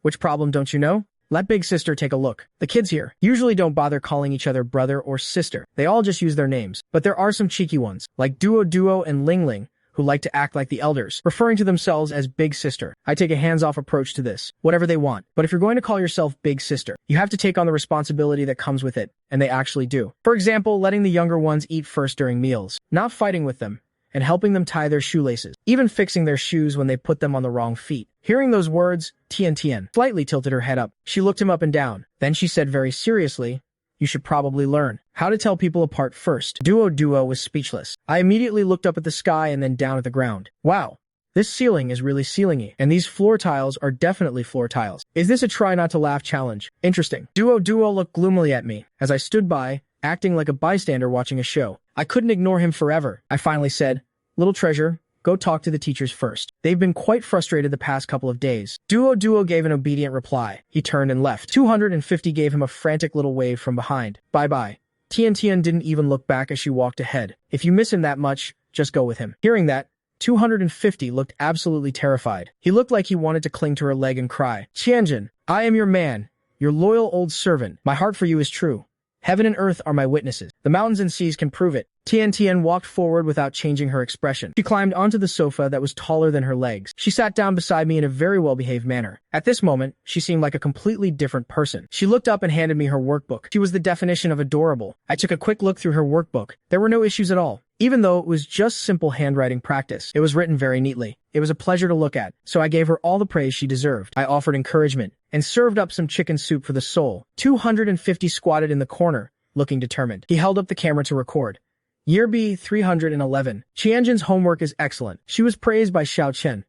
Speaker 1: Which problem don't you know? Let big sister take a look. The kids here usually don't bother calling each other brother or sister. They all just use their names. But there are some cheeky ones, like Duo and Ling, who like to act like the elders, referring to themselves as big sister. I take a hands-off approach to this, whatever they want. But if you're going to call yourself big sister, you have to take on the responsibility that comes with it, and they actually do. For example, letting the younger ones eat first during meals, not fighting with them, and helping them tie their shoelaces, even fixing their shoes when they put them on the wrong feet. Hearing those words, Tian slightly tilted her head up. She looked him up and down. Then she said very seriously, you should probably learn how to tell people apart first. Duo was speechless. I immediately looked up at the sky and then down at the ground. Wow, this ceiling is really ceilingy, and these floor tiles are definitely floor tiles. Is this a try not to laugh challenge? Interesting. Duo looked gloomily at me as I stood by, acting like a bystander watching a show. I couldn't ignore him forever. I finally said, little treasure, go talk to the teachers first. They've been quite frustrated the past couple of days. Duo gave an obedient reply. He turned and left. 250 gave him a frantic little wave from behind. Bye-bye. Tian didn't even look back as she walked ahead. If you miss him that much, just go with him. Hearing that, 250 looked absolutely terrified. He looked like he wanted to cling to her leg and cry. Qianjin, I am your man, your loyal old servant. My heart for you is true. Heaven and earth are my witnesses. The mountains and seas can prove it. Tian walked forward without changing her expression. She climbed onto the sofa that was taller than her legs. She sat down beside me in a very well-behaved manner. At this moment, she seemed like a completely different person. She looked up and handed me her workbook. She was the definition of adorable. I took a quick look through her workbook. There were no issues at all. Even though it was just simple handwriting practice, it was written very neatly. It was a pleasure to look at, so I gave her all the praise she deserved. I offered encouragement and served up some chicken soup for the soul. 250 squatted in the corner, looking determined. He held up the camera to record. Year B 311. Qianjin's homework is excellent. She was praised by Xiao Chen.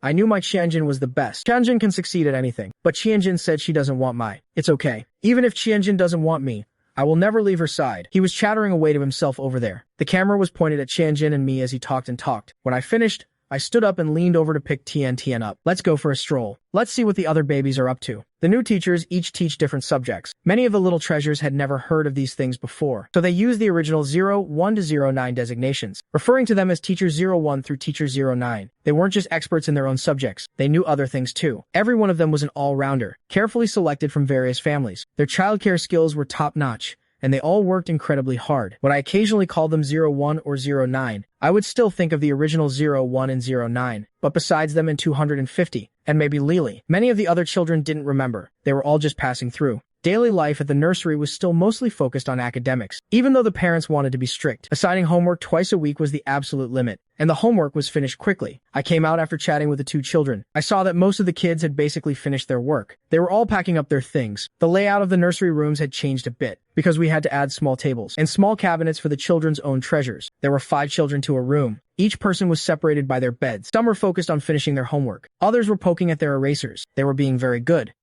Speaker 1: I knew my Qianjin was the best. Qianjin can succeed at anything, but Qianjin said she doesn't want my. It's okay. Even if Qianjin doesn't want me, I will never leave her side. He was chattering away to himself over there. The camera was pointed at Qianjin and me as he talked and talked. When I finished, I stood up and leaned over to pick Tian up. Let's go for a stroll. Let's see what the other babies are up to. The new teachers each teach different subjects. Many of the little treasures had never heard of these things before, so they used the original 01 to 09 designations, referring to them as Teacher 01 through Teacher 09. They weren't just experts in their own subjects. They knew other things too. Every one of them was an all-rounder, carefully selected from various families. Their childcare skills were top-notch, and they all worked incredibly hard. When I occasionally called them 01 or 09, I would still think of the original 01 and 09, but besides them and 250, and maybe Lily, many of the other children didn't remember. They were all just passing through. Daily life at the nursery was still mostly focused on academics, even though the parents wanted to be strict. Assigning homework twice a week was the absolute limit, and the homework was finished quickly. I came out after chatting with the two children. I saw that most of the kids had basically finished their work. They were all packing up their things. The layout of the nursery rooms had changed a bit, because we had to add small tables and small cabinets for the children's own treasures. There were 5 children to a room. Each person was separated by their beds. Some were focused on finishing their homework. Others were poking at their erasers. They were being very good.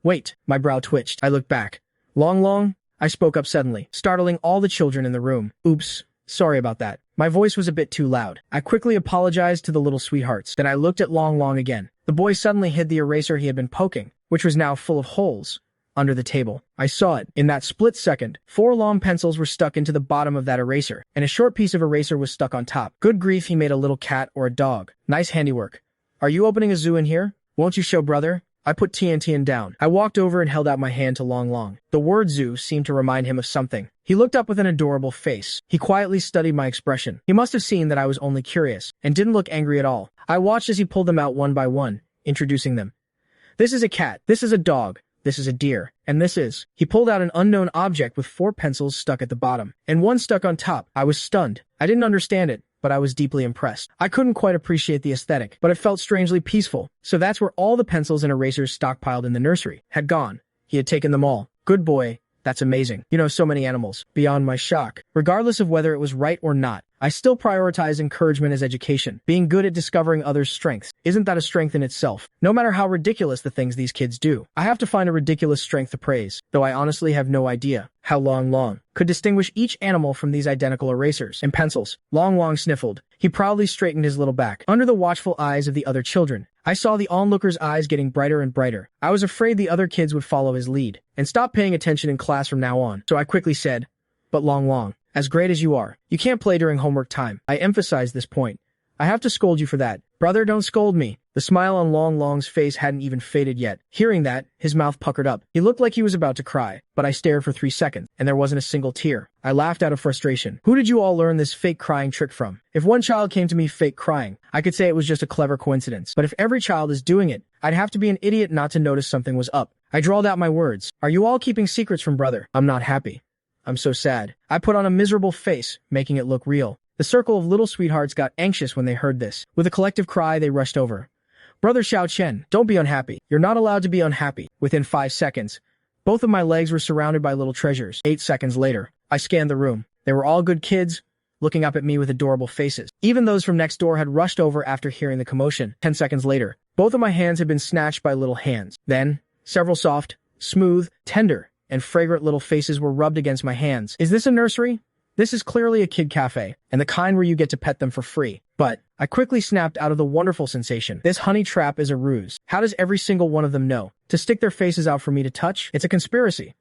Speaker 1: Wait, my brow twitched. I looked back. Long, I spoke up suddenly, startling all the children in the room. Oops, sorry about that. My voice was a bit too loud. I quickly apologized to the little sweethearts. Then I looked at Long again. The boy suddenly hid the eraser he had been poking, which was now full of holes, under the table. I saw it. In that split second, 4 long pencils were stuck into the bottom of that eraser, and a short piece of eraser was stuck on top. Good grief, he made a little cat or a dog. Nice handiwork. Are you opening a zoo in here? Won't you show brother? I put Tian down. I walked over and held out my hand to Long Long. The word zoo seemed to remind him of something. He looked up with an adorable face. He quietly studied my expression. He must have seen that I was only curious, and didn't look angry at all. I watched as he pulled them out one by one, introducing them. This is a cat, this is a dog, this is a deer, and this is... He pulled out an unknown object with 4 pencils stuck at the bottom, and 1 stuck on top. I was stunned. I didn't understand it, but I was deeply impressed. I couldn't quite appreciate the aesthetic, but it felt strangely peaceful. So that's where all the pencils and erasers stockpiled in the nursery had gone. He had taken them all. Good boy. That's amazing. You know so many animals. Beyond my shock. Regardless of whether it was right or not, I still prioritize encouragement as education. Being good at discovering others' strengths. Isn't that a strength in itself? No matter how ridiculous the things these kids do, I have to find a ridiculous strength to praise, though I honestly have no idea how Long could distinguish each animal from these identical erasers and pencils. Long sniffled. He proudly straightened his little back. Under the watchful eyes of the other children, I saw the onlookers' eyes getting brighter and brighter. I was afraid the other kids would follow his lead and stop paying attention in class from now on. So I quickly said, "But Long, as great as you are, you can't play during homework time." I emphasized this point. "I have to scold you for that." "Brother, don't scold me." The smile on Long's face hadn't even faded yet. Hearing that, his mouth puckered up. He looked like he was about to cry, but I stared for 3 seconds, and there wasn't a single tear. I laughed out of frustration. Who did you all learn this fake crying trick from? If one child came to me fake crying, I could say it was just a clever coincidence. But if every child is doing it, I'd have to be an idiot not to notice something was up. I drawled out my words. "Are you all keeping secrets from brother? I'm not happy. I'm so sad." I put on a miserable face, making it look real. The circle of little sweethearts got anxious when they heard this. With a collective cry, they rushed over. "Brother Xiao Chen, don't be unhappy. You're not allowed to be unhappy." Within 5 seconds, both of my legs were surrounded by little treasures. 8 seconds later, I scanned the room. They were all good kids, looking up at me with adorable faces. Even those from next door had rushed over after hearing the commotion. 10 seconds later, both of my hands had been snatched by little hands. Then, several soft, smooth, tender, and fragrant little faces were rubbed against my hands. Is this a nursery? This is clearly a kid cafe, and the kind where you get to pet them for free. But I quickly snapped out of the wonderful sensation. This honey trap is a ruse. How does every single one of them know to stick their faces out for me to touch? It's a conspiracy.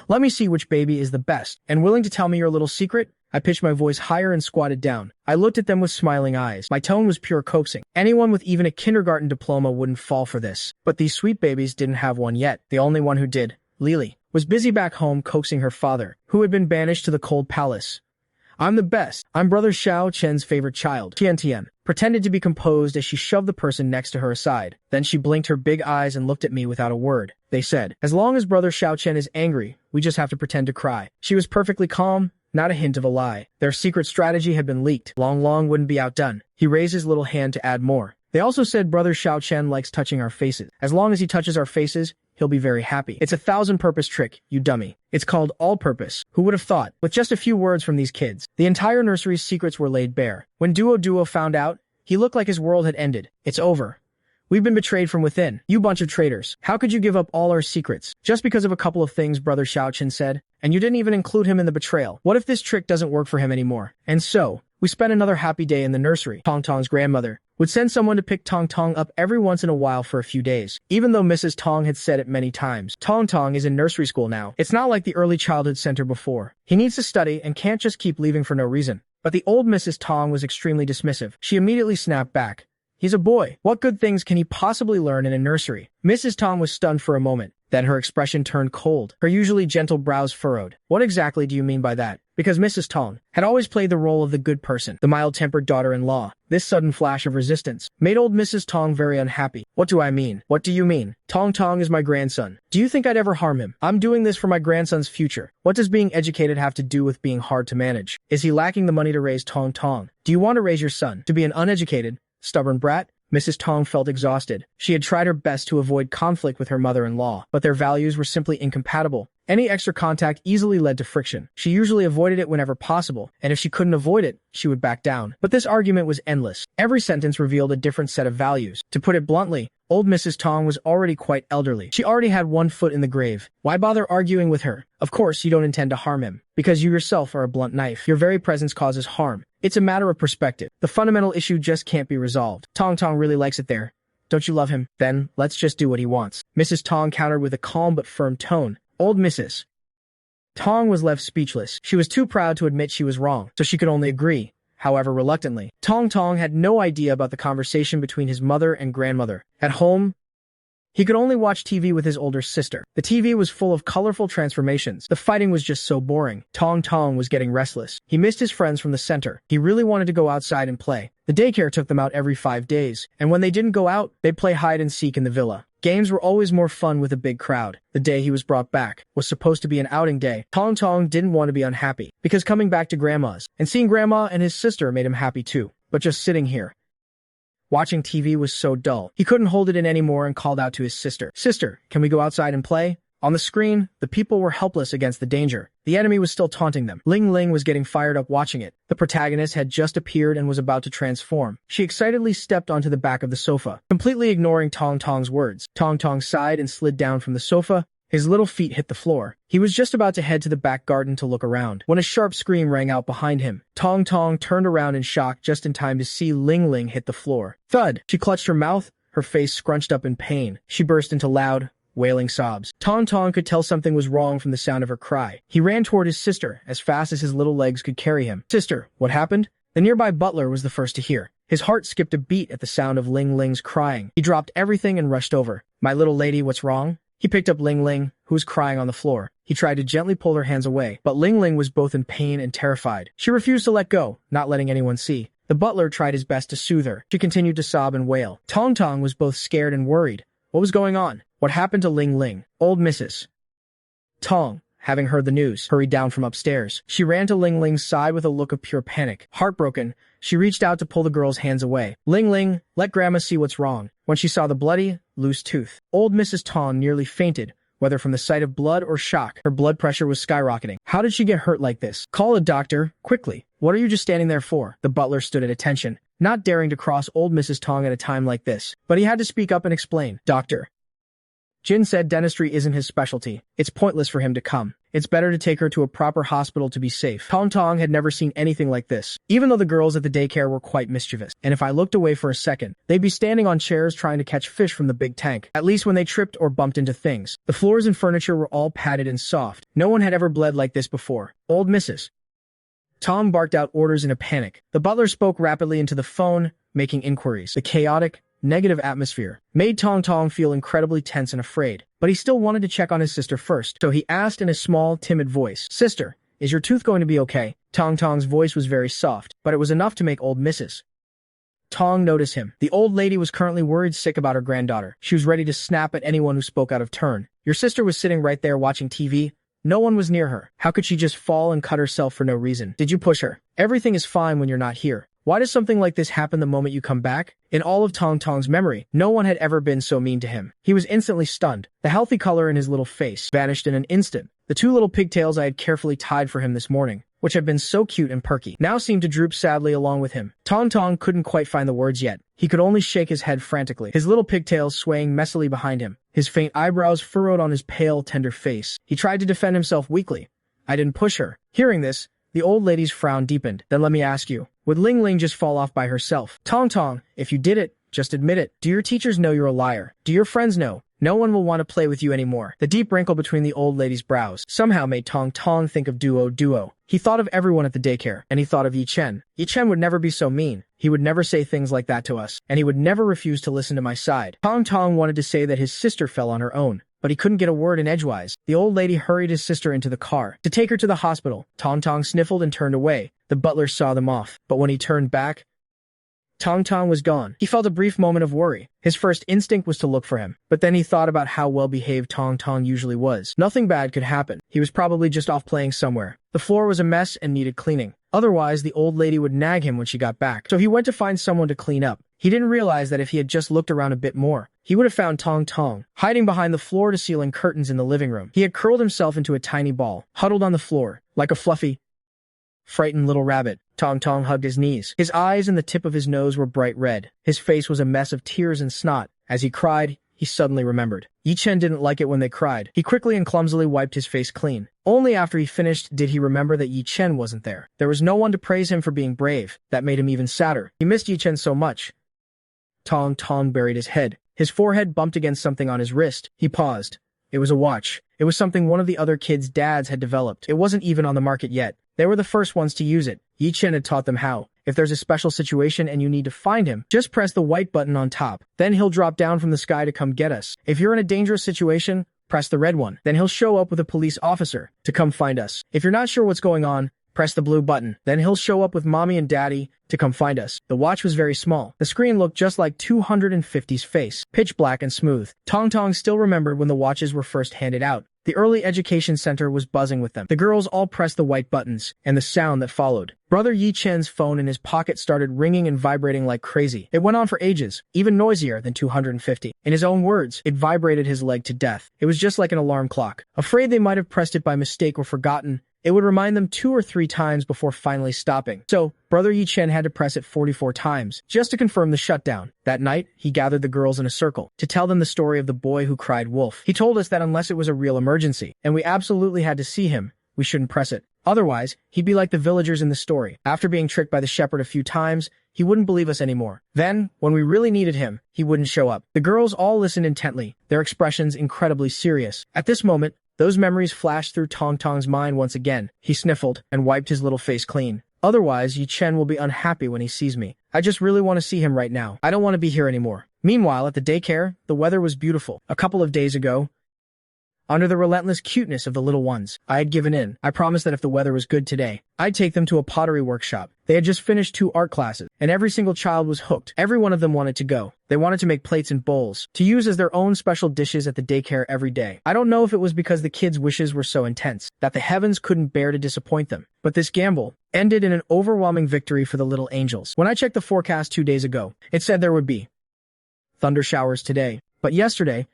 Speaker 1: Let me see which baby is the best. And willing to tell me your little secret? I pitched my voice higher and squatted down. I looked at them with smiling eyes. My tone was pure coaxing. Anyone with even a kindergarten diploma wouldn't fall for this. But these sweet babies didn't have one yet. The only one who did, Lily, was busy back home coaxing her father, who had been banished to the cold palace. "I'm the best. I'm Brother Xiao Chen's favorite child." Tian pretended to be composed as she shoved the person next to her aside. Then she blinked her big eyes and looked at me without a word. They said, "As long as Brother Xiao Chen is angry, we just have to pretend to cry." She was perfectly calm, not a hint of a lie. Their secret strategy had been leaked. Long wouldn't be outdone. He raised his little hand to add more. They also said Brother Xiao Chen likes touching our faces. As long as he touches our faces, he'll be very happy. It's a 1,000-purpose trick, you dummy. It's called all-purpose. Who would have thought? With just a few words from these kids, the entire nursery's secrets were laid bare. When Duo found out, he looked like his world had ended. "It's over. We've been betrayed from within. You bunch of traitors. How could you give up all our secrets? Just because of a couple of things," Brother Xiao Chen said. "And you didn't even include him in the betrayal. What if this trick doesn't work for him anymore?" And so, we spent another happy day in the nursery. Tong's grandmother would send someone to pick Tong up every once in a while for a few days. Even though Mrs. Tong had said it many times, Tong is in nursery school now. It's not like the early childhood center before. He needs to study and can't just keep leaving for no reason. But the old Mrs. Tong was extremely dismissive. She immediately snapped back. "He's a boy. What good things can he possibly learn in a nursery?" Mrs. Tong was stunned for a moment. Then her expression turned cold. Her usually gentle brows furrowed. "What exactly do you mean by that?" Because Mrs. Tong had always played the role of the good person, the mild-tempered daughter-in-law. This sudden flash of resistance made old Mrs. Tong very unhappy. "What do I mean? What do you mean? Tong is my grandson. Do you think I'd ever harm him? I'm doing this for my grandson's future. What does being educated have to do with being hard to manage? Is he lacking the money to raise Tong? Do you want to raise your son to be an uneducated, stubborn brat?" Mrs. Tong felt exhausted. She had tried her best to avoid conflict with her mother-in-law, but their values were simply incompatible. Any extra contact easily led to friction. She usually avoided it whenever possible, and if she couldn't avoid it, she would back down. But this argument was endless. Every sentence revealed a different set of values. To put it bluntly, old Mrs. Tong was already quite elderly. She already had one foot in the grave. Why bother arguing with her? Of course, you don't intend to harm him, because you yourself are a blunt knife. Your very presence causes harm. It's a matter of perspective. The fundamental issue just can't be resolved. Tong really likes it there. Don't you love him? Then, let's just do what he wants. Mrs. Tong countered with a calm but firm tone. Old Mrs. Tong was left speechless. She was too proud to admit she was wrong, so she could only agree, however reluctantly. Tong had no idea about the conversation between his mother and grandmother. At home, He could only watch TV with his older sister. The TV was full of colorful transformations. The fighting was just so boring. Tong Tong was getting restless. He missed his friends from the center. He really wanted to go outside and play. The daycare took them out every 5 days, and when they didn't go out, they'd play hide and seek in the villa. Games were always more fun with a big crowd. The day he was brought back was supposed to be an outing day. Tong Tong didn't want to be unhappy, because coming back to Grandma's and seeing Grandma and his sister made him happy too. But just sitting here, watching TV was so dull. He couldn't hold it in anymore and called out to his sister. "Sister, can we go outside and play?" On the screen, the people were helpless against the danger. The enemy was still taunting them. Ling Ling was getting fired up watching it. The protagonist had just appeared and was about to transform. She excitedly stepped onto the back of the sofa, completely ignoring Tong Tong's words. Tong Tong sighed and slid down from the sofa. His little feet hit the floor. He was just about to head to the back garden to look around, when a sharp scream rang out behind him. Tong Tong turned around in shock just in time to see Ling Ling hit the floor. Thud! She clutched her mouth, her face scrunched up in pain. She burst into loud, wailing sobs. Tong Tong could tell something was wrong from the sound of her cry. He ran toward his sister as fast as his little legs could carry him. "Sister, what happened?" The nearby butler was the first to hear. His heart skipped a beat at the sound of Ling Ling's crying. He dropped everything and rushed over. "My little lady, what's wrong?" He picked up Ling Ling, who was crying on the floor. He tried to gently pull her hands away, but Ling Ling was both in pain and terrified. She refused to let go, not letting anyone see. The butler tried his best to soothe her. She continued to sob and wail. Tong Tong was both scared and worried. What was going on? What happened to Ling Ling? Old Mrs. Tong, having heard the news, hurried down from upstairs. She ran to Ling Ling's side with a look of pure panic. Heartbroken, she reached out to pull the girl's hands away. "Ling Ling, let Grandma see what's wrong." When she saw the bloody, loose tooth, old Mrs. Tong nearly fainted. Whether from the sight of blood or shock, her blood pressure was skyrocketing. How did she get hurt like this? "Call a doctor, quickly." "What are you just standing there for?" The butler stood at attention, not daring to cross old Mrs. Tong at a time like this. But he had to speak up and explain. "Doctor Jin said dentistry isn't his specialty. It's pointless for him to come. It's better to take her to a proper hospital to be safe." Tong Tong had never seen anything like this, even though the girls at the daycare were quite mischievous. And if I looked away for a second, they'd be standing on chairs trying to catch fish from the big tank, at least when they tripped or bumped into things. The floors and furniture were all padded and soft. No one had ever bled like this before. Old Mrs. Tong barked out orders in a panic. The butler spoke rapidly into the phone, making inquiries. The chaotic, negative atmosphere made Tong Tong feel incredibly tense and afraid, but he still wanted to check on his sister first, so he asked in a small, timid voice, "Sister, is your tooth going to be okay?" Tong Tong's voice was very soft, but it was enough to make old Mrs. Tong notice him. The old lady was currently worried sick about her granddaughter. She was ready to snap at anyone who spoke out of turn. Your sister was sitting right there watching TV. No one was near her. How could she just fall and cut herself for no reason? Did you push her? Everything is fine when you're not here. Why does something like this happen the moment you come back? In all of Tong Tong's memory, no one had ever been so mean to him. He was instantly stunned. The healthy color in his little face vanished in an instant. The 2 little pigtails I had carefully tied for him this morning, which had been so cute and perky, now seemed to droop sadly along with him. Tong Tong couldn't quite find the words yet. He could only shake his head frantically, his little pigtails swaying messily behind him, his faint eyebrows furrowed on his pale, tender face. He tried to defend himself weakly. "I didn't push her." Hearing this, the old lady's frown deepened. "Then let me ask you, would Ling Ling just fall off by herself?" "Tong Tong, if you did it, just admit it. Do your teachers know you're a liar? Do your friends know? No one will want to play with you anymore." The deep wrinkle between the old lady's brows somehow made Tong Tong think of Duo. He thought of everyone at the daycare, and he thought of Yi Chen. Yi Chen would never be so mean. He would never say things like that to us, and he would never refuse to listen to my side. Tong Tong wanted to say that his sister fell on her own, but he couldn't get a word in edgewise. The old lady hurried his sister into the car to take her to the hospital. Tong Tong sniffled and turned away. The butler saw them off, but when he turned back, Tong Tong was gone. He felt a brief moment of worry. His first instinct was to look for him, but then he thought about how well-behaved Tong Tong usually was. Nothing bad could happen. He was probably just off playing somewhere. The floor was a mess and needed cleaning. Otherwise, the old lady would nag him when she got back. So he went to find someone to clean up. He didn't realize that if he had just looked around a bit more, he would have found Tong Tong hiding behind the floor-to-ceiling curtains in the living room. He had curled himself into a tiny ball, huddled on the floor, like a fluffy, frightened little rabbit. Tong Tong hugged his knees. His eyes and the tip of his nose were bright red. His face was a mess of tears and snot. As he cried, he suddenly remembered. Yi Chen didn't like it when they cried. He quickly and clumsily wiped his face clean. Only after he finished did he remember that Yi Chen wasn't there. There was no one to praise him for being brave. That made him even sadder. He missed Yi Chen so much. Tong Tong buried his head. His forehead bumped against something on his wrist. He paused. It was a watch. It was something one of the other kids' dads had developed. It wasn't even on the market yet. They were the first ones to use it. Yi Chen had taught them how. If there's a special situation and you need to find him, just press the white button on top. Then he'll drop down from the sky to come get us. If you're in a dangerous situation, press the red one. Then he'll show up with a police officer to come find us. If you're not sure what's going on, press the blue button. Then he'll show up with mommy and daddy to come find us. The watch was very small. The screen looked just like 250's face, pitch black and smooth. Tong Tong still remembered when the watches were first handed out. The early education center was buzzing with them. The girls all pressed the white buttons, and the sound that followed. Brother Yi Chen's phone in his pocket started ringing and vibrating like crazy. It went on for ages, even noisier than 250. In his own words, it vibrated his leg to death. It was just like an alarm clock. Afraid they might have pressed it by mistake or forgotten, it would remind them 2 or 3 times before finally stopping. So, Brother Yi Chen had to press it 44 times, just to confirm the shutdown. That night, he gathered the girls in a circle to tell them the story of the boy who cried wolf. He told us that unless it was a real emergency, and we absolutely had to see him, we shouldn't press it. Otherwise, he'd be like the villagers in the story. After being tricked by the shepherd a few times, he wouldn't believe us anymore. Then, when we really needed him, he wouldn't show up. The girls all listened intently, their expressions incredibly serious. At this moment, those memories flashed through Tong Tong's mind once again. He sniffled and wiped his little face clean. Otherwise, Yi Chen will be unhappy when he sees me. I just really want to see him right now. I don't want to be here anymore. Meanwhile, at the daycare, the weather was beautiful. A couple of days ago, under the relentless cuteness of the little ones, I had given in. I promised that if the weather was good today, I'd take them to a pottery workshop. They had just finished 2 art classes, and every single child was hooked. Every one of them wanted to go. They wanted to make plates and bowls, to use as their own special dishes at the daycare every day. I don't know if it was because the kids' wishes were so intense that the heavens couldn't bear to disappoint them, but this gamble ended in an overwhelming victory for the little angels. When I checked the forecast 2 days ago, it said there would be thunder showers today, but yesterday,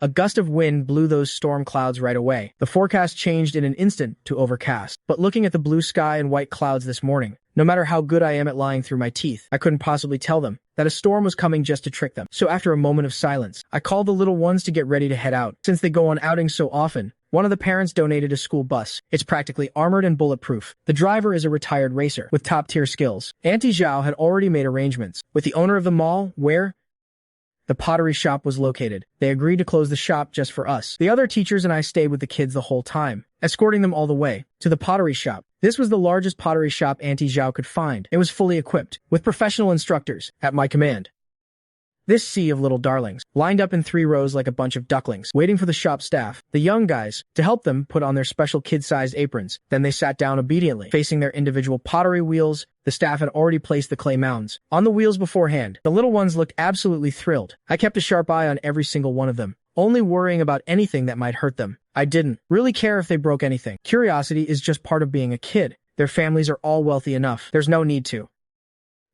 Speaker 1: a gust of wind blew those storm clouds right away. The forecast changed in an instant to overcast. But looking at the blue sky and white clouds this morning, no matter how good I am at lying through my teeth, I couldn't possibly tell them that a storm was coming just to trick them. So after a moment of silence, I called the little ones to get ready to head out. Since they go on outings so often, one of the parents donated a school bus. It's practically armored and bulletproof. The driver is a retired racer with top-tier skills. Auntie Zhao had already made arrangements with the owner of the mall where the pottery shop was located. They agreed to close the shop just for us. The other teachers and I stayed with the kids the whole time, escorting them all the way to the pottery shop. This was the largest pottery shop Auntie Zhao could find. It was fully equipped with professional instructors at my command. This sea of little darlings, lined up in 3 rows like a bunch of ducklings, waiting for the shop staff, the young guys, to help them put on their special kid-sized aprons. Then they sat down obediently, facing their individual pottery wheels. The staff had already placed the clay mounds on the wheels beforehand. The little ones looked absolutely thrilled. I kept a sharp eye on every single one of them, only worrying about anything that might hurt them. I didn't really care if they broke anything. Curiosity is just part of being a kid. Their families are all wealthy enough. There's no need to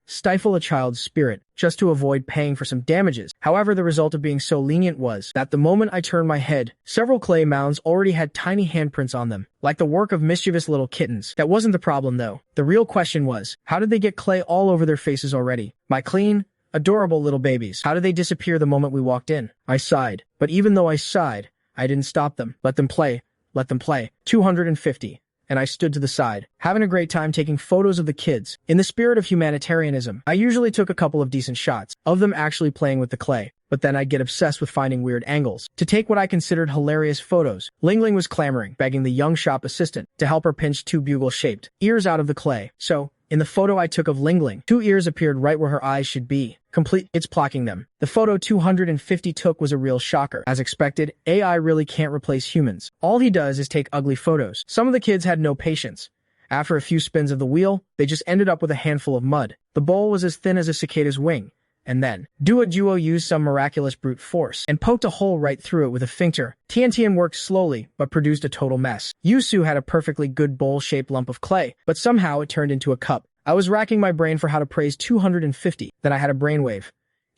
Speaker 1: stifle a child's spirit just to avoid paying for some damages. However, the result of being so lenient was that the moment I turned my head, several clay mounds already had tiny handprints on them, like the work of mischievous little kittens. That wasn't the problem, though. The real question was, how did they get clay all over their faces already? My clean, adorable little babies. How did they disappear the moment we walked in? I sighed. But even though I sighed, I didn't stop them. Let them play. Let them play. 250. And I stood to the side, having a great time taking photos of the kids. In the spirit of humanitarianism, I usually took a couple of decent shots of them actually playing with the clay, but then I'd get obsessed with finding weird angles to take what I considered hilarious photos. Ling Ling was clamoring, begging the young shop assistant to help her pinch 2 bugle-shaped ears out of the clay. So, in the photo I took of Ling Ling, 2 ears appeared right where her eyes should be. Complete, it's blocking them. The photo 250 took was a real shocker. As expected, AI really can't replace humans. All he does is take ugly photos. Some of the kids had no patience. After a few spins of the wheel, they just ended up with a handful of mud. The bowl was as thin as a cicada's wing. And then, Duo used some miraculous brute force and poked a hole right through it with a finger. Tian worked slowly, but produced a total mess. Yusu had a perfectly good bowl-shaped lump of clay, but somehow it turned into a cup. I was racking my brain for how to praise 250. Then I had a brainwave.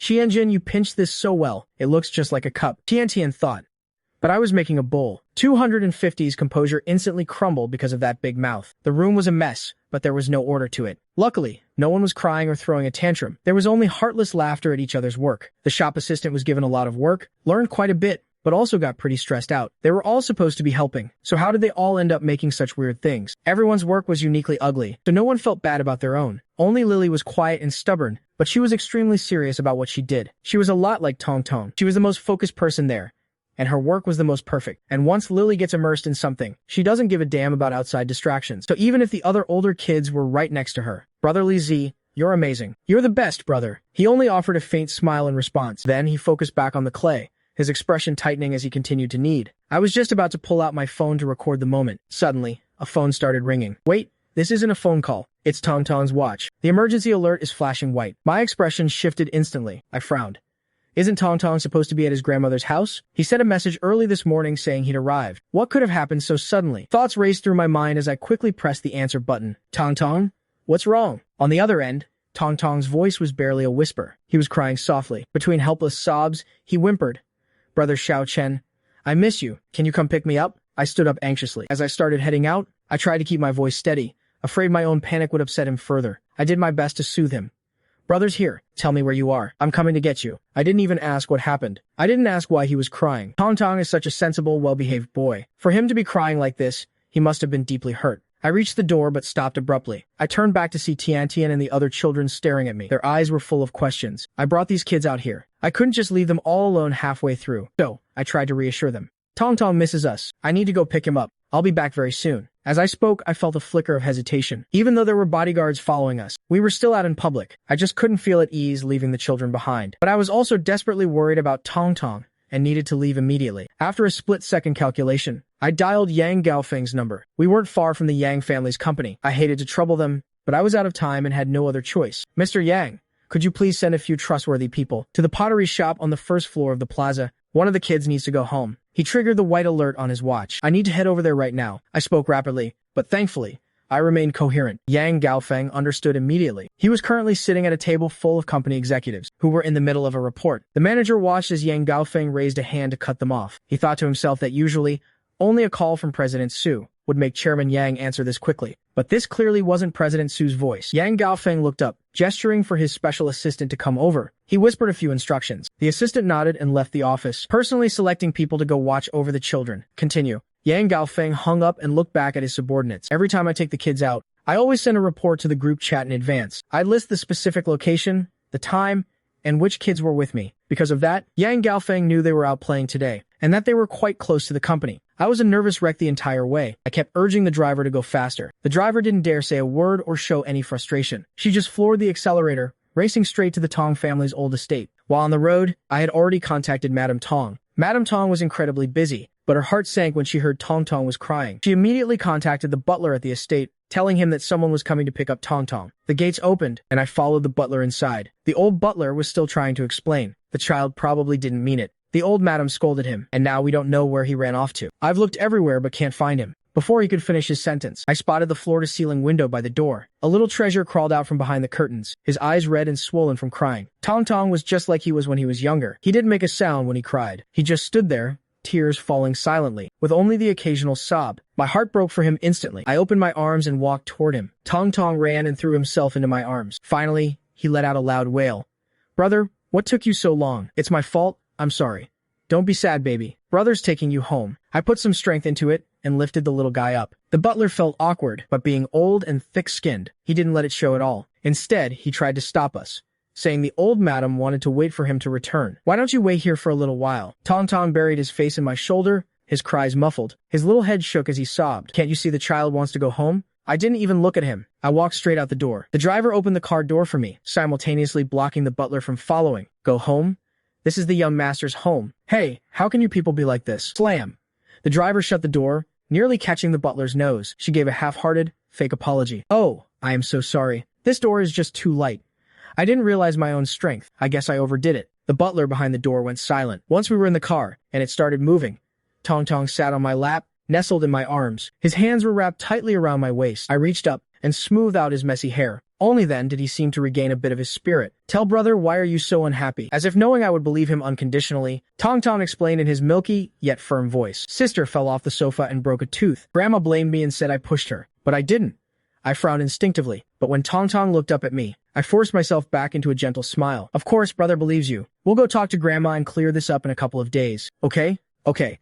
Speaker 1: Xianjin, you pinched this so well. It looks just like a cup. Tian thought. But I was making a bowl. 250's composure instantly crumbled because of that big mouth. The room was a mess, but there was no order to it. Luckily, no one was crying or throwing a tantrum. There was only heartless laughter at each other's work. The shop assistant was given a lot of work, learned quite a bit, but also got pretty stressed out. They were all supposed to be helping, so how did they all end up making such weird things? Everyone's work was uniquely ugly, so no one felt bad about their own. Only Lily was quiet and stubborn, but she was extremely serious about what she did. She was a lot like Tong Tong. She was the most focused person there, and her work was the most perfect. And once Lily gets immersed in something, she doesn't give a damn about outside distractions. So even if the other older kids were right next to her, Brotherly Z, you're amazing. You're the best, brother. He only offered a faint smile in response. Then he focused back on the clay, his expression tightening as he continued to knead. I was just about to pull out my phone to record the moment. Suddenly, a phone started ringing. Wait, this isn't a phone call. It's Tong Tong's watch. The emergency alert is flashing white. My expression shifted instantly. I frowned. Isn't Tong Tong supposed to be at his grandmother's house? He sent a message early this morning saying he'd arrived. What could have happened so suddenly? Thoughts raced through my mind as I quickly pressed the answer button. Tong Tong? What's wrong? On the other end, Tong Tong's voice was barely a whisper. He was crying softly. Between helpless sobs, he whimpered, Brother Xiao Chen, I miss you. Can you come pick me up? I stood up anxiously. As I started heading out, I tried to keep my voice steady, afraid my own panic would upset him further. I did my best to soothe him. Brother's here. Tell me where you are. I'm coming to get you. I didn't even ask what happened. I didn't ask why he was crying. Tong Tong is such a sensible, well-behaved boy. For him to be crying like this, he must have been deeply hurt. I reached the door but stopped abruptly. I turned back to see Tian Tian and the other children staring at me. Their eyes were full of questions. I brought these kids out here. I couldn't just leave them all alone halfway through. So, I tried to reassure them. Tong Tong misses us. I need to go pick him up. I'll be back very soon. As I spoke, I felt a flicker of hesitation. Even though there were bodyguards following us, we were still out in public. I just couldn't feel at ease leaving the children behind. But I was also desperately worried about Tong Tong and needed to leave immediately. After a split-second calculation, I dialed Yang Gaofeng's number. We weren't far from the Yang family's company. I hated to trouble them, but I was out of time and had no other choice. Mr. Yang, could you please send a few trustworthy people to the pottery shop on the first floor of the plaza? One of the kids needs to go home. He triggered the white alert on his watch. I need to head over there right now. I spoke rapidly, but thankfully, I remained coherent. Yang Gaofeng understood immediately. He was currently sitting at a table full of company executives, who were in the middle of a report. The manager watched as Yang Gaofeng raised a hand to cut them off. He thought to himself that usually, only a call from President Su would make Chairman Yang answer this quickly. But this clearly wasn't President Su's voice. Yang Gaofeng looked up, gesturing for his special assistant to come over. He whispered a few instructions. The assistant nodded and left the office, personally selecting people to go watch over the children. Continue. Yang Gaofeng hung up and looked back at his subordinates. Every time I take the kids out, I always send a report to the group chat in advance. I'd list the specific location, the time, and which kids were with me. Because of that, Yang Gaofeng knew they were out playing today, and that they were quite close to the company. I was a nervous wreck the entire way. I kept urging the driver to go faster. The driver didn't dare say a word or show any frustration. She just floored the accelerator, racing straight to the Tong family's old estate. While on the road, I had already contacted Madame Tong. Madame Tong was incredibly busy, but her heart sank when she heard Tong Tong was crying. She immediately contacted the butler at the estate, telling him that someone was coming to pick up Tong Tong. The gates opened, and I followed the butler inside. The old butler was still trying to explain. The child probably didn't mean it. The old madam scolded him, and now we don't know where he ran off to. I've looked everywhere but can't find him. Before he could finish his sentence, I spotted the floor-to-ceiling window by the door. A little treasure crawled out from behind the curtains, his eyes red and swollen from crying. Tong Tong was just like he was when he was younger. He didn't make a sound when he cried. He just stood there, tears falling silently, with only the occasional sob. My heart broke for him instantly. I opened my arms and walked toward him. Tong Tong ran and threw himself into my arms. Finally, he let out a loud wail. Brother, what took you so long? It's my fault. I'm sorry. Don't be sad, baby. Brother's taking you home. I put some strength into it and lifted the little guy up. The butler felt awkward, but being old and thick-skinned, he didn't let it show at all. Instead, he tried to stop us, saying the old madam wanted to wait for him to return. Why don't you wait here for a little while? Tong Tong buried his face in my shoulder, his cries muffled. His little head shook as he sobbed. Can't you see the child wants to go home? I didn't even look at him. I walked straight out the door. The driver opened the car door for me, simultaneously blocking the butler from following. Go home? This is the young master's home. Hey, how can you people be like this? Slam. The driver shut the door, nearly catching the butler's nose. She gave a half-hearted, fake apology. Oh, I am so sorry. This door is just too light. I didn't realize my own strength. I guess I overdid it. The butler behind the door went silent. Once we were in the car, and it started moving. Tong Tong sat on my lap, nestled in my arms. His hands were wrapped tightly around my waist. I reached up and smoothed out his messy hair. Only then did he seem to regain a bit of his spirit. Tell brother, why are you so unhappy? As if knowing I would believe him unconditionally, Tong Tong explained in his milky, yet firm voice. Sister fell off the sofa and broke a tooth. Grandma blamed me and said I pushed her, but I didn't. I frowned instinctively, but when Tong Tong looked up at me, I forced myself back into a gentle smile. Of course, brother believes you. We'll go talk to Grandma and clear this up in a couple of days. Okay? Okay.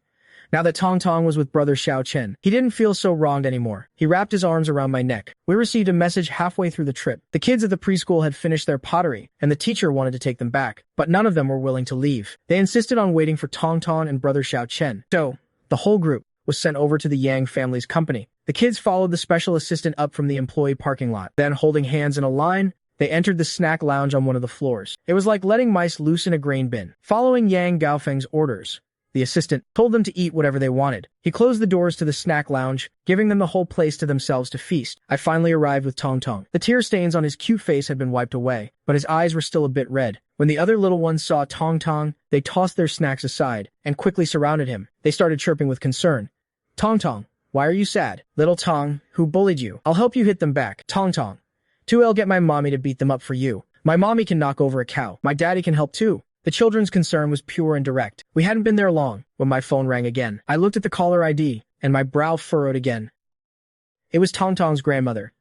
Speaker 1: Now that Tong Tong was with brother Xiao Chen, he didn't feel so wronged anymore. He wrapped his arms around my neck. We received a message halfway through the trip. The kids at the preschool had finished their pottery, and the teacher wanted to take them back, but none of them were willing to leave. They insisted on waiting for Tong Tong and brother Xiao Chen. So, the whole group was sent over to the Yang family's company. The The kids followed the special assistant up from the employee parking lot. Then, holding hands in a line, they entered the snack lounge on one of the floors. It was like letting mice loose in a grain bin. Following Yang Gaofeng's orders, the assistant told them to eat whatever they wanted. He closed the doors to the snack lounge, giving them the whole place to themselves to feast. I finally arrived with Tong Tong. The tear stains on his cute face had been wiped away, but his eyes were still a bit red. When the other little ones saw Tong Tong, they tossed their snacks aside and quickly surrounded him. They started chirping with concern. Tong Tong, why are you sad? Little Tong, who bullied you? I'll help you hit them back. Tong Tong, 2L get my mommy to beat them up for you. My mommy can knock over a cow. My daddy can help too. The children's concern was pure and direct. We hadn't been there long when my phone rang again. I looked at the caller ID, and my brow furrowed again. It was Tong Tong's grandmother.